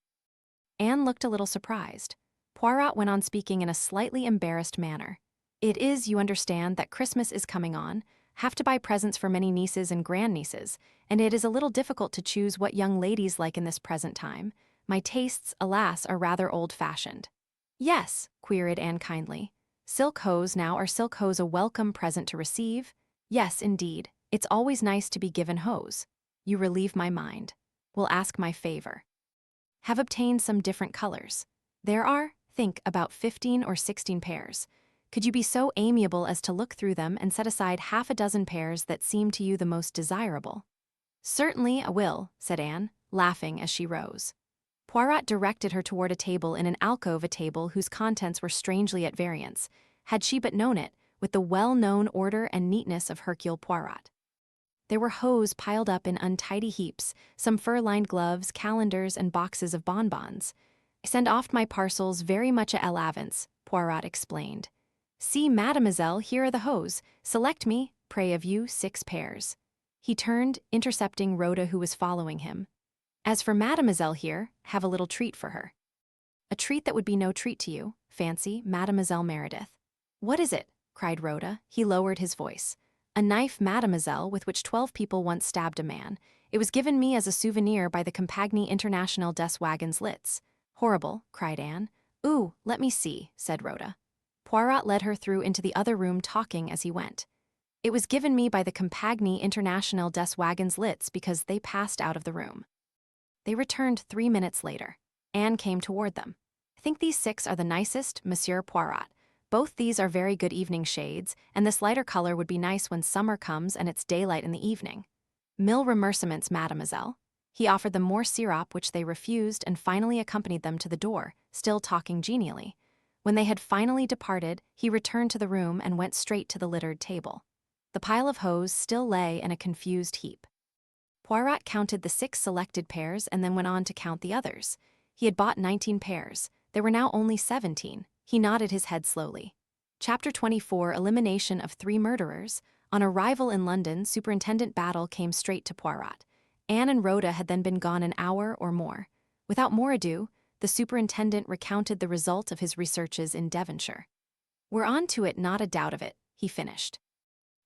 Anne looked a little surprised. Poirot went on speaking in a slightly embarrassed manner. "It is, you understand, that Christmas is coming on. Have to buy presents for many nieces and grandnieces, and it is a little difficult to choose what young ladies like in this present time. My tastes, alas, are rather old-fashioned." "Yes?" queried Anne kindly. "Silk hose now, are silk hose a welcome present to receive?" "Yes, indeed. It's always nice to be given hose." "You relieve my mind. Will ask my favor. Have obtained some different colors. There are, think, about 15 or 16 pairs. Could you be so amiable as to look through them and set aside half a dozen pairs that seem to you the most desirable?" "Certainly, I will," said Anne, laughing as she rose. Poirot directed her toward a table in an alcove, a table whose contents were strangely at variance, had she but known it, with the well-known order and neatness of Hercule Poirot. There were hose piled up in untidy heaps, some fur-lined gloves, calendars, and boxes of bonbons. "I send oft my parcels very much à l'avance," Poirot explained. "See, mademoiselle, here are the hose. Select me, pray of you 6 pairs. He turned, intercepting Rhoda, who was following him. As for Mademoiselle here, have a little treat for her. A treat that would be no treat to you, fancy, Mademoiselle Meredith. What is it? Cried Rhoda. He lowered his voice. A knife, mademoiselle, with which 12 people once stabbed a man. It was given me as a souvenir by the Compagnie Internationale des Whodunits. Horrible, cried Anne. Ooh, let me see, said Rhoda. Poirot led her through into the other room, talking as he went. It was given me by the Compagnie Internationale des Whodunits because they passed out of the room. They returned 3 minutes later. Anne came toward them. I think these 6 are the nicest, Monsieur Poirot. Both these are very good evening shades, and this lighter color would be nice when summer comes and it's daylight in the evening. Mille remerciements, mademoiselle. He offered them more syrup, which they refused, and finally accompanied them to the door, still talking genially. When they had finally departed, he returned to the room and went straight to the littered table. The pile of hose still lay in a confused heap. Poirot counted the 6 selected pairs and then went on to count the others. He had bought 19 pairs. There were now only 17. He nodded his head slowly. Chapter 24, Elimination of 3 Murderers. On arrival in London, Superintendent Battle came straight to Poirot. Anne and Rhoda had then been gone an hour or more. Without more ado, the superintendent recounted the result of his researches in Devonshire. We're on to it, not a doubt of it, he finished.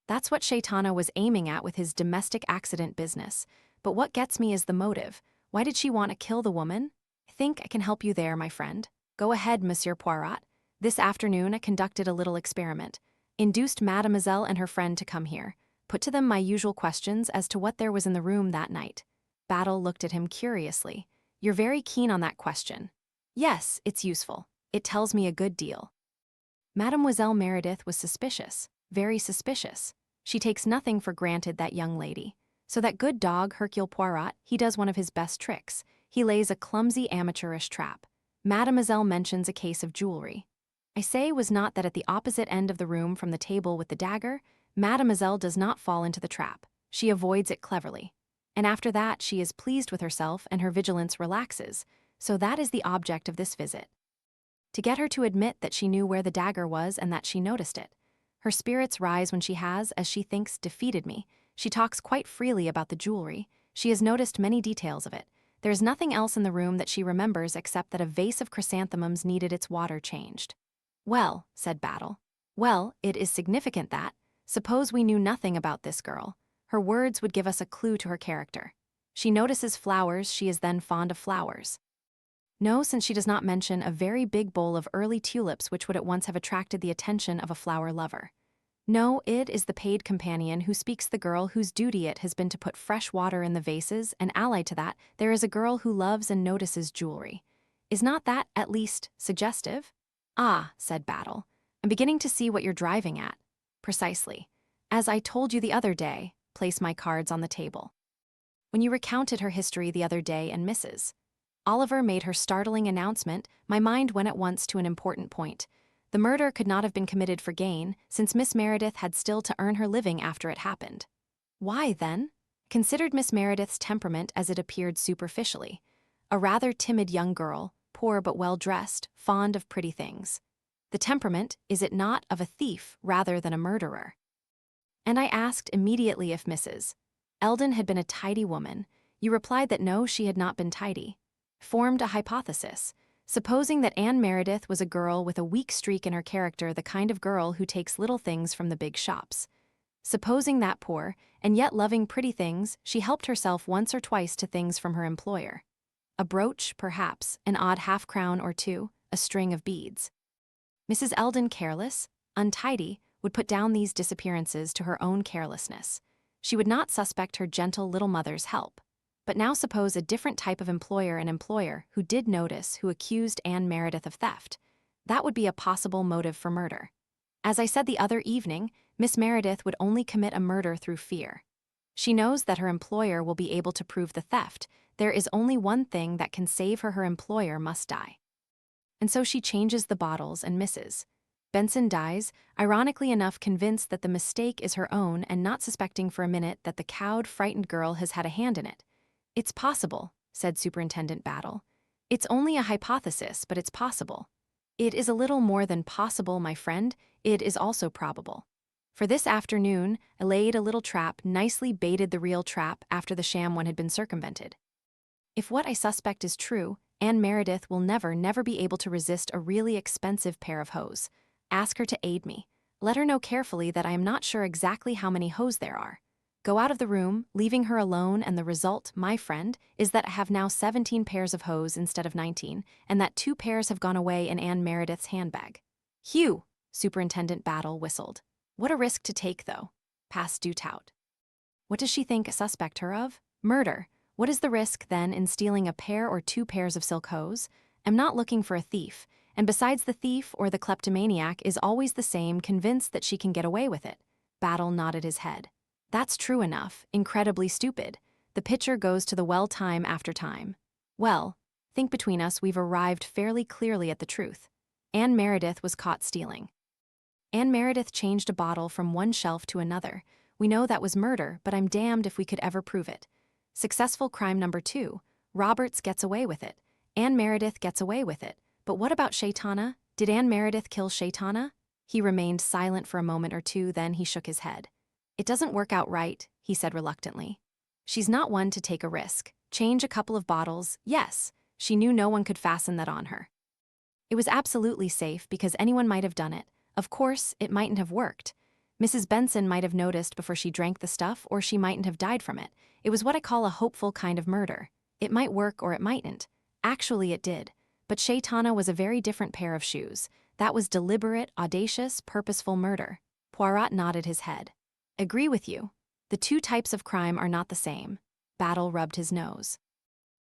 That's what Shaitana was aiming at with his domestic accident business. But what gets me is the motive. Why did she want to kill the woman? I think I can help you there, my friend. Go ahead, Monsieur Poirot. This afternoon I conducted a little experiment. Induced Mademoiselle and her friend to come here. Put to them my usual questions as to what there was in the room that night. Battle looked at him curiously. You're very keen on that question. Yes, it's useful. It tells me a good deal. Mademoiselle Meredith was suspicious, very suspicious. She takes nothing for granted, that young lady. So that good dog, Hercule Poirot, he does one of his best tricks. He lays a clumsy amateurish trap. Mademoiselle mentions a case of jewelry. I say was not that at the opposite end of the room from the table with the dagger, Mademoiselle does not fall into the trap. She avoids it cleverly. And after that she is pleased with herself and her vigilance relaxes. So that is the object of this visit. To get her to admit that she knew where the dagger was and that she noticed it. Her spirits rise when she has, as she thinks, defeated me. She talks quite freely about the jewelry. She has noticed many details of it. There is nothing else in the room that she remembers except that a vase of chrysanthemums needed its water changed. Well, said Battle. Well, it is significant that, suppose we knew nothing about this girl, her words would give us a clue to her character. She notices flowers, she is then fond of flowers. No, since she does not mention a very big bowl of early tulips which would at once have attracted the attention of a flower lover. No, it is the paid companion who speaks the girl whose duty it has been to put fresh water in the vases, and allied to that, there is a girl who loves and notices jewelry. Is not that, at least, suggestive? Ah, said Battle. I'm beginning to see what you're driving at. Precisely. As I told you the other day, place my cards on the table. When you recounted her history the other day and Mrs. Oliver made her startling announcement, my mind went at once to an important point. The murder could not have been committed for gain, since Miss Meredith had still to earn her living after it happened. Why, then? Considered Miss Meredith's temperament as it appeared superficially. A rather timid young girl, poor but well-dressed, fond of pretty things. The temperament, is it not, of a thief rather than a murderer? And I asked immediately if Mrs. Eldon had been a tidy woman. You replied that no, she had not been tidy. Formed a hypothesis. Supposing that Anne Meredith was a girl with a weak streak in her character, the kind of girl who takes little things from the big shops. Supposing that poor, and yet loving pretty things, she helped herself once or twice to things from her employer. A brooch, perhaps, an odd half-crown or two, a string of beads. Mrs. Eldon, careless, untidy, would put down these disappearances to her own carelessness. She would not suspect her gentle little mother's help. But now suppose a different type of employer and employer who did notice, who accused Anne Meredith of theft. That would be a possible motive for murder. As I said the other evening, Miss Meredith would only commit a murder through fear. She knows that her employer will be able to prove the theft. There is only one thing that can save her employer must die. And so she changes the bottles and Mrs. Benson dies, ironically enough convinced that the mistake is her own and not suspecting for a minute that the cowed, frightened girl has had a hand in it. It's possible, said Superintendent Battle. It's only a hypothesis, but it's possible. It is a little more than possible, my friend. It is also probable. For this afternoon, I laid a little trap, nicely baited the real trap after the sham one had been circumvented. If what I suspect is true, Anne Meredith will never be able to resist a really expensive pair of hose. Ask her to aid me. Let her know carefully that I am not sure exactly how many hose there are. Go out of the room, leaving her alone, and the result, my friend, is that I have now 17 pairs of hose instead of 19, and that 2 pairs have gone away in Anne Meredith's handbag. Hugh! Superintendent Battle whistled. What a risk to take, though. Pass due tout. What does she think suspect her of? Murder. What is the risk, then, in stealing a pair or 2 pairs of silk hose? I'm not looking for a thief, and besides, the thief or the kleptomaniac is always the same, convinced that she can get away with it. Battle nodded his head. That's true enough, incredibly stupid. The pitcher goes to the well time after time. Well, think between us we've arrived fairly clearly at the truth. Anne Meredith was caught stealing. Anne Meredith changed a bottle from one shelf to another. We know that was murder, but I'm damned if we could ever prove it. Successful crime number 2. Roberts gets away with it. Anne Meredith gets away with it. But what about Shaitana? Did Anne Meredith kill Shaitana? He remained silent for a moment or two, then he shook his head. It doesn't work out right, he said reluctantly. She's not one to take a risk. Change a couple of bottles, yes. She knew no one could fasten that on her. It was absolutely safe because anyone might have done it. Of course, it mightn't have worked. Mrs. Benson might have noticed before she drank the stuff, or she mightn't have died from it. It was what I call a hopeful kind of murder. It might work or it mightn't. Actually, it did. But Shaitana was a very different pair of shoes. That was deliberate, audacious, purposeful murder. Poirot nodded his head. Agree with you. The 2 types of crime are not the same. Battle rubbed his nose.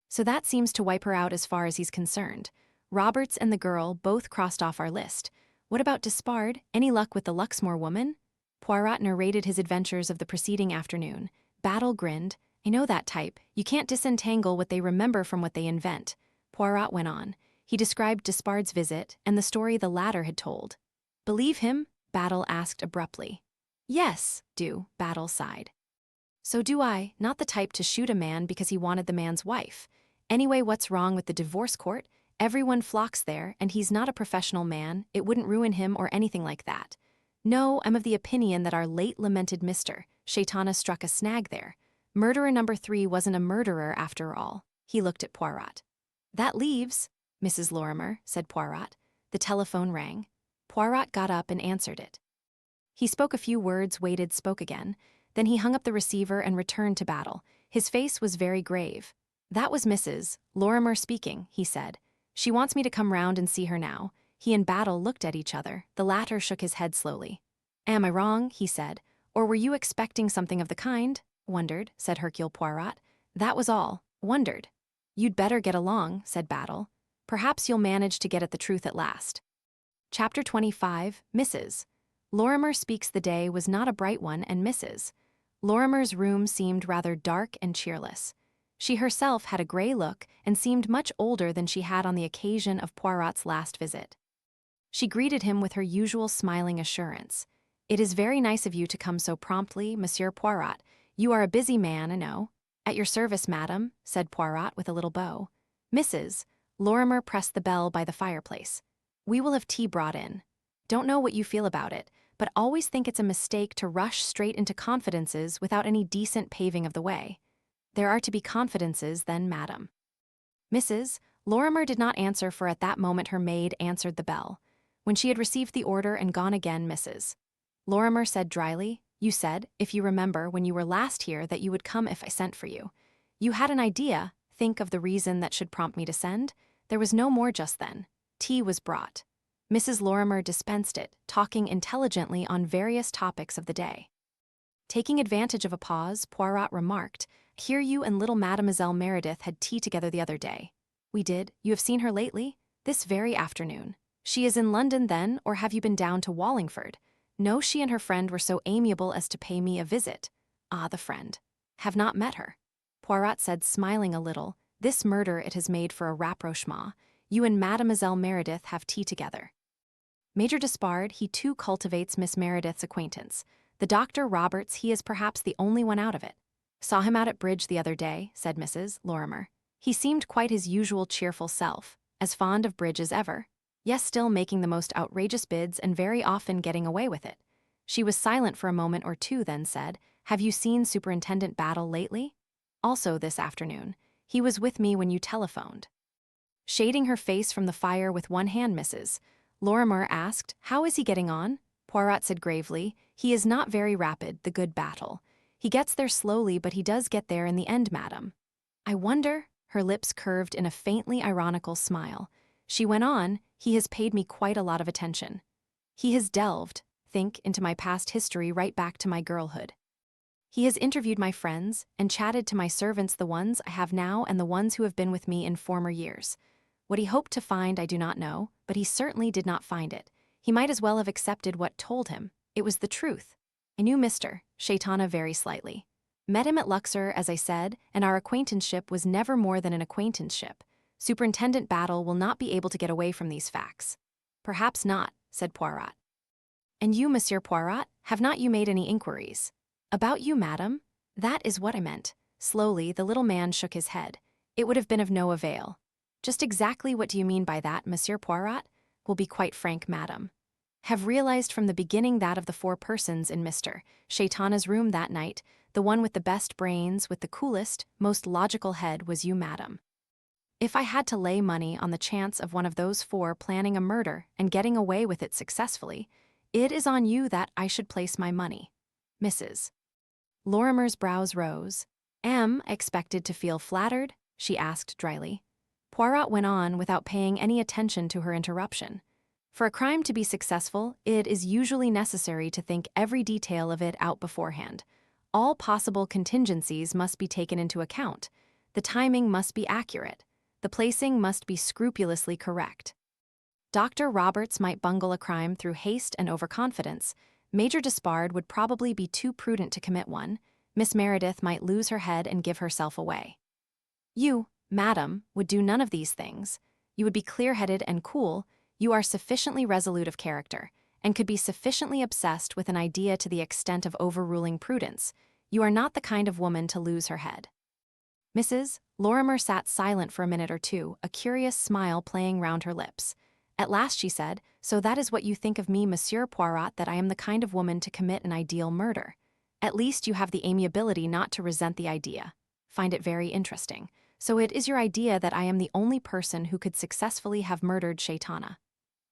So that seems to wipe her out as far as he's concerned. Roberts and the girl both crossed off our list. What about Despard? Any luck with the Luxmore woman? Poirot narrated his adventures of the preceding afternoon. Battle grinned. I know that type. You can't disentangle what they remember from what they invent. Poirot went on. He described Despard's visit and the story the latter had told. Believe him? Battle asked abruptly. Yes, do, Battle sighed. So do I, not the type to shoot a man because he wanted the man's wife. Anyway, what's wrong with the divorce court? Everyone flocks there, and he's not a professional man. It wouldn't ruin him or anything like that. No, I'm of the opinion that our late lamented Mr. Shaitana struck a snag there. Murderer number 3 wasn't a murderer after all. He looked at Poirot. That leaves, Mrs. Lorrimer, said Poirot. The telephone rang. Poirot got up and answered it. He spoke a few words, waited, spoke again. Then he hung up the receiver and returned to Battle. His face was very grave. That was Mrs. Lorrimer speaking, he said. She wants me to come round and see her now. He and Battle looked at each other. The latter shook his head slowly. Am I wrong? He said. Or were you expecting something of the kind? Wondered, said Hercule Poirot. That was all. Wondered. You'd better get along, said Battle. Perhaps you'll manage to get at the truth at last. Chapter 25, Mrs. Lorrimer Speaks. The day was not a bright one, and Mrs. Lorrimer's room seemed rather dark and cheerless. She herself had a gray look and seemed much older than she had on the occasion of Poirot's last visit. She greeted him with her usual smiling assurance. It is very nice of you to come so promptly, Monsieur Poirot. You are a busy man, I know. At your service, madam, said Poirot with a little bow. Mrs. Lorrimer pressed the bell by the fireplace. We will have tea brought in. Don't know what you feel about it, but always think it's a mistake to rush straight into confidences without any decent paving of the way. There are to be confidences, then, madam. Mrs. Lorrimer did not answer, for at that moment her maid answered the bell. When she had received the order and gone again, Mrs. Lorrimer said dryly, You said, if you remember, when you were last here that you would come if I sent for you. You had an idea, think of the reason that should prompt me to send. There was no more just then. Tea was brought. Mrs. Lorrimer dispensed it, talking intelligently on various topics of the day. Taking advantage of a pause, Poirot remarked, Hear you and little Mademoiselle Meredith had tea together the other day. We did. You have seen her lately? This very afternoon. She is in London, then, or have you been down to Wallingford? No, she and her friend were so amiable as to pay me a visit. Ah, the friend. Have not met her. Poirot said, smiling a little, This murder it has made for a rapprochement. You and Mademoiselle Meredith have tea together. Major Despard, he too cultivates Miss Meredith's acquaintance. The Dr. Roberts, he is perhaps the only one out of it. Saw him out at bridge the other day, said Mrs. Lorrimer. He seemed quite his usual cheerful self, as fond of bridge as ever. Yes, still making the most outrageous bids and very often getting away with it. She was silent for a moment or two, then said, "Have you seen Superintendent Battle lately?" "Also this afternoon. He was with me when you telephoned." Shading her face from the fire with one hand, Mrs. Lorrimer asked, "How is he getting on?" Poirot said gravely, "He is not very rapid, the good Battle. He gets there slowly, but he does get there in the end, madam." "I wonder," her lips curved in a faintly ironical smile. She went on, "He has paid me quite a lot of attention. He has delved, into my past history right back to my girlhood. He has interviewed my friends and chatted to my servants, the ones I have now and the ones who have been with me in former years. What he hoped to find I do not know, but he certainly did not find it. He might as well have accepted what told him. It was the truth. I knew Mr. Shaitana very slightly. Met him at Luxor, as I said, and our acquaintanceship was never more than an acquaintanceship. Superintendent Battle will not be able to get away from these facts." "Perhaps not," said Poirot. "And you, Monsieur Poirot, have not you made any inquiries?" "About you, madam? That is what I meant." Slowly, the little man shook his head. "It would have been of no avail." "Just exactly what do you mean by that, Monsieur Poirot?" "Will be quite frank, madam. Have realized from the beginning that of the 4 persons in Mr. Shaitana's room that night, the one with the best brains, with the coolest, most logical head was you, madam. If I had to lay money on the chance of one of those 4 planning a murder and getting away with it successfully, it is on you that I should place my money." Mrs. Lorrimer's brows rose. "Am I expected to feel flattered?" she asked dryly. Poirot went on without paying any attention to her interruption. "For a crime to be successful, it is usually necessary to think every detail of it out beforehand. All possible contingencies must be taken into account. The timing must be accurate. The placing must be scrupulously correct. Dr. Roberts might bungle a crime through haste and overconfidence. Major Despard would probably be too prudent to commit one. Miss Meredith might lose her head and give herself away. You, madam, would do none of these things. You would be clear-headed and cool. You are sufficiently resolute of character, and could be sufficiently obsessed with an idea to the extent of overruling prudence. You are not the kind of woman to lose her head." Mrs. Lorrimer sat silent for a minute or two, a curious smile playing round her lips. At last she said, "So that is what you think of me, Monsieur Poirot, that I am the kind of woman to commit an ideal murder. At least you have the amiability not to resent the idea. Find it very interesting. So it is your idea that I am the only person who could successfully have murdered Shaitana."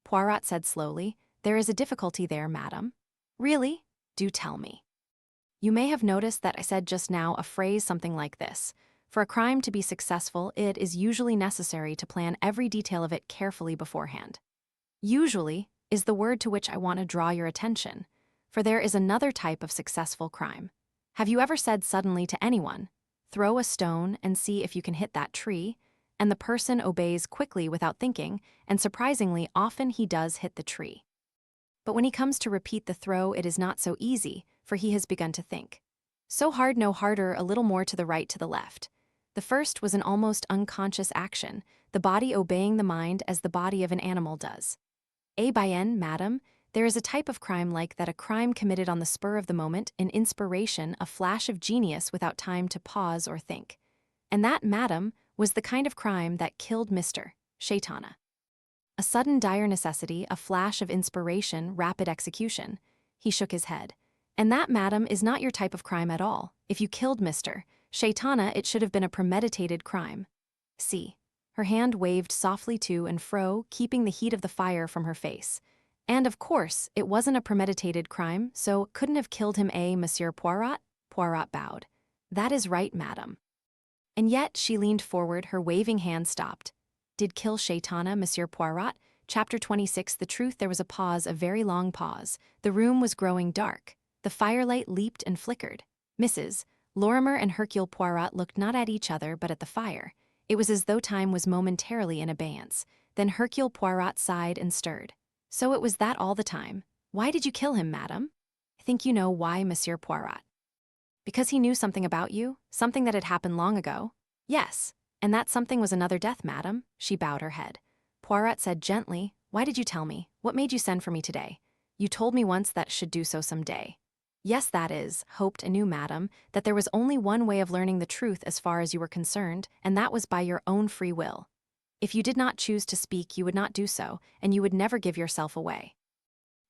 Poirot said slowly, "There is a difficulty there, madam." "Really? Do tell me." "You may have noticed that I said just now a phrase something like this. For a crime to be successful, it is usually necessary to plan every detail of it carefully beforehand. Usually is the word to which I want to draw your attention, for there is another type of successful crime. Have you ever said suddenly to anyone, 'Throw a stone and see if you can hit that tree,' and the person obeys quickly without thinking, and surprisingly often he does hit the tree. But when he comes to repeat the throw, it is not so easy, for he has begun to think. So hard, no harder, a little more to the right, to the left. The first was an almost unconscious action, the body obeying the mind as the body of an animal does. Bien, madam, there is a type of crime like that, a crime committed on the spur of the moment, an inspiration, a flash of genius without time to pause or think. And that, madam, was the kind of crime that killed Mr. Shaitana. A sudden dire necessity, a flash of inspiration, rapid execution." He shook his head. "And that, madam, is not your type of crime at all. If you killed Mr. Shaitana, it should have been a premeditated crime. See." Her hand waved softly to and fro, keeping the heat of the fire from her face. "And, of course, it wasn't a premeditated crime, so couldn't have killed him, Monsieur Poirot?" Poirot bowed. "That is right, madam." And yet she leaned forward, her waving hand stopped. "Did kill Shaitana, Monsieur Poirot?" Chapter 26. The truth. There was a pause, a very long pause. The room was growing dark. The firelight leaped and flickered. Mrs. Lorrimer and Hercule Poirot looked not at each other but at the fire. It was as though time was momentarily in abeyance. Then Hercule Poirot sighed and stirred. "So it was that all the time. Why did you kill him, madam?" "I think you know why, Monsieur Poirot." "Because he knew something about you, something that had happened long ago?" "Yes. And that something was another death, madam." She bowed her head. Poirot said gently, "Why did you tell me? What made you send for me today? You told me once that should do so some day." "Yes, that is, hoped and knew, madam, that there was only one way of learning the truth as far as you were concerned, and that was by your own free will. If you did not choose to speak, you would not do so, and you would never give yourself away."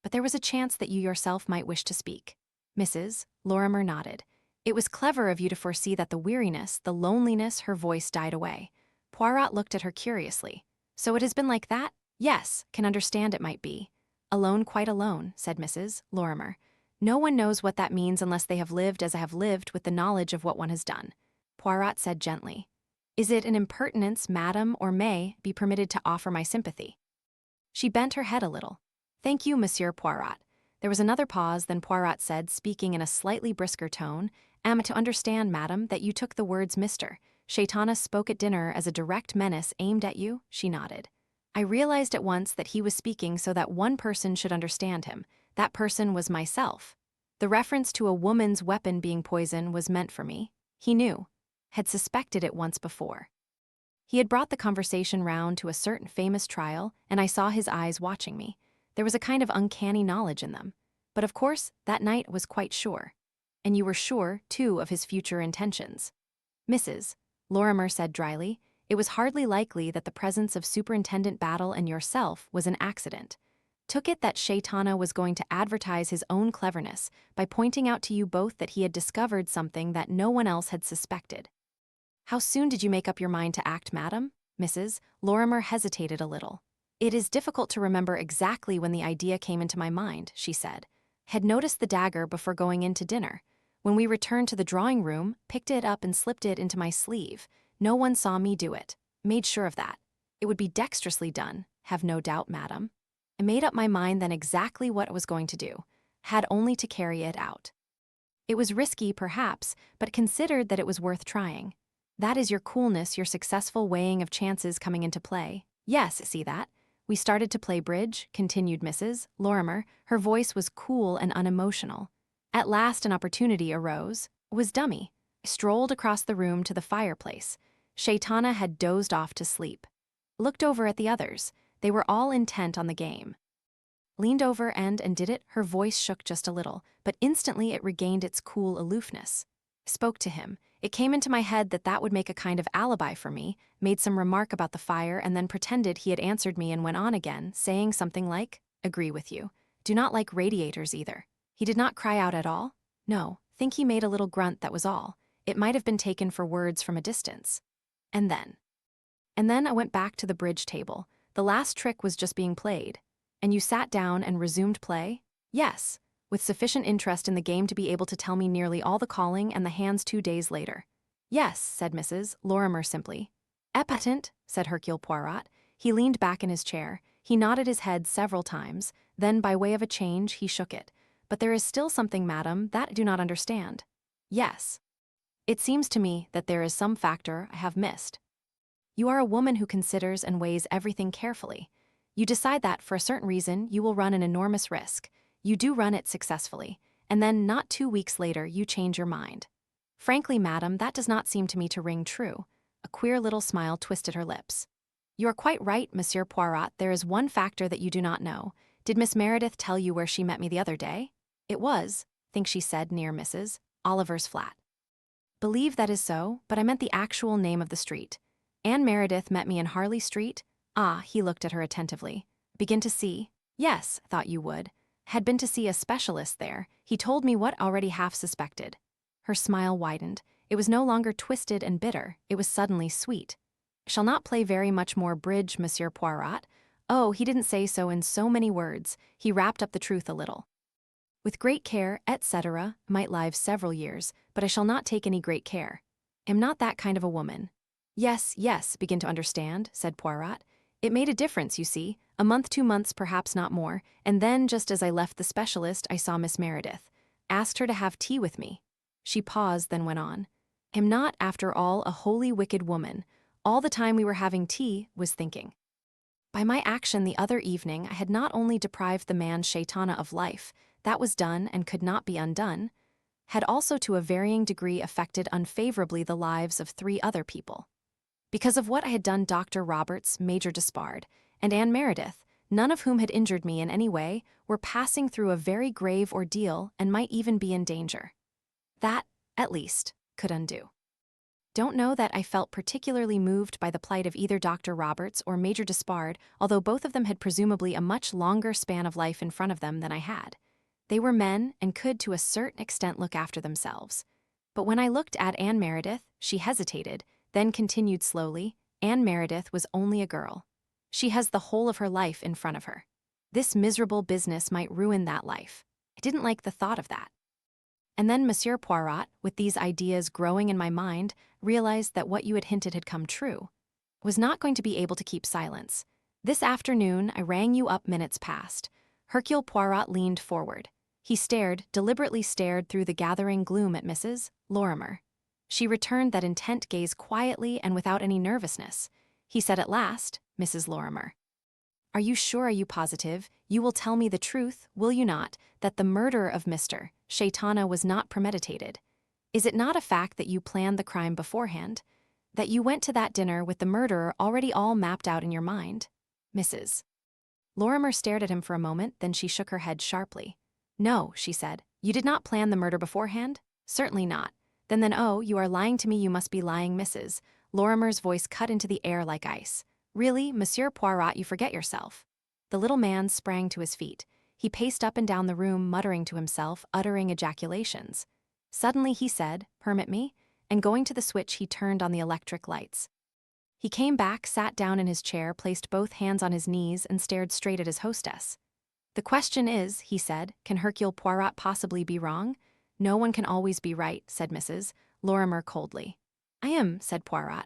but there was a chance that you yourself might wish to speak. Mrs. Lorrimer nodded. It was clever of you to foresee that the weariness, the loneliness, her voice died away. Poirot looked at her curiously. So it has been like that? Yes, can understand it might be. Alone, quite alone, said Mrs. Lorrimer. No one knows what that means unless they have lived as I have lived with the knowledge of what one has done. Poirot said gently. Is it an impertinence, madam, or may be permitted to offer my sympathy? She bent her head a little. Thank you, Monsieur Poirot. There was another pause, then Poirot said, speaking in a slightly brisker tone, Am I to understand, madam, that you took the words Mr. Shaitana spoke at dinner as a direct menace aimed at you? She nodded. I realized at once that he was speaking so that one person should understand him. That person was myself. The reference to a woman's weapon being poison was meant for me. He knew. Had suspected it once before. He had brought the conversation round to a certain famous trial, and I saw his eyes watching me. There was a kind of uncanny knowledge in them. But of course, that night was quite sure. And you were sure, too, of his future intentions. Mrs. Lorrimer said dryly, it was hardly likely that the presence of Superintendent Battle and yourself was an accident. Took it that Shaitana was going to advertise his own cleverness by pointing out to you both that he had discovered something that no one else had suspected. How soon did you make up your mind to act, madam? Mrs. Lorrimer hesitated a little. It is difficult to remember exactly when the idea came into my mind, she said. Had noticed the dagger before going in to dinner. When we returned to the drawing room, picked it up and slipped it into my sleeve. No one saw me do it. Made sure of that. It would be dexterously done, have no doubt, madam. I made up my mind then exactly what I was going to do. Had only to carry it out. It was risky, perhaps, but considered that it was worth trying. That is your coolness, your successful weighing of chances coming into play. Yes, see that? We started to play bridge, continued Mrs. Lorrimer. Her voice was cool and unemotional. At last an opportunity arose. Was dummy. Strolled across the room to the fireplace. Shaitana had dozed off to sleep. Looked over at the others. They were all intent on the game. Leaned over and did it. Her voice shook just a little, but instantly it regained its cool aloofness. Spoke to him. It came into my head that that would make a kind of alibi for me, made some remark about the fire and then pretended he had answered me and went on again, saying something like, agree with you. Do not like radiators either. He did not cry out at all? No, think he made a little grunt, that was all. It might have been taken for words from a distance. And then I went back to the bridge table. The last trick was just being played. And you sat down and resumed play? Yes. With sufficient interest in the game to be able to tell me nearly all the calling and the hands 2 days later. Yes, said Mrs. Lorrimer simply. Epatant, said Hercule Poirot. He leaned back in his chair. He nodded his head several times. Then, by way of a change, he shook it. But there is still something, madam, that I do not understand. Yes. It seems to me that there is some factor I have missed. You are a woman who considers and weighs everything carefully. You decide that, for a certain reason, you will run an enormous risk. You do run it successfully, and then not 2 weeks later you change your mind. Frankly, madam, that does not seem to me to ring true. A queer little smile twisted her lips. You are quite right, Monsieur Poirot, there is one factor that you do not know. Did Miss Meredith tell you where she met me the other day? It was, think she said, near Mrs. Oliver's flat. Believe that is so, but I meant the actual name of the street. Anne Meredith met me in Harley Street? Ah, he looked at her attentively. Begin to see? Yes, thought you would. Had been to see a specialist there. He told me what already half suspected. Her smile widened. It was no longer twisted and bitter. It was suddenly sweet. Shall not play very much more bridge, Monsieur Poirot. Oh, he didn't say so in so many words. He wrapped up the truth a little. With great care, etc., might live several years, but I shall not take any great care. Am not that kind of a woman. Yes, begin to understand, said Poirot. It made a difference, you see, a month, 2 months, perhaps not more, and then, just as I left the specialist, I saw Miss Meredith. Asked her to have tea with me. She paused, then went on. Am not, after all, a wholly wicked woman. All the time we were having tea, was thinking. By my action the other evening, I had not only deprived the man Shaitana of life, that was done and could not be undone, had also to a varying degree affected unfavorably the lives of 3 other people. Because of what I had done, Dr. Roberts, Major Despard, and Anne Meredith, none of whom had injured me in any way, were passing through a very grave ordeal and might even be in danger. That, at least, could undo. Don't know that I felt particularly moved by the plight of either Dr. Roberts or Major Despard, although both of them had presumably a much longer span of life in front of them than I had. They were men and could to a certain extent look after themselves. But when I looked at Anne Meredith, she hesitated, then continued slowly, Anne Meredith was only a girl. She has the whole of her life in front of her. This miserable business might ruin that life. I didn't like the thought of that. And then Monsieur Poirot, with these ideas growing in my mind, realized that what you had hinted had come true. I was not going to be able to keep silence. This afternoon, I rang you up minutes past. Hercule Poirot leaned forward. He deliberately stared through the gathering gloom at Mrs. Lorrimer. She returned that intent gaze quietly and without any nervousness. He said at last, Mrs. Lorrimer, "Are you sure, are you positive, you will tell me the truth, will you not, that the murder of Mr. Shaitana was not premeditated? Is it not a fact that you planned the crime beforehand? That you went to that dinner with the murderer already all mapped out in your mind?" Mrs. Lorrimer stared at him for a moment, then she shook her head sharply. "No," she said. "You did not plan the murder beforehand? Certainly not. Then oh, you are lying to me, you must be lying." Mrs. Lorrimer's voice cut into the air like ice. "Really, Monsieur Poirot, you forget yourself." The little man sprang to his feet. He paced up and down the room, muttering to himself, uttering ejaculations. Suddenly he said, "Permit me," and going to the switch he turned on the electric lights. He came back, sat down in his chair, placed both hands on his knees, and stared straight at his hostess. "The question is," he said, "can Hercule Poirot possibly be wrong?" "No one can always be right," said Mrs. Lorrimer coldly. "I am," said Poirot.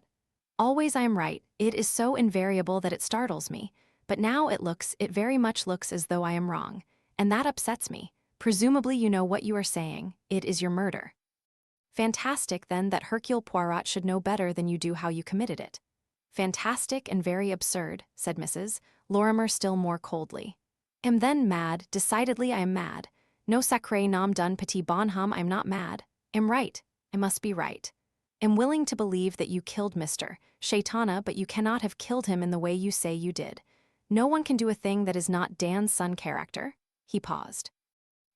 "Always I am right. It is so invariable that it startles me. But now it very much looks as though I am wrong. And that upsets me. Presumably you know what you are saying. It is your murder." "Fantastic, then, that Hercule Poirot should know better than you do how you committed it." "Fantastic and very absurd," said Mrs. Lorrimer still more coldly. "Am then mad, decidedly I am mad. No sacré nom d'un petit bonhomme, I am not mad. Am right, I must be right. Am willing to believe that you killed Mr. Shaitana, but you cannot have killed him in the way you say you did. No one can do a thing that is not Dan's son character." He paused.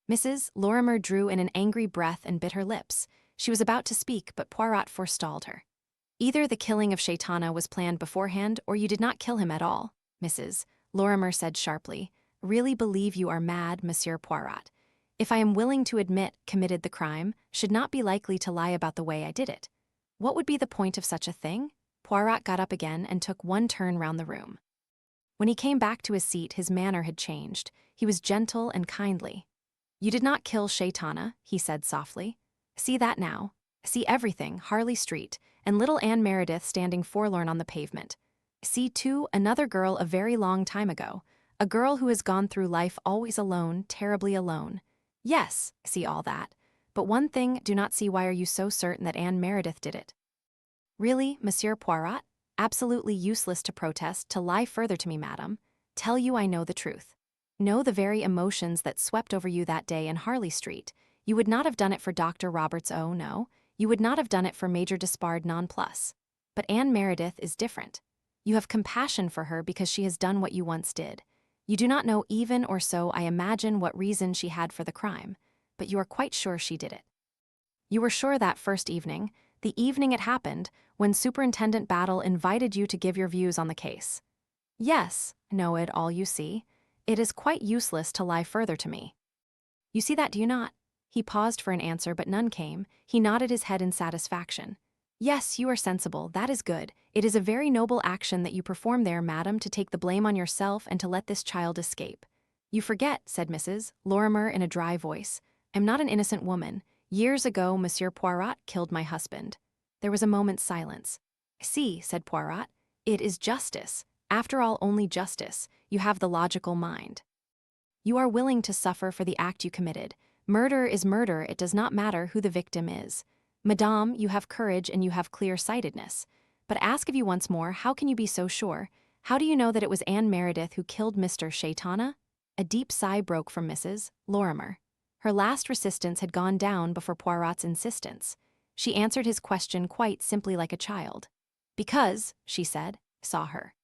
Mrs. Lorrimer drew in an angry breath and bit her lips. She was about to speak, but Poirot forestalled her. "Either the killing of Shaitana was planned beforehand, or you did not kill him at all," Mrs. Lorrimer said sharply. "Really believe you are mad, Monsieur Poirot. If I am willing to admit committed the crime, should not be likely to lie about the way I did it. What would be the point of such a thing?" Poirot got up again and took one turn round the room. When he came back to his seat, his manner had changed. He was gentle and kindly. "You did not kill Shaitana," he said softly. "See that now. See everything, Harley Street, and little Anne Meredith standing forlorn on the pavement. See, too, another girl a very long time ago, a girl who has gone through life always alone, terribly alone. Yes, see all that. But one thing, do not see why are you so certain that Anne Meredith did it?" "Really, Monsieur Poirot? Absolutely useless to protest, to lie further to me, madam. Tell you I know the truth. Know the very emotions that swept over you that day in Harley Street. You would not have done it for Dr. Roberts, oh no. You would not have done it for Major Despard non plus. But Anne Meredith is different. You have compassion for her because she has done what you once did. You do not know even, or so I imagine, what reason she had for the crime, but you are quite sure she did it. You were sure that first evening, the evening it happened, when Superintendent Battle invited you to give your views on the case. Yes, know it all you see. It is quite useless to lie further to me. You see that, do you not?" He paused for an answer, but none came. He nodded his head in satisfaction. "Yes, you are sensible, that is good. It is a very noble action that you perform there, madam, to take the blame on yourself and to let this child escape." "You forget," said Mrs. Lorrimer in a dry voice. "I am not an innocent woman. Years ago, Monsieur Poirot killed my husband." There was a moment's silence. "See," said Poirot, "it is justice. After all, only justice. You have the logical mind. You are willing to suffer for the act you committed. Murder is murder, it does not matter who the victim is. Madame, you have courage and you have clear-sightedness. But ask of you once more, how can you be so sure? How do you know that it was Anne Meredith who killed Mr. Shaitana?" A deep sigh broke from Mrs. Lorrimer. Her last resistance had gone down before Poirot's insistence. She answered his question quite simply like a child. "Because," she said, "saw her."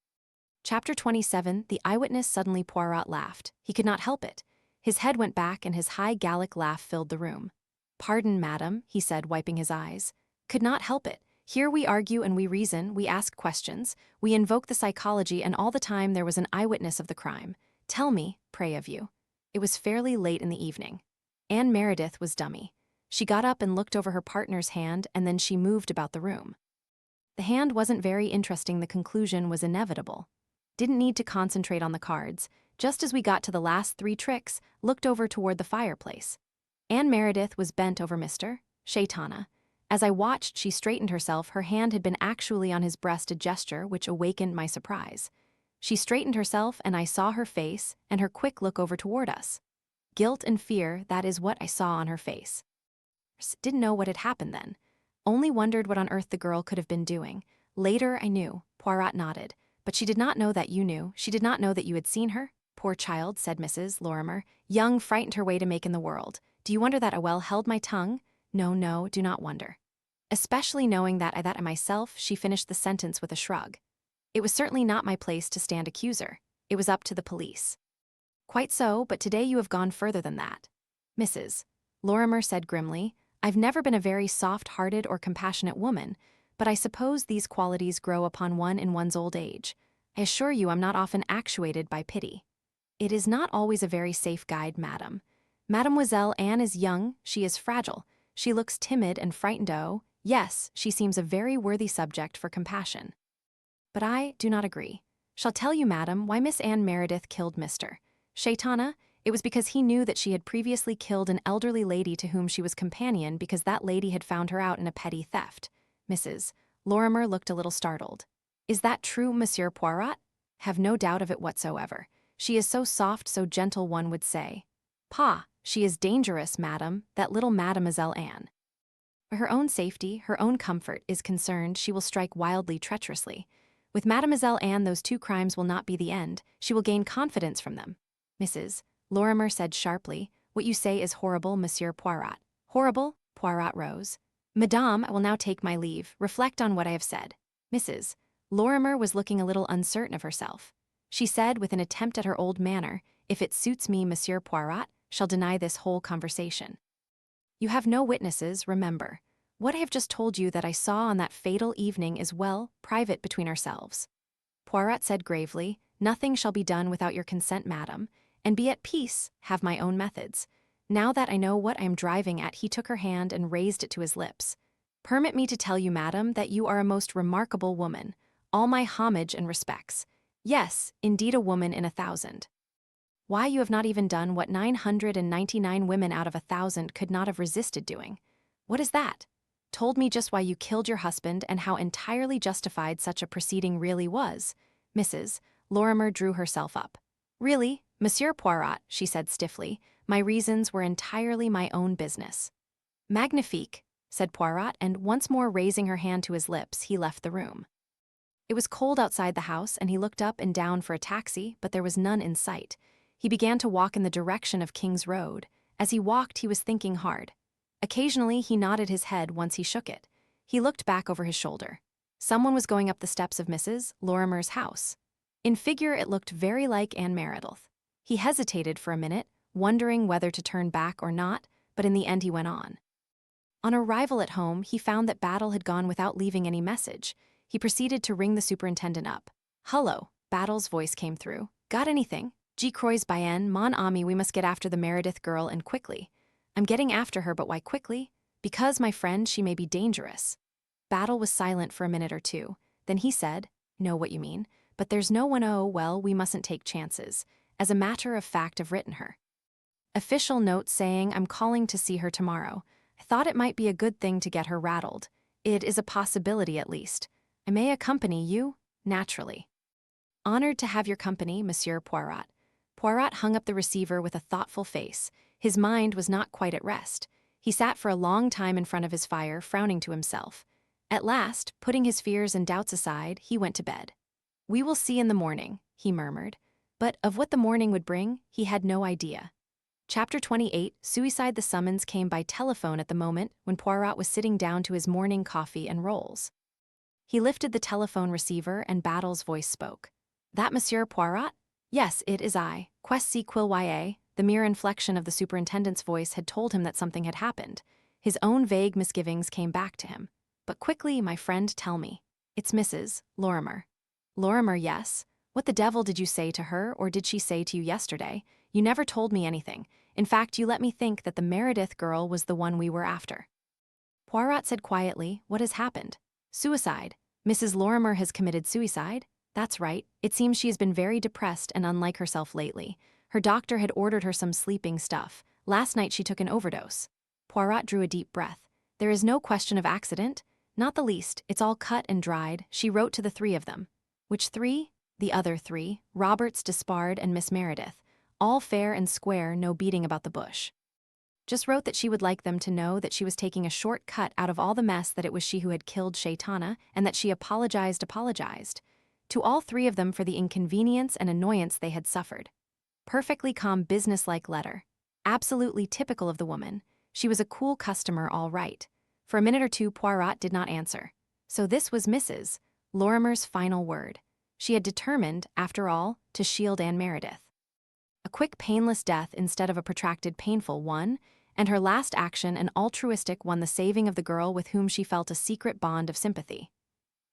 Chapter 27, The Eyewitness. Suddenly Poirot laughed. He could not help it. His head went back and his high Gallic laugh filled the room. "Pardon, madam," he said, wiping his eyes. Could not help it. Here we argue and we reason, we ask questions, we invoke the psychology, and all the time there was an eyewitness of the crime. Tell me, pray of you. It was fairly late in the evening. Anne Meredith was dummy. She got up and looked over her partner's hand, and then she moved about the room. The hand wasn't very interesting, the conclusion was inevitable. Didn't need to concentrate on the cards. Just as we got to the last 3 tricks, looked over toward the fireplace. Anne Meredith was bent over Mr. Shaitana. As I watched, she straightened herself. Her hand had been actually on his breast, a gesture which awakened my surprise. She straightened herself, and I saw her face and her quick look over toward us. Guilt and fear, that is what I saw on her face. Didn't know what had happened then. Only wondered what on earth the girl could have been doing. Later I knew. Poirot nodded. But she did not know that you knew. She did not know that you had seen her. Poor child, said Mrs. Lorrimer. Young, frightened her way to make in the world. Do you wonder that I well held my tongue? No, do not wonder. Especially knowing that I myself, she finished the sentence with a shrug. It was certainly not my place to stand accuser. It was up to the police. Quite so, but today you have gone further than that. Mrs. Lorrimer said grimly, I've never been a very soft-hearted or compassionate woman, but I suppose these qualities grow upon one in one's old age. I assure you I'm not often actuated by pity. It is not always a very safe guide, madam. Mademoiselle Anne is young, she is fragile, she looks timid and frightened. Oh, yes, she seems a very worthy subject for compassion. But I do not agree. Shall tell you, madam, why Miss Anne Meredith killed Mr. Shaitana. It was because he knew that she had previously killed an elderly lady to whom she was companion, because that lady had found her out in a petty theft. Mrs. Lorrimer looked a little startled. Is that true, Monsieur Poirot? Have no doubt of it whatsoever. She is so soft, so gentle, one would say. Pa, she is dangerous, madam, that little Mademoiselle Anne. Where her own safety, her own comfort, is concerned, she will strike wildly, treacherously. With Mademoiselle Anne, those 2 crimes will not be the end. She will gain confidence from them. Mrs. Lorrimer said sharply, What you say is horrible, Monsieur Poirot. Horrible? Poirot rose. Madame, I will now take my leave. Reflect on what I have said. Mrs. Lorrimer was looking a little uncertain of herself. She said, with an attempt at her old manner, If it suits me, Monsieur Poirot, shall deny this whole conversation. You have no witnesses, remember. What I have just told you that I saw on that fatal evening is, well, private between ourselves. Poirot said gravely, Nothing shall be done without your consent, madam, and be at peace, have my own methods. Now that I know what I am driving at, he took her hand and raised it to his lips. Permit me to tell you, madam, that you are a most remarkable woman. All my homage and respects. Yes, indeed, a woman in 1,000. Why, you have not even done what 999 women out of 1,000 could not have resisted doing. What is that? Told me just why you killed your husband and how entirely justified such a proceeding really was. Mrs. Lorrimer drew herself up. Really, Monsieur Poirot, she said stiffly, my reasons were entirely my own business. Magnifique, said Poirot, and once more raising her hand to his lips, he left the room. It was cold outside the house, and he looked up and down for a taxi, but there was none in sight. He began to walk in the direction of King's Road. As he walked, he was thinking hard. Occasionally, he nodded his head once he shook it. He looked back over his shoulder. Someone was going up the steps of Mrs. Lorrimer's house. In figure, it looked very like Anne Meredith. He hesitated for a minute, wondering whether to turn back or not, but in the end he went on. On arrival at home, he found that Battle had gone without leaving any message. He proceeded to ring the superintendent up. Hullo, Battle's voice came through. Got anything? Je crois bien, mon ami, we must get after the Meredith girl, and quickly. I'm getting after her, but why quickly? Because, my friend, she may be dangerous. Battle was silent for a minute or two. Then he said, Know what you mean, but there's no one. Oh, well, we mustn't take chances. As a matter of fact, I've written her. Official note saying I'm calling to see her tomorrow. I thought it might be a good thing to get her rattled. It is a possibility, at least. I may accompany you, naturally. Honored to have your company, Monsieur Poirot. Poirot hung up the receiver with a thoughtful face. His mind was not quite at rest. He sat for a long time in front of his fire, frowning to himself. At last, putting his fears and doubts aside, he went to bed. We will see in the morning, he murmured. But of what the morning would bring, he had no idea. Chapter 28, Suicide. The summons came by telephone at the moment when Poirot was sitting down to his morning coffee and rolls. He lifted the telephone receiver and Battle's voice spoke. That Monsieur Poirot? Yes, it is I. Qu'est-ce qu'il y a? The mere inflection of the superintendent's voice had told him that something had happened. His own vague misgivings came back to him. But quickly, my friend, tell me. It's Mrs. Lorrimer. Lorrimer, yes. What the devil did you say to her, or did she say to you yesterday? You never told me anything. In fact, you let me think that the Meredith girl was the one we were after. Poirot said quietly, what has happened? Suicide. Mrs. Lorrimer has committed suicide? That's right. It seems she has been very depressed and unlike herself lately. Her doctor had ordered her some sleeping stuff. Last night she took an overdose. Poirot drew a deep breath. There is no question of accident? Not the least. It's all cut and dried. She wrote to the three of them. Which three? The other three, Roberts, Despard, and Miss Meredith. All fair and square, no beating about the bush. Just wrote that she would like them to know that she was taking a short cut out of all the mess, that it was she who had killed Shaitana, and that she apologized to all three of them for the inconvenience and annoyance they had suffered. Perfectly calm, businesslike letter. Absolutely typical of the woman. She was a cool customer, all right. For a minute or two, Poirot did not answer. So this was Mrs. Lorrimer's final word. She had determined, after all, to shield Anne Meredith. A quick, painless death instead of a protracted, painful one, and her last action, an altruistic one, the saving of the girl with whom she felt a secret bond of sympathy.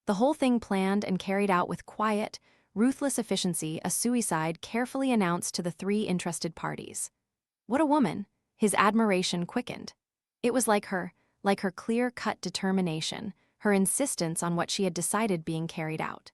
The whole thing planned and carried out with quiet, ruthless efficiency, a suicide carefully announced to the three interested parties. What a woman! His admiration quickened. It was like her clear-cut determination, her insistence on what she had decided being carried out.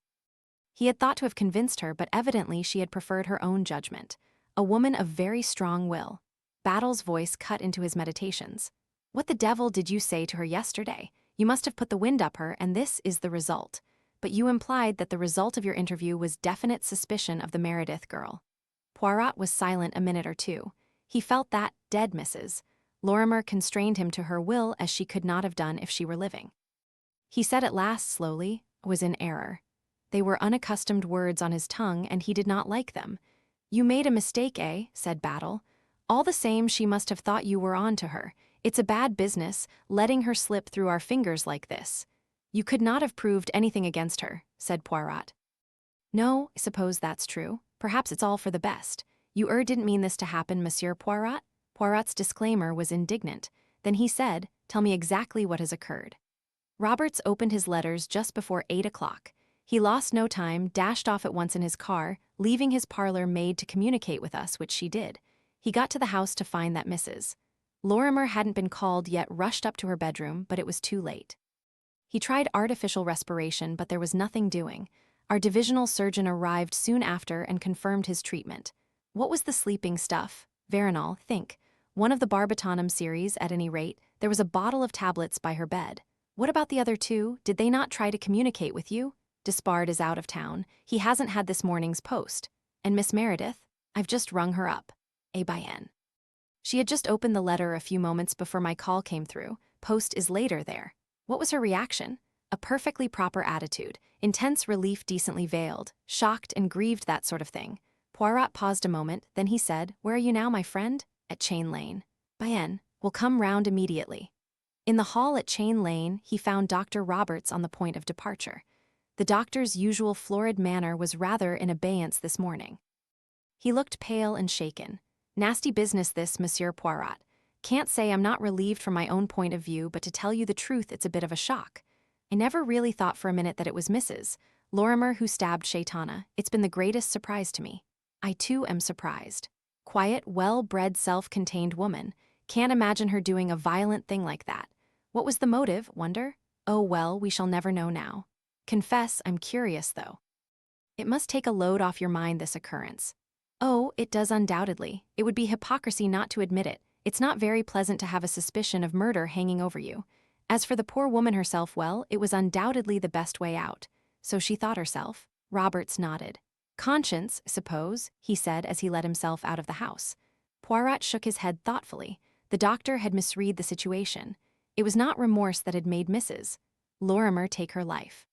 He had thought to have convinced her, but evidently she had preferred her own judgment. A woman of very strong will. Battle's voice cut into his meditations. What the devil did you say to her yesterday? You must have put the wind up her, and this is the result. But you implied that the result of your interview was definite suspicion of the Meredith girl. Poirot was silent a minute or two. He felt that, dead Mrs. Lorrimer constrained him to her will as she could not have done if she were living. He said at last slowly, was in error. They were unaccustomed words on his tongue, and he did not like them. You made a mistake, eh? Said Battle. All the same, she must have thought you were on to her. It's a bad business, letting her slip through our fingers like this. You could not have proved anything against her, said Poirot. No, I suppose that's true. Perhaps it's all for the best. You didn't mean this to happen, Monsieur Poirot? Poirot's disclaimer was indignant. Then he said, tell me exactly what has occurred. Roberts opened his letters just before 8 o'clock. He lost no time, dashed off at once in his car, leaving his parlor maid to communicate with us, which she did. He got to the house to find that Mrs. Lorrimer hadn't been called yet, rushed up to her bedroom, but it was too late. He tried artificial respiration, but there was nothing doing. Our divisional surgeon arrived soon after and confirmed his treatment. What was the sleeping stuff? Veronal, think. One of the barbitonum series, at any rate. There was a bottle of tablets by her bed. What about the other two? Did they not try to communicate with you? Despard is out of town. He hasn't had this morning's post. And Miss Meredith? I've just rung her up. Bien. She had just opened the letter a few moments before my call came through. Post is later there. What was her reaction? A perfectly proper attitude. Intense relief, decently veiled. Shocked and grieved, that sort of thing. Poirot paused a moment, then he said, Where are you now, my friend? At Chain Lane. Bien. We'll come round immediately. In the hall at Chain Lane, he found Dr. Roberts on the point of departure. The doctor's usual florid manner was rather in abeyance this morning. He looked pale and shaken. Nasty business this, Monsieur Poirot. Can't say I'm not relieved from my own point of view, but to tell you the truth, it's a bit of a shock. I never really thought for a minute that it was Mrs. Lorrimer who stabbed Shaitana. It's been the greatest surprise to me. I too am surprised. Quiet, well-bred, self-contained woman. Can't imagine her doing a violent thing like that. What was the motive, wonder? Oh well, we shall never know now. Confess, I'm curious though. It must take a load off your mind, this occurrence. Oh, it does undoubtedly. It would be hypocrisy not to admit it. It's not very pleasant to have a suspicion of murder hanging over you. As for the poor woman herself, well, it was undoubtedly the best way out. So she thought herself. Roberts nodded. Conscience, suppose, he said as he let himself out of the house. Poirot shook his head thoughtfully. The doctor had misread the situation. It was not remorse that had made Mrs. Lorrimer take her life.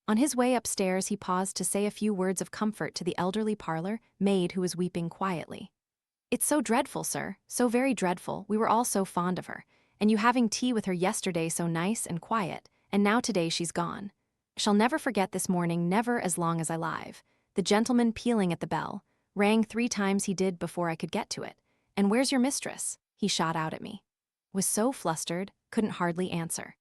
On his way upstairs, he paused to say a few words of comfort to the elderly parlor maid who was weeping quietly. It's so dreadful, sir, so very dreadful. We were all so fond of her. And you having tea with her yesterday so nice and quiet, and now today she's gone. Shall never forget this morning, never as long as I live. The gentleman pealing at the bell. Rang 3 times he did before I could get to it. And where's your mistress? He shot out at me. Was so flustered, couldn't hardly answer.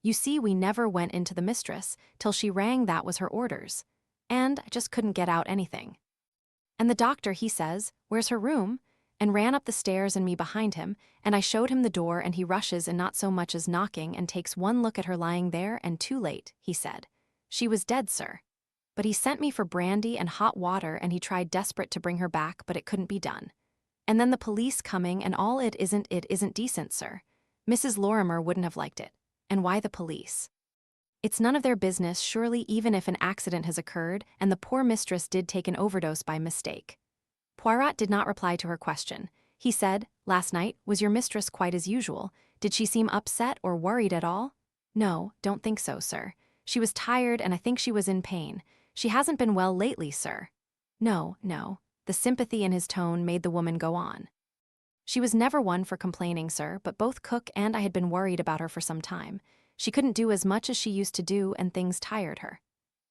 You see, we never went into the mistress till she rang that was her orders. And I just couldn't get out anything. And the doctor, he says, where's her room? And ran up the stairs and me behind him, and I showed him the door and he rushes and not so much as knocking and takes one look at her lying there and too late, he said. She was dead, sir. But he sent me for brandy and hot water and he tried desperate to bring her back, but it couldn't be done. And then the police coming and all it isn't decent, sir. Mrs. Lorrimer wouldn't have liked it. And why the police? It's none of their business, surely, even if an accident has occurred and the poor mistress did take an overdose by mistake. Poirot did not reply to her question. He said, last night, was your mistress quite as usual? Did she seem upset or worried at all? No, don't think so, sir. She was tired and I think she was in pain. She hasn't been well lately, sir. No. The sympathy in his tone made the woman go on. She was never one for complaining, sir, but both cook and I had been worried about her for some time. She couldn't do as much as she used to do and things tired her.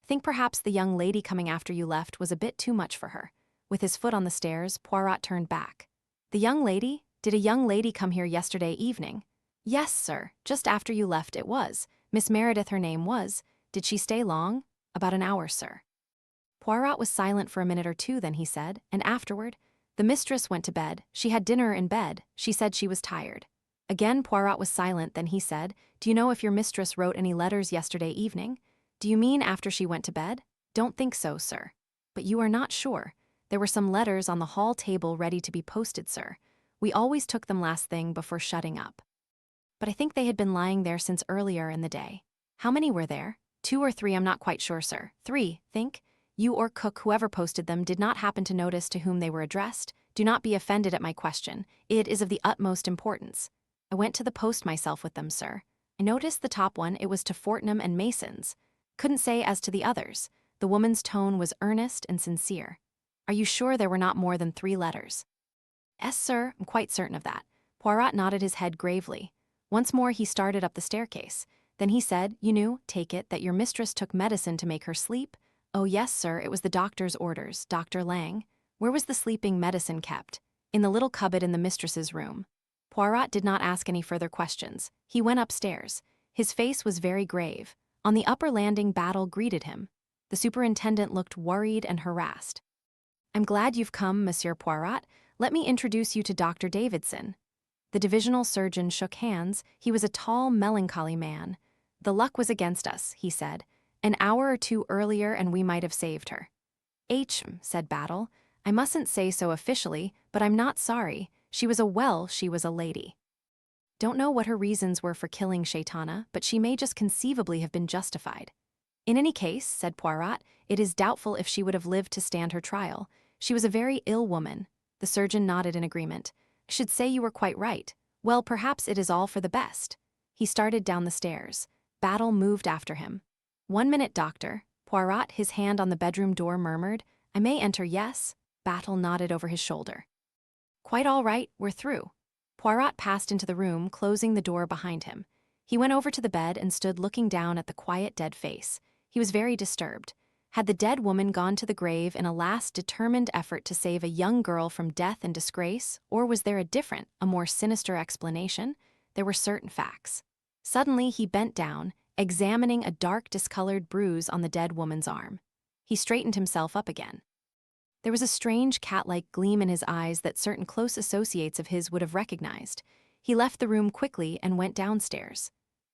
Think perhaps the young lady coming after you left was a bit too much for her. With his foot on the stairs, Poirot turned back. The young lady? Did a young lady come here yesterday evening? Yes, sir, just after you left it was. Miss Meredith her name was. Did she stay long? About an hour, sir. Poirot was silent for a minute or two, then he said, and afterward, the mistress went to bed. She had dinner in bed. She said she was tired. Again Poirot was silent, then he said, do you know if your mistress wrote any letters yesterday evening? Do you mean after she went to bed? Don't think so, sir. But you are not sure. There were some letters on the hall table ready to be posted, sir. We always took them last thing before shutting up. But I think they had been lying there since earlier in the day. How many were there? 2 or 3, I'm not quite sure, sir. 3, think? You or cook, whoever posted them, did not happen to notice to whom they were addressed? Do not be offended at my question. It is of the utmost importance. I went to the post myself with them, sir. I noticed the top one, it was to Fortnum and Mason's. Couldn't say as to the others. The woman's tone was earnest and sincere. Are you sure there were not more than 3 letters? Yes, sir, I'm quite certain of that. Poirot nodded his head gravely. Once more he started up the staircase. Then he said, you knew, take it, that your mistress took medicine to make her sleep? Oh yes, sir, it was the doctor's orders, Dr. Lang. Where was the sleeping medicine kept? In the little cupboard in the mistress's room. Poirot did not ask any further questions. He went upstairs. His face was very grave. On the upper landing, Battle greeted him. The superintendent looked worried and harassed. I'm glad you've come, Monsieur Poirot. Let me introduce you to Dr. Davidson. The divisional surgeon shook hands. He was a tall, melancholy man. The luck was against us, he said. An hour or 2 earlier and we might have saved her. Said Battle. I mustn't say so officially, but I'm not sorry. She was a lady. Don't know what her reasons were for killing Shaitana, but she may just conceivably have been justified. In any case, said Poirot, it is doubtful if she would have lived to stand her trial. She was a very ill woman. The surgeon nodded in agreement. I should say you were quite right. Well, perhaps it is all for the best. He started down the stairs. Battle moved after him. 1 minute, doctor. Poirot, his hand on the bedroom door, murmured, I may enter, yes? Battle nodded over his shoulder. Quite all right, we're through. Poirot passed into the room, closing the door behind him. He went over to the bed and stood looking down at the quiet, dead face. He was very disturbed. Had the dead woman gone to the grave in a last determined effort to save a young girl from death and disgrace, or was there a different, a more sinister explanation? There were certain facts. Suddenly he bent down, examining a dark, discolored bruise on the dead woman's arm. He straightened himself up again. There was a strange cat-like gleam in his eyes that certain close associates of his would have recognized. He left the room quickly and went downstairs.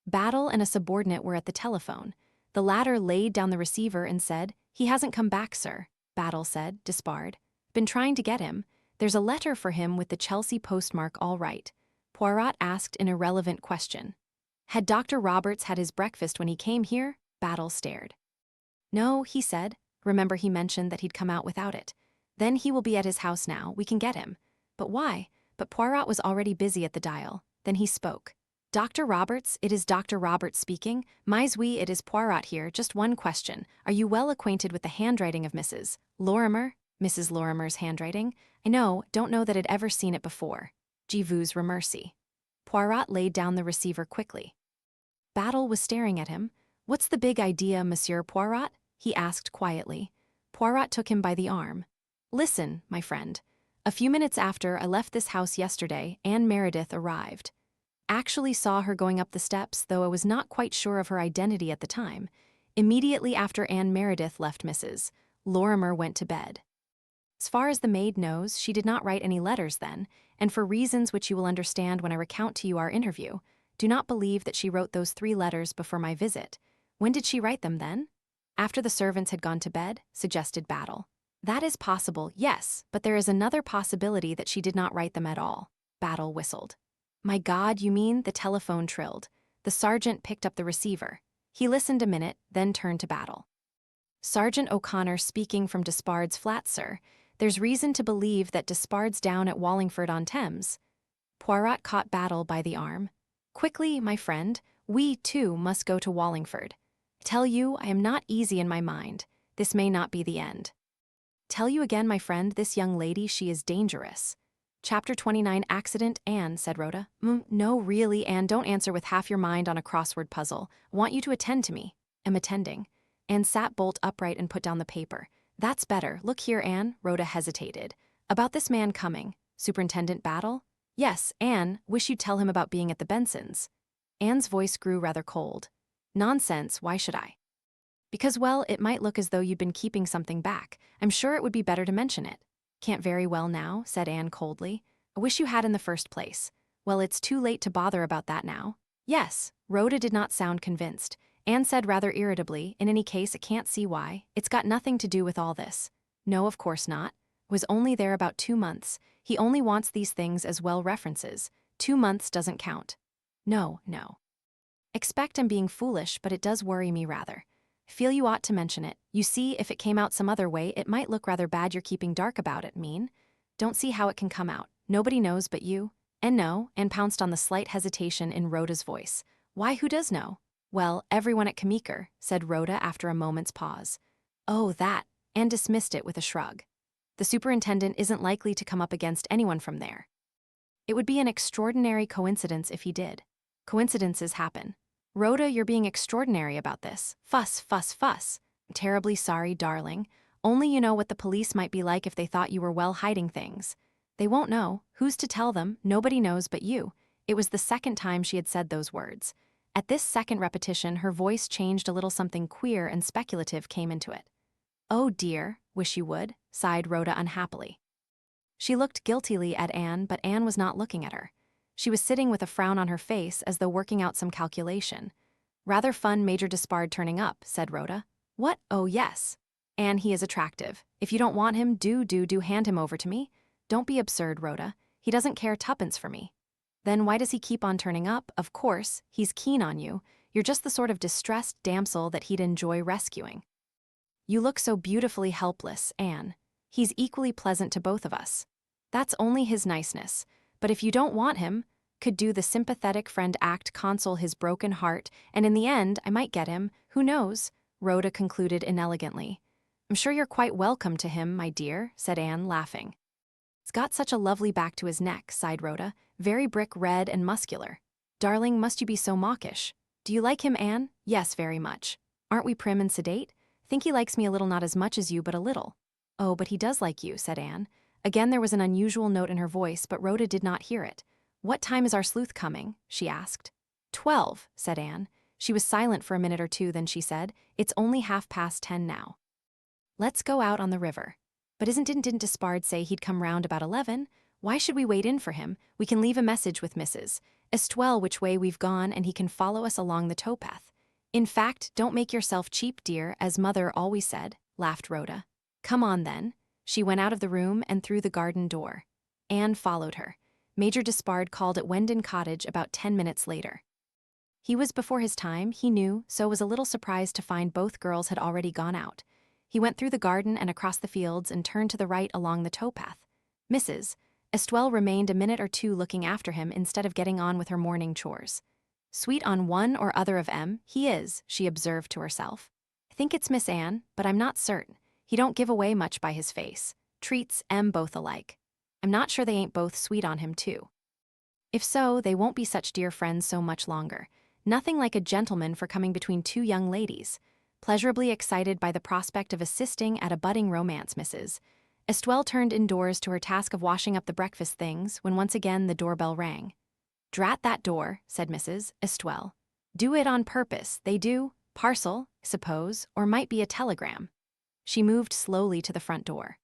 Battle and a subordinate were at the telephone. The latter laid down the receiver and said, He hasn't come back, sir. Battle said, Despard. Been trying to get him. There's a letter for him with the Chelsea postmark all right. Poirot asked an irrelevant question. Had Dr. Roberts had his breakfast when he came here? Battle stared. No, he said. Remember he mentioned that he'd come out without it. Then he will be at his house now, we can get him. But why? But Poirot was already busy at the dial. Then he spoke. Dr. Roberts, it is Dr. Roberts speaking. Mais oui, it is Poirot here. Just one question. Are you well acquainted with the handwriting of Mrs. Lorrimer? Mrs. Lorrimer's handwriting? I know, don't know that I'd ever seen it before. Je vous remercie. Poirot laid down the receiver quickly. Battle was staring at him. What's the big idea, Monsieur Poirot? He asked quietly. Poirot took him by the arm. Listen, my friend. A few minutes after I left this house yesterday, Anne Meredith arrived. actually saw her going up the steps, though I was not quite sure of her identity at the time. Immediately after Anne Meredith left Mrs. Lorrimer went to bed. As far as the maid knows, she did not write any letters then, and for reasons which you will understand when I recount to you our interview, do not believe that she wrote those 3 letters before my visit. When did she write them then? After the servants had gone to bed, suggested Battle. That is possible, yes, but there is another possibility that she did not write them at all. Battle whistled. My God, you mean? The telephone trilled. The sergeant picked up the receiver. He listened a minute, then turned to Battle. Sergeant O'Connor speaking from Despard's flat, sir. There's reason to believe that Despard's down at Wallingford-on-Thames. Poirot caught Battle by the arm. Quickly, my friend, we, too, must go to Wallingford. Tell you, I am not easy in my mind. This may not be the end. Tell you again, my friend, this young lady, she is dangerous. Chapter 29, Accident, Anne, said Rhoda. No, really, Anne, don't answer with half your mind on a crossword puzzle. I want you to attend to me. Am attending. Anne sat bolt upright and put down the paper. That's better. Look here, Anne. Rhoda hesitated. About this man coming. Superintendent Battle? Yes, Anne, wish you'd tell him about being at the Bensons. Anne's voice grew rather cold. Nonsense, why should I? Because, well, it might look as though you'd been keeping something back. I'm sure it would be better to mention it. Can't very well now, said Anne coldly. I wish you had in the first place. Well, it's too late to bother about that now. Yes, Rhoda did not sound convinced. Anne said rather irritably, in any case, I can't see why. It's got nothing to do with all this. No, of course not. Was only there about 2 months. He only wants these things as well references. 2 months doesn't count. No. Expect I'm being foolish, but it does worry me rather. Feel you ought to mention it. You see, if it came out some other way, it might look rather bad you're keeping dark about it, mean? Don't see how it can come out. Nobody knows but you. And no, Anne pounced on the slight hesitation in Rhoda's voice. Why, who does know? Well, everyone at Kmeeker, said Rhoda after a moment's pause. Oh, that. Anne dismissed it with a shrug. The superintendent isn't likely to come up against anyone from there. It would be an extraordinary coincidence if he did. Coincidences happen. Rhoda, you're being extraordinary about this. Fuss. I'm terribly sorry, darling. Only you know what the police might be like if they thought you were well hiding things. They won't know. Who's to tell them? Nobody knows but you. It was the second time she had said those words. At this second repetition, her voice changed a little. Something queer and speculative came into it. Oh dear, wish you would, sighed Rhoda unhappily. She looked guiltily at Anne, but Anne was not looking at her. She was sitting with a frown on her face as though working out some calculation. Rather fun Major Despard turning up, said Rhoda. What? Oh, yes. Anne, he is attractive. If you don't want him, do hand him over to me. Don't be absurd, Rhoda. He doesn't care tuppence for me. Then why does he keep on turning up? Of course, he's keen on you. You're just the sort of distressed damsel that he'd enjoy rescuing. You look so beautifully helpless, Anne. He's equally pleasant to both of us. That's only his niceness. But if you don't want him, could do the sympathetic friend act, console his broken heart, and in the end, I might get him. Who knows? Rhoda concluded inelegantly. I'm sure you're quite welcome to him, my dear, said Anne, laughing. He's got such a lovely back to his neck, sighed Rhoda, very brick red and muscular. Darling, must you be so mawkish? Do you like him, Anne? Yes, very much. Aren't we prim and sedate? Think he likes me a little, not as much as you, but a little. Oh, but he does like you, said Anne. Again there was an unusual note in her voice, but Rhoda did not hear it. What time is our sleuth coming? She asked. 12, said Anne. She was silent for a minute or two, then she said, It's only 10:30 now. Let's go out on the river. But didn't Despard say he'd come round about 11? Why should we wait in for him? We can leave a message with Mrs. Estwell which way we've gone, and he can follow us along the towpath. In fact, don't make yourself cheap, dear, as Mother always said, laughed Rhoda. Come on, then. She went out of the room and through the garden door. Anne followed her. Major Despard called at Whendon Cottage about 10 minutes later. He was before his time, he knew, so was a little surprised to find both girls had already gone out. He went through the garden and across the fields and turned to the right along the towpath. Mrs. Estwell remained a minute or two looking after him instead of getting on with her morning chores. Sweet on one or other of 'em, he is, she observed to herself. I think it's Miss Anne, but I'm not certain. He don't give away much by his face. Treats 'em both alike. I'm not sure they ain't both sweet on him, too. If so, they won't be such dear friends so much longer. Nothing like a gentleman for coming between two young ladies. Pleasurably excited by the prospect of assisting at a budding romance, Mrs. Estwell turned indoors to her task of washing up the breakfast things when once again the doorbell rang. "Drat that door," said Mrs. Estelle. "Do it on purpose, they do. Parcel, suppose, or might be a telegram." She moved slowly to the front door.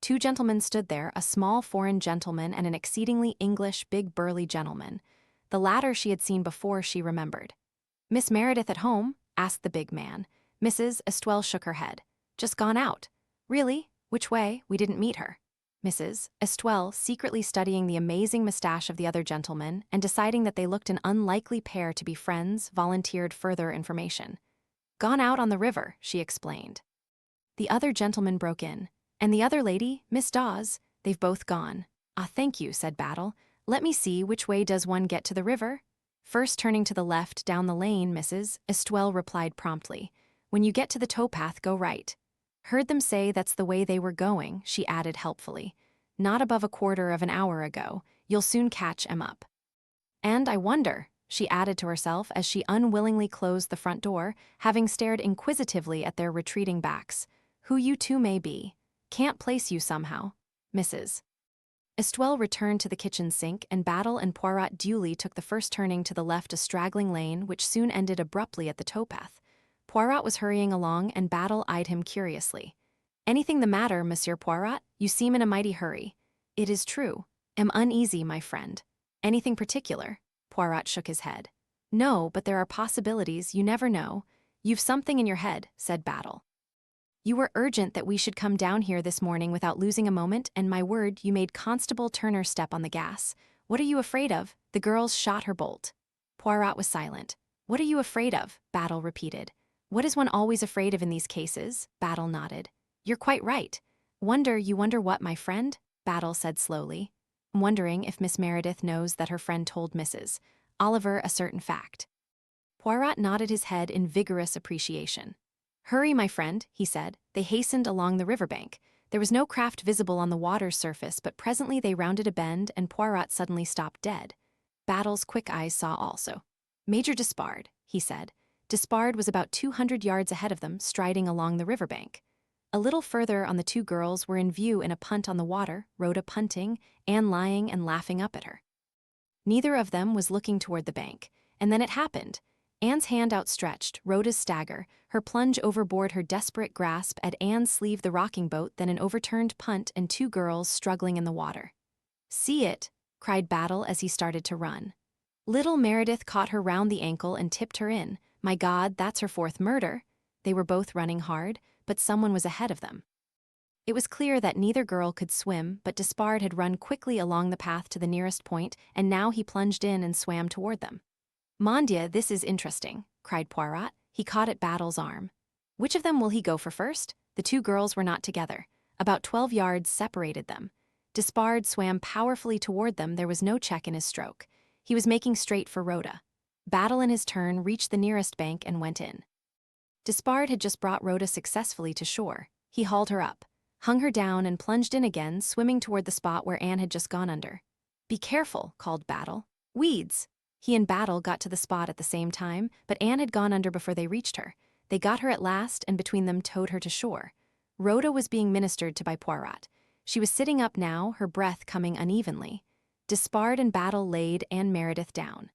Two gentlemen stood there, a small foreign gentleman and an exceedingly English big burly gentleman. The latter she had seen before, she remembered. "Miss Meredith at home?" asked the big man. Mrs. Estelle shook her head. "Just gone out." "Really? Which way? We didn't meet her." Mrs. Estelle, secretly studying the amazing mustache of the other gentleman and deciding that they looked an unlikely pair to be friends, volunteered further information. "Gone out on the river," she explained. The other gentleman broke in. "And the other lady, Miss Dawes, they've both gone." "Ah, thank you," said Battle. "Let me see, which way does one get to the river?" "First turning to the left down the lane," Mrs. Estelle replied promptly. "When you get to the towpath, go right." "Heard them say that's the way they were going," she added helpfully. "Not above a quarter of an hour ago. You'll soon catch 'em up. And I wonder," she added to herself as she unwillingly closed the front door, having stared inquisitively at their retreating backs, "who you two may be. Can't place you somehow." Mrs. Estelle returned to the kitchen sink, and Battle and Poirot duly took the first turning to the left, a straggling lane which soon ended abruptly at the towpath. Poirot was hurrying along, and Battle eyed him curiously. "Anything the matter, Monsieur Poirot? You seem in a mighty hurry." "It is true. Am uneasy, my friend." "Anything particular?" Poirot shook his head. "No, but there are possibilities, you never know. You've something in your head," said Battle. "You were urgent that we should come down here this morning without losing a moment, and my word, you made Constable Turner step on the gas. What are you afraid of?" The girls shot her bolt. Poirot was silent. "What are you afraid of?" Battle repeated. "What is one always afraid of in these cases?" Battle nodded. "You're quite right. You wonder what, my friend?" Battle said slowly. "I'm wondering if Miss Meredith knows that her friend told Mrs. Oliver a certain fact." Poirot nodded his head in vigorous appreciation. "Hurry, my friend," he said. They hastened along the riverbank. There was no craft visible on the water's surface, but presently they rounded a bend and Poirot suddenly stopped dead. Battle's quick eyes saw also. "Major Despard," he said. Despard was about 200 yards ahead of them, striding along the riverbank. A little further on, the two girls were in view in a punt on the water, Rhoda punting, Anne lying and laughing up at her. Neither of them was looking toward the bank, and then it happened. Anne's hand outstretched, Rhoda's stagger, her plunge overboard, her desperate grasp at Anne's sleeve, the rocking boat, then an overturned punt and two girls struggling in the water. "See it?" cried Battle as he started to run. Little Meredith caught her round the ankle and tipped her in. "My God, that's her fourth murder." They were both running hard, but someone was ahead of them. It was clear that neither girl could swim, but Despard had run quickly along the path to the nearest point, and now he plunged in and swam toward them. "Mon Dieu, this is interesting," cried Poirot. He caught at Battle's arm. "Which of them will he go for first?" The two girls were not together. About 12 yards separated them. Despard swam powerfully toward them. There was no check in his stroke. He was making straight for Rhoda. Battle in his turn reached the nearest bank and went in. Despard had just brought Rhoda successfully to shore. He hauled her up, hung her down, and plunged in again, swimming toward the spot where Anne had just gone under. "Be careful," called Battle. "Weeds!" He and Battle got to the spot at the same time, but Anne had gone under before they reached her. They got her at last, and between them towed her to shore. Rhoda was being ministered to by Poirot. She was sitting up now, her breath coming unevenly. Despard and Battle laid Anne Meredith down.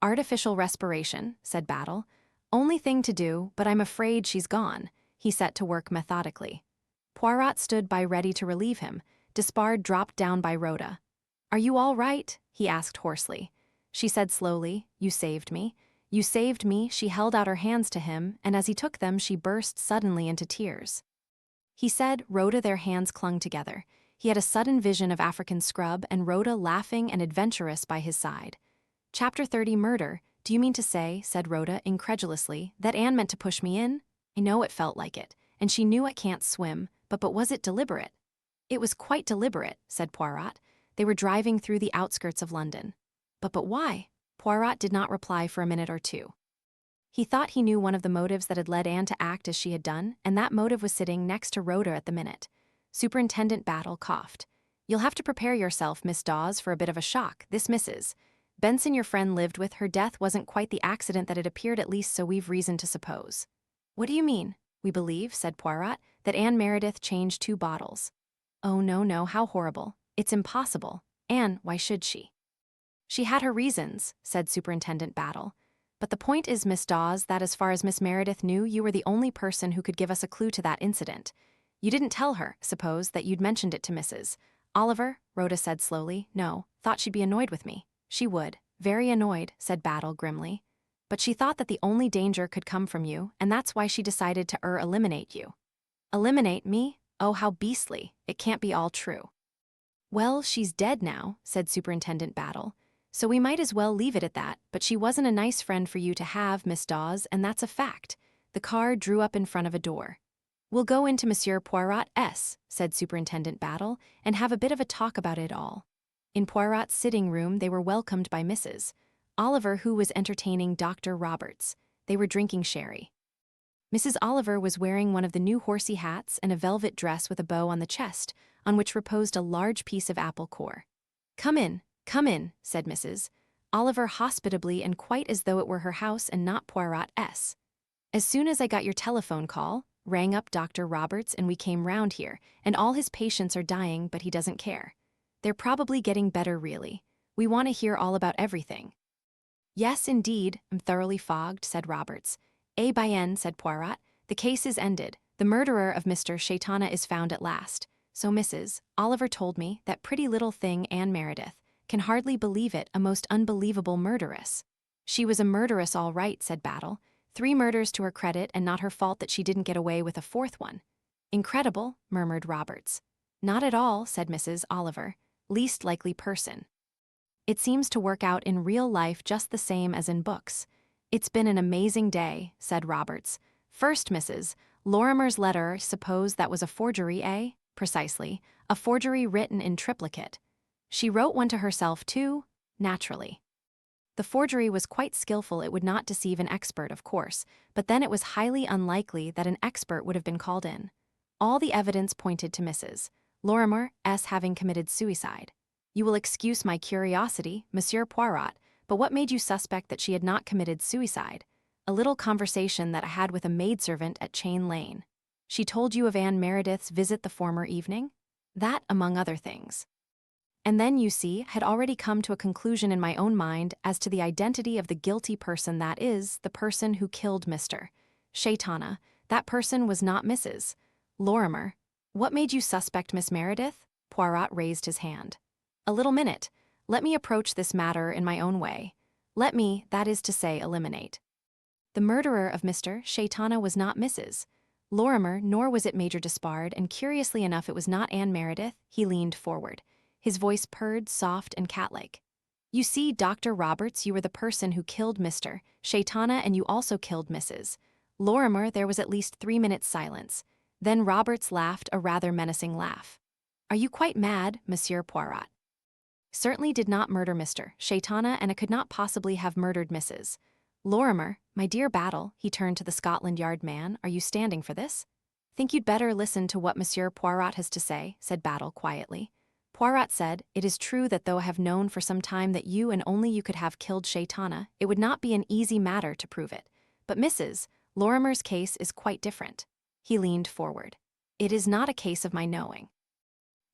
"Artificial respiration," said Battle. "Only thing to do, but I'm afraid she's gone." He set to work methodically. Poirot stood by ready to relieve him. Despard dropped down by Rhoda. "Are you all right?" he asked hoarsely. She said slowly, "You saved me. You saved me." She held out her hands to him, and as he took them, she burst suddenly into tears. He said, Rhoda, their hands clung together. He had a sudden vision of African scrub and Rhoda laughing and adventurous by his side. "Chapter 30, murder. Do you mean to say," said Rhoda incredulously, "that Anne meant to push me in?" "I know it felt like it, and she knew I can't swim, but was it deliberate?" "It was quite deliberate," said Poirot. They were driving through the outskirts of London. But why?" Poirot did not reply for a minute or two. He thought he knew one of the motives that had led Anne to act as she had done, and that motive was sitting next to Rhoda at the minute. Superintendent Battle coughed. "You'll have to prepare yourself, Miss Dawes, for a bit of a shock. This Mrs. Benson your friend lived with, her death wasn't quite the accident that it appeared, at least so we've reason to suppose." "What do you mean?" "We believe," said Poirot, "that Anne Meredith changed 2 bottles." "Oh, no, how horrible. It's impossible. Anne, why should she?" She had her reasons, said Superintendent Battle. But the point is, Miss Dawes, that as far as Miss Meredith knew, you were the only person who could give us a clue to that incident. You didn't tell her, suppose, that you'd mentioned it to Mrs. Oliver, Rhoda said slowly. No, thought she'd be annoyed with me. She would. Very annoyed, said Battle grimly. But she thought that the only danger could come from you, and that's why she decided to eliminate you. Eliminate me? Oh, how beastly. It can't be all true. Well, she's dead now, said Superintendent Battle. So we might as well leave it at that, but she wasn't a nice friend for you to have, Miss Dawes, and that's a fact. The car drew up in front of a door. We'll go into Monsieur Poirot's, said Superintendent Battle, and have a bit of a talk about it all. In Poirot's sitting room, they were welcomed by Mrs. Oliver, who was entertaining Dr. Roberts. They were drinking sherry. Mrs. Oliver was wearing one of the new horsey hats and a velvet dress with a bow on the chest, on which reposed a large piece of apple core. Come in, said Mrs. Oliver hospitably and quite as though it were her house and not Poirot's. As soon as I got your telephone call, rang up Dr. Roberts and we came round here, and all his patients are dying, but he doesn't care. They're probably getting better, really. We want to hear all about everything. Yes, indeed, I'm thoroughly fogged, said Roberts. Bien, said Poirot. The case is ended. The murderer of Mr. Shaitana is found at last. So Mrs. Oliver told me, that pretty little thing Anne Meredith, can hardly believe it, a most unbelievable murderess. She was a murderess all right, said Battle. 3 murders to her credit and not her fault that she didn't get away with a 4th one. Incredible, murmured Roberts. Not at all, said Mrs. Oliver. Least likely person. It seems to work out in real life just the same as in books. It's been an amazing day, said Roberts. First, Mrs. Lorrimer's letter, suppose that was a forgery, eh? Precisely. A forgery written in triplicate. She wrote one to herself, too? Naturally. The forgery was quite skillful. It would not deceive an expert, of course, but then it was highly unlikely that an expert would have been called in. All the evidence pointed to Mrs. Lorrimer's having committed suicide. You will excuse my curiosity, Monsieur Poirot, but what made you suspect that she had not committed suicide? A little conversation that I had with a maidservant at Chain Lane. She told you of Anne Meredith's visit the former evening? That, among other things. And then, you see, had already come to a conclusion in my own mind as to the identity of the guilty person, that is, the person who killed Mr. Shaitana. That person was not Mrs. Lorrimer. What made you suspect Miss Meredith? Poirot raised his hand. A little minute. Let me approach this matter in my own way. Let me, that is to say, eliminate. The murderer of Mr. Shaitana was not Mrs. Lorrimer, nor was it Major Despard, and curiously enough it was not Anne Meredith. He leaned forward. His voice purred, soft and cat-like. You see, Dr. Roberts, you were the person who killed Mr. Shaitana, and you also killed Mrs. Lorrimer. There was at least 3 minutes' silence. Then Roberts laughed, a rather menacing laugh. Are you quite mad, Monsieur Poirot? Certainly did not murder Mr. Shaitana, and I could not possibly have murdered Mrs. Lorrimer. My dear Battle, he turned to the Scotland Yard man, are you standing for this? Think you'd better listen to what Monsieur Poirot has to say, said Battle quietly. Poirot said, it is true that though I have known for some time that you and only you could have killed Shaitana, it would not be an easy matter to prove it. But Mrs. Lorrimer's case is quite different. He leaned forward. It is not a case of my knowing.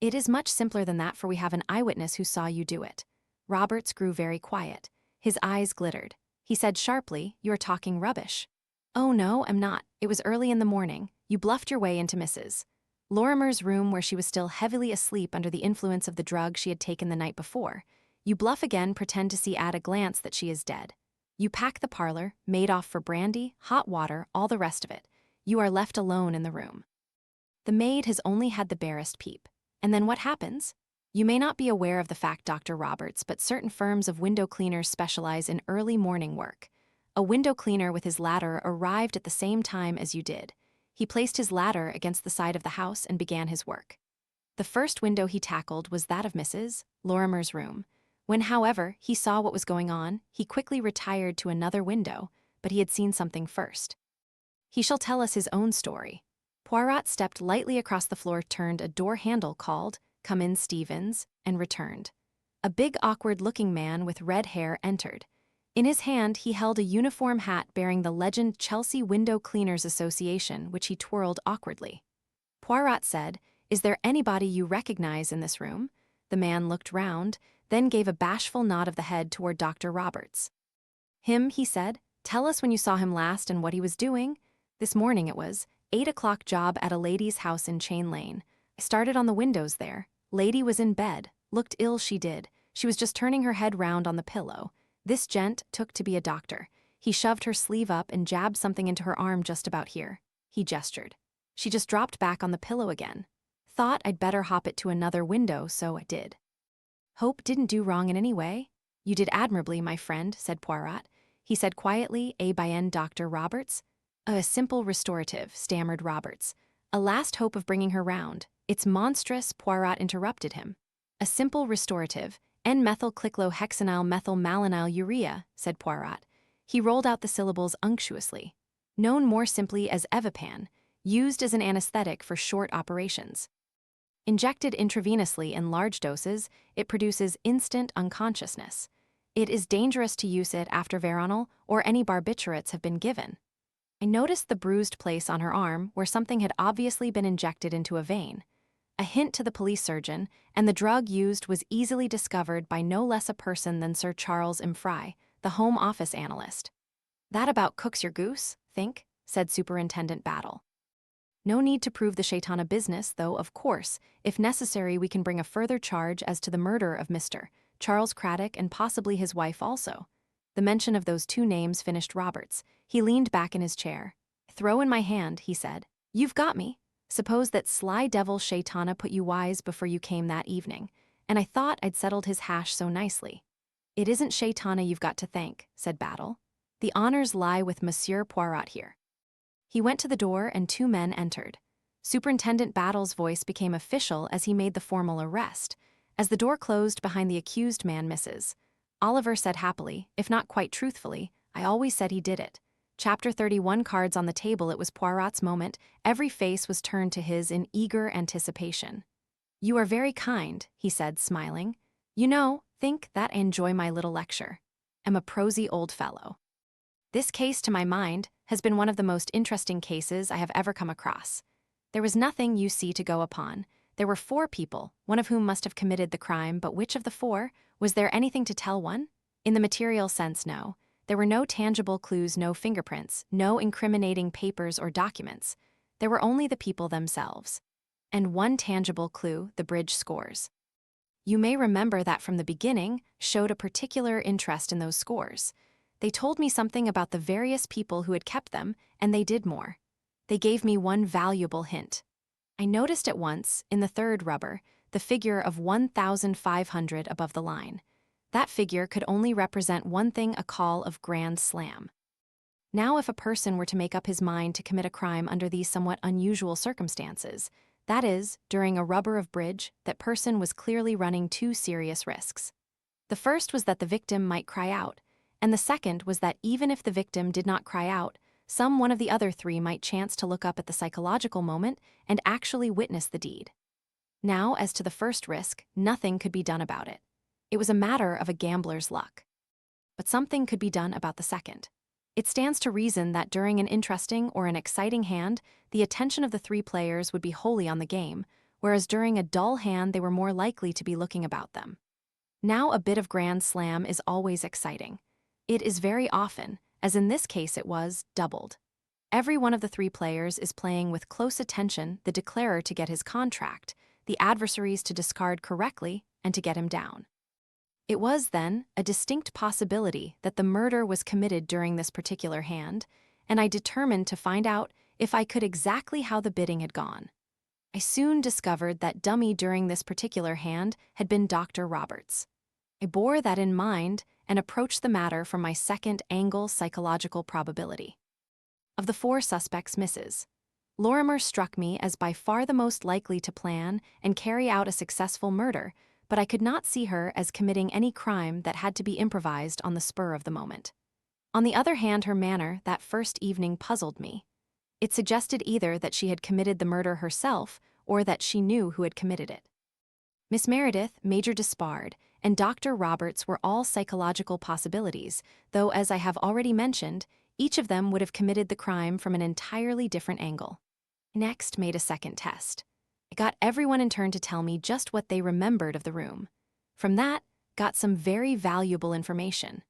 It is much simpler than that, for we have an eyewitness who saw you do it. Roberts grew very quiet. His eyes glittered. He said sharply, you are talking rubbish. Oh no, I'm not. It was early in the morning. You bluffed your way into Mrs. Lorrimer's room where she was still heavily asleep under the influence of the drug she had taken the night before. You bluff again, pretend to see at a glance that she is dead. You pack the parlor, maid off for brandy, hot water, all the rest of it. You are left alone in the room. The maid has only had the barest peep. And then what happens? You may not be aware of the fact, Dr. Roberts, but certain firms of window cleaners specialize in early morning work. A window cleaner with his ladder arrived at the same time as you did. He placed his ladder against the side of the house and began his work. The first window he tackled was that of Mrs. Lorrimer's room. When, however, he saw what was going on, he quickly retired to another window, but he had seen something first. He shall tell us his own story. Poirot stepped lightly across the floor, turned a door handle, called, "Come in, Stevens," and returned. A big, awkward-looking man with red hair entered. In his hand he held a uniform hat bearing the legend Chelsea Window Cleaners Association, which he twirled awkwardly. Poirot said, "Is there anybody you recognize in this room?" The man looked round, then gave a bashful nod of the head toward Dr. Roberts. "Him," he said. "Tell us when you saw him last and what he was doing." "This morning it was. 8 o'clock job at a lady's house in Chain Lane. I started on the windows there. Lady was in bed. Looked ill, she did. She was just turning her head round on the pillow. This gent took to be a doctor. He shoved her sleeve up and jabbed something into her arm just about here." He gestured. "She just dropped back on the pillow again. Thought I'd better hop it to another window, so I did." "Hope didn't do wrong in any way." "You did admirably, my friend," said Poirot. He said quietly, bien, Dr. Roberts." "A simple restorative," stammered Roberts. "A last hope of bringing her round." "It's monstrous," Poirot interrupted him. "A simple restorative, N-methylcliclohexanyl methylmalonyl urea," said Poirot. He rolled out the syllables unctuously. "Known more simply as Evipan, used as an anesthetic for short operations. Injected intravenously in large doses, it produces instant unconsciousness. It is dangerous to use it after veronal or any barbiturates have been given." I noticed the bruised place on her arm where something had obviously been injected into a vein. A hint to the police surgeon, and the drug used was easily discovered by no less a person than Sir Charles Imfry, the Home Office analyst. "That about cooks your goose, think?" said Superintendent Battle. "No need to prove the Shaitana business, though, of course, if necessary we can bring a further charge as to the murder of Mr. Charles Craddock and possibly his wife also." The mention of those two names finished Roberts. He leaned back in his chair. "Throw in my hand," he said. "You've got me. Suppose that sly devil Shaitana put you wise before you came that evening, and I thought I'd settled his hash so nicely." "It isn't Shaitana you've got to thank," said Battle. "The honors lie with Monsieur Poirot here." He went to the door and two men entered. Superintendent Battle's voice became official as he made the formal arrest. As the door closed behind the accused man, Mrs. Oliver said happily, if not quite truthfully, "I always said he did it." Chapter 31 cards on the table. It was Poirot's moment. Every face was turned to his in eager anticipation. "You are very kind," he said, smiling. "You know, think that I enjoy my little lecture. I'm a prosy old fellow. This case, to my mind, has been one of the most interesting cases I have ever come across. There was nothing, you see, to go upon. There were 4 people, one of whom must have committed the crime, but which of the 4? Was there anything to tell one? In the material sense, no. There were no tangible clues, no fingerprints, no incriminating papers or documents. There were only the people themselves. And one tangible clue, the bridge scores. You may remember that from the beginning showed a particular interest in those scores. They told me something about the various people who had kept them, and they did more. They gave me one valuable hint. I noticed at once, in the 3rd rubber, the figure of 1,500 above the line. That figure could only represent one thing: a call of grand slam. Now, if a person were to make up his mind to commit a crime under these somewhat unusual circumstances, that is, during a rubber of bridge, that person was clearly running 2 serious risks. The first was that the victim might cry out, and the second was that even if the victim did not cry out, some one of the other 3 might chance to look up at the psychological moment and actually witness the deed. Now, as to the first risk, nothing could be done about it. It was a matter of a gambler's luck. But something could be done about the second. It stands to reason that during an interesting or an exciting hand, the attention of the 3 players would be wholly on the game, whereas during a dull hand they were more likely to be looking about them. Now, a bit of grand slam is always exciting. It is very often, as in this case it was, doubled. Every one of the 3 players is playing with close attention, the declarer to get his contract, the adversaries to discard correctly, and to get him down. It was, then, a distinct possibility that the murder was committed during this particular hand, and I determined to find out, if I could, exactly how the bidding had gone. I soon discovered that dummy during this particular hand had been Dr. Roberts. I bore that in mind and approached the matter from my second angle: psychological probability. Of the 4 suspects, Mrs. Lorrimer struck me as by far the most likely to plan and carry out a successful murder, but I could not see her as committing any crime that had to be improvised on the spur of the moment. On the other hand, her manner that first evening puzzled me. It suggested either that she had committed the murder herself or that she knew who had committed it. Miss Meredith, Major Despard, and Dr. Roberts were all psychological possibilities, though, as I have already mentioned, each of them would have committed the crime from an entirely different angle. Next, made a second test. I got everyone in turn to tell me just what they remembered of the room. From that, got some very valuable information.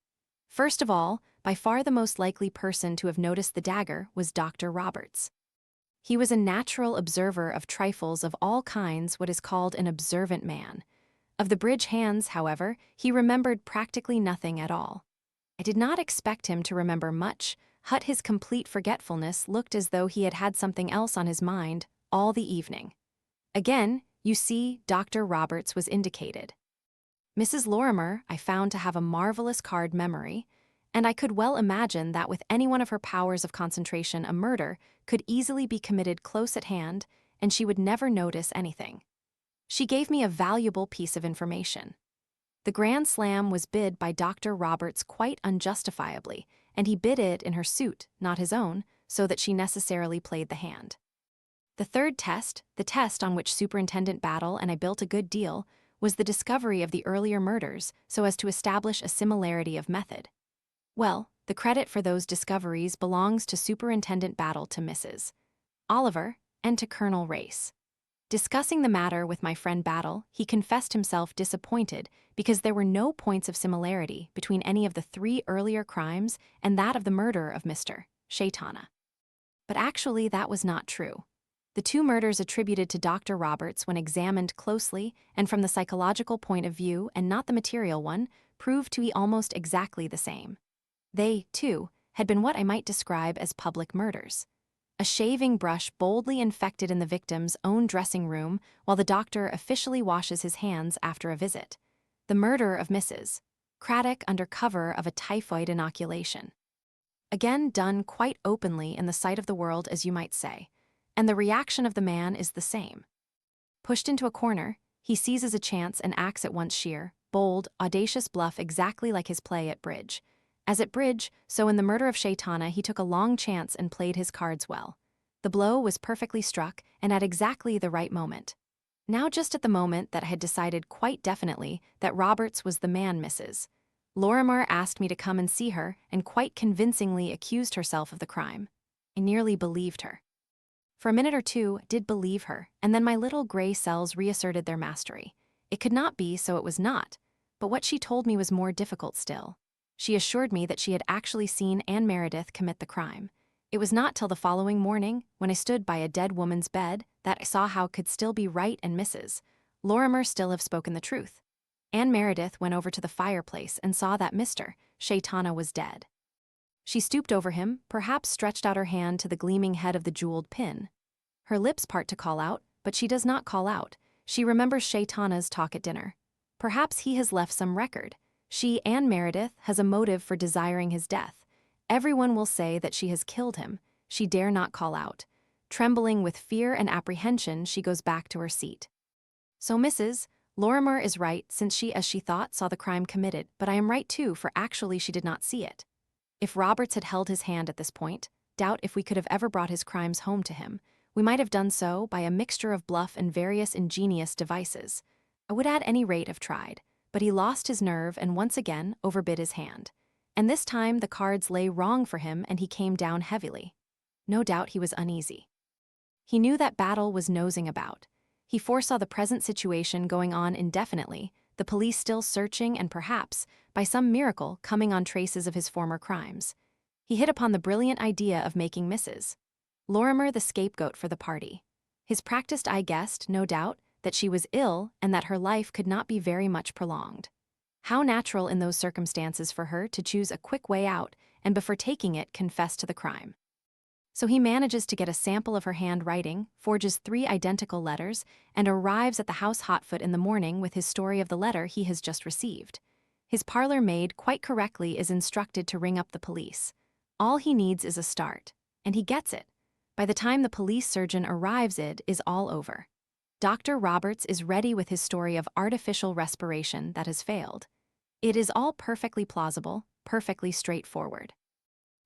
First of all, by far the most likely person to have noticed the dagger was Dr. Roberts. He was a natural observer of trifles of all kinds, what is called an observant man. Of the bridge hands, however, he remembered practically nothing at all. I did not expect him to remember much, but his complete forgetfulness looked as though he had had something else on his mind all the evening. Again, you see, Dr. Roberts was indicated. Mrs. Lorrimer I found to have a marvelous card memory, and I could well imagine that with any one of her powers of concentration a murder could easily be committed close at hand, and she would never notice anything. She gave me a valuable piece of information. The Grand Slam was bid by Dr. Roberts quite unjustifiably, and he bid it in her suit, not his own, so that she necessarily played the hand. The third test, the test on which Superintendent Battle and I built a good deal, was the discovery of the earlier murders so as to establish a similarity of method. Well, the credit for those discoveries belongs to Superintendent Battle, to Mrs. Oliver, and to Colonel Race. Discussing the matter with my friend Battle, he confessed himself disappointed because there were no points of similarity between any of the 3 earlier crimes and that of the murder of Mr. Shaitana. But actually that was not true. The 2 murders attributed to Dr. Roberts, when examined closely and from the psychological point of view and not the material one, proved to be almost exactly the same. They, too, had been what I might describe as public murders. A shaving brush boldly infected in the victim's own dressing room while the doctor officially washes his hands after a visit. The murder of Mrs. Craddock under cover of a typhoid inoculation. Again done quite openly in the sight of the world, as you might say, and the reaction of the man is the same. Pushed into a corner, he seizes a chance and acts at once sheer, bold, audacious bluff exactly like his play at bridge. As at bridge, so in the murder of Shaitana he took a long chance and played his cards well. The blow was perfectly struck and at exactly the right moment. Now just at the moment that I had decided quite definitely that Roberts was the man, Mrs. Lorrimer asked me to come and see her and quite convincingly accused herself of the crime. I nearly believed her. For a minute or two, I did believe her, and then my little gray cells reasserted their mastery. It could not be, so it was not. But what she told me was more difficult still. She assured me that she had actually seen Anne Meredith commit the crime. It was not till the following morning, when I stood by a dead woman's bed, that I saw how could still be right and Mrs. Lorrimer still have spoken the truth. Anne Meredith went over to the fireplace and saw that Mr. Shaitana was dead. She stooped over him, perhaps stretched out her hand to the gleaming head of the jeweled pin. Her lips part to call out, but she does not call out. She remembers Shaitana's talk at dinner. Perhaps he has left some record. She, Anne Meredith, has a motive for desiring his death. Everyone will say that she has killed him. She dare not call out. Trembling with fear and apprehension, she goes back to her seat. So Mrs. Lorrimer is right, since she, as she thought, saw the crime committed, but I am right too, for actually she did not see it. If Roberts had held his hand at this point, doubt if we could have ever brought his crimes home to him. We might have done so by a mixture of bluff and various ingenious devices. I would at any rate have tried, but he lost his nerve and once again overbid his hand. And this time the cards lay wrong for him and he came down heavily. No doubt he was uneasy. He knew that Battle was nosing about. He foresaw the present situation going on indefinitely, the police still searching and perhaps, by some miracle, coming on traces of his former crimes. He hit upon the brilliant idea of making Mrs. Lorrimer the scapegoat for the party. His practiced eye guessed, no doubt, that she was ill and that her life could not be very much prolonged. How natural in those circumstances for her to choose a quick way out and before taking it confess to the crime. So he manages to get a sample of her handwriting, forges 3 identical letters, and arrives at the house hotfoot in the morning with his story of the letter he has just received. His parlor maid quite correctly is instructed to ring up the police. All he needs is a start, and he gets it. By the time the police surgeon arrives, it is all over. Dr. Roberts is ready with his story of artificial respiration that has failed. It is all perfectly plausible, perfectly straightforward.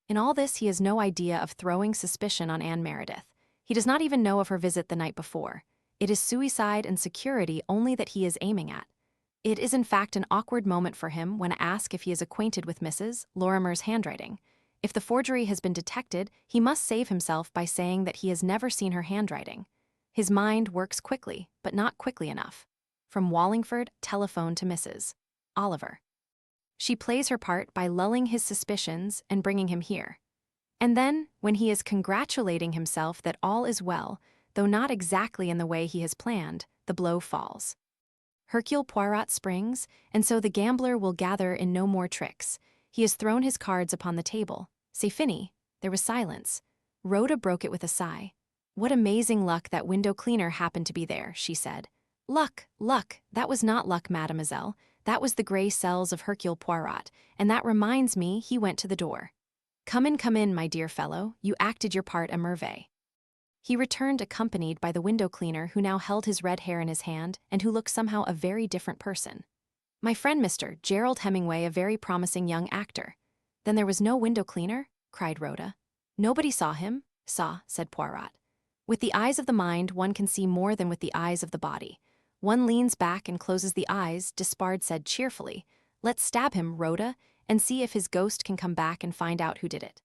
In all this, he has no idea of throwing suspicion on Anne Meredith. He does not even know of her visit the night before. It is suicide and security only that he is aiming at. It is in fact an awkward moment for him when asked if he is acquainted with Mrs. Lorrimer's handwriting. If the forgery has been detected, he must save himself by saying that he has never seen her handwriting. His mind works quickly, but not quickly enough. From Wallingford, telephone to Mrs. Oliver. She plays her part by lulling his suspicions and bringing him here. And then, when he is congratulating himself that all is well, though not exactly in the way he has planned, the blow falls. Hercule Poirot springs, and so the gambler will gather in no more tricks. He has thrown his cards upon the table. C'est fini. There was silence. Rhoda broke it with a sigh. What amazing luck that window cleaner happened to be there, she said. Luck, luck. That was not luck, mademoiselle. That was the grey cells of Hercule Poirot, and that reminds me he went to the door. Come in, my dear fellow. You acted your part à merveille. He returned accompanied by the window cleaner who now held his red hair in his hand and who looked somehow a very different person. My friend Mr. Gerald Hemingway, a very promising young actor. Then there was no window cleaner? Cried Rhoda. Nobody saw him? Saw, said Poirot. With the eyes of the mind, one can see more than with the eyes of the body. One leans back and closes the eyes, Despard said cheerfully. Let's stab him, Rhoda, and see if his ghost can come back and find out who did it.